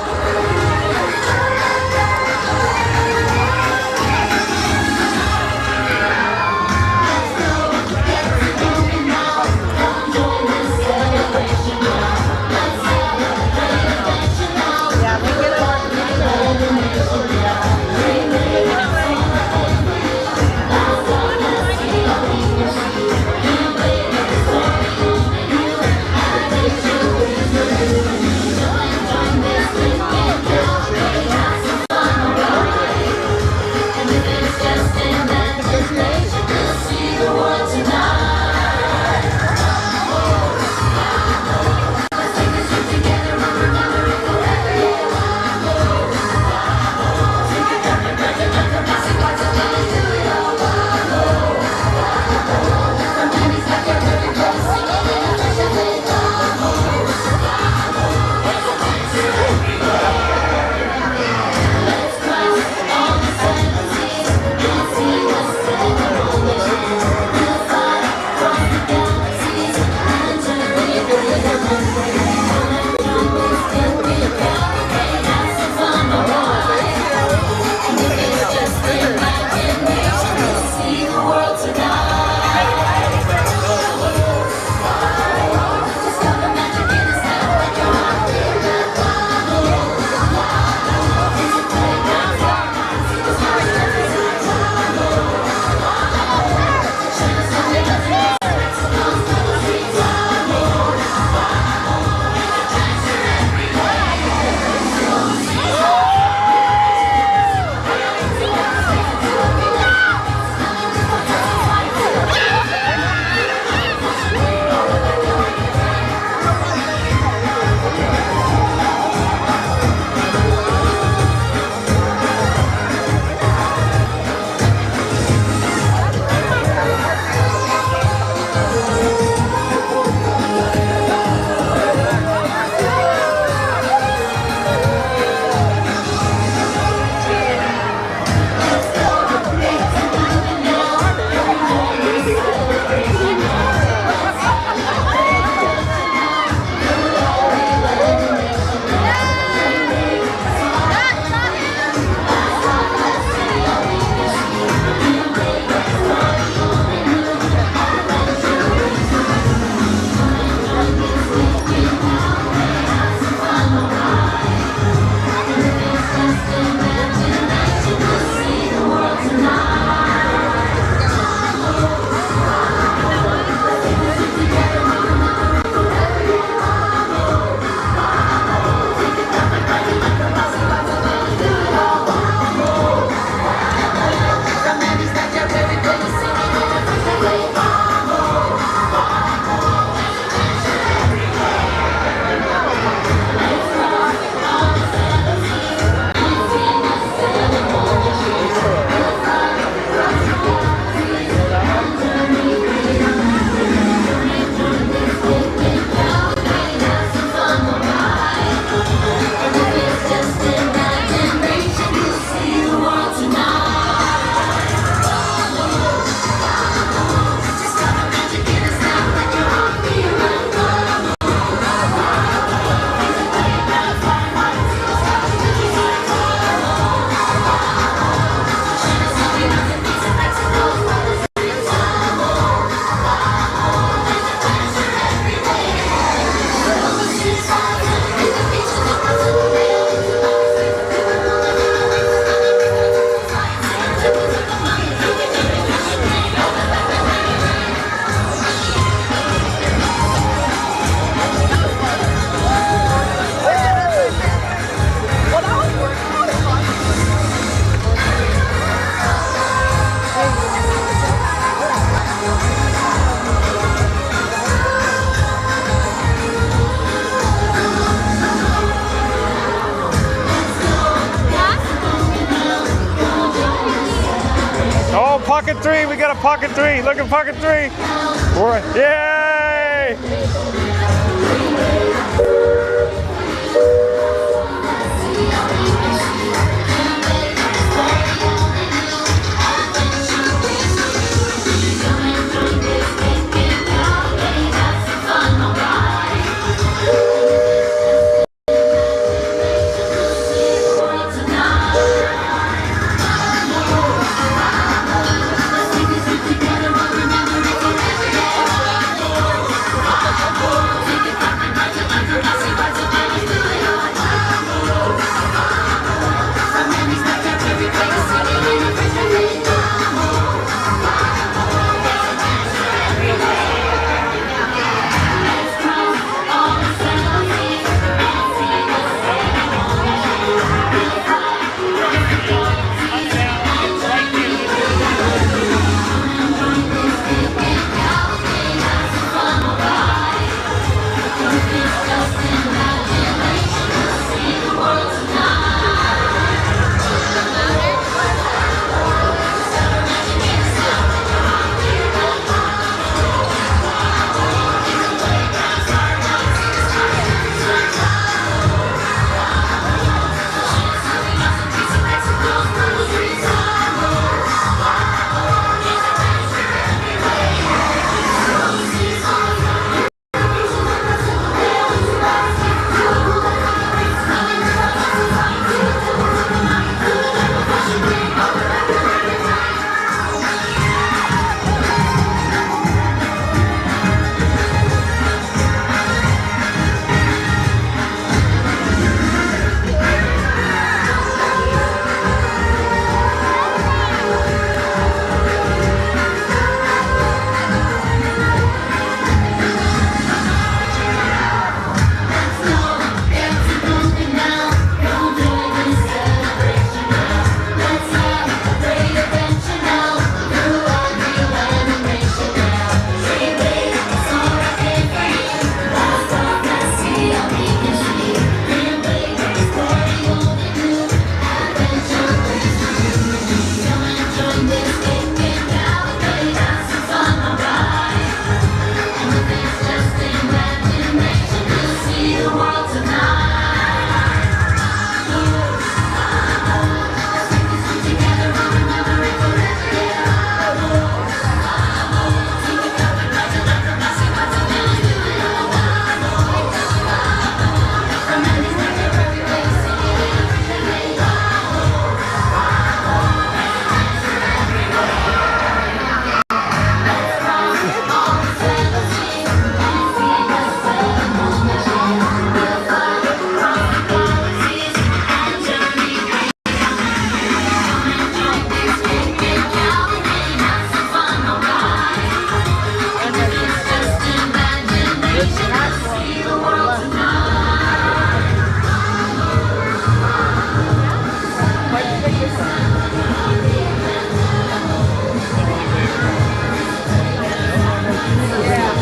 Speaker 1: pocket 3. We got a pocket 3. Look at pocket 3. Yay!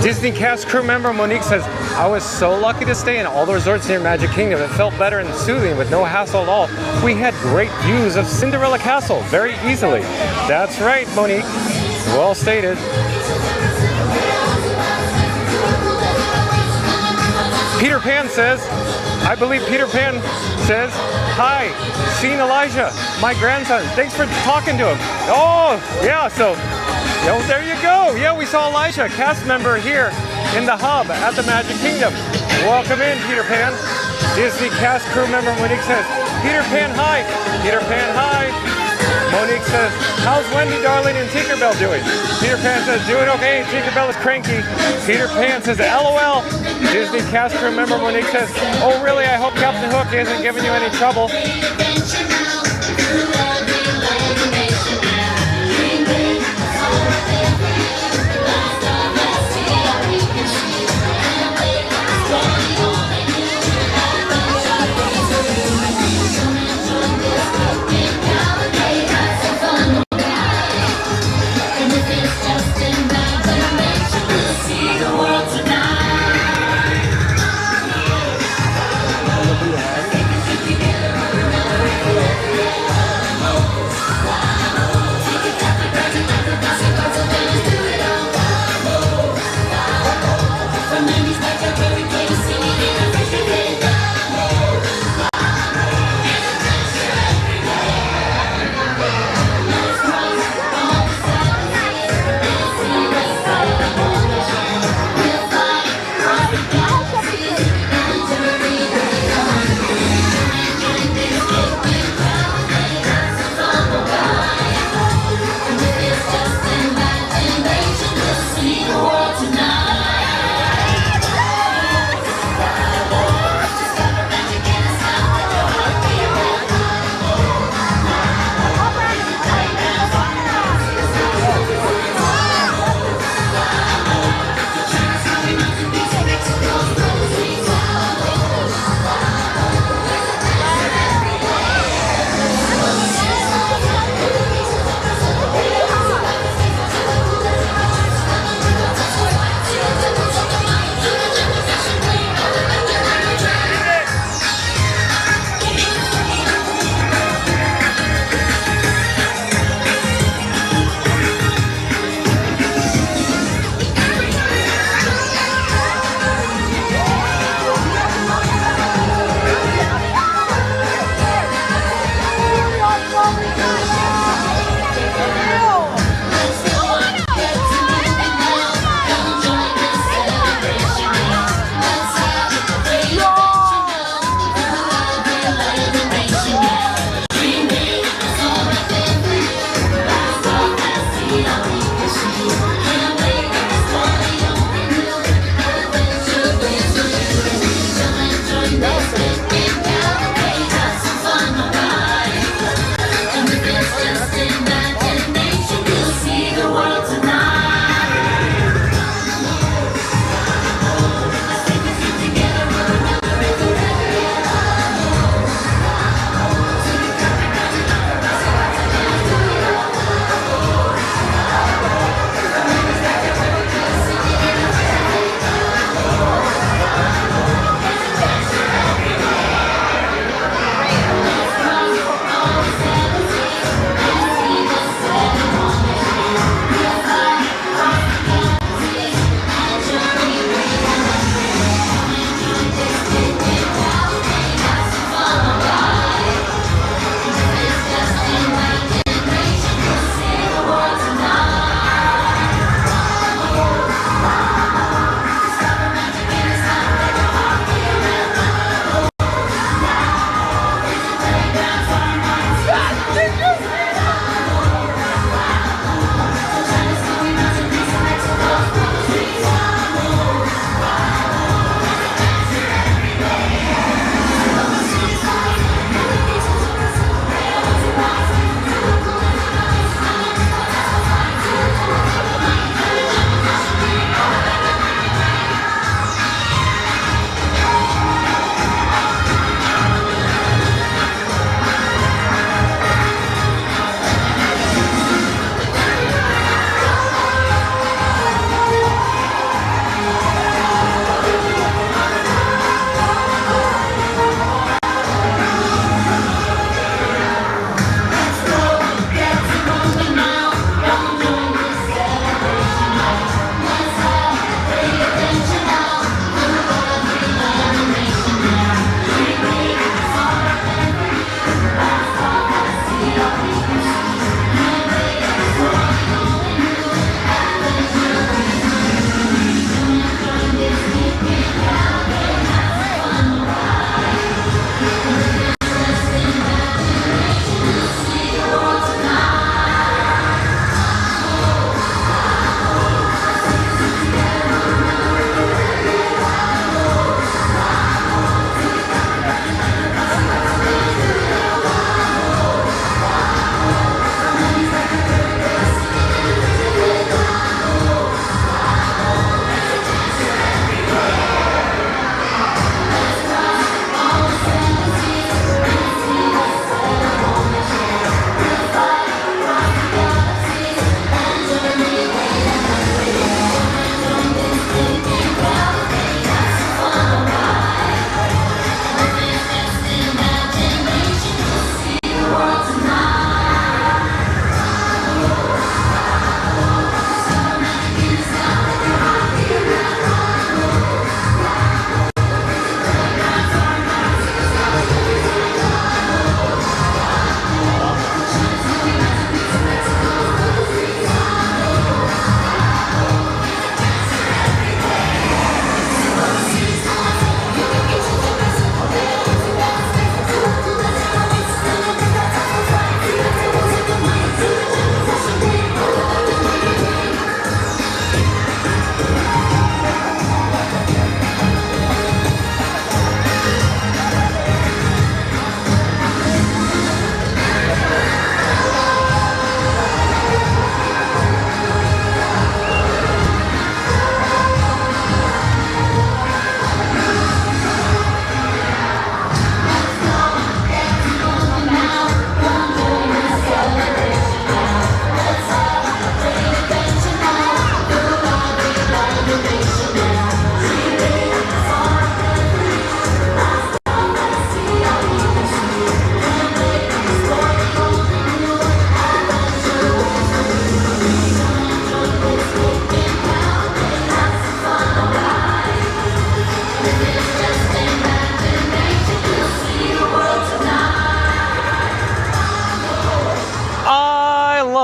Speaker 1: Disney cast crew member Monique says, I was so lucky to stay in all the resorts near Magic Kingdom. It felt better and soothing with no hassle at all. We had great views of Cinderella Castle very easily. That's right, Monique. Well stated. Peter Pan says, I believe Peter Pan says, hi, seen Elijah, my grandson. Thanks for talking to him. Oh, yeah, so, there you go. Yeah, we saw Elijah, cast member here in the hub at the Magic Kingdom. Welcome in, Peter Pan. Disney cast crew member Monique says, Peter Pan, hi. Peter Pan, hi. Monique says, how's Wendy, darling, and Tinkerbell doing? Peter Pan says, doing okay. Tinkerbell is cranky. Peter Pan says, LOL. Disney cast crew member Monique says, oh really, I hope Captain Hook isn't giving you any trouble.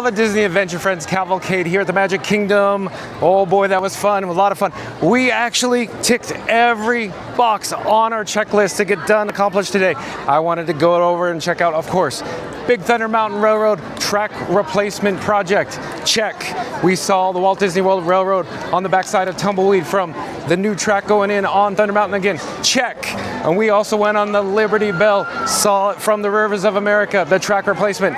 Speaker 1: the Disney Adventure Friends Cavalcade here at the Magic Kingdom. Oh boy, that was fun, a lot of fun. We actually ticked every box on our checklist to get done, accomplished today. I wanted to go over and check out, of course, Big Thunder Mountain Railroad track replacement project. Check. We saw the Walt Disney World Railroad on the backside of Tumbleweed from the new track going in on Thunder Mountain again. Check. And we also went on the Liberty Bell, saw it from the Rivers of America, the track replacement.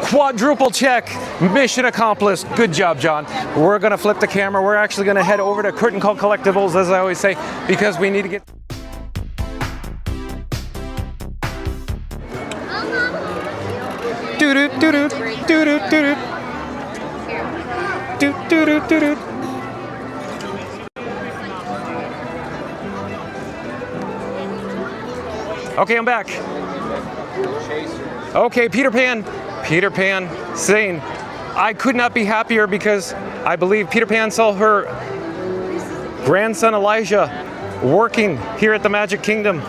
Speaker 1: Quadruple check. Mission accomplished. Good job, John. We're going to flip the camera. We're actually going to head over to Curtain Call Collectibles, as I always say, because we need to get... Doo-doo, doo-doo, doo-doo, doo-doo. Doo-doo, doo-doo. Okay, I'm back. Okay, Peter Pan saying, I could not be happier because I believe Peter Pan saw her grandson Elijah working here at the Magic Kingdom.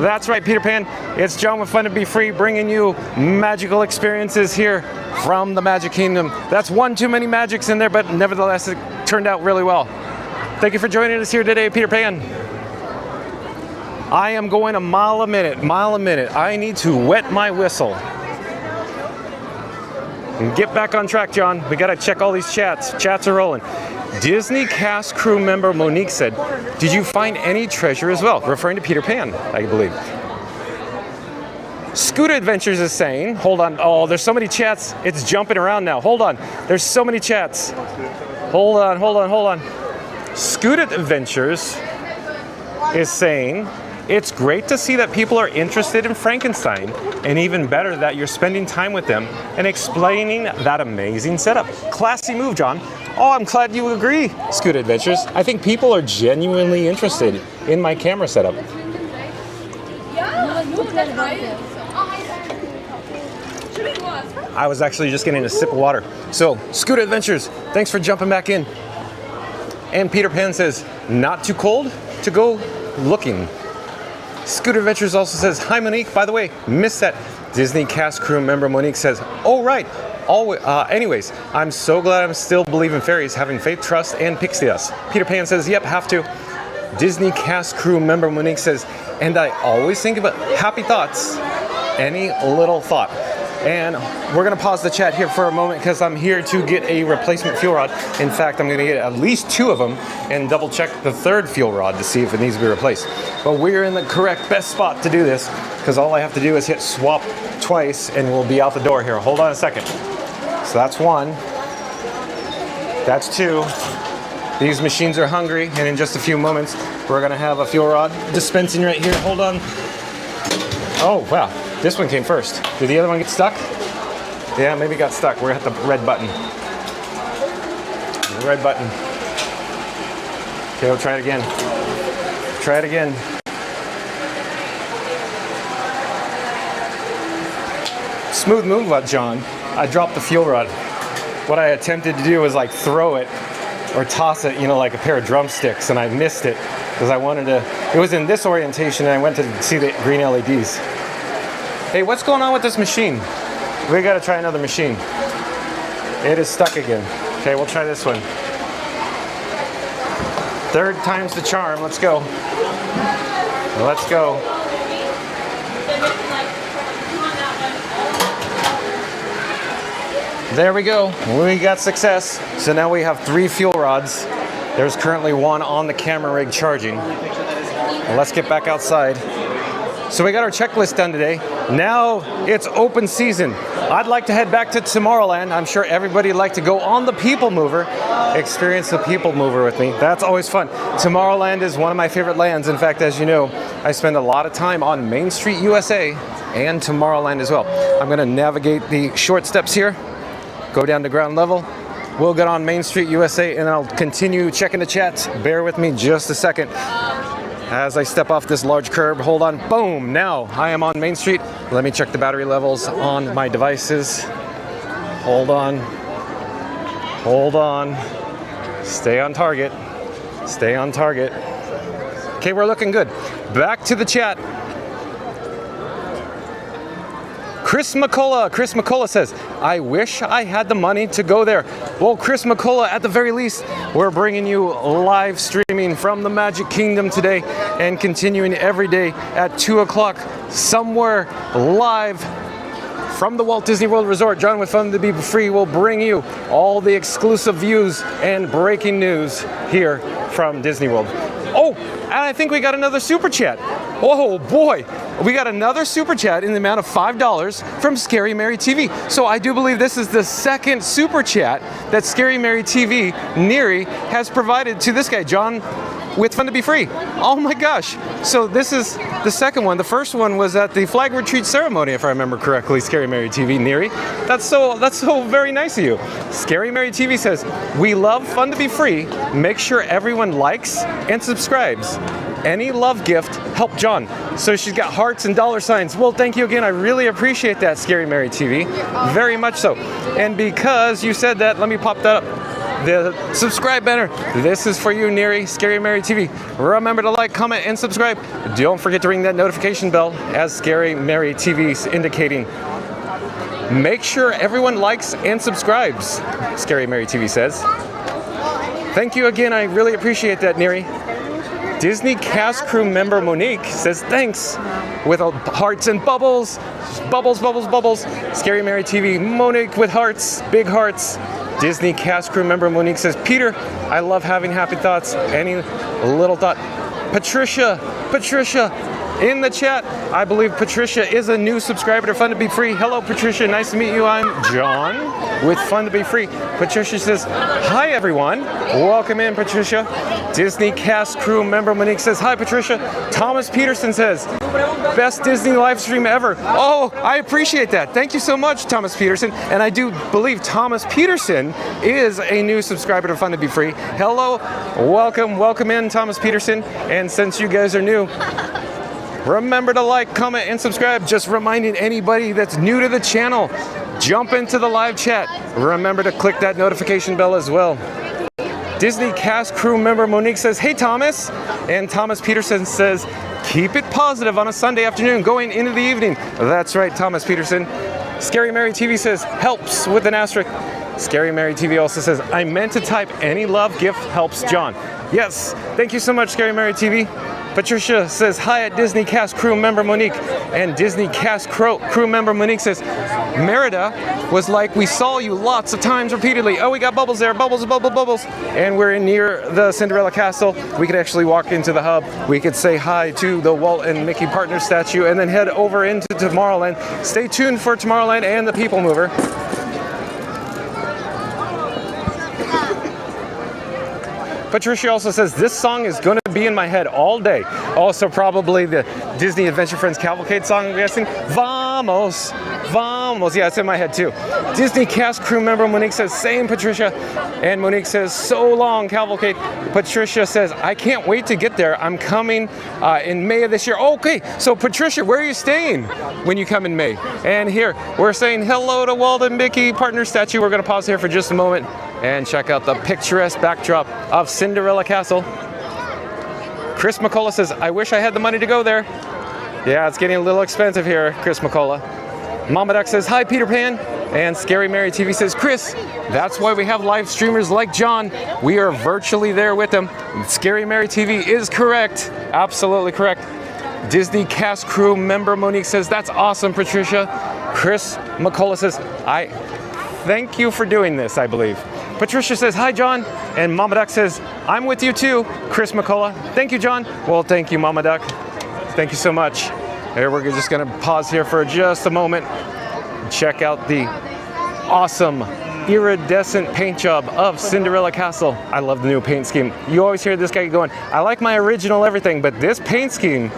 Speaker 1: That's right, Peter Pan. It's John with Fun to Be Free, bringing you magical experiences here from the Magic Kingdom. That's one too many magics in there, but nevertheless, it turned out really well. Thank you for joining us here today, Peter Pan. I am going a mile a minute. I need to wet my whistle. And get back on track, John. We gotta check all these chats. Chats are rolling. Disney cast crew member Monique said, did you find any treasure as well? Referring to Peter Pan, I believe. Scooter Adventures is saying, hold on. Oh, there's so many chats. It's jumping around now. Hold on. There's so many chats. Hold on. Scooter Adventures is saying, it's great to see that people are interested in Frankenstein, and even better that you're spending time with them and explaining that amazing setup. Classy move, John. Oh, I'm glad you agree, Scoot Adventures. I think people are genuinely interested in my camera setup. I was actually just getting a sip of water. So, Scoot Adventures, thanks for jumping back in. And Peter Pan says, not too cold to go looking. Scooter Adventures also says, hi Monique, by the way, missed that. Disney cast crew member Monique says, oh right, anyways, I'm so glad I'm still believing fairies, having faith, trust, and pixie dust. Peter Pan says, yep, have to. Disney cast crew member Monique says, and I always think about happy thoughts, any little thought. And we're gonna pause the chat here for a moment because I'm here to get a replacement fuel rod. In fact, I'm gonna get at least 2 of them and double check the 3rd fuel rod to see if it needs to be replaced. But we're in the correct best spot to do this because all I have to do is hit swap twice and we'll be out the door here. Hold on a second. So that's 1, that's 2. These machines are hungry, and in just a few moments, we're gonna have a fuel rod dispensing right here. Hold on. Oh, wow. This one came first. Did the other one get stuck? Yeah, maybe it got stuck. We're at the red button. The red button. Okay, we'll try it again. Try it again. Smooth move up, John. I dropped the fuel rod. What I attempted to do was like throw it or toss it, you know, like a pair of drumsticks, and I missed it because I wanted to, it was in this orientation and I went to see the green LEDs. Hey, what's going on with this machine? We gotta try another machine. It is stuck again. Okay, we'll try this one. 3rd time's the charm. Let's go. Let's go. There we go. We got success. So now we have 3 fuel rods. There's currently 1 on the camera rig charging. Well, let's get back outside. So we got our checklist done today. Now it's open season. I'd like to head back to Tomorrowland. I'm sure everybody would like to go on the People Mover, experience the People Mover with me. That's always fun. Tomorrowland is one of my favorite lands. In fact, as you know, I spend a lot of time on Main Street USA and Tomorrowland as well. I'm gonna navigate the short steps here, go down to ground level. We'll get on Main Street USA and I'll continue checking the chats. Bear with me just a second. As I step off this large curb, hold on, boom, now I am on Main Street. Let me check the battery levels on my devices. Hold on, stay on target, Okay, we're looking good. Back to the chat. Chris McCullough says, I wish I had the money to go there. Well, Chris McCullough, at the very least, we're bringing you live streaming from the Magic Kingdom today and continuing every day at 2 o'clock somewhere live from the Walt Disney World Resort. John with Fun to Be Free will bring you all the exclusive views and breaking news here from Disney World. Oh, and I think we got another super chat. Oh boy, we got another super chat in the amount of $5 from Scary Mary TV. So I do believe this is the second super chat that Scary Mary TV, Neri, has provided to this guy, John with Fun to Be Free. Oh my gosh. So this is the second one. The first one was at the flag retreat ceremony, if I remember correctly, Scary Mary TV, Neri. That's so very nice of you. Scary Mary TV says, we love Fun to Be Free. Make sure everyone likes and subscribes. Any love gift, help John. So she's got hearts and dollar signs. Well, thank you again. I really appreciate that, Scary Mary TV. Very much so. And because you said that, let me pop that up. The subscribe banner. This is for you, Neri, Scary Mary TV. Remember to like, comment, and subscribe. Don't forget to ring that notification bell, as Scary Mary TV is indicating. Make sure everyone likes and subscribes, Scary Mary TV says. Thank you again. I really appreciate that, Neri. Disney cast crew member Monique says thanks with hearts and bubbles. Bubbles, bubbles, bubbles. Scary Mary TV, Monique with hearts, big hearts. Disney cast crew member Monique says, Peter, I love having happy thoughts. Any little thought. Patricia, in the chat. I believe Patricia is a new subscriber to Fun to Be Free. Hello, Patricia. Nice to meet you. I'm John with Fun to Be Free. Patricia says, hi, everyone. Welcome in, Patricia. Disney cast crew member Monique says, hi, Patricia. Thomas Peterson says, best Disney live stream ever. Oh, I appreciate that. Thank you so much, Thomas Peterson. And I do believe Thomas Peterson is a new subscriber to Fun to Be Free. Hello, welcome in, Thomas Peterson. And since you guys are new, remember to like, comment, and subscribe. Just reminding anybody that's new to the channel, jump into the live chat. Remember to click that notification bell as well. Disney cast crew member Monique says, hey, Thomas. And Thomas Peterson says, keep it positive on a Sunday afternoon going into the evening. That's right, Thomas Peterson. Scary Mary TV says, helps with an asterisk. Scary Mary TV also says, I meant to type any love gift helps John. Yes, thank you so much, Scary Mary TV. Patricia says, hi at Disney cast crew member Monique. And Disney cast crew member Monique says, Merida was like, we saw you lots of times repeatedly. Oh, we got bubbles there, bubbles, bubbles, bubbles. And we're near the Cinderella Castle. We could actually walk into the hub. We could say hi to the Walt and Mickey Partners statue and then head over into Tomorrowland. Stay tuned for Tomorrowland and the People Mover. Patricia also says, this song is going to be in my head all day. Also, probably the Disney Adventure Friends Cavalcade song, I'm guessing. Vamos, vamos. Yeah, it's in my head too. Disney cast crew member Monique says, same, Patricia. And Monique says, so long, Cavalcade. Patricia says, I can't wait to get there. I'm coming in May of this year. Okay, so Patricia, where are you staying when you come in May? And here, we're saying hello to Walt and Mickey Partners statue. We're going to pause here for just a moment and check out the picturesque backdrop of Cinderella Castle. Chris McCullough says, I wish I had the money to go there. Yeah, it's getting a little expensive here, Chris McCullough. Mama Duck says, hi, Peter Pan. And Scary Mary TV says, Chris, that's why we have live streamers like John. We are virtually there with them. Scary Mary TV is correct. Absolutely correct. Disney cast crew member Monique says, that's awesome, Patricia. Chris McCullough says, I thank you for doing this, I believe. Patricia says, hi, John. And Mama Duck says, I'm with you too, Chris McCullough. Thank you, John. Well, thank you, Mama Duck. Thank you so much. Here, we're just going to pause here for just a moment. Check out the awesome iridescent paint job of Cinderella Castle. I love the new paint scheme. You always hear this guy going, I like my original everything, but this paint scheme,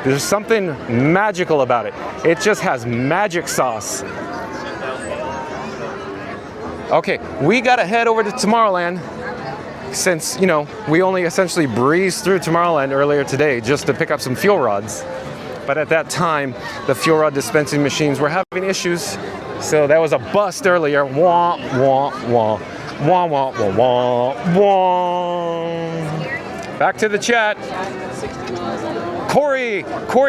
Speaker 1: there's something magical about it. It just has magic sauce. Okay, we gotta head over to Tomorrowland since, you know, we only essentially breezed through Tomorrowland earlier today just to pick up some fuel rods. But at that time, the fuel rod dispensing machines were having issues. So that was a bust earlier. Wah, wah, wah. Wah, wah, wah, wah, wah. Back to the chat. Corey,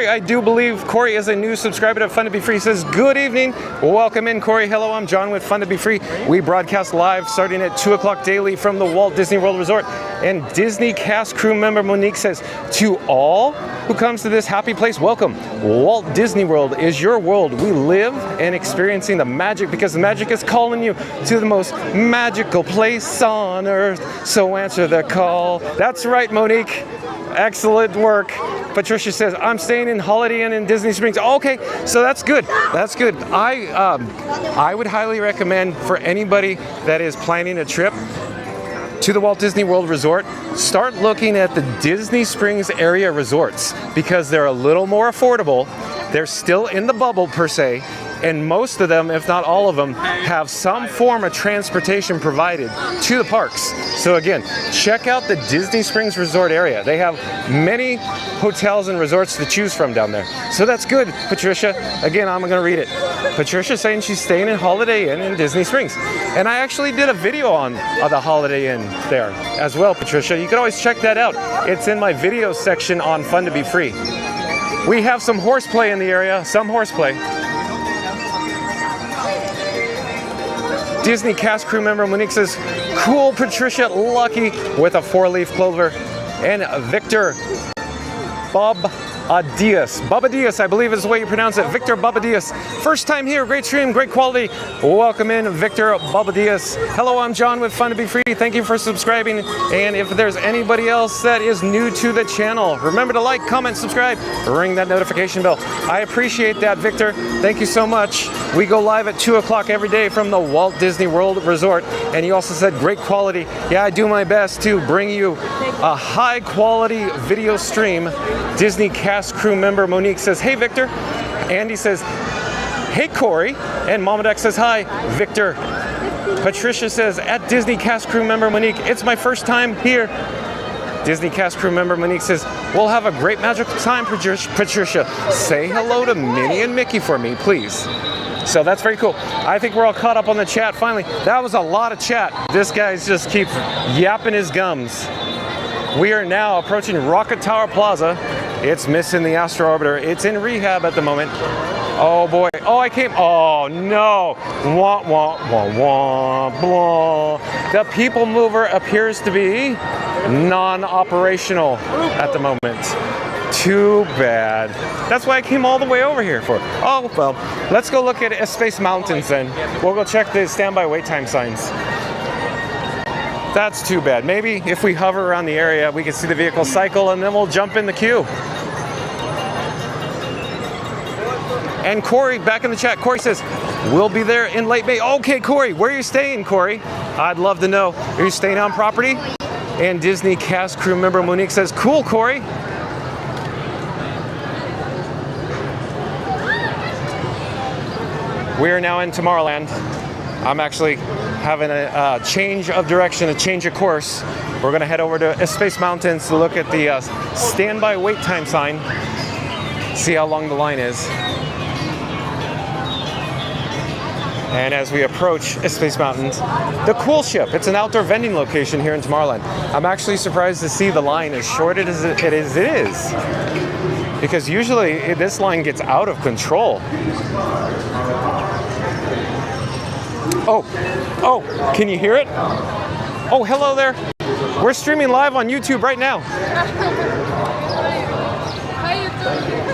Speaker 1: I do believe Corey is a new subscriber to Fun to Be Free. He says, good evening. Welcome in, Corey. Hello, I'm John with Fun to Be Free. We broadcast live starting at 2 o'clock daily from the Walt Disney World Resort. And Disney cast crew member Monique says, to all who comes to this happy place, welcome. Walt Disney World is your world. We live and experiencing the magic because the magic is calling you to the most magical place on earth. So answer the call. That's right, Monique. Excellent work. Patricia says, I'm staying in Holiday Inn in Disney Springs. Oh, okay, so that's good. That's good. I would highly recommend for anybody that is planning a trip to the Walt Disney World Resort, start looking at the Disney Springs area resorts because they're a little more affordable. They're still in the bubble per se, and most of them, if not all of them, have some form of transportation provided to the parks. So again, check out the Disney Springs Resort area. They have many hotels and resorts to choose from down there. So that's good, Patricia. Again, I'm gonna read it. Patricia saying she's staying in Holiday Inn in Disney Springs. And I actually did a video on the Holiday Inn there as well, Patricia. You can always check that out. It's in my video section on Fun to Be Free. We have some horseplay in the area, some horseplay. Disney cast crew member Monique says, cool, Patricia, lucky with a 4-leaf clover. And Victor Baba Diaz, I believe is the way you pronounce it. Victor Baba Diaz. First time here, great stream, great quality. Welcome in, Victor Baba Diaz. Hello, I'm John with Fun to Be Free. Thank you for subscribing. And if there's anybody else that is new to the channel, remember to like, comment, subscribe, ring that notification bell. I appreciate that, Victor. Thank you so much. We go live at 2 o'clock every day from the Walt Disney World Resort. And you also said great quality. Yeah, I do my best to bring you a high quality video stream. Disney cast crew member Monique says, hey, Victor. Andy says, hey, Corey. And Mama Duck says, hi, Victor. Patricia says, at Disney cast crew member Monique, it's my first time here. Disney cast crew member Monique says, we'll have a great magical time, Patricia. Say hello to Minnie and Mickey for me, please. So that's very cool. I think we're all caught up on the chat finally. That was a lot of chat. This guy's just keeps yapping his gums. We are now approaching Rocket Tower Plaza. It's missing the Astro Orbiter. It's in rehab at the moment. Oh boy. Oh, oh no. Wah, wah, wah, wah, blah. The People Mover appears to be non-operational at the moment. Too bad. That's why I came all the way over here for. Oh, well, let's go look at Space Mountains then. We'll go check the standby wait time signs. That's too bad. Maybe if we hover around the area, we can see the vehicle cycle and then we'll jump in the queue. And Corey, back in the chat, Corey says, we'll be there in late May. Okay, Corey, where are you staying, Corey? I'd love to know. Are you staying on property? And Disney cast crew member Monique says, cool, Corey. We are now in Tomorrowland. I'm actually having a change of direction, a change of course. We're gonna head over to Space Mountains to look at the standby wait time sign, see how long the line is. And as we approach Space Mountains, the Cool Ship. It's an outdoor vending location here in Tomorrowland. I'm actually surprised to see the line as short as it is. Because usually this line gets out of control. Oh, can you hear it? Oh, hello there. We're streaming live on YouTube right now.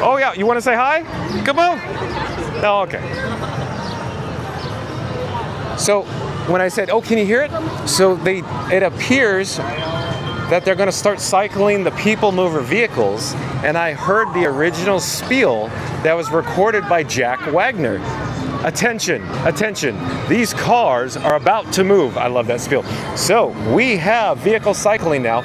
Speaker 1: Oh yeah, you want to say hi? Come on. Oh, okay. So when I said, oh, can you hear it? So it appears that they're going to start cycling the People Mover vehicles, and I heard the original spiel that was recorded by Jack Wagner. Attention, attention, these cars are about to move. I love that spiel. So we have vehicle cycling now.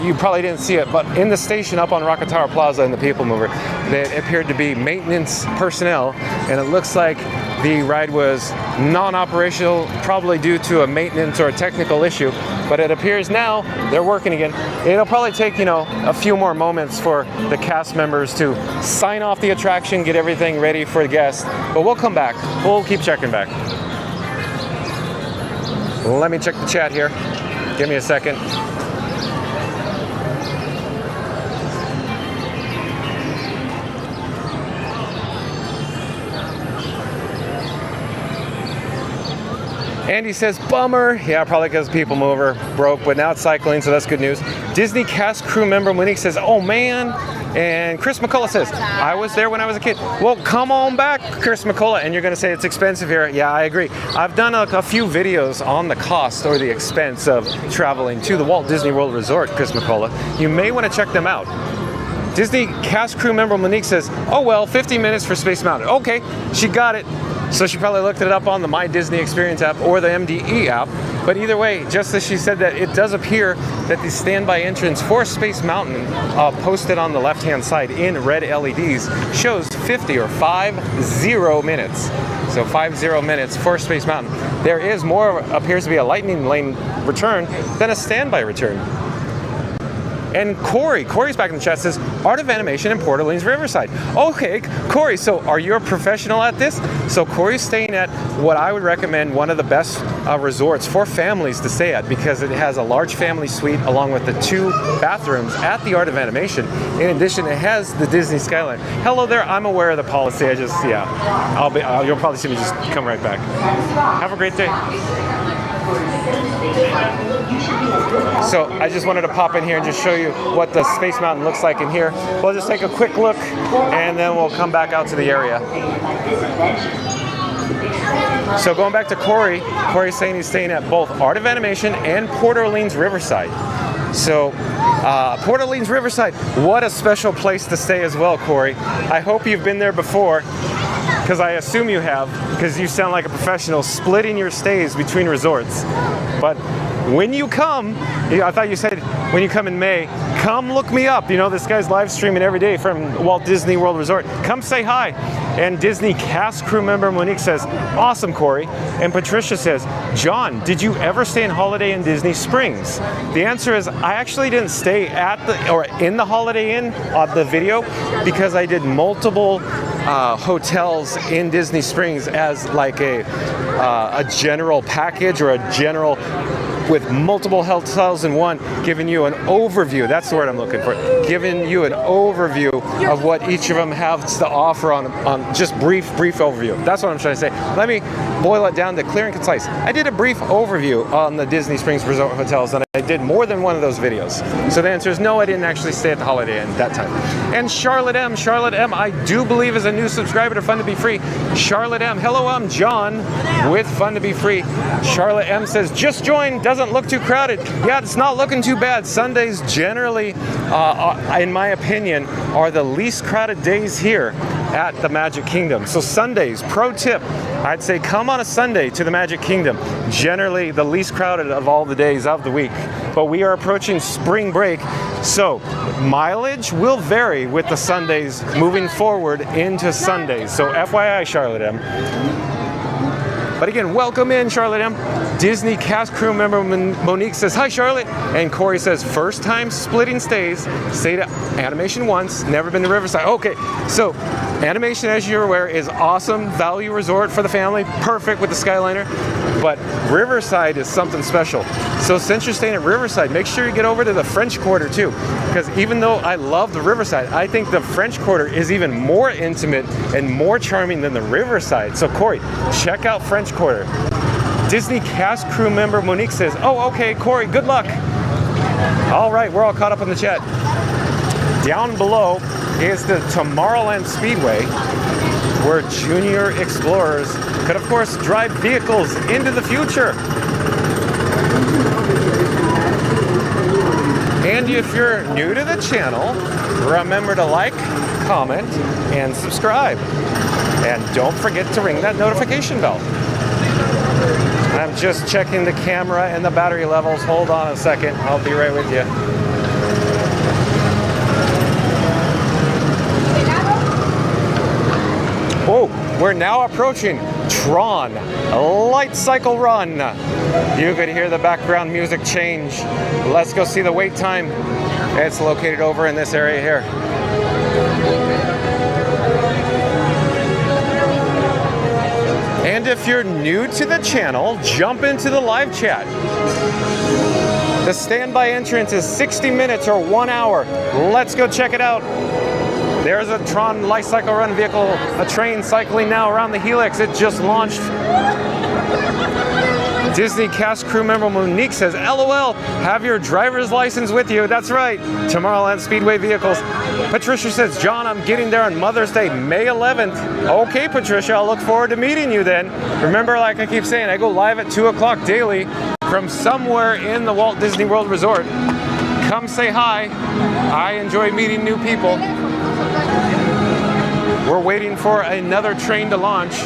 Speaker 1: You probably didn't see it, but in the station up on Rocket Tower Plaza in the People Mover, there appeared to be maintenance personnel, and it looks like the ride was non-operational, probably due to a maintenance or a technical issue, but it appears now they're working again. It'll probably take, a few more moments for the cast members to sign off the attraction, get everything ready for the guests, but we'll come back. We'll keep checking back. Let me check the chat here. Give me a second. Andy says, bummer. Yeah, probably because People Mover broke, but now it's cycling, so that's good news. Disney cast crew member Monique says, oh man. And Chris McCullough says, I was there when I was a kid. Well, come on back, Chris McCullough. And you're going to say it's expensive here. Yeah, I agree. I've done a few videos on the cost or the expense of traveling to the Walt Disney World Resort, Chris McCullough. You may want to check them out. Disney cast crew member Monique says, oh well, 50 minutes for Space Mountain. Okay, she got it. So she probably looked it up on the My Disney Experience app or the MDE app. But either way, just as she said that, it does appear that the standby entrance for Space Mountain, posted on the left-hand side in red LEDs, shows 50 or 50 minutes. So 50 minutes for Space Mountain. There is more, appears to be a lightning lane return than a standby return. And Corey's back in the chat, says, Art of Animation in Port Orleans Riverside. Okay, Corey, so are you a professional at this? So Corey's staying at what I would recommend one of the best resorts for families to stay at, because it has a large family suite along with the 2 bathrooms at the Art of Animation. In addition, it has the Disney Skyline. Hello there, I'm aware of the policy. I just, yeah, you'll probably see me just come right back. Have a great day. So I just wanted to pop in here and just show you what the Space Mountain looks like in here. We'll just take a quick look and then we'll come back out to the area. So going back to Corey's saying he's staying at both Art of Animation and Port Orleans Riverside. So Port Orleans Riverside, what a special place to stay as well, Corey. I hope you've been there before, because I assume you have, because you sound like a professional splitting your stays between resorts. But when you come, I thought you said when you come in May, come look me up. You know, this guy's live streaming every day from Walt Disney World Resort. Come say hi. And Disney cast crew member Monique says, awesome, Corey. And Patricia says, John, did you ever stay in Holiday Inn Disney Springs? The answer is, I actually didn't stay at in the Holiday Inn on the video, because I did multiple hotels in Disney Springs as like a general package, or a general with multiple hotels in one, giving you an overview. That's the word I'm looking for. Giving you an overview of what each of them have to offer on just brief overview. That's what I'm trying to say. Let me boil it down to clear and concise. I did a brief overview on the Disney Springs Resort hotels, and I did more than one of those videos. So the answer is no, I didn't actually stay at the Holiday Inn that time. And Charlotte M, I do believe is a new subscriber to Fun to Be Free. Charlotte M, hello, I'm John with Fun to Be Free. Charlotte M says, just joined, doesn't look too crowded. Yeah, it's not looking too bad. Sundays generally, in my opinion, are the least crowded days here at the Magic Kingdom. So Sundays, pro tip, I'd say come on a Sunday to the Magic Kingdom. Generally the least crowded of all the days of the week. But we are approaching spring break, so mileage will vary with the Sundays moving forward into Sundays. So FYI, Charlotte M. But again, welcome in, Charlotte M. Disney cast crew member Monique says, hi, Charlotte. And Corey says, first time splitting stays. Stayed at Animation once, never been to Riverside. Okay, so Animation, as you're aware, is awesome value resort for the family, perfect with the Skyliner. But Riverside is something special. So since you're staying at Riverside, make sure you get over to the French Quarter too. Because even though I love the Riverside, I think the French Quarter is even more intimate and more charming than the Riverside. So Corey, check out French Quarter. Disney cast crew member Monique says, oh, okay, Corey, good luck. All right, we're all caught up in the chat. Down below is the Tomorrowland Speedway, where junior explorers could, of course, drive vehicles into the future. And if you're new to the channel, remember to like, comment, and subscribe. And don't forget to ring that notification bell. I'm just checking the camera and the battery levels. Hold on a second. I'll be right with you. Oh, we're now approaching Tron Light Cycle Run. You could hear the background music change. Let's go see the wait time. It's located over in this area here. And if you're new to the channel, jump into the live chat. The standby entrance is 60 minutes or 1 hour. Let's go check it out. There's a Tron Light Cycle Run vehicle, a train cycling now around the Helix. It just launched. Disney cast crew member Monique says, LOL, have your driver's license with you. That's right, Tomorrowland Speedway vehicles. Patricia says, John, I'm getting there on Mother's Day, May 11th. Okay, Patricia, I'll look forward to meeting you then. Remember, like I keep saying, I go live at 2 o'clock daily from somewhere in the Walt Disney World Resort. Come say hi. I enjoy meeting new people. We're waiting for another train to launch.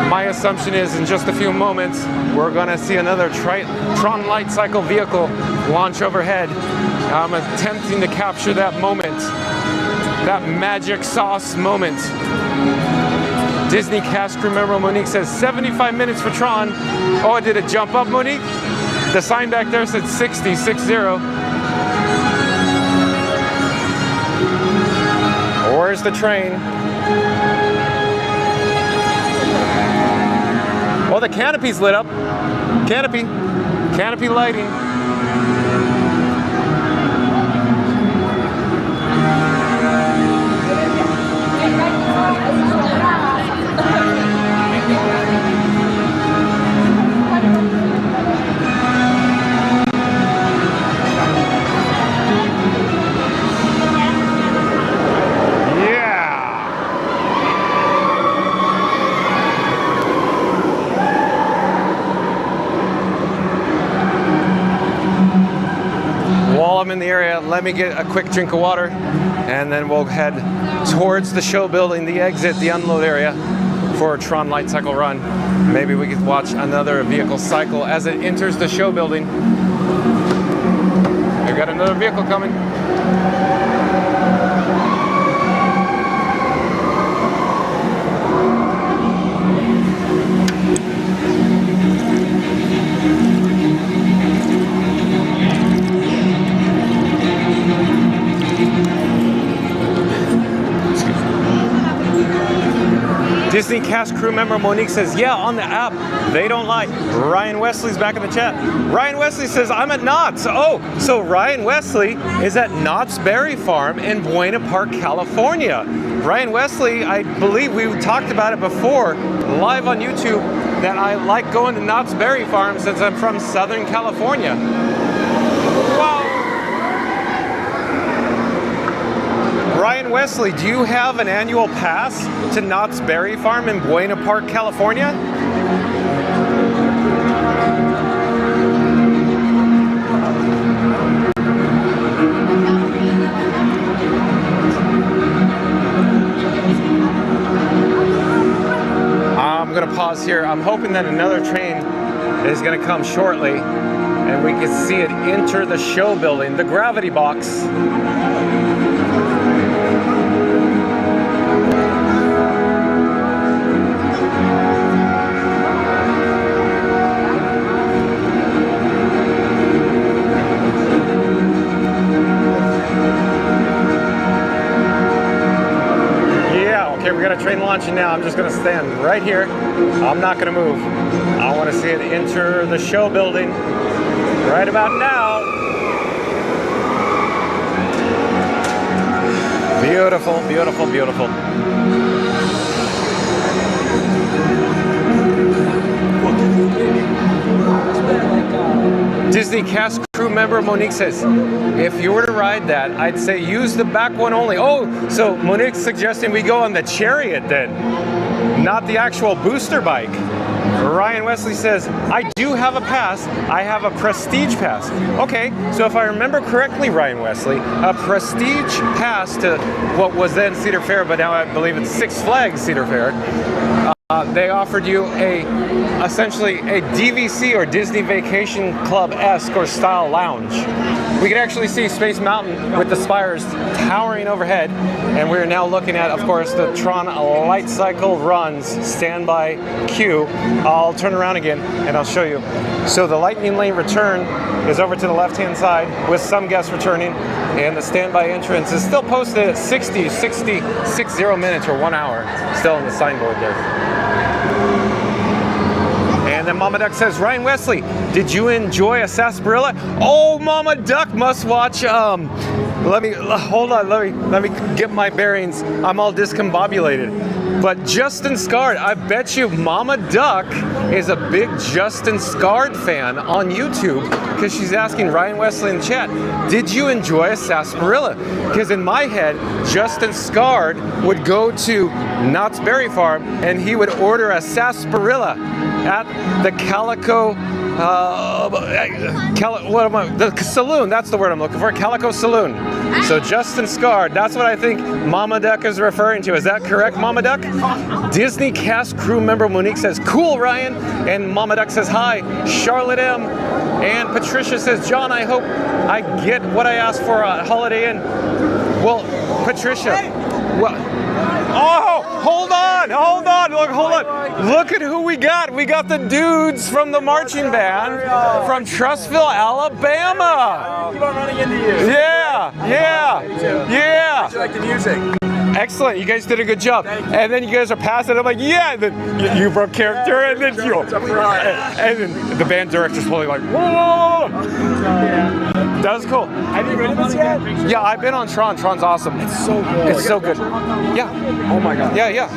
Speaker 1: My assumption is in just a few moments, we're gonna see another Tron Light Cycle vehicle launch overhead. I'm attempting to capture that moment, that magic sauce moment. Disney cast crew member Monique says 75 minutes for Tron. Oh, did it jump up, Monique? The sign back there said 60. Where's the train? Oh, the canopy's lit up. Canopy lighting. I'm in the area, let me get a quick drink of water, and then we'll head towards the show building, the exit, the unload area for a Tron Light Cycle run. Maybe we could watch another vehicle cycle as it enters the show building. We've got another vehicle coming. Disney cast crew member Monique says, yeah, on the app, they don't lie. Ryan Wesley's back in the chat. Ryan Wesley says, I'm at Knott's. Oh, so Ryan Wesley is at Knott's Berry Farm in Buena Park, California. Ryan Wesley, I believe we talked about it before, live on YouTube, that I like going to Knott's Berry Farm since I'm from Southern California. Wow. Ryan Wesley, do you have an annual pass to Knott's Berry Farm in Buena Park, California? I'm gonna pause here. I'm hoping that another train is gonna come shortly and we can see it enter the show building, the gravity box. We got a train launching now. I'm just going to stand right here. I'm not going to move. I want to see it enter the show building right about now. Beautiful, beautiful, beautiful. Disney cast crew member Monique says, if you were to ride that, I'd say use the back one only. Oh, so Monique's suggesting we go on the Chariot then, not the actual booster bike. Ryan Wesley says, I do have a pass. I have a Prestige pass. Okay, so if I remember correctly, Ryan Wesley, a Prestige pass to what was then Cedar Fair, but now I believe it's Six Flags Cedar Fair. They offered you essentially a DVC or Disney Vacation Club-esque or style lounge. We could actually see Space Mountain with the spires towering overhead, and we're now looking at, of course, the Tron Light Cycle runs standby queue. I'll turn around again and I'll show you. So the Lightning Lane return is over to the left-hand side with some guests returning, and the standby entrance is still posted at 60 minutes or 1 hour, still on the signboard there. And then Mama Duck says, Ryan Wesley, did you enjoy a sarsaparilla? Oh, Mama Duck must watch hold on. Let me get my bearings. I'm all discombobulated. But Justin Scard, I bet you Mama Duck is a big Justin Scard fan on YouTube because she's asking Ryan Wesley in the chat, did you enjoy a sarsaparilla? Because in my head, Justin Scard would go to Knott's Berry Farm and he would order a sarsaparilla at the Calico the saloon, that's the word I'm looking for, Calico Saloon. So Justin Scard, that's what I think Mama Duck is referring to. Is that correct, Mama Duck? Disney cast crew member Monique says, cool, Ryan. And Mama Duck says, hi. Charlotte M. And Patricia says, John, I hope I get what I asked for at Holiday Inn. Well, Patricia, oh, hold on, hold on. Look at who we got. We got the dudes from the marching band from Trussville, Alabama.
Speaker 14: Keep on running into you.
Speaker 1: Yeah.
Speaker 14: I like the music.
Speaker 1: Excellent, you guys did a good job. And then you guys are passing. I'm like, yeah. And then you broke character, and then and then the band director's totally like, whoa. That was cool.
Speaker 14: Have you ridden this yet?
Speaker 1: Yeah, I've been on Tron. Tron's awesome.
Speaker 14: It's so good.
Speaker 1: It's so good. Yeah.
Speaker 14: Oh my god.
Speaker 1: Yeah.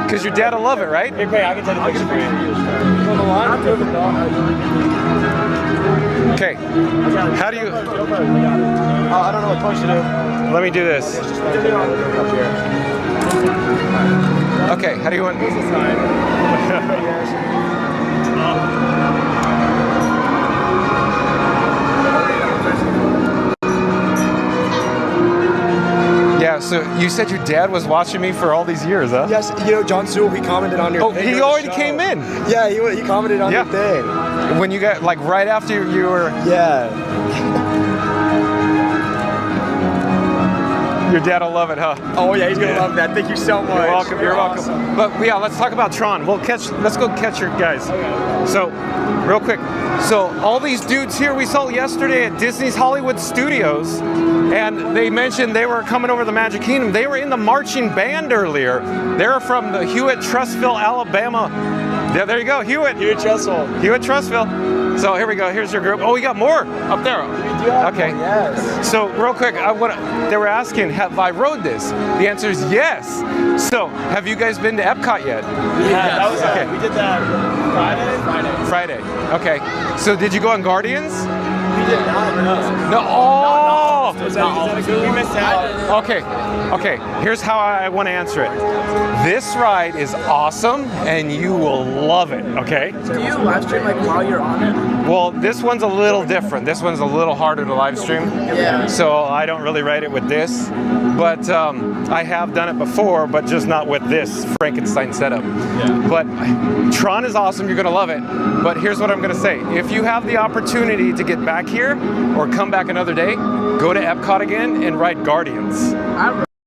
Speaker 1: Because your dad will love it, right?
Speaker 14: Hey, I can take a picture for you.
Speaker 1: Okay. How do you?
Speaker 14: I don't know what push to do.
Speaker 1: Let me do this. Okay. How do you want? Yeah, so you said your dad was watching me for all these years, huh?
Speaker 14: Yes, you know, John Sewell, he commented on your thing.
Speaker 1: Oh, he already came in?
Speaker 14: Yeah, he commented on your thing.
Speaker 1: When you got, like, right after you were...
Speaker 14: Yeah.
Speaker 1: Your dad will love it, huh?
Speaker 14: Oh yeah, he's gonna love that. Thank you so much.
Speaker 1: You're welcome. Awesome. But yeah, let's talk about Tron. Let's go catch your guys. Okay. So, real quick. So all these dudes here we saw yesterday at Disney's Hollywood Studios, and they mentioned they were coming over the Magic Kingdom. They were in the marching band earlier. They're from the Hewitt Trussville, Alabama. Yeah, there you go, Hewitt.
Speaker 14: Hewitt Trussville.
Speaker 1: Hewitt Trussville. So here we go. Here's your group. Oh, we got more up there. Okay.
Speaker 14: Yes.
Speaker 1: So real quick, they were asking, have I rode this? The answer is yes. So have you guys been to Epcot yet?
Speaker 14: Yeah, that was okay. We did that Friday.
Speaker 1: Okay. So did you go on Guardians?
Speaker 14: We did not.
Speaker 1: No. Oh.
Speaker 14: We missed out.
Speaker 1: Okay. Here's how I want to answer it. This ride is awesome, and you will love it. Okay.
Speaker 8: Do you live stream like while you're on it?
Speaker 1: Well, this one's a little different. This one's a little harder to live stream.
Speaker 8: Yeah.
Speaker 1: So I don't really ride it with this, but I have done it before, but just not with this Frankenstein setup. Yeah. But Tron is awesome. You're gonna love it. But here's what I'm gonna say: if you have the opportunity to get back here or come back another day, go to Epcot again and ride Guardians.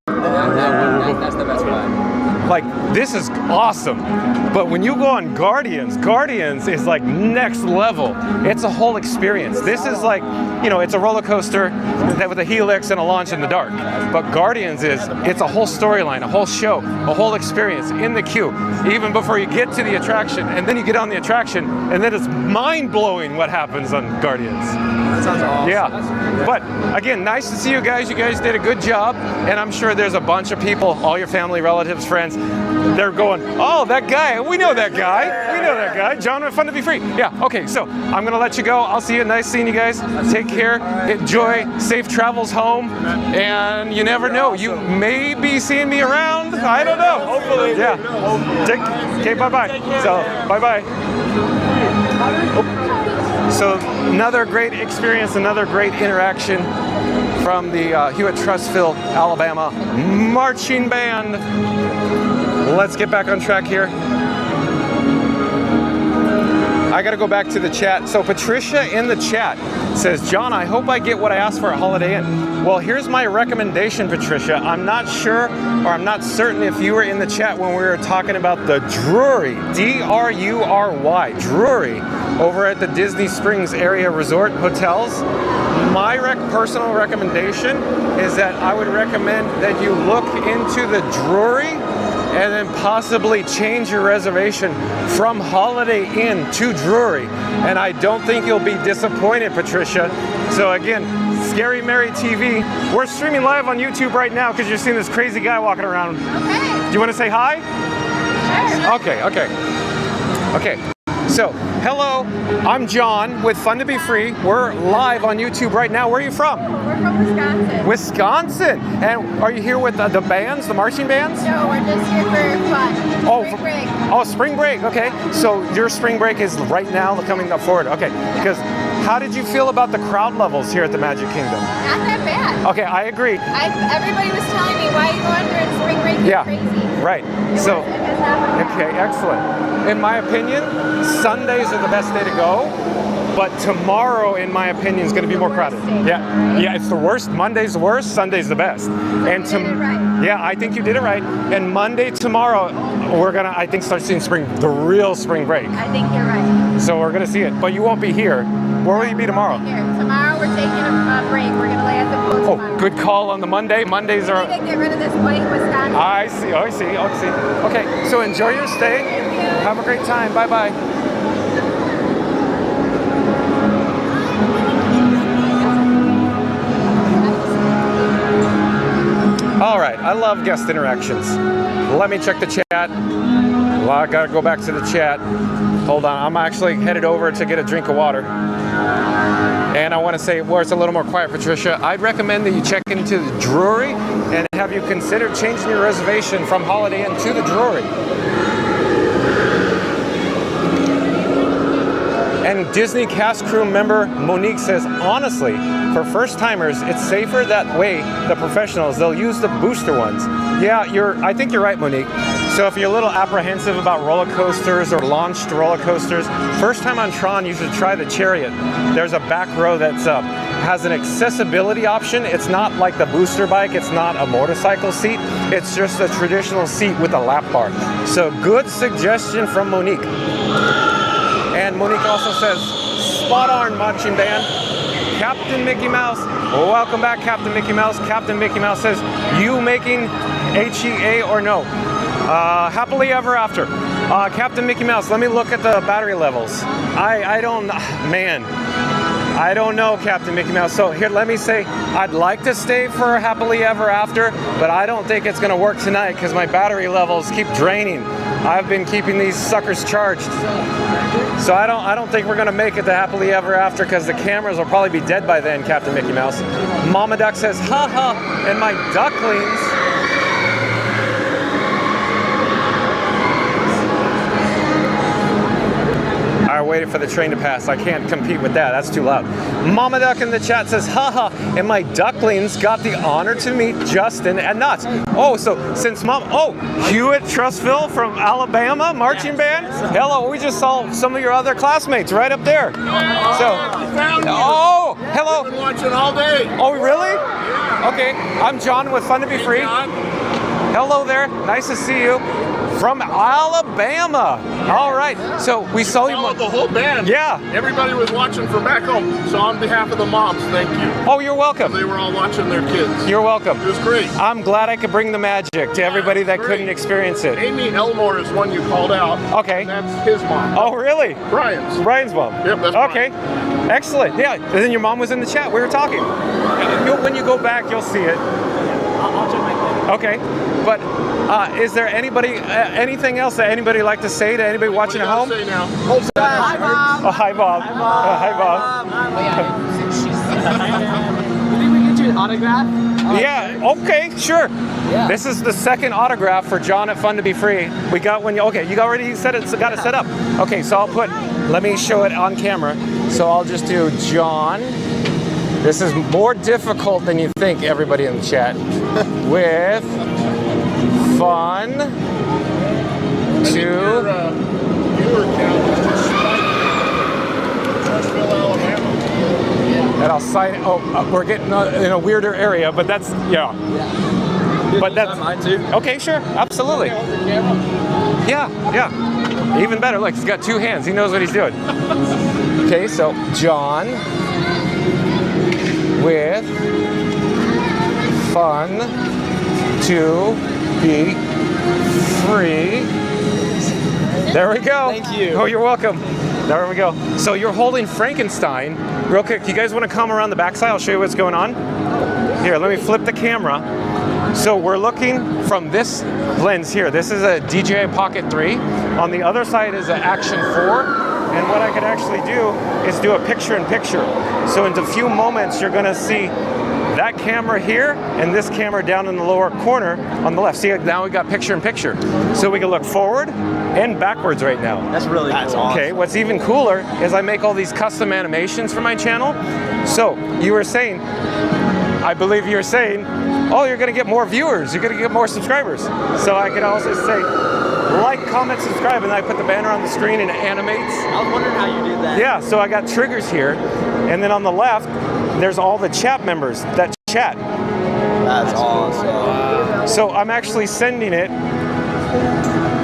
Speaker 9: That's the best ride.
Speaker 1: Like, this is awesome. But when you go on Guardians is like next level. It's a whole experience. This is like, you know, it's a roller coaster with a helix and a launch in the dark. But Guardians it's a whole storyline, a whole show, a whole experience in the queue, even before you get to the attraction. And then you get on the attraction, and then it's mind-blowing what happens on Guardians.
Speaker 8: That sounds awesome.
Speaker 1: Yeah. But again, nice to see you guys. You guys did a good job. And I'm sure there's a bunch of people, all your family, relatives, friends, they're going, oh, that guy. We know that guy. We know that guy. John, fun to be free. Yeah. Okay. So I'm going to let you go. I'll see you. Nice seeing you guys. Take care. Enjoy. Safe travels home. And you never know. You may be seeing me around. I don't know. Hopefully. Yeah. Okay. Bye-bye. So, bye-bye. So another great experience, another great interaction from the Hewitt Trussville, Alabama marching band. Let's get back on track here. I gotta go back to the chat. So Patricia in the chat says, John, I hope I get what I asked for at Holiday Inn. Well, here's my recommendation, Patricia. I'm not sure, or I'm not certain if you were in the chat when we were talking about the Drury, D-R-U-R-Y, Drury, over at the Disney Springs area resort hotels. My personal recommendation is that I would recommend that you look into the Drury and then possibly change your reservation from Holiday Inn to Drury. And I don't think you'll be disappointed, Patricia. So again, Scary Mary TV. We're streaming live on YouTube right now because you're seeing this crazy guy walking around.
Speaker 2: Okay.
Speaker 1: Do you want to say hi?
Speaker 2: Sure.
Speaker 1: Okay. So, hello, I'm John with Fun to Be Free. We're live on YouTube right now. Where are you from?
Speaker 2: We're from Wisconsin.
Speaker 1: Wisconsin. And are you here with the bands, the marching bands?
Speaker 2: No, we're just here for fun. Spring break.
Speaker 1: Oh, spring break. Okay. So your spring break is right now coming up forward. Okay. Because how did you feel about the crowd levels here at the Magic Kingdom?
Speaker 2: Not that bad.
Speaker 1: Okay, I agree.
Speaker 2: Everybody was telling me, why you going during spring break? You're crazy.
Speaker 1: Right. So, okay, excellent. In my opinion, Sundays are the best day to go, but tomorrow, in my opinion, is going to be more crowded. Yeah, it's the worst. Monday's the worst. Sunday's the best. And yeah, I think you did it right. And Monday, tomorrow, we're gonna, I think, start seeing the real spring break.
Speaker 2: I think you're right.
Speaker 1: So we're gonna see it, but you won't be here. Where will you be tomorrow?
Speaker 2: Here. Tomorrow we're taking a break. We're gonna lay at the pool tomorrow.
Speaker 1: Oh, good call on the Monday. Mondays are.
Speaker 2: We need to get rid of this white Wisconsin.
Speaker 1: I see. Okay, so enjoy your stay.
Speaker 2: Thank you.
Speaker 1: Have a great time. Bye-bye. All right, I love guest interactions. Let me check the chat. Well, I gotta go back to the chat. Hold on, I'm actually headed over to get a drink of water. And I want to say, where it's a little more quiet, Patricia, I'd recommend that you check into the Drury and have you considered changing your reservation from Holiday Inn to the Drury. And Disney cast crew member Monique says, honestly, for first timers, it's safer that way. The professionals, they'll use the booster ones. Yeah, I think you're right, Monique. So if you're a little apprehensive about roller coasters or launched roller coasters, first time on Tron, you should try the Chariot. There's a back row that's has an accessibility option. It's not like the booster bike. It's not a motorcycle seat. It's just a traditional seat with a lap bar. So good suggestion from Monique. And Monique also says, spot on, marching band. Captain Mickey Mouse, welcome back, Captain Mickey Mouse. Captain Mickey Mouse says, you making HEA or no? Happily ever after. Captain Mickey Mouse, let me look at the battery levels. I don't know, Captain Mickey Mouse. So here, let me say, I'd like to stay for happily ever after, but I don't think it's gonna work tonight because my battery levels keep draining. I've been keeping these suckers charged. So I don't think we're gonna make it to happily ever after because the cameras will probably be dead by then, Captain Mickey Mouse. Mama Duck says, haha, and my ducklings. I waited for the train to pass. I can't compete with that. That's too loud. Mama Duck in the chat says, haha, and my ducklings got the honor to meet Justin and Knots. Oh, so since Hewitt Trustville from Alabama marching band. Hello, we just saw some of your other classmates right up there. Hello.
Speaker 14: I've been watching all day.
Speaker 1: Oh, really? Yeah. Okay, I'm John with Fun to Be Free. Hello there. Nice to see you. From Alabama. All right. So we saw you.
Speaker 14: The whole band.
Speaker 1: Yeah.
Speaker 14: Everybody was watching from back home. So on behalf of the moms, thank you.
Speaker 1: Oh, you're welcome.
Speaker 14: They were all watching their kids.
Speaker 1: You're welcome.
Speaker 14: It was great.
Speaker 1: I'm glad I could bring the magic to everybody that couldn't experience it.
Speaker 14: Amy Elmore is one you called out.
Speaker 1: Okay.
Speaker 14: And that's his mom.
Speaker 1: Oh, really?
Speaker 14: Brian's
Speaker 1: mom.
Speaker 14: Yep, that's
Speaker 1: okay. Brian. Excellent. Yeah. And then your mom was in the chat. We were talking. When you go back, you'll see it.
Speaker 9: I'll check my phone.
Speaker 1: Okay. But is there anything else that anybody like to say to anybody watching at home?
Speaker 14: Say now.
Speaker 9: Hi, Bob.
Speaker 1: Oh, hi, Bob. Hi, Bob.
Speaker 9: Maybe we get you an autograph?
Speaker 1: Yeah, okay, sure.
Speaker 9: Yeah.
Speaker 1: This is the second autograph for John at Fun to Be Free. We got one, okay, you already got it set up. Okay, so let me show it on camera. So I'll just do John. This is more difficult than you think, everybody in the chat. With Fun to...
Speaker 14: Viewer count is just Trussville, Alabama.
Speaker 1: And I'll sign it. Oh, we're getting in a weirder area, but that's, yeah. But that's
Speaker 9: mine too.
Speaker 1: Okay, sure, absolutely. Yeah. Even better. Look, he's got two hands. He knows what he's doing. Okay, so John with Fun to Be Free. There we go.
Speaker 9: Thank you.
Speaker 1: Oh, you're welcome. There we go. So you're holding Frankenstein. Real quick, you guys want to come around the backside? I'll show you what's going on. Here, let me flip the camera. So we're looking from this lens here. This is a DJI Pocket 3. On the other side is an Action 4. And what I could actually do is do a picture-in-picture. So in a few moments, you're gonna see that camera here and this camera down in the lower corner on the left. See, now we got picture-in-picture. So we can look forward and backwards right now.
Speaker 16: That's really cool.
Speaker 1: Okay, what's even cooler is I make all these custom animations for my channel. So you were saying, I believe you were saying, oh, you're gonna get more viewers, you're gonna get more subscribers. So I could also say, like, comment, subscribe, and I put the banner on the screen and it animates.
Speaker 16: I was wondering how you did that.
Speaker 1: Yeah, so I got triggers here, and then on the left, there's all the chat members that chat.
Speaker 16: That's awesome.
Speaker 1: So I'm actually sending it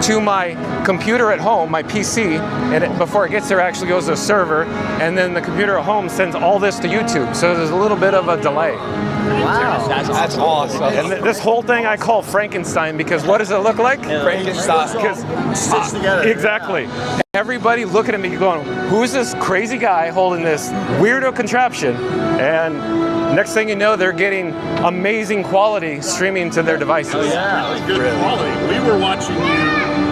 Speaker 1: to my computer at home, my PC, and before it gets there, it actually goes to a server, and then the computer at home sends all this to YouTube. So there's a little bit of a delay.
Speaker 16: Wow, that's awesome.
Speaker 1: And this whole thing I call Frankenstein because what does it look like?
Speaker 16: Frankenstein.
Speaker 1: Stitched together. Exactly. Everybody looking at me going, who's this crazy guy holding this weirdo contraption? And next thing you know, they're getting amazing quality streaming to their devices.
Speaker 20: Oh, yeah, that's good quality. We were watching you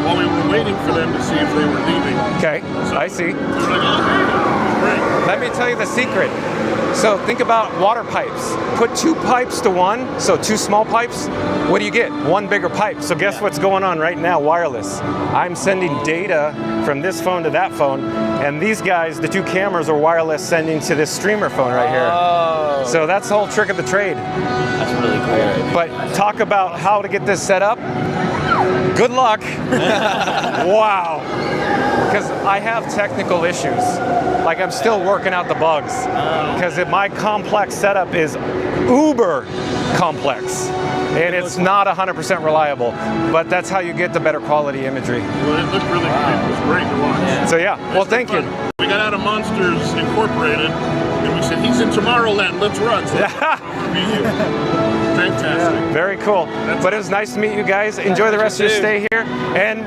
Speaker 20: while we were waiting for them to see if they were leaving.
Speaker 1: Okay, I see.
Speaker 20: We were like, oh, great.
Speaker 1: Let me tell you the secret. So think about water pipes. Put 2 pipes to 1, so 2 small pipes. What do you get? 1 bigger pipe. So guess what's going on right now, wireless. I'm sending data from this phone to that phone, and these guys, the 2 cameras are wireless sending to this streamer phone right here.
Speaker 16: Oh.
Speaker 1: So that's the whole trick of the trade.
Speaker 16: That's really cool.
Speaker 1: But talk about how to get this set up. Good luck. Wow. Because I have technical issues. Like I'm still working out the bugs. Because my complex setup is uber complex. And it's not 100% reliable. But that's how you get the better quality imagery.
Speaker 20: Well, it looked really good. It was great to watch.
Speaker 1: So yeah, well thank you.
Speaker 20: We got out of Monsters Incorporated, and we said, he's in Tomorrowland, let's run. So fantastic.
Speaker 1: Yeah, very cool. But it was nice to meet you guys. Enjoy the rest of your stay here. And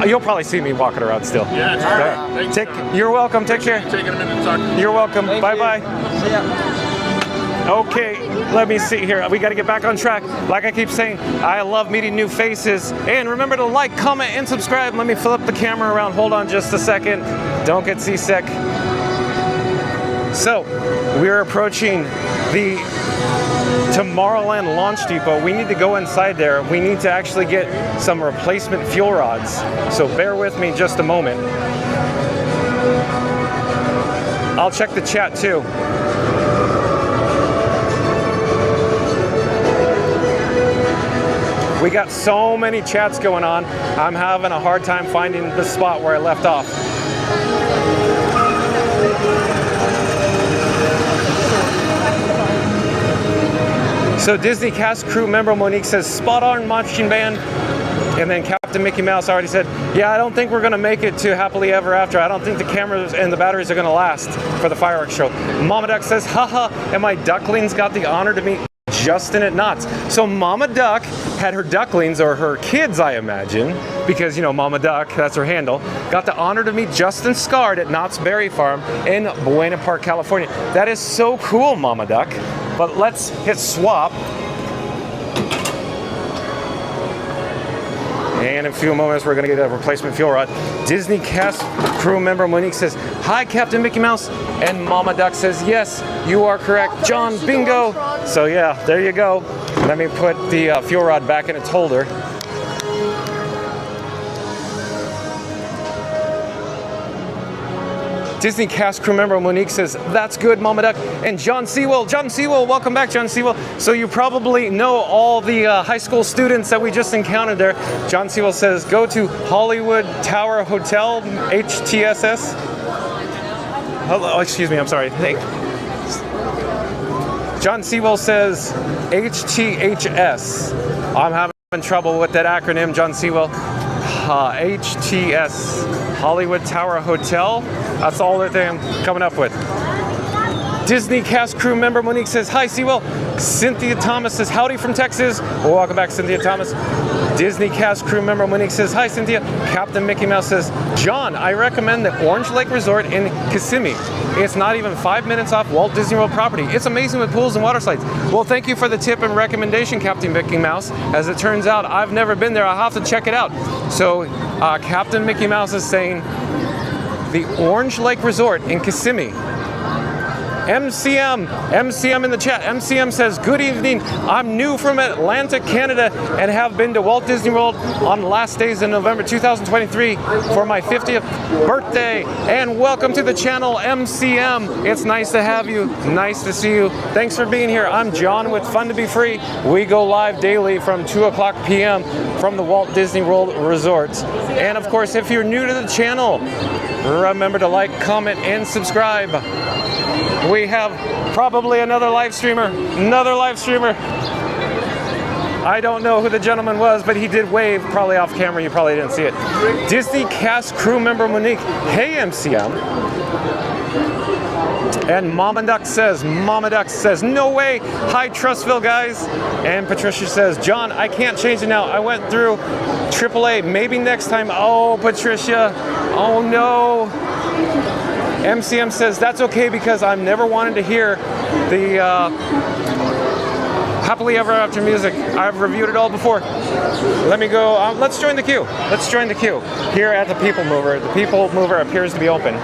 Speaker 1: you'll probably see me walking around still.
Speaker 20: Yeah, it's great. Thanks,
Speaker 1: you're welcome. Take care.
Speaker 20: Taking a minute to talk to you.
Speaker 1: You're welcome. Bye-bye.
Speaker 16: See ya.
Speaker 1: Okay, let me see here. We got to get back on track. Like I keep saying, I love meeting new faces. And remember to like, comment, and subscribe. Let me flip the camera around. Hold on just a second. Don't get seasick. So, we're approaching the Tomorrowland launch depot. We need to go inside there. We need to actually get some replacement fuel rods. So bear with me just a moment. I'll check the chat too. We got so many chats going on, I'm having a hard time finding the spot where I left off. So Disney cast crew member Monique says, spot on marching band. And then Captain Mickey Mouse already said, yeah, I don't think we're going to make it to Happily Ever After. I don't think the cameras and the batteries are going to last for the fireworks show. Mama Duck says, haha, and my ducklings got the honor to meet Justin at Knott's. So Mama Duck had her ducklings, or her kids, I imagine, because, you know, Mama Duck, that's her handle, got the honor to meet Justin Scard at Knott's Berry Farm in Buena Park, California. That is so cool, Mama Duck. But let's hit swap. And in a few moments, we're going to get a replacement fuel rod. Disney cast crew member Monique says, hi, Captain Mickey Mouse. And Mama Duck says, yes, you are correct. John, bingo. So yeah, there you go. Let me put the fuel rod back in its holder. Disney cast crew member Monique says, that's good, Mama Duck. And John Sewell, welcome back, John Sewell. So you probably know all the high school students that we just encountered there. John Sewell says, go to Hollywood Tower Hotel, HTSS. Hello, excuse me, I'm sorry. John Sewell says, HTHS. I'm having trouble with that acronym, John Sewell. HTS, Hollywood Tower Hotel. That's all that I'm coming up with. Disney cast crew member Monique says, hi, Sewell. Cynthia Thomas says, howdy from Texas. Well, welcome back, Cynthia Thomas. Disney cast crew member Monique says, hi Cynthia. Captain Mickey Mouse says, John, I recommend the Orange Lake Resort in Kissimmee. It's not even 5 minutes off Walt Disney World property. It's amazing with pools and water slides. Well, thank you for the tip and recommendation, Captain Mickey Mouse. As it turns out, I've never been there. I'll have to check it out. So Captain Mickey Mouse is saying the Orange Lake Resort in Kissimmee. MCM in the chat. MCM says, good evening. I'm new from Atlanta, Canada, and have been to Walt Disney World on last days in November 2023 for my 50th birthday. And welcome to the channel, MCM. It's nice to have you. Nice to see you. Thanks for being here. I'm John with Fun to Be Free. We go live daily from 2 o'clock p.m. from the Walt Disney World Resorts. And of course, if you're new to the channel, remember to like, comment, and subscribe. We have probably another live streamer. I don't know who the gentleman was, but he did wave, probably off camera. You probably didn't see it. Disney cast crew member Monique. Hey, MCM. And Mama Duck says, no way. Hi, Trustville guys. And Patricia says, John, I can't change it now. I went through AAA. Maybe next time. Oh, Patricia. Oh, no. MCM says, that's okay because I've never wanted to hear the Happily Ever After music. I've reviewed it all before. Let me go. Let's join the queue. Let's join the queue here at the People Mover. The People Mover appears to be open.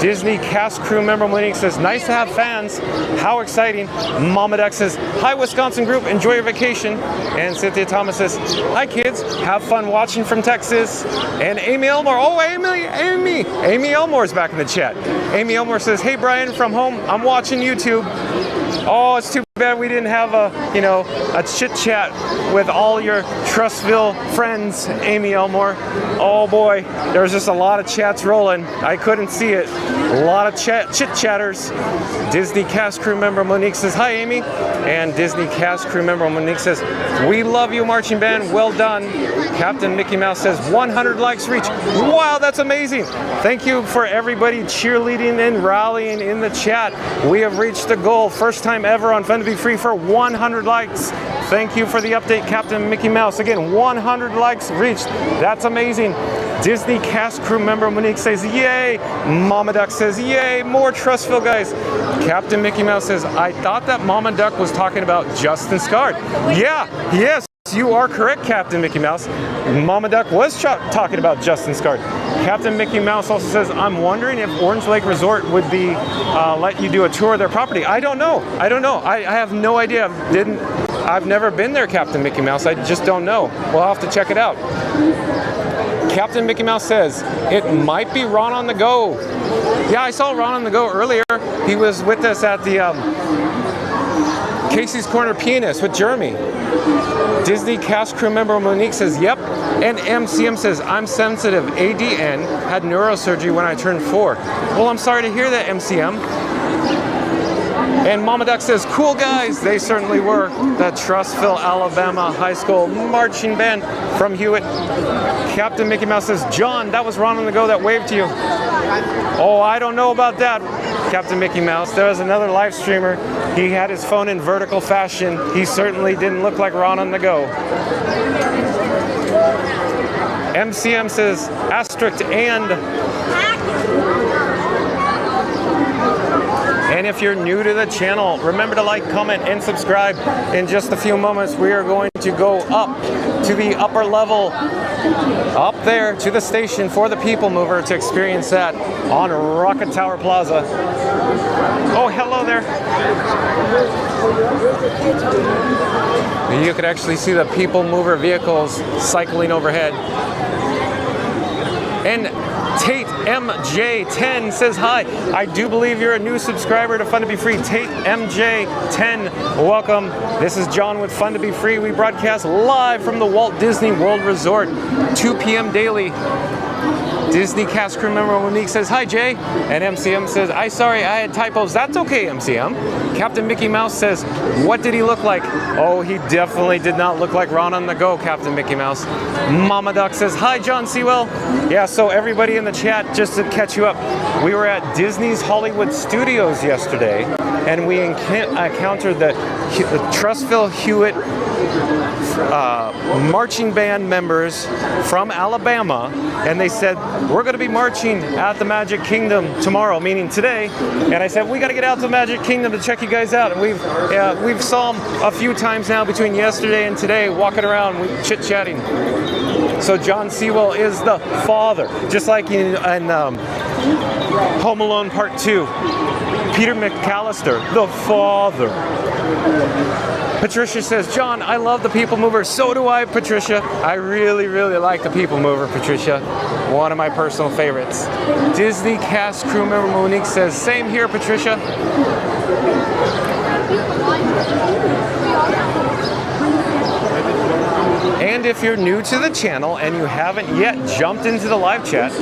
Speaker 1: Disney cast crew member Monique says, nice to have fans. How exciting. Mama Duck says, hi Wisconsin group, enjoy your vacation. And Cynthia Thomas says, hi kids, have fun watching from Texas. And Amy Elmore, oh Amy Elmore's back in the chat. Amy Elmore says, hey Brian from home, I'm watching YouTube. Oh, it's too bad we didn't have a chit chat with all your Trustville friends, Amy Elmore. Oh boy, there was just a lot of chats rolling. I couldn't see it. A lot of chit chatters. Disney cast crew member Monique says, hi Amy. And Disney cast crew member Monique says, we love you marching band, well done. Captain Mickey Mouse says, 100 likes reached. Wow, that's amazing. Thank you for everybody cheerleading and rallying in the chat. We have reached the goal, first time ever on Fun to Be Free for 100 likes. Thank you for the update, Captain Mickey Mouse. Again, 100 likes reached. That's amazing. Disney cast crew member Monique says, yay. Mama Duck says, yay, more Trustville guys. Captain Mickey Mouse says, I thought that Mama Duck was talking about Justin Scard. Yeah, yes, you are correct, Captain Mickey Mouse. Mama Duck was talking about Justin Scard. Captain Mickey Mouse also says, I'm wondering if Orange Lake Resort would be let you do a tour of their property. I don't know. I have no idea. I've never been there, Captain Mickey Mouse. I just don't know. We'll have to check it out. Captain Mickey Mouse says, it might be Ron on the Go. Yeah, I saw Ron on the Go earlier. He was with us at the Casey's Corner Pianist with Jeremy. Disney cast crew member Monique says, yep. And MCM says, I'm sensitive. ADN had neurosurgery when I turned 4. Well, I'm sorry to hear that, MCM. And Mama Duck says, cool guys. They certainly were. The Trustville, Alabama High School Marching Band from Hewitt. Captain Mickey Mouse says, John, that was Ron on the Go that waved to you. Oh, I don't know about that, Captain Mickey Mouse. There was another live streamer. He had his phone in vertical fashion. He certainly didn't look like Ron on the Go. MCM says, asterisk and if you're new to the channel, remember to like, comment, and subscribe. In just a few moments, we are going to go up to the upper level, up there to the station for the People Mover to experience that on Rocket Tower Plaza. Oh, hello there. You could actually see the People Mover vehicles cycling overhead. And Tate MJ10 says, hi, I do believe you're a new subscriber to Fun to Be Free. Tate MJ10, welcome. This is John with Fun to Be Free. We broadcast live from the Walt Disney World Resort, 2 p.m. daily. Disney cast crew member Monique says, hi Jay. And MCM says, sorry, I had typos. That's okay, MCM. Captain Mickey Mouse says, what did he look like? Oh, he definitely did not look like Ron on the Go, Captain Mickey Mouse. Mama Duck says, hi John Sewell. Yeah, so everybody in the chat, just to catch you up, we were at Disney's Hollywood Studios yesterday. and we encountered the Trussville Hewitt marching band members from Alabama, and they said, we're going to be marching at the Magic Kingdom tomorrow, meaning today. And I said, we got to get out to the Magic Kingdom to check you guys out. And we've saw them a few times now between yesterday and today, walking around, chit-chatting. So John Sewell is the father, just like in Home Alone Part 2. Peter McAllister, the father. Patricia says, John, I love the People Mover. So do I, Patricia. I really, really like the People Mover, Patricia. One of my personal favorites. Disney cast crew member Monique says, same here, Patricia. And if you're new to the channel and you haven't yet jumped into the live chat,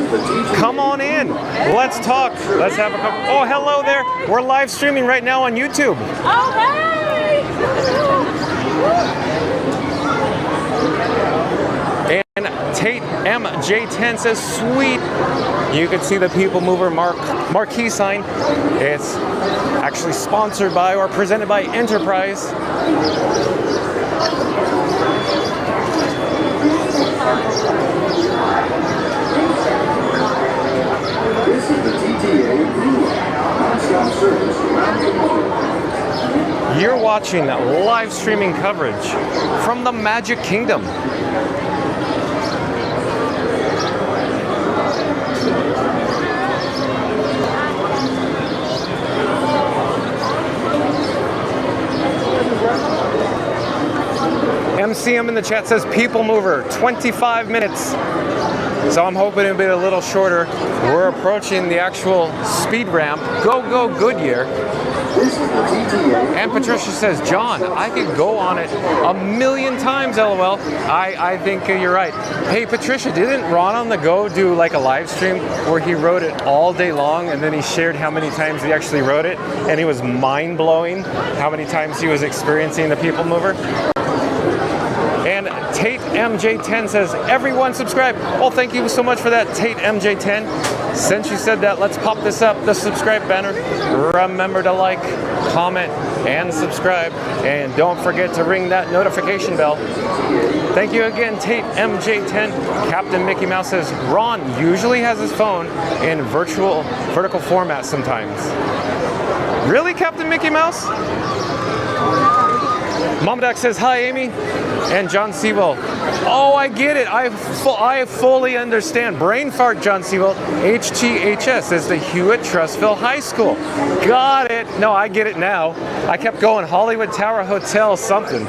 Speaker 1: come on in. Let's talk. Let's have a couple. Oh, hello there. We're live streaming right now on YouTube.
Speaker 2: Oh, hey!
Speaker 1: And Tate MJ10 says, sweet. You can see the People Mover marquee sign. It's actually sponsored by or presented by Enterprise.
Speaker 6: This is the TTA Blue Line, non-stop service around the world.
Speaker 1: You're watching live streaming coverage from the Magic Kingdom. MCM in the chat says People Mover, 25 minutes. So I'm hoping it'll be a little shorter. We're approaching the actual speed ramp. Go, go, Goodyear. And Patricia says, John, I could go on it a million times, LOL. I think you're right. Hey, Patricia, didn't Ron on the Go do like a live stream where he rode it all day long and then he shared how many times he actually rode it? And it was mind-blowing how many times he was experiencing the People Mover. And Tate MJ10 says, everyone subscribe. Well, thank you so much for that, Tate MJ10. Since you said that, let's pop this up, the subscribe banner. Remember to like, comment, and subscribe. And don't forget to ring that notification bell. Thank you again, Tate MJ10. Captain Mickey Mouse says, Ron usually has his phone in vertical format sometimes. Really, Captain Mickey Mouse? Mom Doc says, hi, Amy. And John Sewell. Oh, I get it. I fully understand. Brain fart, John Sewell. HTHS is the Hewitt Trussville High School. Got it. No, I get it now. I kept going Hollywood Tower Hotel something.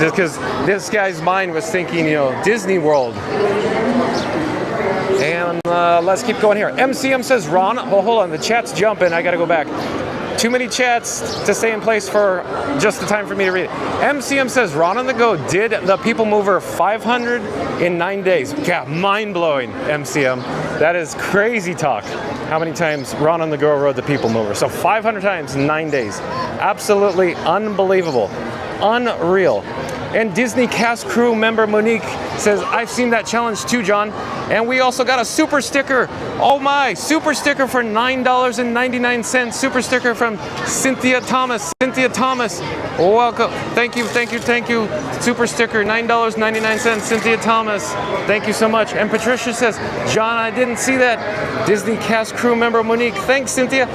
Speaker 1: Just because this guy's mind was thinking, Disney World. And let's keep going here. MCM says, Ron. Oh, hold on. The chat's jumping. I got to go back. Too many chats to stay in place for just the time for me to read it. MCM says, Ron on the Go did the People Mover 500 in 9 days. Yeah, mind-blowing, MCM. That is crazy talk. How many times Ron on the Go rode the People Mover? So 500 times in 9 days. Absolutely unbelievable. Unreal. And Disney cast crew member Monique says, I've seen that challenge too, John. And we also got a super sticker. Oh my, super sticker for $9.99. Super sticker from Cynthia Thomas. Cynthia Thomas, welcome. Thank you, thank you, thank you. Super sticker, $9.99. Cynthia Thomas, thank you so much. And Patricia says, John, I didn't see that. Disney cast crew member Monique. Thanks, Cynthia.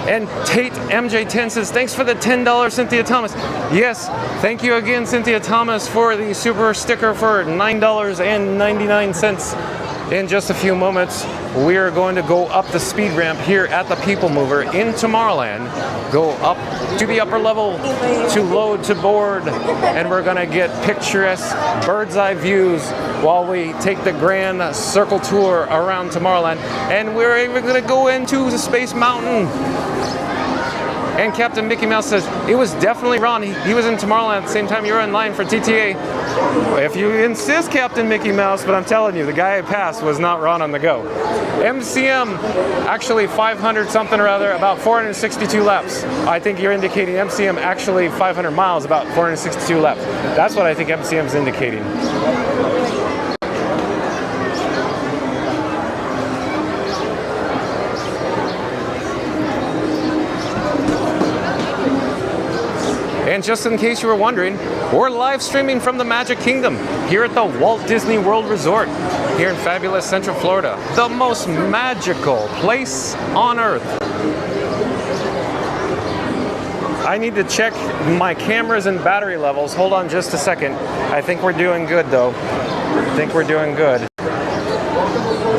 Speaker 1: And Tate MJ10 says, thanks for the $10, Cynthia Thomas. Yes, thank you again, Cynthia Thomas, for the super sticker for $9.99. In just a few moments, we are going to go up the speed ramp here at the People Mover in Tomorrowland, go up to the upper level to load to board, and we're going to get picturesque bird's eye views while we take the grand circle tour around Tomorrowland. And we're even going to go into the Space Mountain. And Captain Mickey Mouse says, it was definitely Ron. He was in Tomorrowland at the same time you were in line for TTA. If you insist, Captain Mickey Mouse, but I'm telling you, the guy I passed was not Ron on the Go. MCM, actually 500 something or other, about 462 laps. I think you're indicating MCM actually 500 miles, about 462 laps. That's what I think MCM's indicating. And just in case you were wondering, we're live streaming from the Magic Kingdom here at the Walt Disney World Resort here in fabulous Central Florida, the most magical place on earth. I need to check my cameras and battery levels. Hold on just a second. I think we're doing good though. I think we're doing good.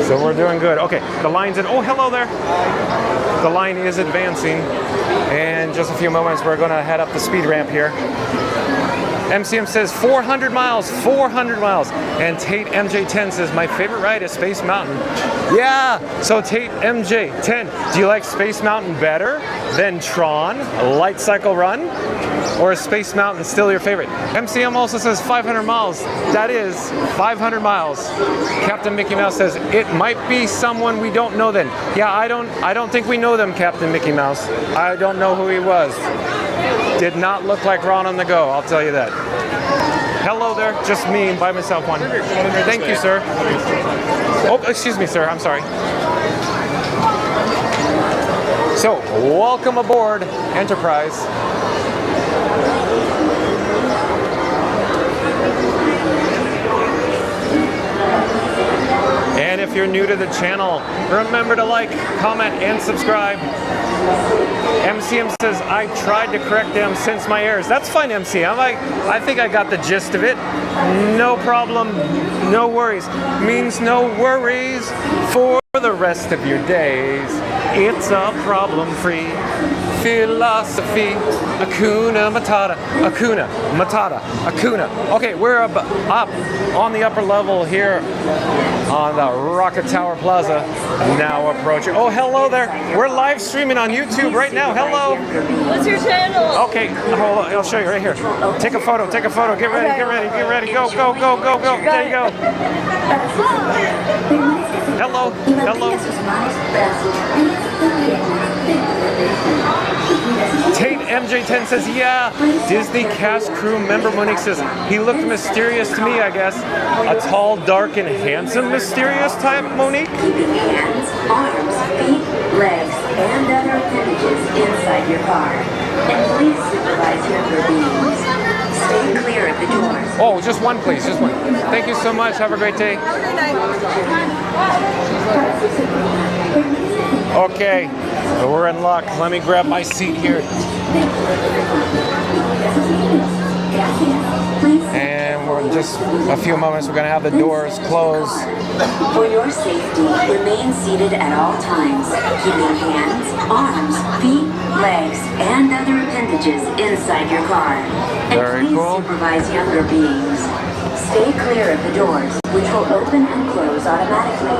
Speaker 1: So we're doing good. Okay, the line's in. Oh, hello there. The line is advancing. And just a few moments, we're going to head up the speed ramp here. MCM says 400 miles, 400 miles. And Tate MJ10 says, my favorite ride is Space Mountain. Yeah, so Tate MJ10, do you like Space Mountain better than Tron, Light Cycle Run? Or is Space Mountain still your favorite? MCM also says 500 miles. That is 500 miles. Captain Mickey Mouse says, it might be someone we don't know then. Yeah, I don't think we know them, Captain Mickey Mouse. I don't know who he was. Did not look like Ron on the Go, I'll tell you that. Hello there, just me by myself one. Thank you, sir. Oh, excuse me, sir, I'm sorry. So, welcome aboard Enterprise. And if you're new to the channel, remember to like, comment, and subscribe. MCM says, I tried to correct them since my errors. That's fine, MCM. I think I got the gist of it. No problem, no worries. Means no worries for the rest of your days. It's a problem-free philosophy. Akuna Matata, Akuna Matata, Akuna. Okay, we're up on the upper level here on the Rocket Tower Plaza. Now approaching. Oh, hello there. We're live streaming on YouTube right now. Hello.
Speaker 12: What's your channel?
Speaker 1: Okay, hold on. I'll show you right here. Take a photo. Take a photo. Get ready. Get ready. Get ready. Go. Go. Go. Go. Go. There you go. Hello. Hello. Tate MJ10 says, yeah. Disney cast crew member Monique says, he looked mysterious to me, I guess. A tall, dark, and handsome mysterious type, Monique?
Speaker 11: Hands, arms, feet, legs, and other appendages inside your car. And please supervise younger beings. Stay clear of the doors.
Speaker 1: Oh, just one, please. Just one. Thank you so much. Have a great day. Okay, so we're in luck. Let me grab my seat here. And we're in just a few moments, we're going to have the doors closed.
Speaker 11: For your safety, remain seated at all times, keeping hands, arms, feet, legs, and other appendages inside your car. And please supervise younger beings. Stay clear of the doors, which will open and close automatically.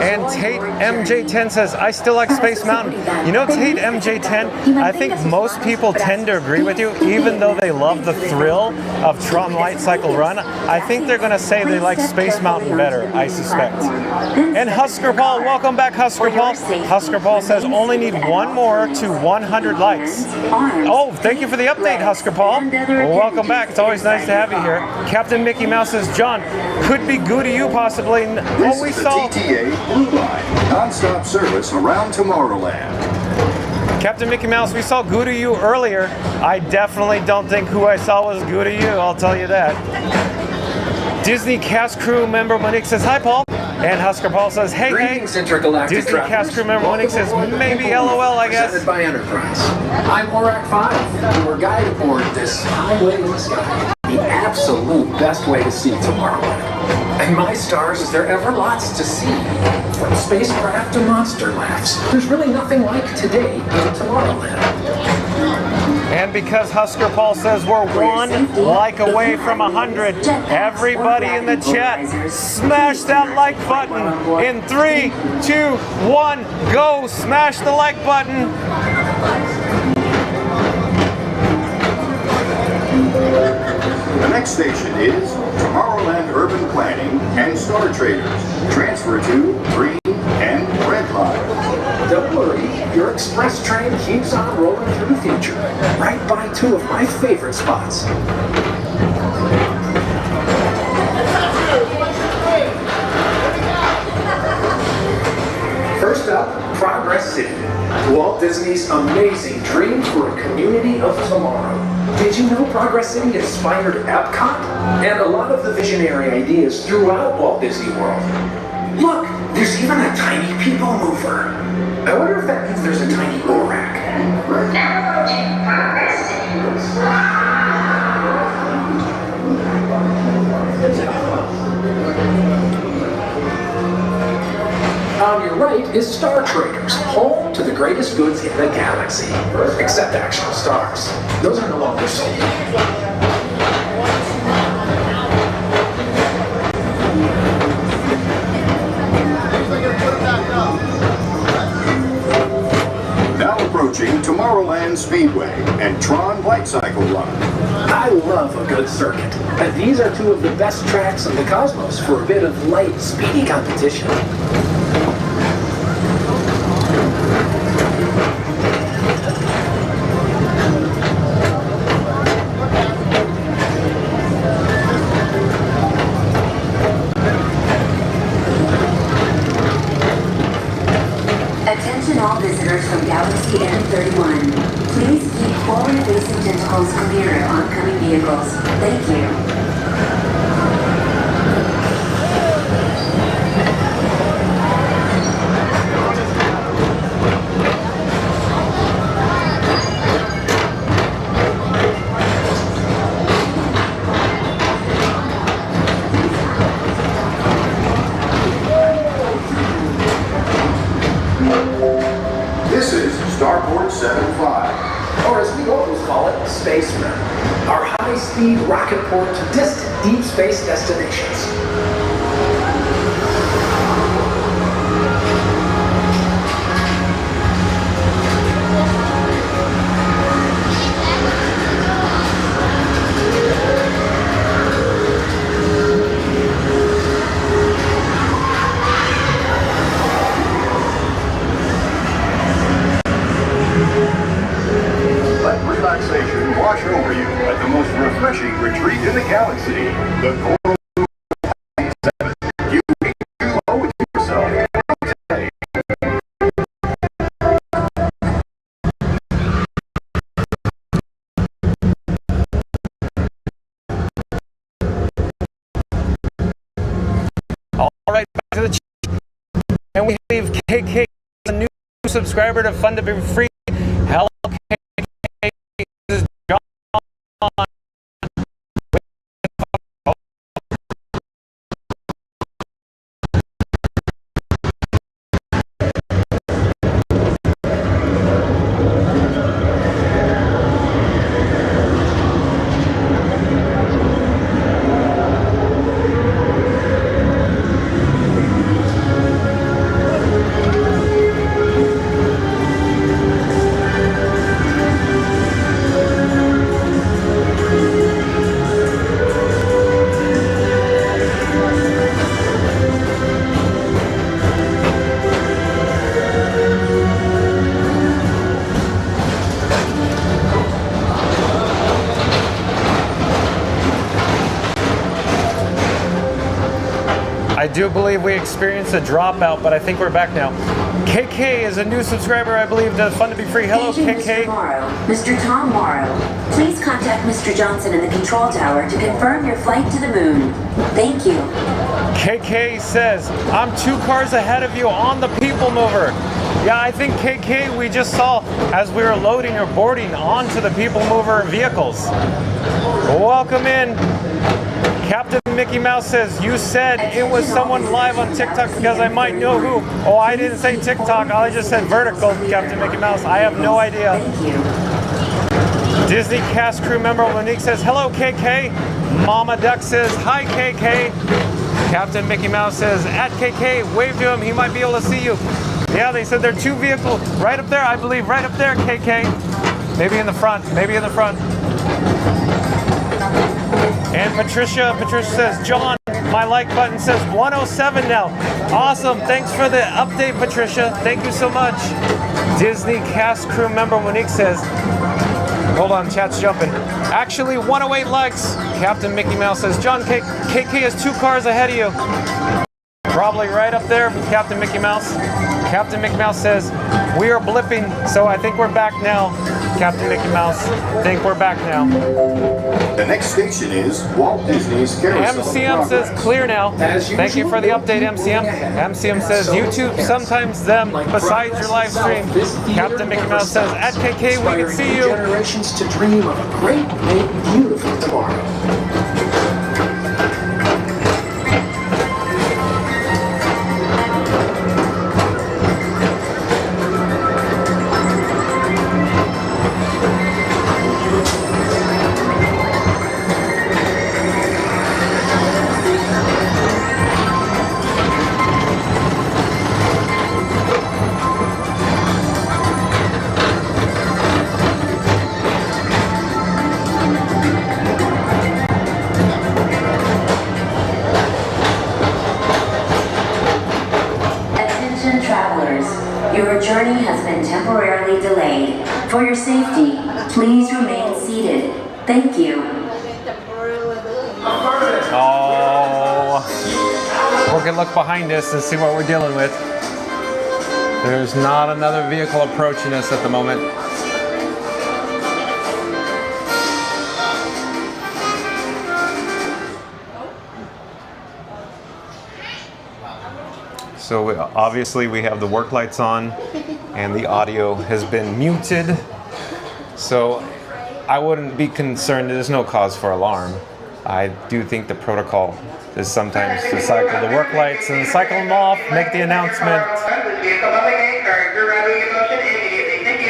Speaker 1: And Tate MJ10 says, I still like Space Mountain. You know, Tate MJ10, I think most people tend to agree with you, even though they love the thrill of Tron Light Cycle Run. I think they're going to say they like Space Mountain better, I suspect. And Husker Paul, welcome back, Husker Paul. Husker Paul says, only need one more to 100 likes. Oh, thank you for the update, Husker Paul. Well, welcome back. It's always nice to have you here. Captain Mickey Mouse says, John, could be good to you possibly.
Speaker 6: This is the TTA Blue Line, non-stop service around Tomorrowland.
Speaker 1: Captain Mickey Mouse, we saw Goo to You earlier. I definitely don't think who I saw was Goo to You, I'll tell you that. Disney cast crew member Monique says, hi, Paul. And Husker Paul says, hey,
Speaker 21: Greetings,
Speaker 1: hey.
Speaker 21: Intergalactic
Speaker 1: Disney cast crew member Monique says, maybe LOL, I guess.
Speaker 21: Presented by Enterprise. I'm Orak 5, your guide aboard this highway in the sky. The absolute best way to see Tomorrowland. And my stars, is there ever lots to see? From spacecraft to monster laughs, there's really nothing like today in Tomorrowland.
Speaker 1: And because Husker Paul says we're one like away from 100, everybody in the chat, smash that like button. In 3, 2, 1, go! Smash the like button.
Speaker 6: The next station is Tomorrowland Urban Planning and Star Traders. Transfer to green and red line.
Speaker 21: Don't worry, your express train keeps on rolling through the future, right by two of my favorite spots. First up, Progress City. Walt Disney's amazing dream for a community of tomorrow. Did you know Progress City inspired Epcot? And a lot of the visionary ideas throughout Walt Disney World. Look, there's even a tiny people mover. I wonder if that means there's a tiny Borak. We're now approaching Progress City. On your right is Star Traders, home to the greatest goods in the galaxy. Except actual stars. Those are no longer sold.
Speaker 6: Now approaching Tomorrowland Speedway and Tron Light Cycle Run.
Speaker 21: I love a good circuit, and these are two of the best tracks in the cosmos for a bit of light, speedy competition.
Speaker 11: Attention all visitors from Galaxy N31. Please keep forward-facing tentacles clear of oncoming vehicles. Thank you.
Speaker 6: This is Starport 75.
Speaker 21: Or as we always call it, Spaceman. Our high-speed rocket port to distant deep space destinations.
Speaker 6: Let relaxation wash over you at the most refreshing retreat in the galaxy, the Coral 7. You owe it to yourself today.
Speaker 1: All right, back to the chat. And we leave KK, a new subscriber to Fun to Be Free. Hello, KK. This is John. I do believe we experienced a dropout, but I think we're back now. KK is a new subscriber, I believe, to Fun to Be Free. Hello,
Speaker 11: Paging
Speaker 1: KK.
Speaker 11: Mr. Morrow. Mr. Tom Morrow, please contact Mr. Johnson in the control tower to confirm your flight to the moon. Thank you.
Speaker 1: KK says, I'm 2 cars ahead of you on the People Mover. Yeah, I think KK, we just saw as we were loading or boarding onto the People Mover vehicles. Welcome in. Captain Mickey Mouse says, you said it was someone live on TikTok because I might know who. Oh, I didn't say TikTok. I just said vertical, Captain Mickey Mouse. I have no idea. Disney cast crew member Monique says, hello, KK. Mama Duck says, hi, KK. Captain Mickey Mouse says, at KK, wave to him. He might be able to see you. Yeah, they said there are 2 vehicles right up there, I believe. Right up there, KK. Maybe in the front. Maybe in the front. And Patricia says, John, my like button says 107 now. Awesome. Thanks for the update, Patricia. Thank you so much. Disney cast crew member Monique says, hold on, chat's jumping. Actually, 108 likes. Captain Mickey Mouse says, John, KK is 2 cars ahead of you. Probably right up there, Captain Mickey Mouse. Captain Mickey Mouse says, we are blipping, so I think we're back now. Captain Mickey Mouse, I think we're back now.
Speaker 6: The next station is Walt Disney's Carousel of
Speaker 1: MCM says
Speaker 6: Progress.
Speaker 1: clear now. Thank you for the update, MCM. MCM says YouTube, sometimes them, besides your live stream. Captain Mickey Mouse says, at KK, we can see you.
Speaker 21: Generations to dream of a great, big, beautiful tomorrow.
Speaker 11: Attention travelers, your journey has been temporarily delayed. For your safety, please remain seated. Thank you.
Speaker 1: Oh, we can look behind us and see what we're dealing with. There's not another vehicle approaching us at the moment. So obviously we have the work lights on and the audio has been muted. So I wouldn't be concerned. There's no cause for alarm. I do think the protocol is sometimes to cycle the work lights and cycle them off, make the announcement.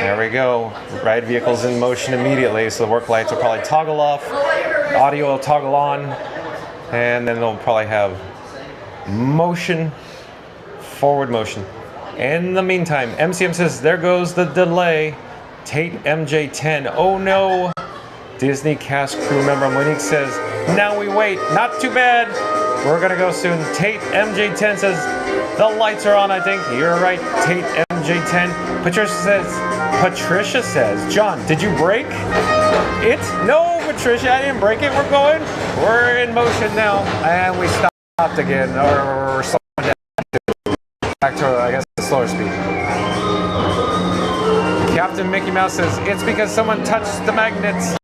Speaker 1: There we go. Ride vehicles in motion immediately. So the work lights will probably toggle off, audio will toggle on, and then they'll probably have motion, forward motion. In the meantime, MCM says, there goes the delay. Tate MJ10. Oh no. Disney cast crew member Monique says, now we wait. Not too bad. We're gonna go soon. Tate MJ10 says, the lights are on, I think. You're right, Tate MJ10. Patricia says, John, did you break it? No, Patricia, I didn't break it. We're going. We're in motion now. And we stopped again. Or we're slowing down. Back to, I guess, the slower speed. Captain Mickey Mouse says, it's because someone touched the magnets.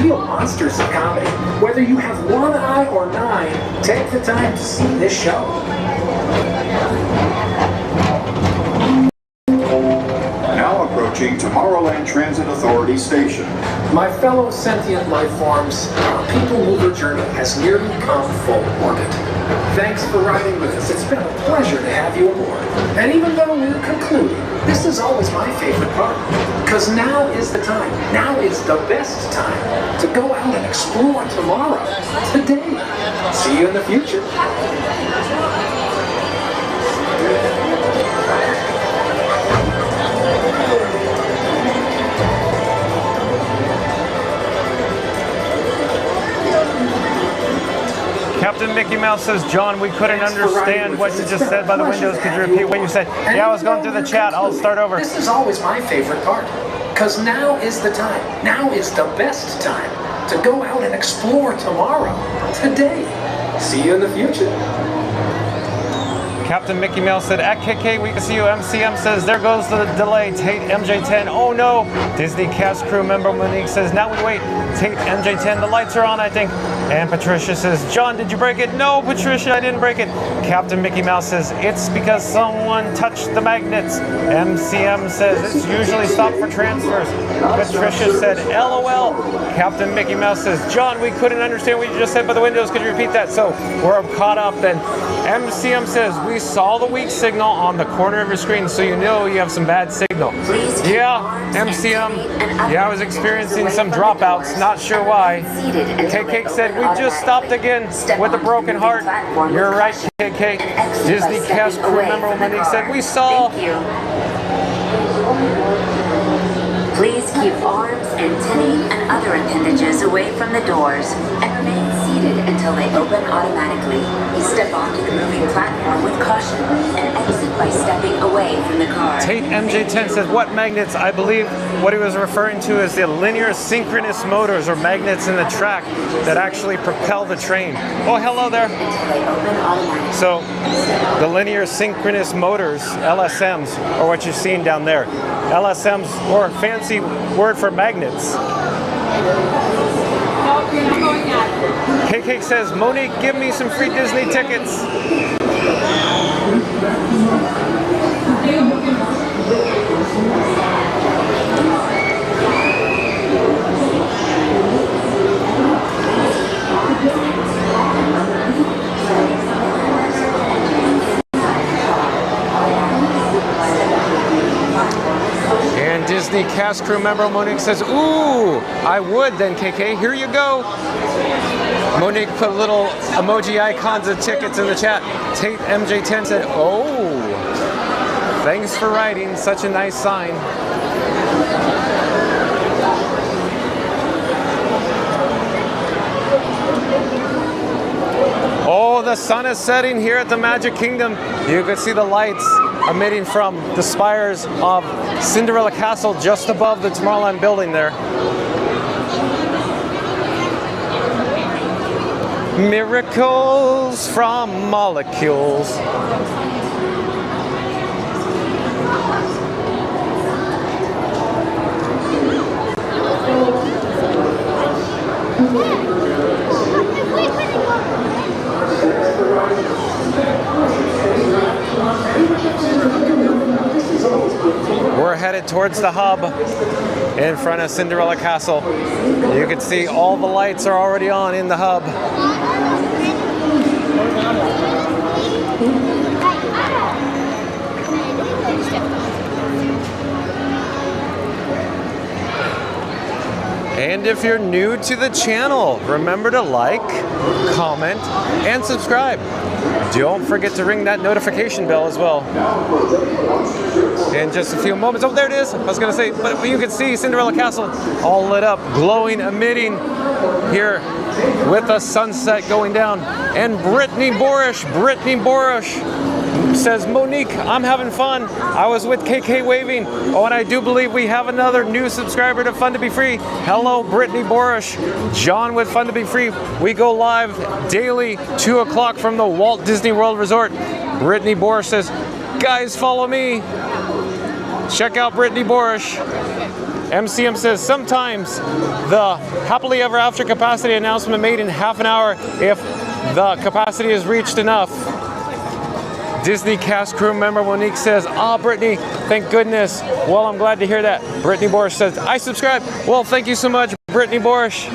Speaker 21: Monsters of comedy. Whether you have one eye or nine, take the time to see this show.
Speaker 6: Now approaching Tomorrowland Transit Authority Station.
Speaker 21: My fellow sentient life forms, our people mover journey has nearly come full orbit. Thanks for riding with us. It's been a pleasure to have you aboard. And even though we're concluding, this is always my favorite part. Because now is the time, now is the best time to go out and explore tomorrow, today. See you in the future.
Speaker 1: Captain Mickey Mouse says, John, we couldn't understand what you just said by the windows. Could you repeat what you said? Yeah, I was going through the chat. I'll start over.
Speaker 21: This is always my favorite part. Because now is the time. Now is the best time to go out and explore tomorrow. Today. See you in the future.
Speaker 1: Captain Mickey Mouse said, at KK, we can see you. MCM says, there goes the delay. Tate MJ10. Oh no. Disney cast crew member Monique says, now we wait. Tate MJ10, the lights are on, I think. And Patricia says, John, did you break it? No, Patricia, I didn't break it. Captain Mickey Mouse says, it's because someone touched the magnets. MCM says, it's usually stopped for transfers. Patricia said, LOL. Captain Mickey Mouse says, John, we couldn't understand what you just said by the windows. Could you repeat that? So we're caught up then. MCM says, we saw the weak signal on the corner of your screen, so you know you have some bad signal. Yeah, MCM. Yeah, I was experiencing some dropouts. Not sure why. KK said, we just stopped again with a broken heart. You're right, KK. Disney cast crew member Monique said, we saw.
Speaker 11: Please keep arms, antennae, and other appendages away from the doors and remain seated until they open automatically. Step onto the moving platform with caution and exit by stepping away from the car.
Speaker 1: Tate MJ10 says, what magnets? I believe what he was referring to is the linear synchronous motors or magnets in the track that actually propel the train. Oh, hello there. So the linear synchronous motors, LSMs, are what you're seeing down there. LSMs, or fancy word for magnets. KK says, Monique, give me some free Disney tickets. And Disney cast crew member Monique says, ooh, I would then, KK. Here you go. Monique put little emoji icons of tickets in the chat. Tate MJ10 said, oh, thanks for writing. Such a nice sign. Oh, the sun is setting here at the Magic Kingdom. You can see the lights emitting from the spires of Cinderella Castle just above the Tomorrowland building there. Miracles from molecules. We're headed towards the hub in front of Cinderella Castle. You can see all the lights are already on in the hub. And if you're new to the channel, remember to like, comment, and subscribe. Don't forget to ring that notification bell as well. In just a few moments, oh, there it is. I was going to say, but you can see Cinderella Castle all lit up, glowing, emitting here with the sunset going down. And Brittany Borish says, Monique, I'm having fun. I was with KK waving. Oh, and I do believe we have another new subscriber to Fun to Be Free. Hello, Brittany Borish. John with Fun to Be Free. We go live daily, 2 o'clock from the Walt Disney World Resort. Brittany Borish says, guys, follow me. Check out Brittany Borish. MCM says, sometimes the happily ever after capacity announcement made in half an hour if the capacity is reached enough. Disney cast crew member Monique says, Brittany, thank goodness. Well, I'm glad to hear that. Brittany Borish says, I subscribe. Well, thank you so much, Brittany Borish.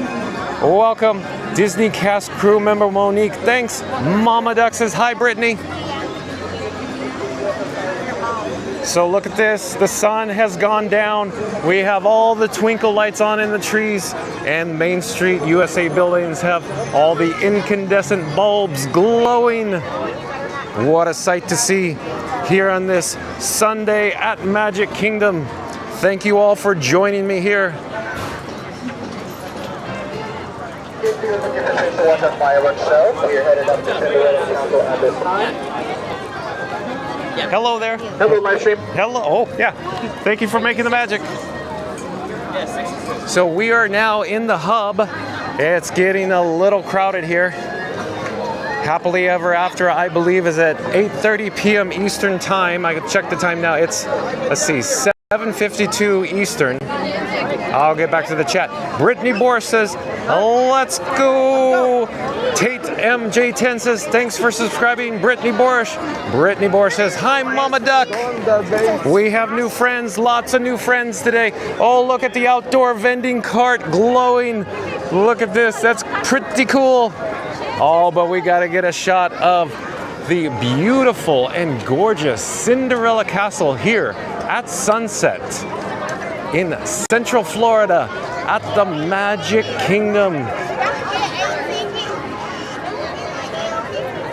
Speaker 1: Welcome. Disney cast crew member Monique, thanks. Mama Duck says, hi, Brittany. So look at this, the sun has gone down. We have all the twinkle lights on in the trees, and Main Street USA buildings have all the incandescent bulbs glowing. What a sight to see here on this Sunday at Magic Kingdom. Thank you all for joining me here. Hello there. Hello, live stream. Hello. Oh, yeah. Thank you for making the magic. So we are now in the hub. It's getting a little crowded here. Happily Ever After, I believe, is at 8:30 p.m. Eastern Time. I can check the time now. It's, let's see, 7:52 Eastern. I'll get back to the chat. Brittany Borish says, let's go. Tate MJ10 says, thanks for subscribing, Brittany Borish. Brittany Borish says, hi, Mama Duck. We have new friends, lots of new friends today. Oh, look at the outdoor vending cart glowing. Look at this, that's pretty cool. Oh, but we got to get a shot of the beautiful and gorgeous Cinderella Castle here at sunset in Central Florida at the Magic Kingdom.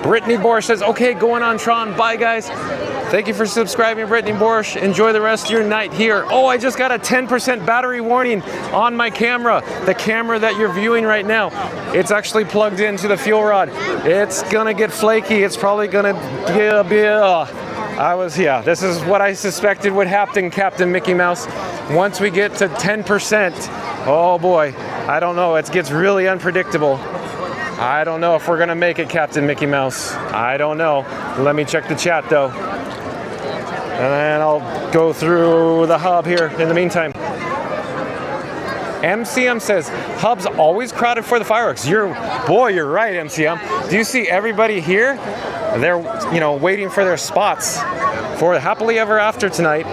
Speaker 1: Brittany Borsch says, okay, going on Tron. Bye, guys. Thank you for subscribing, Brittany Borsch. Enjoy the rest of your night here. Oh, I just got a 10% battery warning on my camera. The camera that you're viewing right now. It's actually plugged into the fuel rod. It's gonna get flaky. It's probably gonna this is what I suspected would happen, Captain Mickey Mouse. Once we get to 10%, oh boy, I don't know. It gets really unpredictable. I don't know if we're gonna make it, Captain Mickey Mouse. I don't know. Let me check the chat though. And then I'll go through the hub here in the meantime. MCM says, hub's always crowded for the fireworks. You're right, MCM. Do you see everybody here? They're, waiting for their spots for Happily Ever After tonight.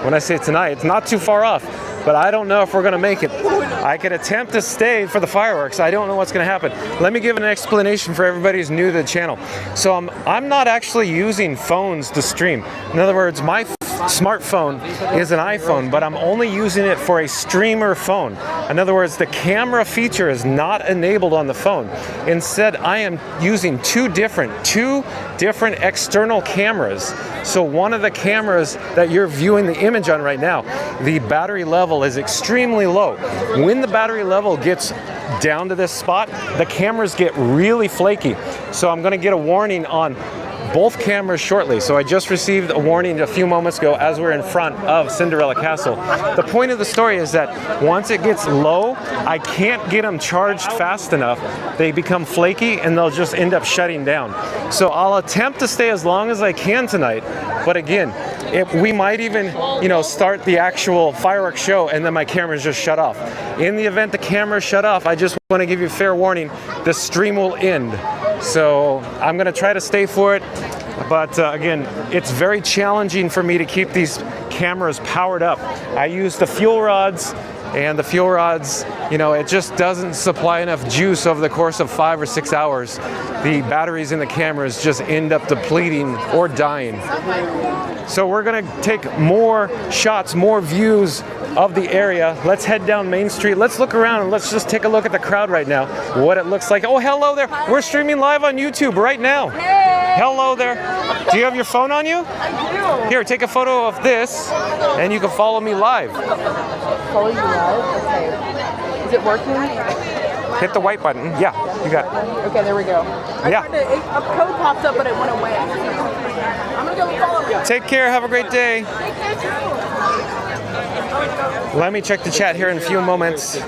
Speaker 1: When I say tonight, it's not too far off, but I don't know if we're gonna make it. I could attempt to stay for the fireworks. I don't know what's gonna happen. Let me give an explanation for everybody who's new to the channel. So I'm not actually using phones to stream. In other words, my smartphone is an iPhone, but I'm only using it for a streamer phone. In other words, the camera feature is not enabled on the phone. Instead, I am using two different external cameras. So one of the cameras that you're viewing the image on right now, the battery level is extremely low. When the battery level gets down to this spot, the cameras get really flaky. So I'm going to get a warning on both cameras shortly. So I just received a warning a few moments ago as we're in front of Cinderella Castle. The point of the story is that once it gets low, I can't get them charged fast enough. They become flaky and they'll just end up shutting down. So I'll attempt to stay as long as I can tonight. But again, we might even, start the actual fireworks show and then my cameras just shut off. In the event the cameras shut off, I just want to give you fair warning, the stream will end. So I'm going to try to stay for it, but again, it's very challenging for me to keep these cameras powered up. I use the fuel rods, and the fuel rods, it just doesn't supply enough juice over the course of 5 or 6 hours. The batteries in the cameras just end up depleting or dying. So we're going to take more shots, more views of the area. Let's head down Main Street. Let's look around and let's just take a look at the crowd right now, what it looks like. Oh, hello there. We're streaming live on YouTube right now. Hey. Hello there. Do you have your phone on you?
Speaker 12: I do.
Speaker 1: Here, take a photo of this and you can follow me live.
Speaker 12: Follow you live? Okay. Is it working?
Speaker 1: Hit the white button. Yeah, you got it.
Speaker 12: Okay, there we go. A code popped up, but it went away. I'm going to go follow you.
Speaker 1: Take care. Have a great day. Let me check the chat here in a few moments.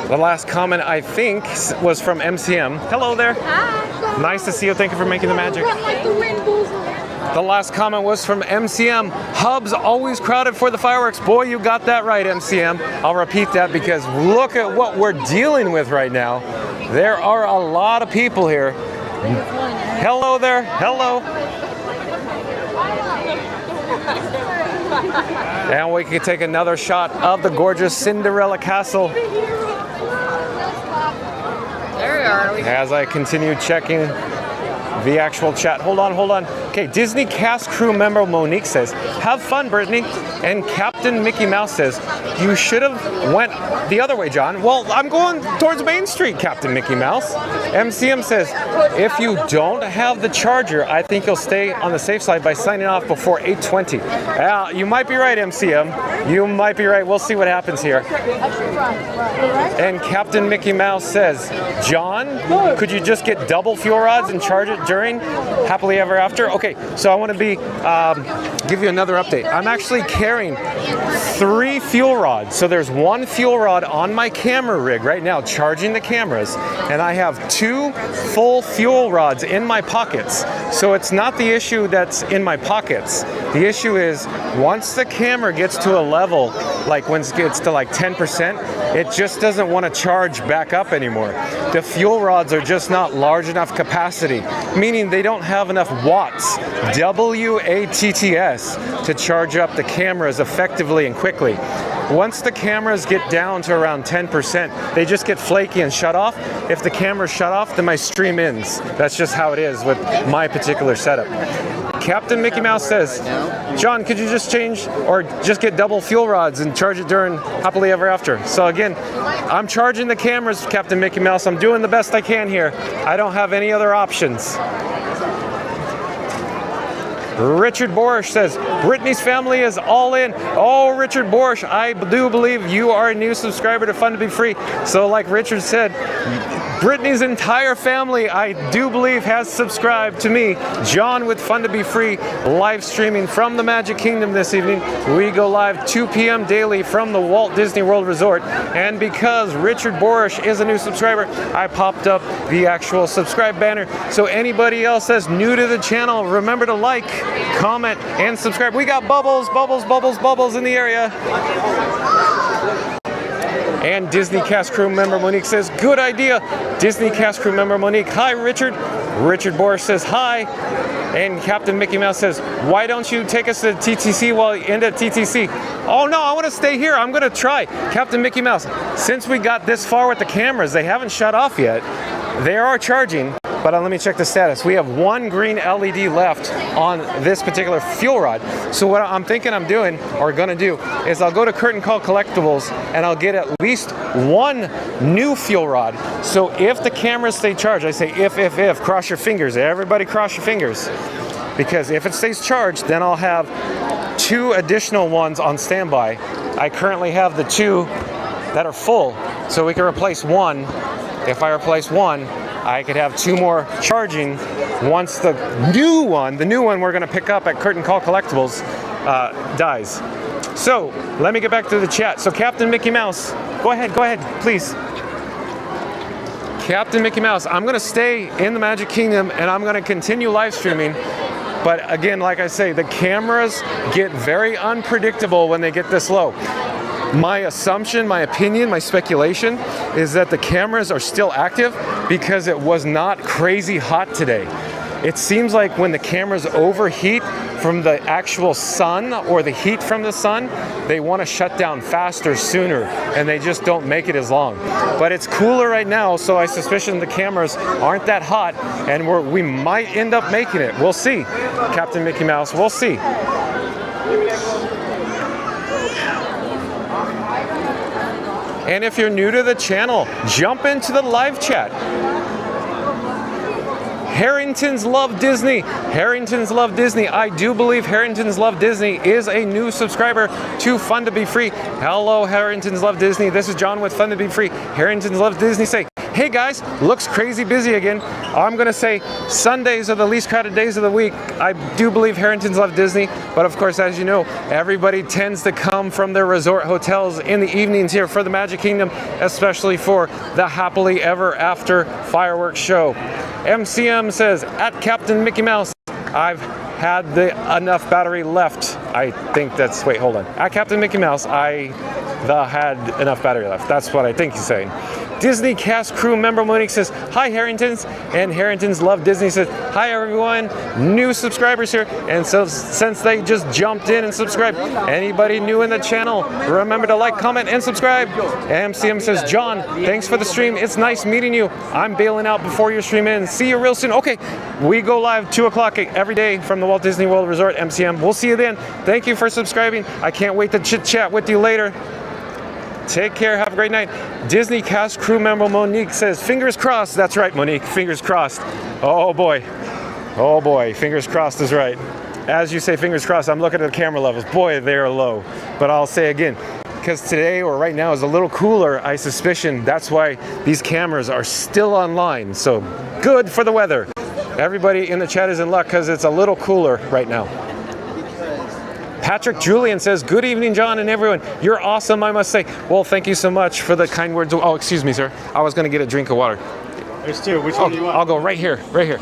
Speaker 1: The last comment, I think, was from MCM. Hello there.
Speaker 2: Hi.
Speaker 1: Nice to see you. Thank you for making the magic. The last comment was from MCM. Hub's always crowded for the fireworks. Boy, you got that right, MCM. I'll repeat that because look at what we're dealing with right now. There are a lot of people here. Hello there. Hello. And we can take another shot of the gorgeous Cinderella Castle.
Speaker 12: There we are.
Speaker 1: As I continue checking the actual chat. Hold on. Okay, Disney cast crew member Monique says, have fun, Brittany. And Captain Mickey Mouse says, you should have went the other way, John. Well, I'm going towards Main Street, Captain Mickey Mouse. MCM says, if you don't have the charger, I think you'll stay on the safe side by signing off before 8:20. You might be right, MCM. You might be right. We'll see what happens here. And Captain Mickey Mouse says, John, could you just get double fuel rods and charge it during Happily Ever After? Okay, so I want to give you another update. I'm actually carrying 3 fuel rods. So there's 1 fuel rod on my camera rig right now charging the cameras, and I have 2 full fuel rods in my pockets. So it's not the issue that's in my pockets. The issue is once the camera gets to a level, like when it gets to like 10%, it just doesn't want to charge back up anymore. The fuel rods are just not large enough capacity, meaning they don't have enough watts, W-A-T-T-S, to charge up the cameras effectively and quickly. Once the cameras get down to around 10%, they just get flaky and shut off. If the cameras shut off, then my stream ends. That's just how it is with my particular setup. Captain Mickey Mouse says, John, could you just change or just get double fuel rods and charge it during Happily Ever After? So again, I'm charging the cameras, Captain Mickey Mouse. I'm doing the best I can here. I don't have any other options. Richard Borish says, Brittany's family is all in. Oh, Richard Borish, I do believe you are a new subscriber to Fun to Be Free. So like Richard said, Brittany's entire family, I do believe, has subscribed to me, John with Fun to Be Free, live streaming from the Magic Kingdom this evening. We go live 2 p.m. daily from the Walt Disney World Resort. And because Richard Borish is a new subscriber, I popped up the actual subscribe banner. So anybody else that's new to the channel, remember to like, comment, and subscribe. We got bubbles, bubbles, bubbles, bubbles in the area. And Disney cast crew member Monique says, good idea. Disney cast crew member Monique, hi Richard. Richard Borish says, hi. And Captain Mickey Mouse says, why don't you take us to TTC while you end at TTC? Oh no, I want to stay here. I'm going to try. Captain Mickey Mouse, since we got this far with the cameras, they haven't shut off yet. They are charging. But let me check the status. We have one green LED left on this particular fuel rod. So what I'm thinking I'm doing, or gonna do, is I'll go to Curtain Call Collectibles and I'll get at least one new fuel rod. So if the cameras stay charged, I say if, cross your fingers. Everybody cross your fingers. Because if it stays charged, then I'll have 2 additional ones on standby. I currently have the 2 that are full, so we can replace one. If I replace one, I could have 2 more charging once the new one we're going to pick up at Curtain Call Collectibles dies. So let me get back to the chat. So Captain Mickey Mouse, go ahead, please. Captain Mickey Mouse, I'm going to stay in the Magic Kingdom and I'm going to continue live streaming. But again, like I say, the cameras get very unpredictable when they get this low. My assumption, my opinion, my speculation is that the cameras are still active because it was not crazy hot today. It seems like when the cameras overheat from the actual sun or the heat from the sun, they want to shut down faster, sooner, and they just don't make it as long. But it's cooler right now, so I suspicion the cameras aren't that hot, and we might end up making it. We'll see, Captain Mickey Mouse, we'll see. And if you're new to the channel, jump into the live chat. Harrington's Love Disney. Harrington's Love Disney. I do believe Harrington's Love Disney is a new subscriber to Fun to Be Free. Hello, Harrington's Love Disney. This is John with Fun to Be Free. Harrington's Love Disney say, hey guys, looks crazy busy again. I'm going to say Sundays are the least crowded days of the week. I do believe Harrington's Love Disney, but of course, as you know, everybody tends to come from their resort hotels in the evenings here for the Magic Kingdom, especially for the Happily Ever After fireworks show. MCM says, at Captain Mickey Mouse, I've had enough battery left. I think that's, wait, hold on. At Captain Mickey Mouse, I had enough battery left. That's what I think he's saying. Disney cast crew member Monique says, hi Harringtons, and Harrington's Love Disney says, hi everyone, new subscribers here. And so since they just jumped in and subscribed, anybody new in the channel, remember to like, comment, and subscribe. MCM says, John, thanks for the stream. It's nice meeting you. I'm bailing out before your stream ends. See you real soon. Okay, we go live 2 o'clock every day from the Walt Disney World Resort, MCM. We'll see you then. Thank you for subscribing. I can't wait to chit chat with you later. Take care. Have a great night. Disney cast crew member Monique says, fingers crossed. That's right, Monique. Fingers crossed. Oh boy. Oh boy. Fingers crossed is right. As you say, fingers crossed, I'm looking at the camera levels. Boy, they're low. But I'll say again, because today or right now is a little cooler, I suspicion that's why these cameras are still online. So good for the weather. Everybody in the chat is in luck because it's a little cooler right now. Patrick Julian says, good evening, John and everyone. You're awesome, I must say. Well, thank you so much for the kind words. Oh, excuse me, sir. I was going to get a drink of water.
Speaker 13: There's 2. Which one do you want?
Speaker 1: I'll go right here, right here.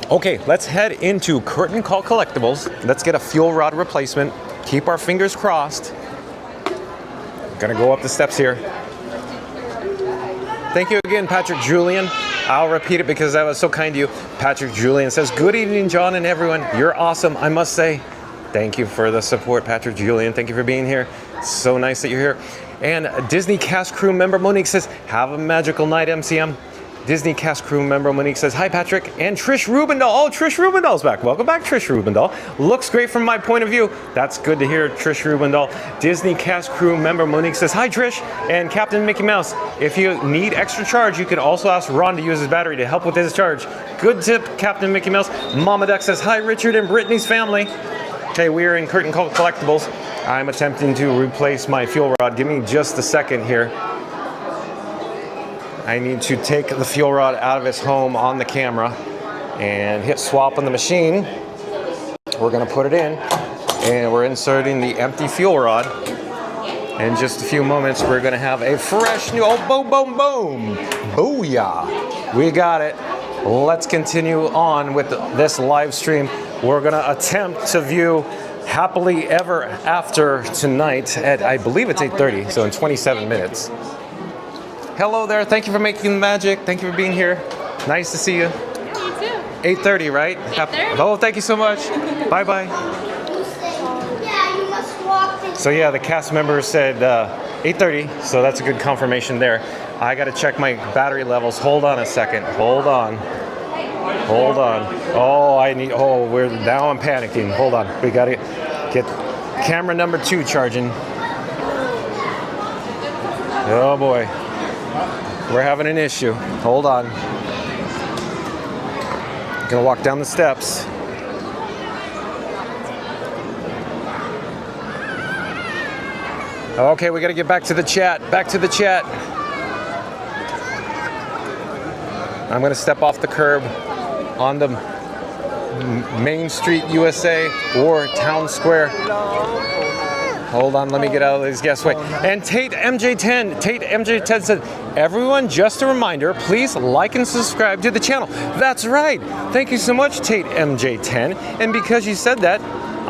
Speaker 1: Okay, let's head into Curtain Call Collectibles. Let's get a fuel rod replacement. Keep our fingers crossed. Gonna go up the steps here. Thank you again, Patrick Julian. I'll repeat it because that was so kind to you. Patrick Julian says, good evening, John and everyone. You're awesome, I must say. Thank you for the support, Patrick Julian. Thank you for being here. It's so nice that you're here. And Disney cast crew member Monique says, have a magical night, MCM. Disney cast crew member Monique says, hi, Patrick. And Trish Rubendahl. Oh, Trish Rubendahl's back. Welcome back, Trish Rubendahl. Looks great from my point of view. That's good to hear, Trish Rubendahl. Disney cast crew member Monique says, hi, Trish. And Captain Mickey Mouse, if you need extra charge, you can also ask Ron to use his battery to help with his charge. Good tip, Captain Mickey Mouse. Mama Duck says, hi, Richard and Brittany's family. Okay, we are in Curtain Call Collectibles. I'm attempting to replace my fuel rod. Give me just a second here. I need to take the fuel rod out of its home on the camera and hit swap on the machine. We're gonna put it in and we're inserting the empty fuel rod. In just a few moments, we're gonna have a fresh new, oh, boom, boom, boom. Booyah. We got it. Let's continue on with this live stream. We're gonna attempt to view Happily Ever After tonight at, I believe it's 8:30, so in 27 minutes. Hello there, thank you for making the magic. Thank you for being here. Nice to see you.
Speaker 2: Yeah, you too.
Speaker 1: 8:30, right?
Speaker 2: 8:30.
Speaker 1: Oh, thank you so much. Bye-bye.
Speaker 5: Yeah, you must walk this.
Speaker 1: So yeah, the cast members said 8:30, so that's a good confirmation there. I gotta check my battery levels. Hold on a second, hold on. Hold on. Oh, now I'm panicking. Hold on, we gotta get camera number 2 charging. Oh boy. We're having an issue. Hold on. Gonna walk down the steps. Okay, we gotta get back to the chat. Back to the chat. I'm gonna step off the curb onto Main Street, USA, or Town Square. Hold on, let me get out of these guest way. And Tate MJ10 said, everyone, just a reminder, please like and subscribe to the channel. That's right. Thank you so much, Tate MJ10. And because you said that,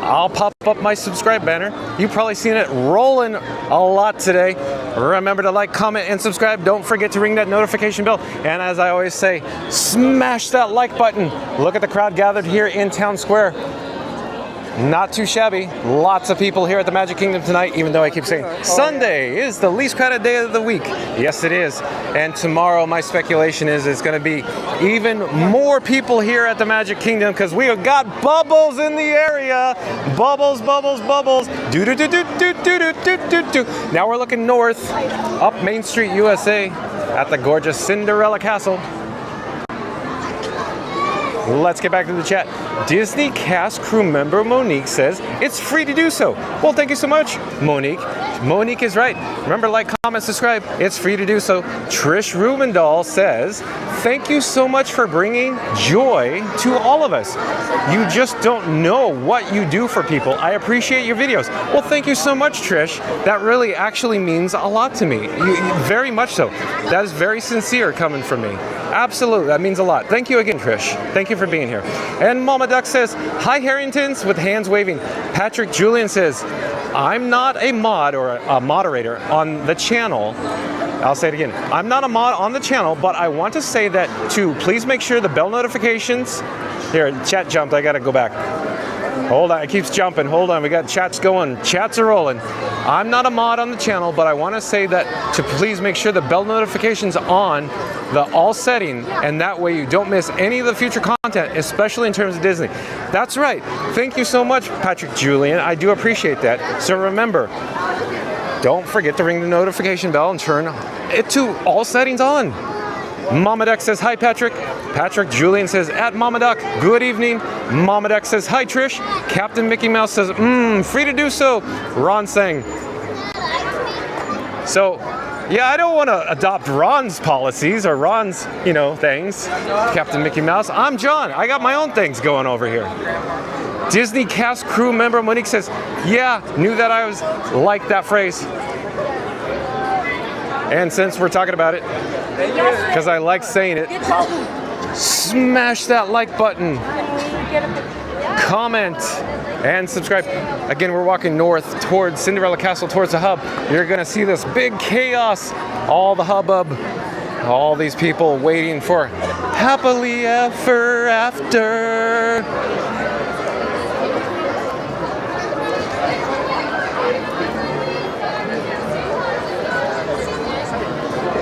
Speaker 1: I'll pop up my subscribe banner. You've probably seen it rolling a lot today. Remember to like, comment, and subscribe. Don't forget to ring that notification bell. And as I always say, smash that like button. Look at the crowd gathered here in Town Square. Not too shabby. Lots of people here at the Magic Kingdom tonight, even though I keep saying Sunday is the least crowded day of the week. Yes, it is. And tomorrow, my speculation is it's going to be even more people here at the Magic Kingdom because we have got bubbles in the area. Bubbles, bubbles, bubbles. Do do do do do do do do do. Now we're looking north, up Main Street, USA, at the gorgeous Cinderella Castle. Let's get back to the chat. Disney cast crew member Monique says it's free to do so. Well, thank you so much, Monique. Monique is right. Remember, like, comment, subscribe. It's free to do so. Trish Rubendahl says, thank you so much for bringing joy to all of us. You just don't know what you do for people. I appreciate your videos. Well, thank you so much, Trish. That really actually means a lot to me. Very much so. That is very sincere coming from me. Absolutely, that means a lot. Thank you again, Trish. Thank you for being here. And Mama Duck says, hi, Harringtons, with hands waving. Patrick Julian says, I'm not a mod or a moderator on the channel. I'll say it again. I'm not a mod on the channel, but I want to say that to please make sure the bell notifications. Here, chat jumped. I got to go back. Hold on, it keeps jumping. Hold on, we got chats going. Chats are rolling. I'm not a mod on the channel, but I want to say that to please make sure the bell notifications on the all setting, and that way you don't miss any of the future content, especially in terms of Disney. That's right. Thank you so much, Patrick Julian. I do appreciate that. So remember, don't forget to ring the notification bell and turn it to all settings on. Mama Duck says, hi, Patrick. Patrick Julian says, at Mama Duck, good evening. Mama Duck says, hi, Trish. Captain Mickey Mouse says, free to do so. Ron saying. So, yeah, I don't want to adopt Ron's policies or Ron's, things. Captain Mickey Mouse. I'm John. I got my own things going over here. Disney cast crew member Monique says, yeah, knew that I was like that phrase. And since we're talking about it, because I like saying it, smash that like button, comment, and subscribe. Again, we're walking north towards Cinderella Castle, towards the hub. You're gonna see this big chaos, all the hubbub, all these people waiting for happily ever after.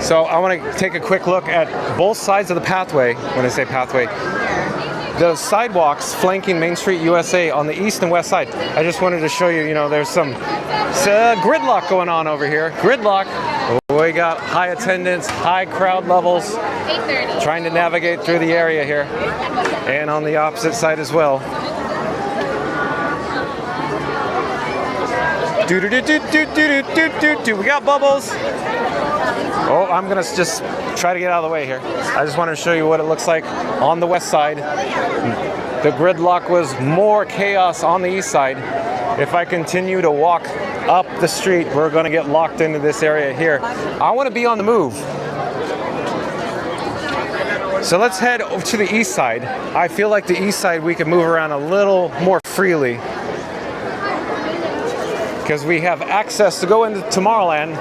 Speaker 1: So I want to take a quick look at both sides of the pathway. When I say pathway, the sidewalks flanking Main Street USA on the east and west side. I just wanted to show you, you know, there's some gridlock going on over here. Gridlock. We got high attendance, high crowd levels.
Speaker 2: 8:30.
Speaker 1: Trying to navigate through the area here. And on the opposite side as well. We got bubbles. Oh, I'm gonna just try to get out of the way here. I just wanted to show you what it looks like on the west side. The gridlock was more chaos on the east side. If I continue to walk up the street, we're gonna get locked into this area here. I wanna be on the move. So let's head over to the east side. I feel like the east side we can move around a little more freely, because we have access to go into Tomorrowland,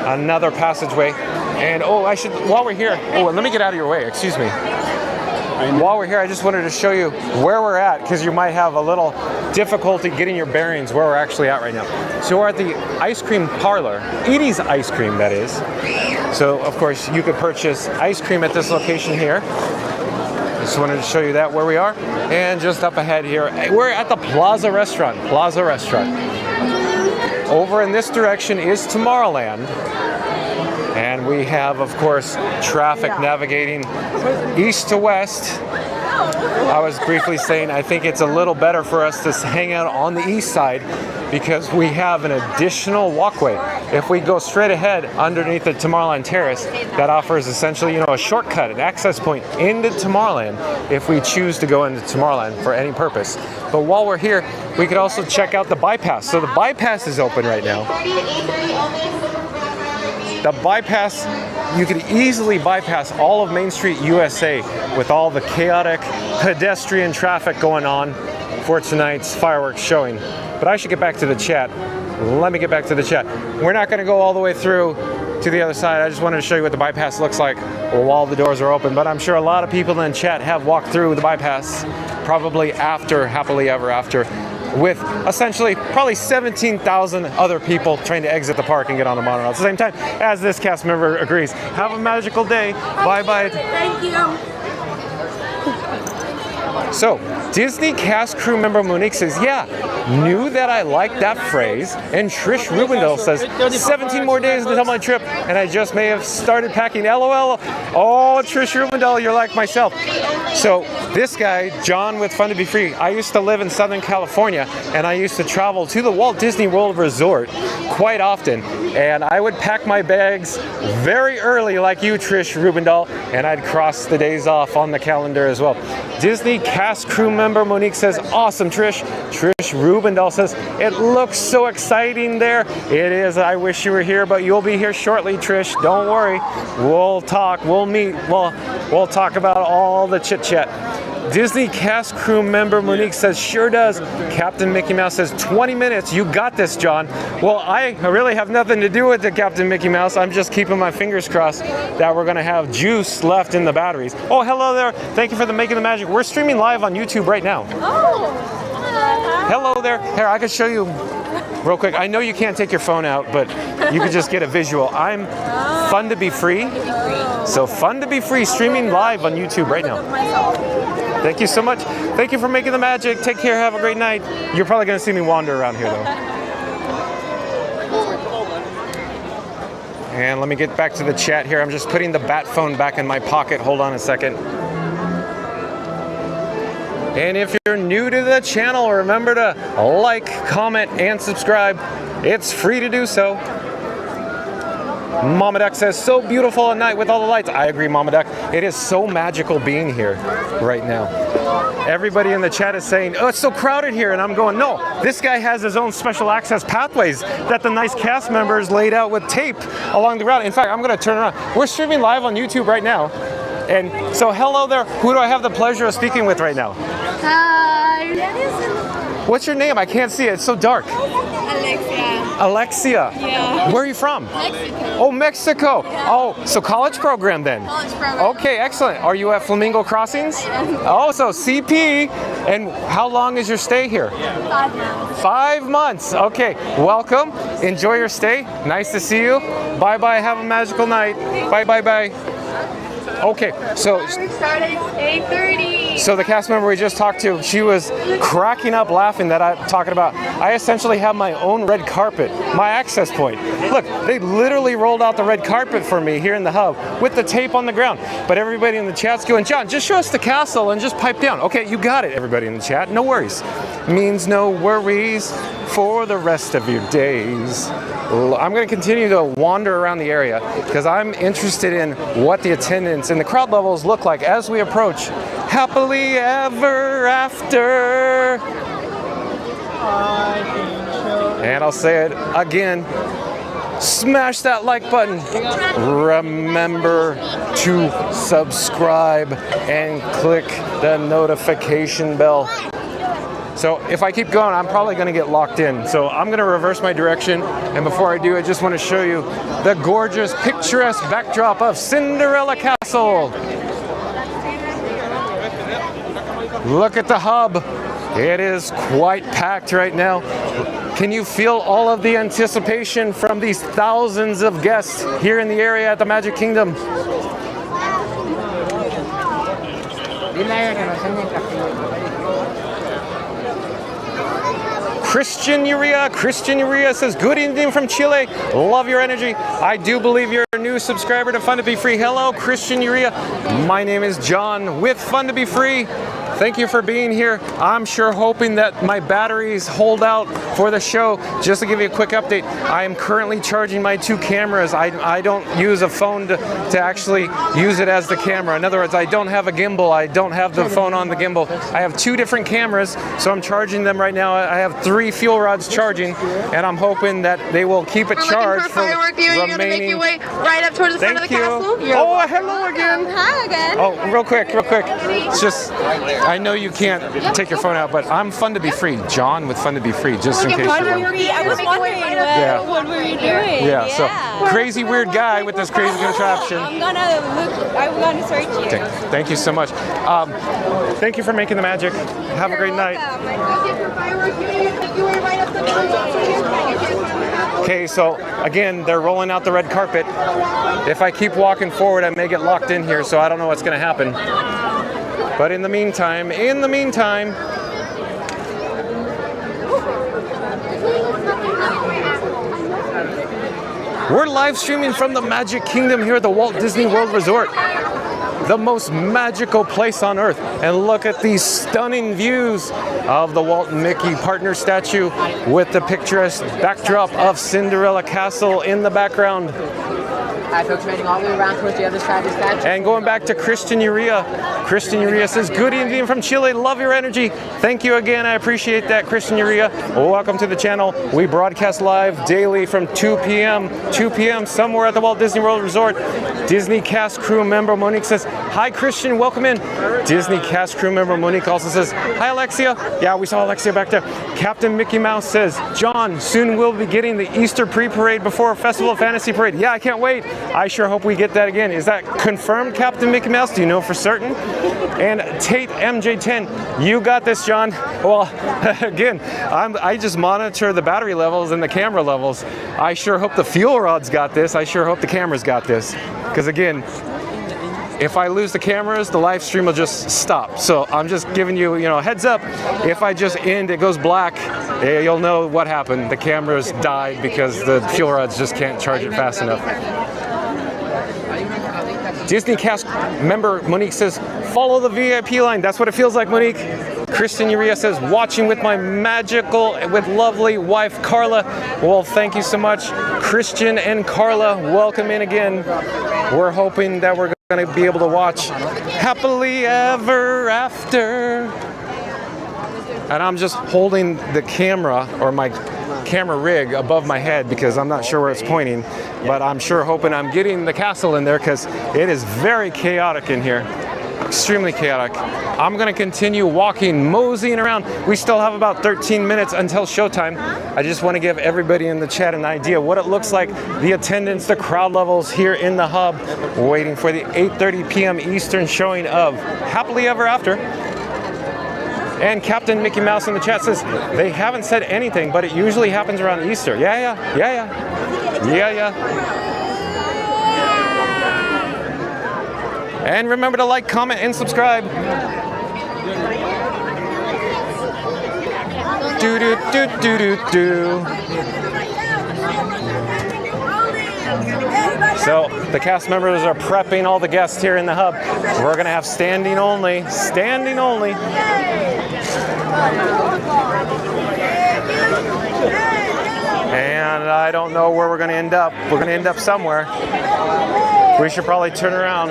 Speaker 1: another passageway. And oh, I should, while we're here, oh, let me get out of your way, excuse me. While we're here, I just wanted to show you where we're at, because you might have a little difficulty getting your bearings where we're actually at right now. So we're at the ice cream parlor, Edie's Ice Cream, that is. So of course you could purchase ice cream at this location here. Just wanted to show you that where we are. And just up ahead here, we're at the Plaza Restaurant. Over in this direction is Tomorrowland. And we have, of course, traffic navigating east to west. I was briefly saying I think it's a little better for us to hang out on the east side because we have an additional walkway. If we go straight ahead underneath the Tomorrowland Terrace, that offers essentially, you know, a shortcut, an access point into Tomorrowland if we choose to go into Tomorrowland for any purpose. But while we're here, we could also check out the bypass. So the bypass is open right now. The bypass, you could easily bypass all of Main Street USA with all the chaotic pedestrian traffic going on for tonight's fireworks showing. But I should get back to the chat. Let me get back to the chat. We're not going to go all the way through to the other side. I just wanted to show you what the bypass looks like while the doors are open. But I'm sure a lot of people in chat have walked through the bypass, probably after Happily Ever After, with essentially probably 17,000 other people trying to exit the park and get on the monorail at the same time, as this cast member agrees. Have a magical day. Bye-bye.
Speaker 12: Thank you.
Speaker 1: So, Disney cast crew member Monique says, yeah, knew that I liked that phrase. And Trish Rubendell says, 17 more days until my trip, and I just may have started packing. LOL. Oh, Trish Rubendell, you're like myself. So, this guy, John with Fun to Be Free, I used to live in Southern California, and I used to travel to the Walt Disney World Resort quite often. And I would pack my bags very early, like you, Trish Rubendell, and I'd cross the days off on the calendar as well. Disney cast crew member Monique says, awesome, Trish. Trish Rubendell says, it looks so exciting there. It is. I wish you were here, but you'll be here shortly, Trish. Don't worry. We'll talk. We'll meet. We'll talk about all the chit-chat. Disney cast crew member Monique says, sure does. Captain Mickey Mouse says, 20 minutes. You got this, John. Well, I really have nothing to do with the Captain Mickey Mouse. I'm just keeping my fingers crossed that we're going to have juice left in the batteries. Oh, hello there. Thank you for the Making the Magic. We're streaming live on YouTube right now.
Speaker 12: Oh.
Speaker 1: Hello there. Here, I could show you real quick. I know you can't take your phone out, but you could just get a visual. I'm Fun to Be Free. So Fun to Be Free, streaming live on YouTube right now. Thank you so much. Thank you for making the magic. Take care. Have a great night. You're probably going to see me wander around here, though. And let me get back to the chat here. I'm just putting the bat phone back in my pocket. Hold on a second. And if you're new to the channel, remember to like, comment, and subscribe. It's free to do so. Mama Duck says, so beautiful at night with all the lights. I agree, Mama Duck. It is so magical being here right now. Everybody in the chat is saying, oh, it's so crowded here. And I'm going, no, this guy has his own special access pathways that the nice cast members laid out with tape along the route. In fact, I'm going to turn around. We're streaming live on YouTube right now. And so hello there. Who do I have the pleasure of speaking with right now?
Speaker 5: Hi.
Speaker 1: What's your name? I can't see it. It's so dark.
Speaker 5: Alexia.
Speaker 1: Alexia.
Speaker 5: Yeah.
Speaker 1: Where are you from?
Speaker 5: Mexico.
Speaker 1: Oh, Mexico.
Speaker 5: Yeah.
Speaker 1: Oh, so college program then?
Speaker 5: College program.
Speaker 1: Okay, excellent. Are you at Flamingo Crossings? Oh, so CP. And how long is your stay here?
Speaker 5: 5 months.
Speaker 1: 5 months. Okay, welcome. Enjoy your stay. Nice to see you. Bye-bye. Have a magical night. Bye-bye-bye. Okay, so
Speaker 5: Started 8:30.
Speaker 1: So the cast member we just talked to, she was cracking up laughing that I'm talking about. I essentially have my own red carpet, my access point. Look, they literally rolled out the red carpet for me here in the hub with the tape on the ground. But everybody in the chat's going, John, just show us the castle and just pipe down. Okay, you got it, everybody in the chat. No worries. Means no worries for the rest of your days. I'm going to continue to wander around the area because I'm interested in what the attendance and the crowd levels look like as we approach Happily Ever After. And I'll say it again. Smash that like button. Remember to subscribe and click the notification bell. So if I keep going, I'm probably going to get locked in. So I'm going to reverse my direction. And before I do, I just want to show you the gorgeous, picturesque backdrop of Cinderella Castle. Look at the hub. It is quite packed right now. Can you feel all of the anticipation from these thousands of guests here in the area at the Magic Kingdom? Christian Uria says, good evening from Chile. Love your energy. I do believe you're a new subscriber to Fun to Be Free. Hello, Christian Uria. My name is John with Fun to Be Free. Thank you for being here. I'm sure hoping that my batteries hold out for the show. Just to give you a quick update, I am currently charging my 2 cameras. I don't use a phone to actually use it as the camera. In other words, I don't have a gimbal. I don't have the phone on the gimbal. I have 2 different cameras, so I'm charging them right now. I have 3 fuel rods charging, and I'm hoping that they will keep it charged for
Speaker 5: You're gonna make your way right up towards the front of the castle.
Speaker 1: Oh, hello again.
Speaker 5: Hi again.
Speaker 1: Oh, real quick. It's just, I know you can't take your phone out, but I'm Fun to Be Free. John with Fun to Be Free, just in case you're wondering.
Speaker 5: I was wondering what were you doing?
Speaker 1: Yeah, so crazy weird guy with this crazy contraption.
Speaker 5: I'm gonna search you.
Speaker 1: Okay, thank you so much. Thank you for making the magic. Have a great night. Okay, so again, they're rolling out the red carpet. If I keep walking forward, I may get locked in here, so I don't know what's going to happen. But in the meantime, we're live streaming from the Magic Kingdom here at the Walt Disney World Resort. The most magical place on earth. And look at these stunning views of the Walt and Mickey partner statue with the picturesque backdrop of Cinderella Castle in the background.
Speaker 9: Filtrating all the way around towards the other side of the statue.
Speaker 1: And going back to Christian Uria. Christian Uria says, good evening from Chile. Love your energy. Thank you again. I appreciate that, Christian Uria. Welcome to the channel. We broadcast live daily from 2 p.m. somewhere at the Walt Disney World Resort. Disney cast crew member Monique says, hi, Christian. Welcome in. Disney cast crew member Monique also says, hi, Alexia. Yeah, we saw Alexia back there. Captain Mickey Mouse says, John, soon we'll be getting the Easter pre-parade before Festival of Fantasy Parade. Yeah, I can't wait. I sure hope we get that again. Is that confirmed, Captain Mickey Mouse? Do you know for certain? And Tate MJ10, you got this, John. Well, again, I just monitor the battery levels and the camera levels. I sure hope the fuel rods got this. I sure hope the cameras got this. Because again, if I lose the cameras, the live stream will just stop. So I'm just giving you, a heads up. If I just end, it goes black, you'll know what happened. The cameras died because the fuel rods just can't charge it fast enough. Disney cast member Monique says, follow the VIP line. That's what it feels like, Monique. Christian Uria says, watching with my lovely wife, Carla. Well, thank you so much, Christian and Carla. Welcome in again. We're hoping that we're going to be able to watch Happily Ever After. And I'm just holding the camera, or my camera rig, above my head because I'm not sure where it's pointing, but I'm sure hoping I'm getting the castle in there because it is very chaotic in here. extremely chaotic. I'm gonna continue walking, moseying around. We still have about 13 minutes until showtime. I just want to give everybody in the chat an idea what it looks like, the attendance, the crowd levels here in the hub, waiting for the 8:30 p.m. Eastern showing of Happily Ever After. And Captain Mickey Mouse in the chat says they haven't said anything, but it usually happens around Easter. Yeah. And remember to like, comment, and subscribe. Do do do do do do. So the cast members are prepping all the guests here in the hub. We're gonna have standing only. Standing only. And I don't know where we're gonna end up. We're gonna end up somewhere. We should probably turn around.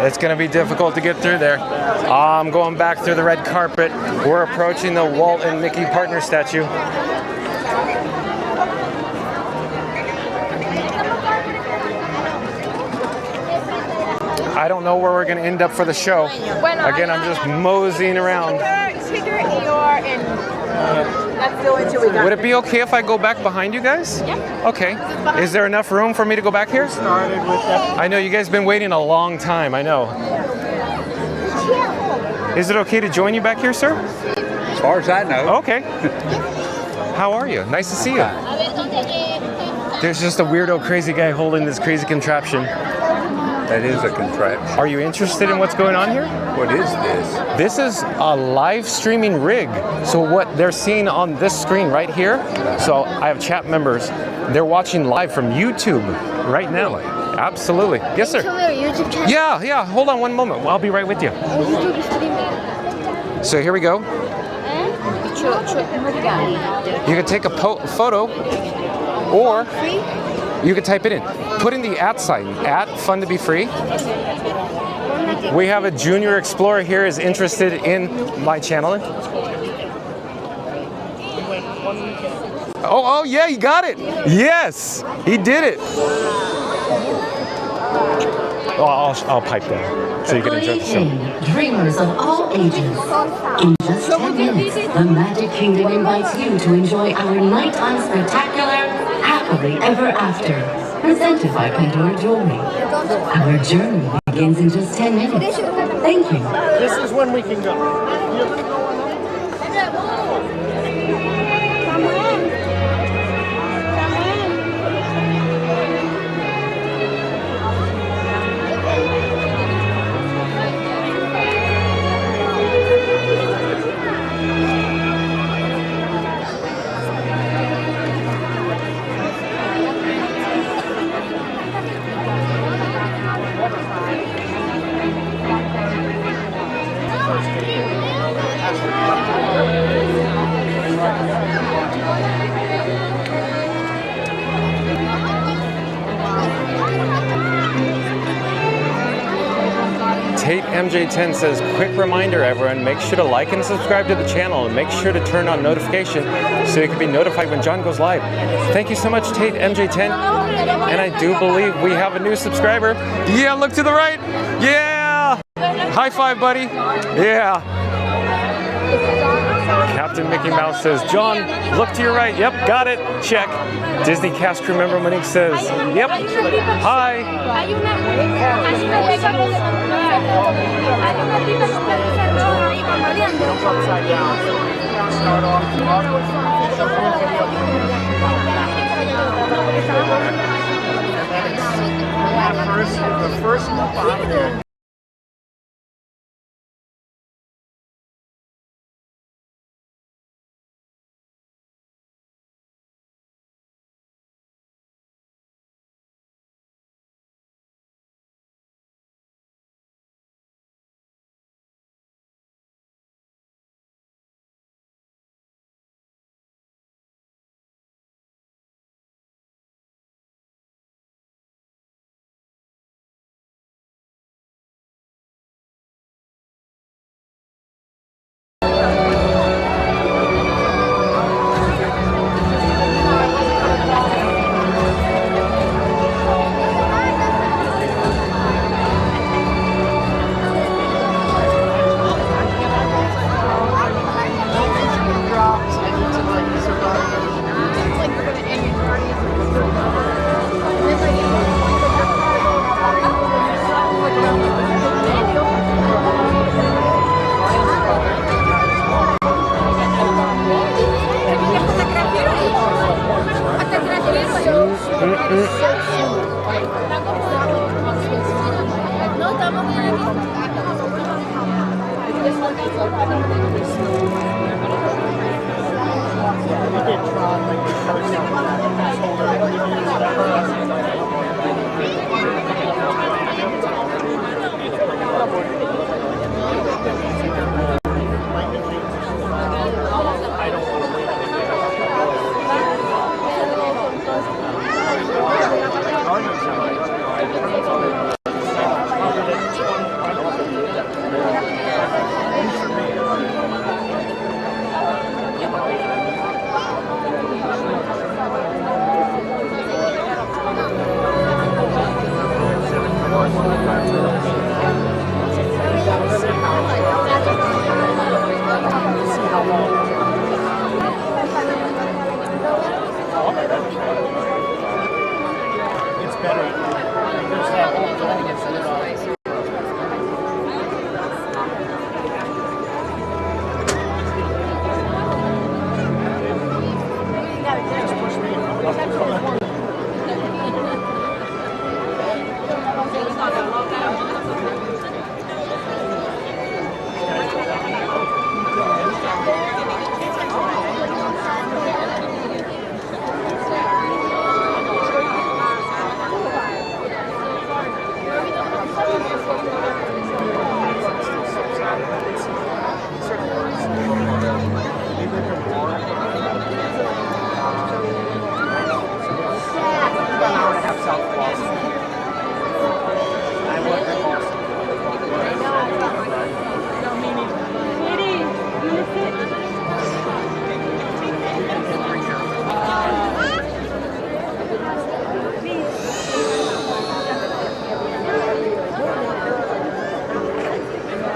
Speaker 1: It's going to be difficult to get through there. I'm going back through the red carpet. We're approaching the Walt and Mickey partner statue. I don't know where we're going to end up for the show. Again, I'm just moseying around. Would it be okay if I go back behind you guys? Yeah. Okay. Is there enough room for me to go back here? I know you guys have been waiting a long time. I know. Is it okay to join you back here, sir?
Speaker 4: As far as I know.
Speaker 1: Okay. How are you? Nice to see you. There's just a weirdo crazy guy holding this crazy contraption.
Speaker 4: That is a contraption.
Speaker 1: Are you interested in what's going on here?
Speaker 4: What is this?
Speaker 1: This is a live streaming rig. So what they're seeing on this screen right here, so I have chat members, they're watching live from YouTube right now. Really? Absolutely. Yes, sir.
Speaker 5: YouTube channel?
Speaker 1: Yeah. Hold on one moment. I'll be right with you. So here we go. You can take a photo or you can type it in. Put in the @ sign, @fun to be free. We have a junior explorer here is interested in my channel. Oh yeah, he got it. Yes, he did it. Well, I'll pipe that so you can enjoy the show.
Speaker 11: Dreamers of all ages. In just 10 minutes, the Magic Kingdom invites you to enjoy our nighttime spectacular Happily Ever After, presented by Pandora Jewelry. Our journey begins in just 10 minutes. Thank you.
Speaker 8: This is when we can go.
Speaker 1: Tate MJ10 says, quick reminder everyone, make sure to like and subscribe to the channel and make sure to turn on notification so you can be notified when John goes live. Thank you so much, Tate MJ10. And I do believe we have a new subscriber. Yeah, look to the right. Yeah. High five, buddy. Yeah. Captain Mickey Mouse says, John, look to your right. Yep, got it. Check. Disney cast crew member Monique says, yep. Hi.
Speaker 8: The first loop out there.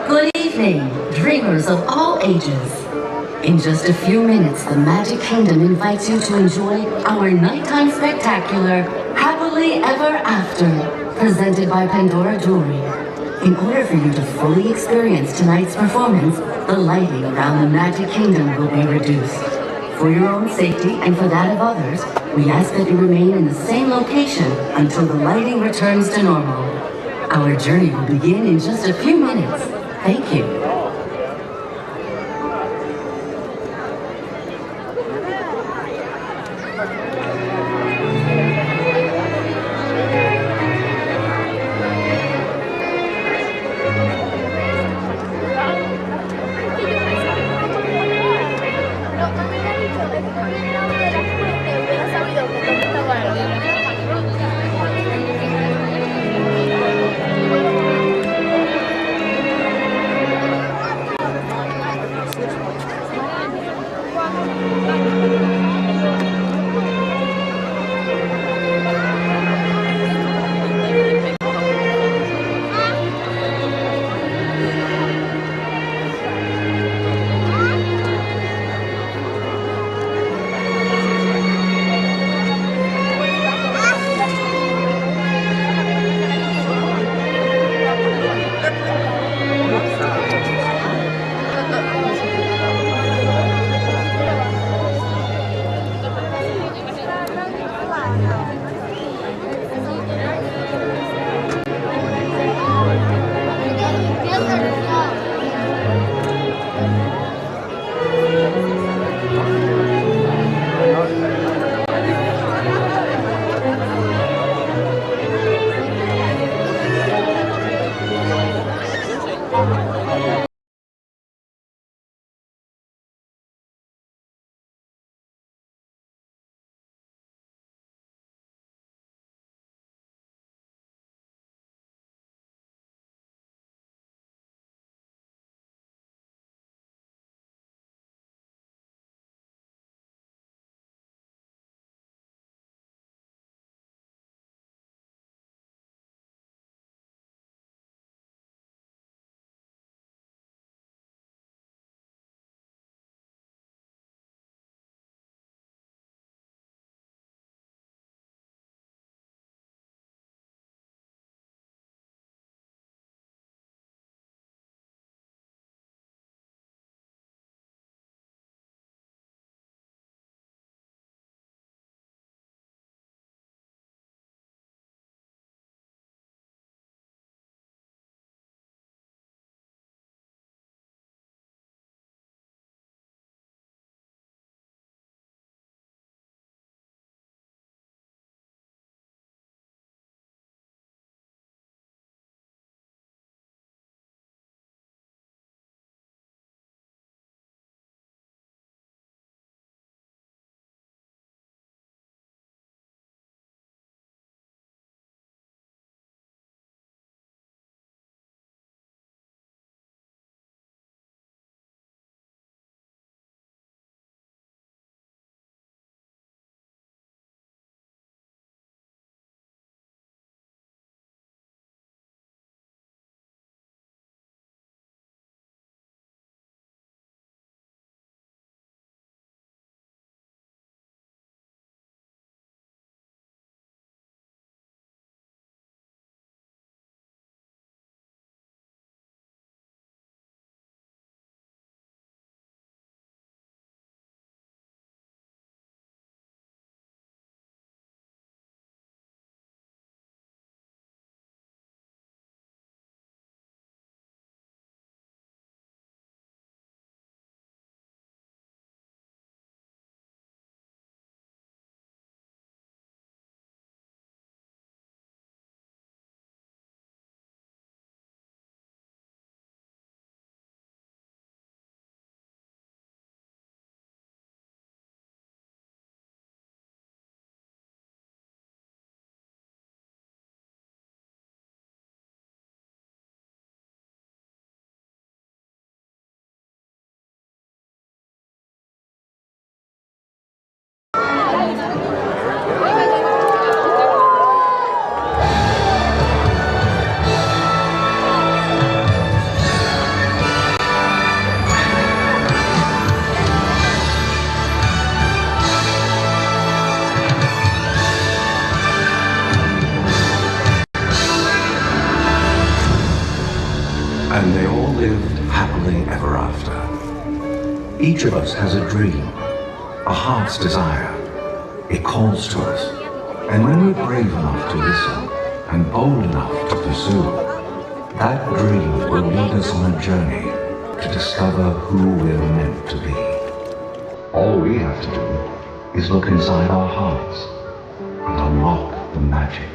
Speaker 11: Good evening, dreamers of all ages. In just a few minutes, the Magic Kingdom invites you to enjoy our nighttime spectacular, Happily Ever After, presented by Pandora Jewelry. In order for you to fully experience tonight's performance, the lighting around the Magic Kingdom will be reduced. For your own safety and for that of others, we ask that you remain in the same location until the lighting returns to normal. Our journey will begin in just a few minutes. Thank you.
Speaker 10: happily ever after. Each of us has a dream, a heart's desire. It calls to us, and when we're brave enough to listen and bold enough to pursue, that dream will lead us on a journey to discover who we're meant to be. All we have to do is look inside our hearts and unlock the magic.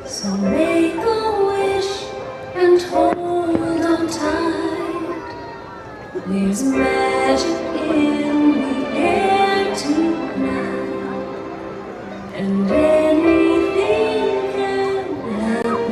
Speaker 22: So make a wish and hold on tight. There's magic in the air tonight, and anything can happen.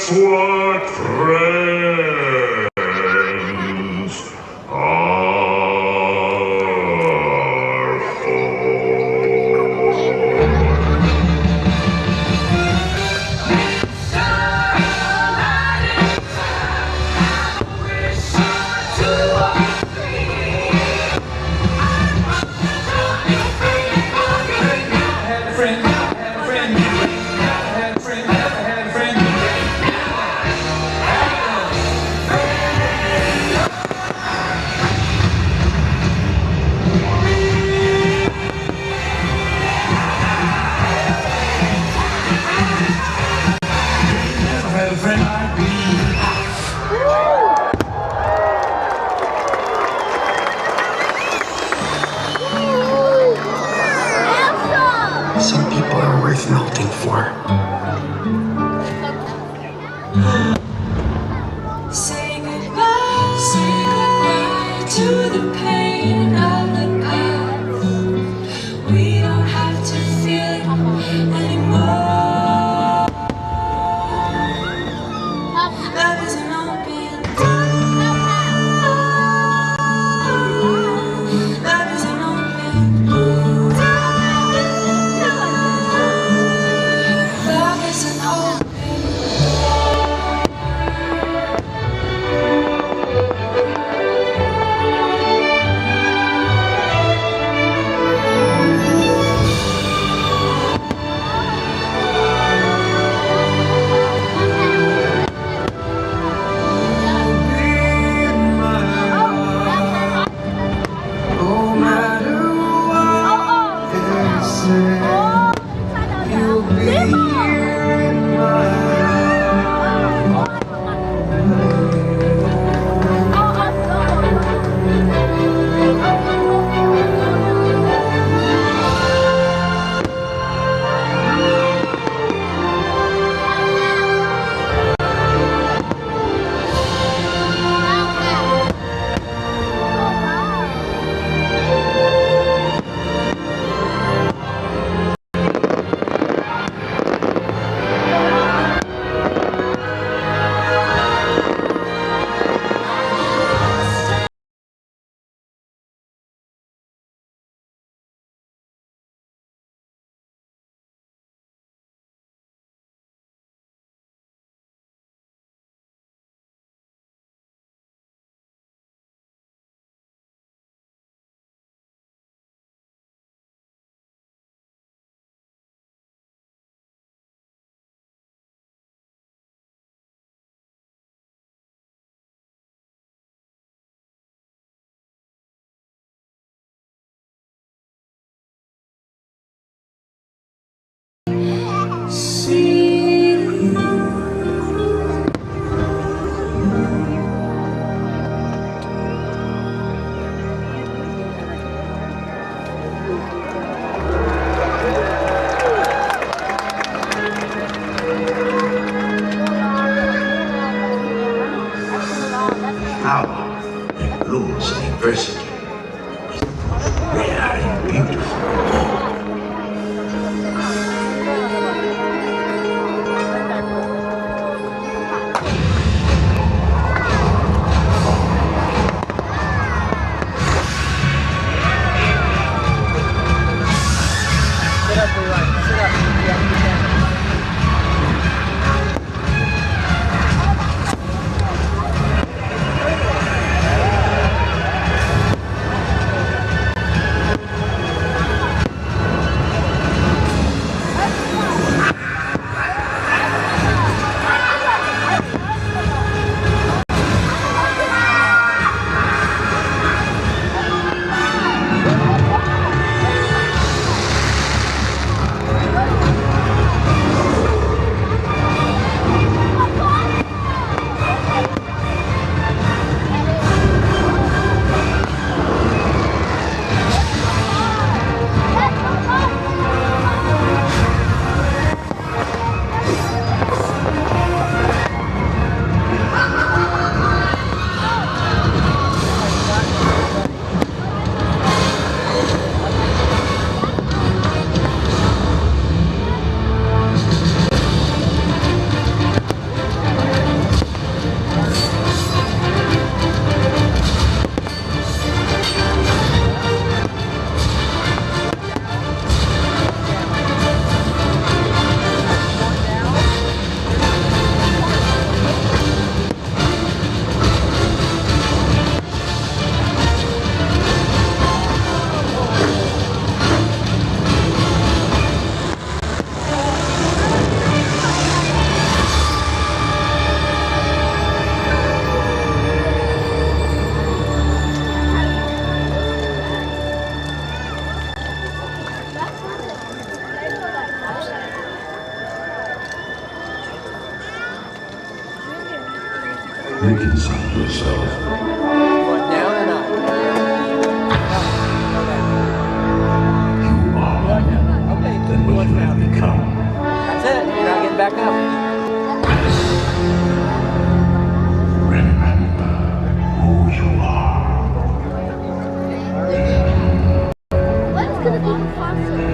Speaker 17: That's what friends are
Speaker 21: Some people are worth melting for.
Speaker 22: Say goodbye to the pain of the past. We don't have to feel it anymore. Love is an open door. Love is an open door. Love is an open
Speaker 21: No matter what they say, you'll be here in my
Speaker 10: Power that rules adversity is rare and beautiful.
Speaker 8: Sit up, Leroy. Sit up. Yeah, you can.
Speaker 17: Look inside yourself.
Speaker 8: Down and up.
Speaker 17: You are than what you have become.
Speaker 8: That's it. You're not getting back up.
Speaker 17: Remember who you are.
Speaker 5: When's gonna be the concert?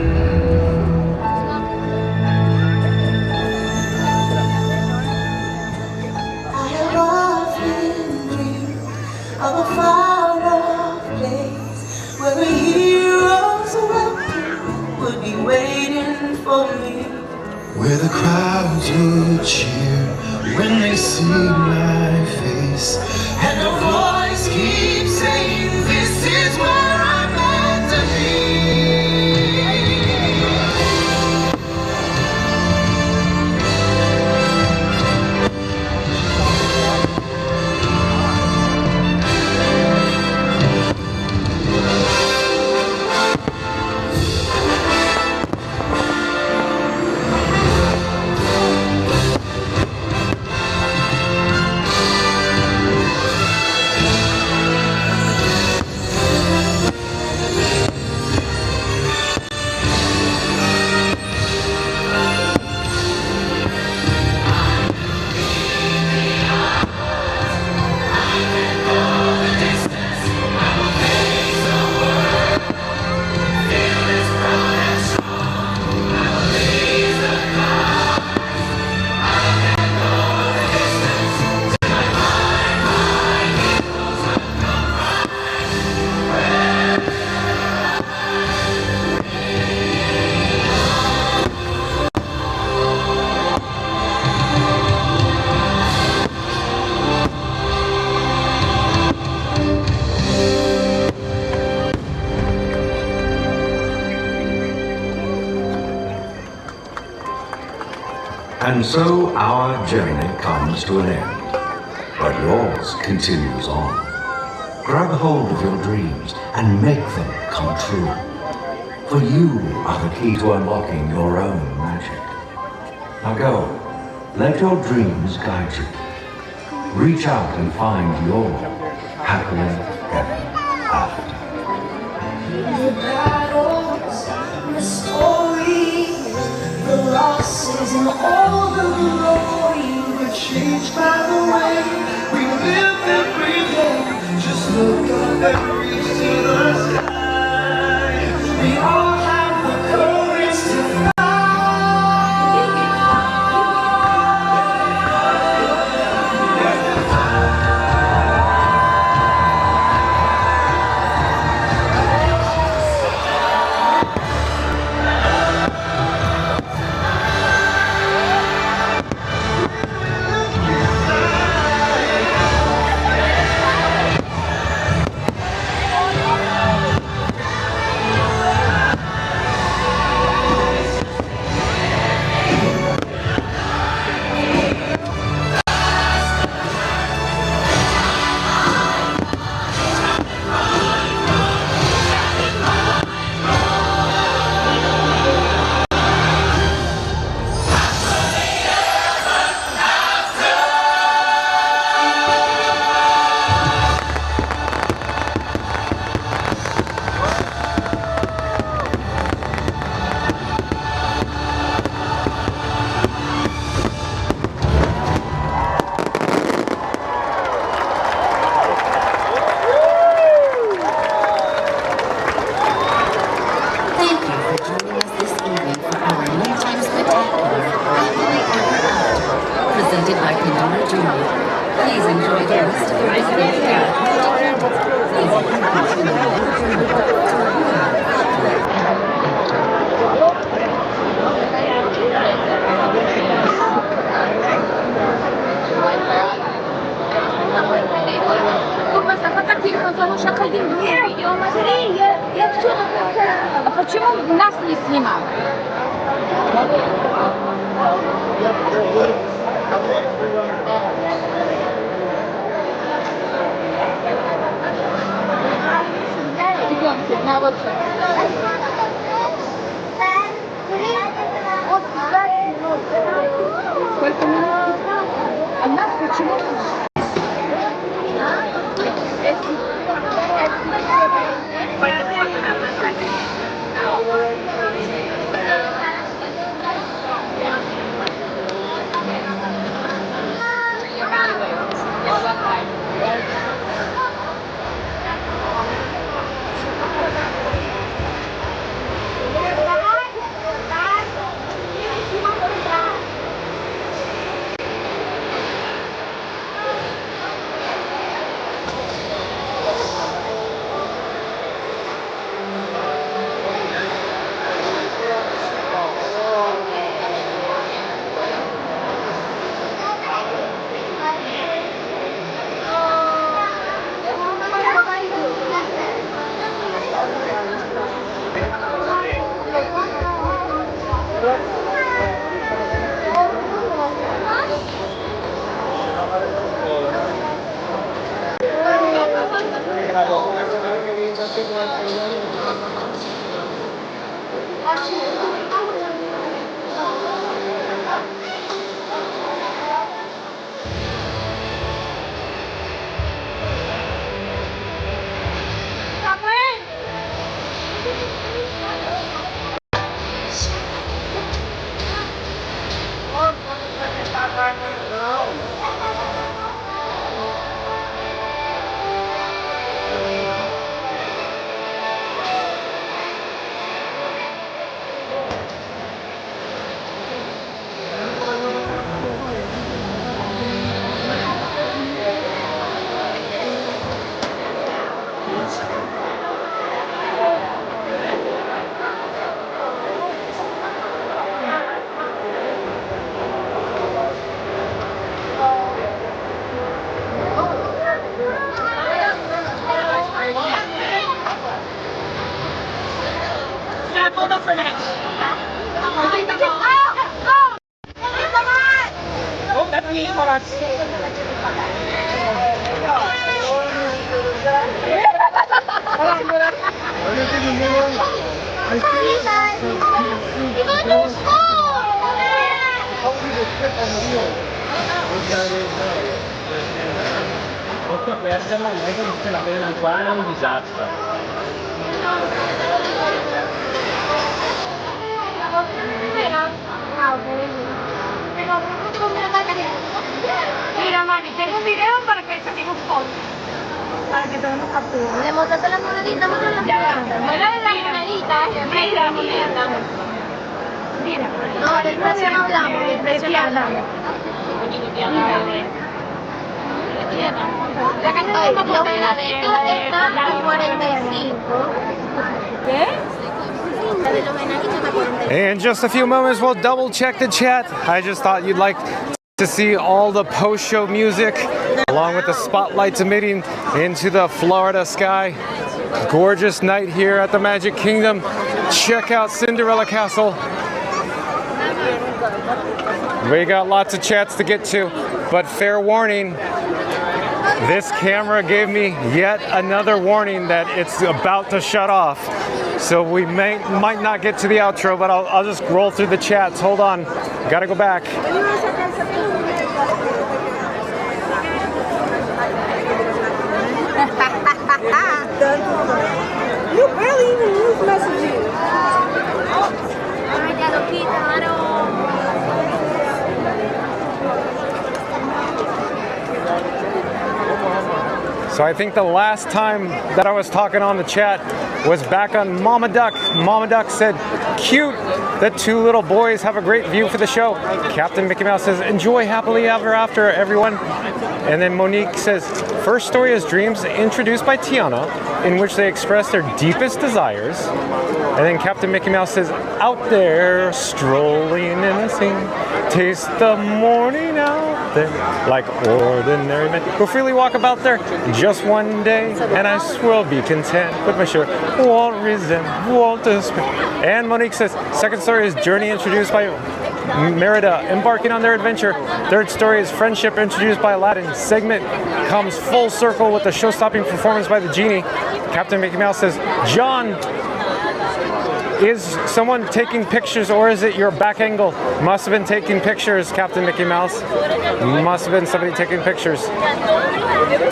Speaker 22: Of a far-off place where a hero's welcome would be waiting for me.
Speaker 3: Where the crowds would cheer when they see my face, and a voice keeps saying, "This is where I'm meant to be."
Speaker 10: And so our journey comes to an end, but yours continues on. Grab hold of your dreams and make them come true. For you are the key to unlocking your own magic. Now go, let your dreams guide you. Reach out and find your happily ever after.
Speaker 22: The battles, the stories, the losses, and all the glory were changed by the way we live every day. Just look up and reach to the sky. We all have the courage to fly.
Speaker 2: А почему нас не снимают? Идемте, на вот сколько минут? А нас почему?
Speaker 22: Mira, mami, tengo un video para que saquemos fotos. Para que todos nos capturen. ¿Le mostraste la monedita? Muéstrale la monedita. Mira, la moneda. Mira. No, del precio no hablamos, del precio no hablamos. La caja de monedita está a 45. ¿Qué?
Speaker 1: In just a few moments, we'll double check the chat. I just thought you'd like to see all the post-show music along with the spotlights emitting into the Florida sky. Gorgeous night here at the Magic Kingdom. Check out Cinderella Castle. We got lots of chats to get to, but fair warning, this camera gave me yet another warning that it's about to shut off. So we might not get to the outro, but I'll just roll through the chats. Hold on, gotta go back.
Speaker 12: You barely even use messages.
Speaker 1: So I think the last time that I was talking on the chat was back on Mama Duck. Mama Duck said, cute, the two little boys have a great view for the show. Captain Mickey Mouse says, enjoy happily ever after, everyone. And then Monique says, first story is Dreams, introduced by Tiana, in which they express their deepest desires. And then Captain Mickey Mouse says, out there, strolling in a scene, taste the morning out there, like ordinary men who freely walk about there just one day, and I will be content with my shirt, won't resent, won't despair. And Monique says, second story is Journey, introduced by Merida, embarking on their adventure. Third story is Friendship, introduced by Aladdin. Segment comes full circle with the show-stopping performance by the genie. Captain Mickey Mouse says, John, is someone taking pictures or is it your back angle? Must have been taking pictures, Captain Mickey Mouse. Must have been somebody taking pictures.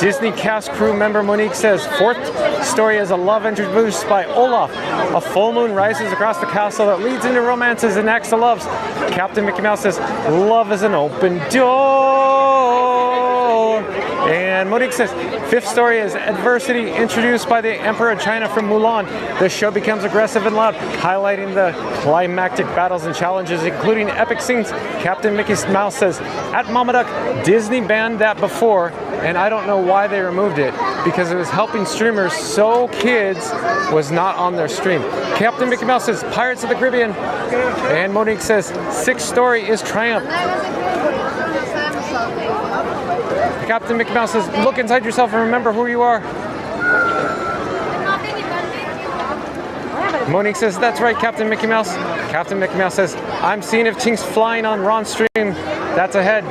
Speaker 1: Disney cast crew member Monique says, fourth story is a love introduced by Olaf. A full moon rises across the castle that leads into romances and acts of loves. Captain Mickey Mouse says, love is an open door. And Monique says, fifth story is Adversity, introduced by the Emperor of China from Mulan. The show becomes aggressive and loud, highlighting the climactic battles and challenges, including epic scenes. Captain Mickey Mouse says, at Mama Duck, Disney banned that before, and I don't know why they removed it, because it was helping streamers, so kids was not on their stream. Captain Mickey Mouse says, Pirates of the Caribbean. And Monique says, sixth story is Triumph. Captain Mickey Mouse says, look inside yourself and remember who you are. Monique says, that's right, Captain Mickey Mouse. Captain Mickey Mouse says, I'm seeing if Tink's flying on Ron's stream. That's ahead.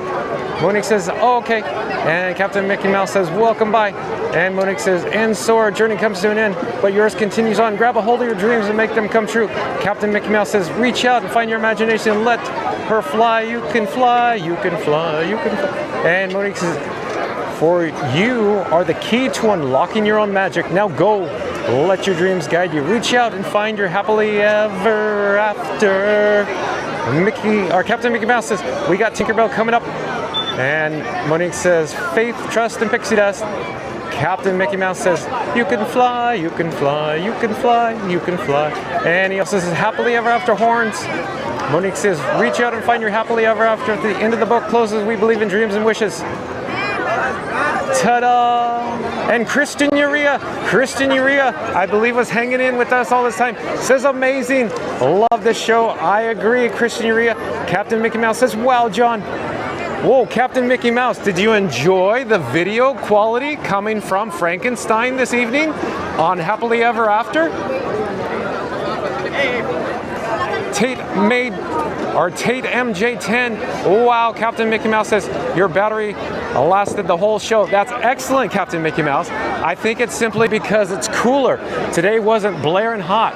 Speaker 1: Monique says, oh, okay. And Captain Mickey Mouse says, welcome by. And Monique says, and so our journey comes to an end, but yours continues on. Grab a hold of your dreams and make them come true. Captain Mickey Mouse says, reach out and find your imagination and let her fly. You can fly, you can fly, you can fly. And Monique says, for you are the key to unlocking your own magic. Now go, let your dreams guide you. Reach out and find your happily ever after. Captain Mickey Mouse says, we got Tinkerbell coming up. And Monique says, faith, trust, and pixie dust. Captain Mickey Mouse says, you can fly, you can fly, you can fly, you can fly. And he also says, happily ever after horns. Monique says, reach out and find your happily ever after. At the end of the book closes, we believe in dreams and wishes. Ta-da! And Christian Urea, I believe was hanging in with us all this time, says amazing, love this show. I agree, Christian Urea. Captain Mickey Mouse says, wow, John. Whoa, Captain Mickey Mouse, did you enjoy the video quality coming from Frankenstein this evening on Happily Ever After? made our Tate MJ10. Wow, Captain Mickey Mouse says your battery lasted the whole show. That's excellent, Captain Mickey Mouse. I think it's simply because it's cooler. Today wasn't blaring hot.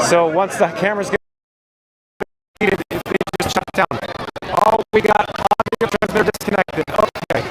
Speaker 1: So once the cameras get heated, they just shut down. Oh, we got audio transmitter disconnected. Okay.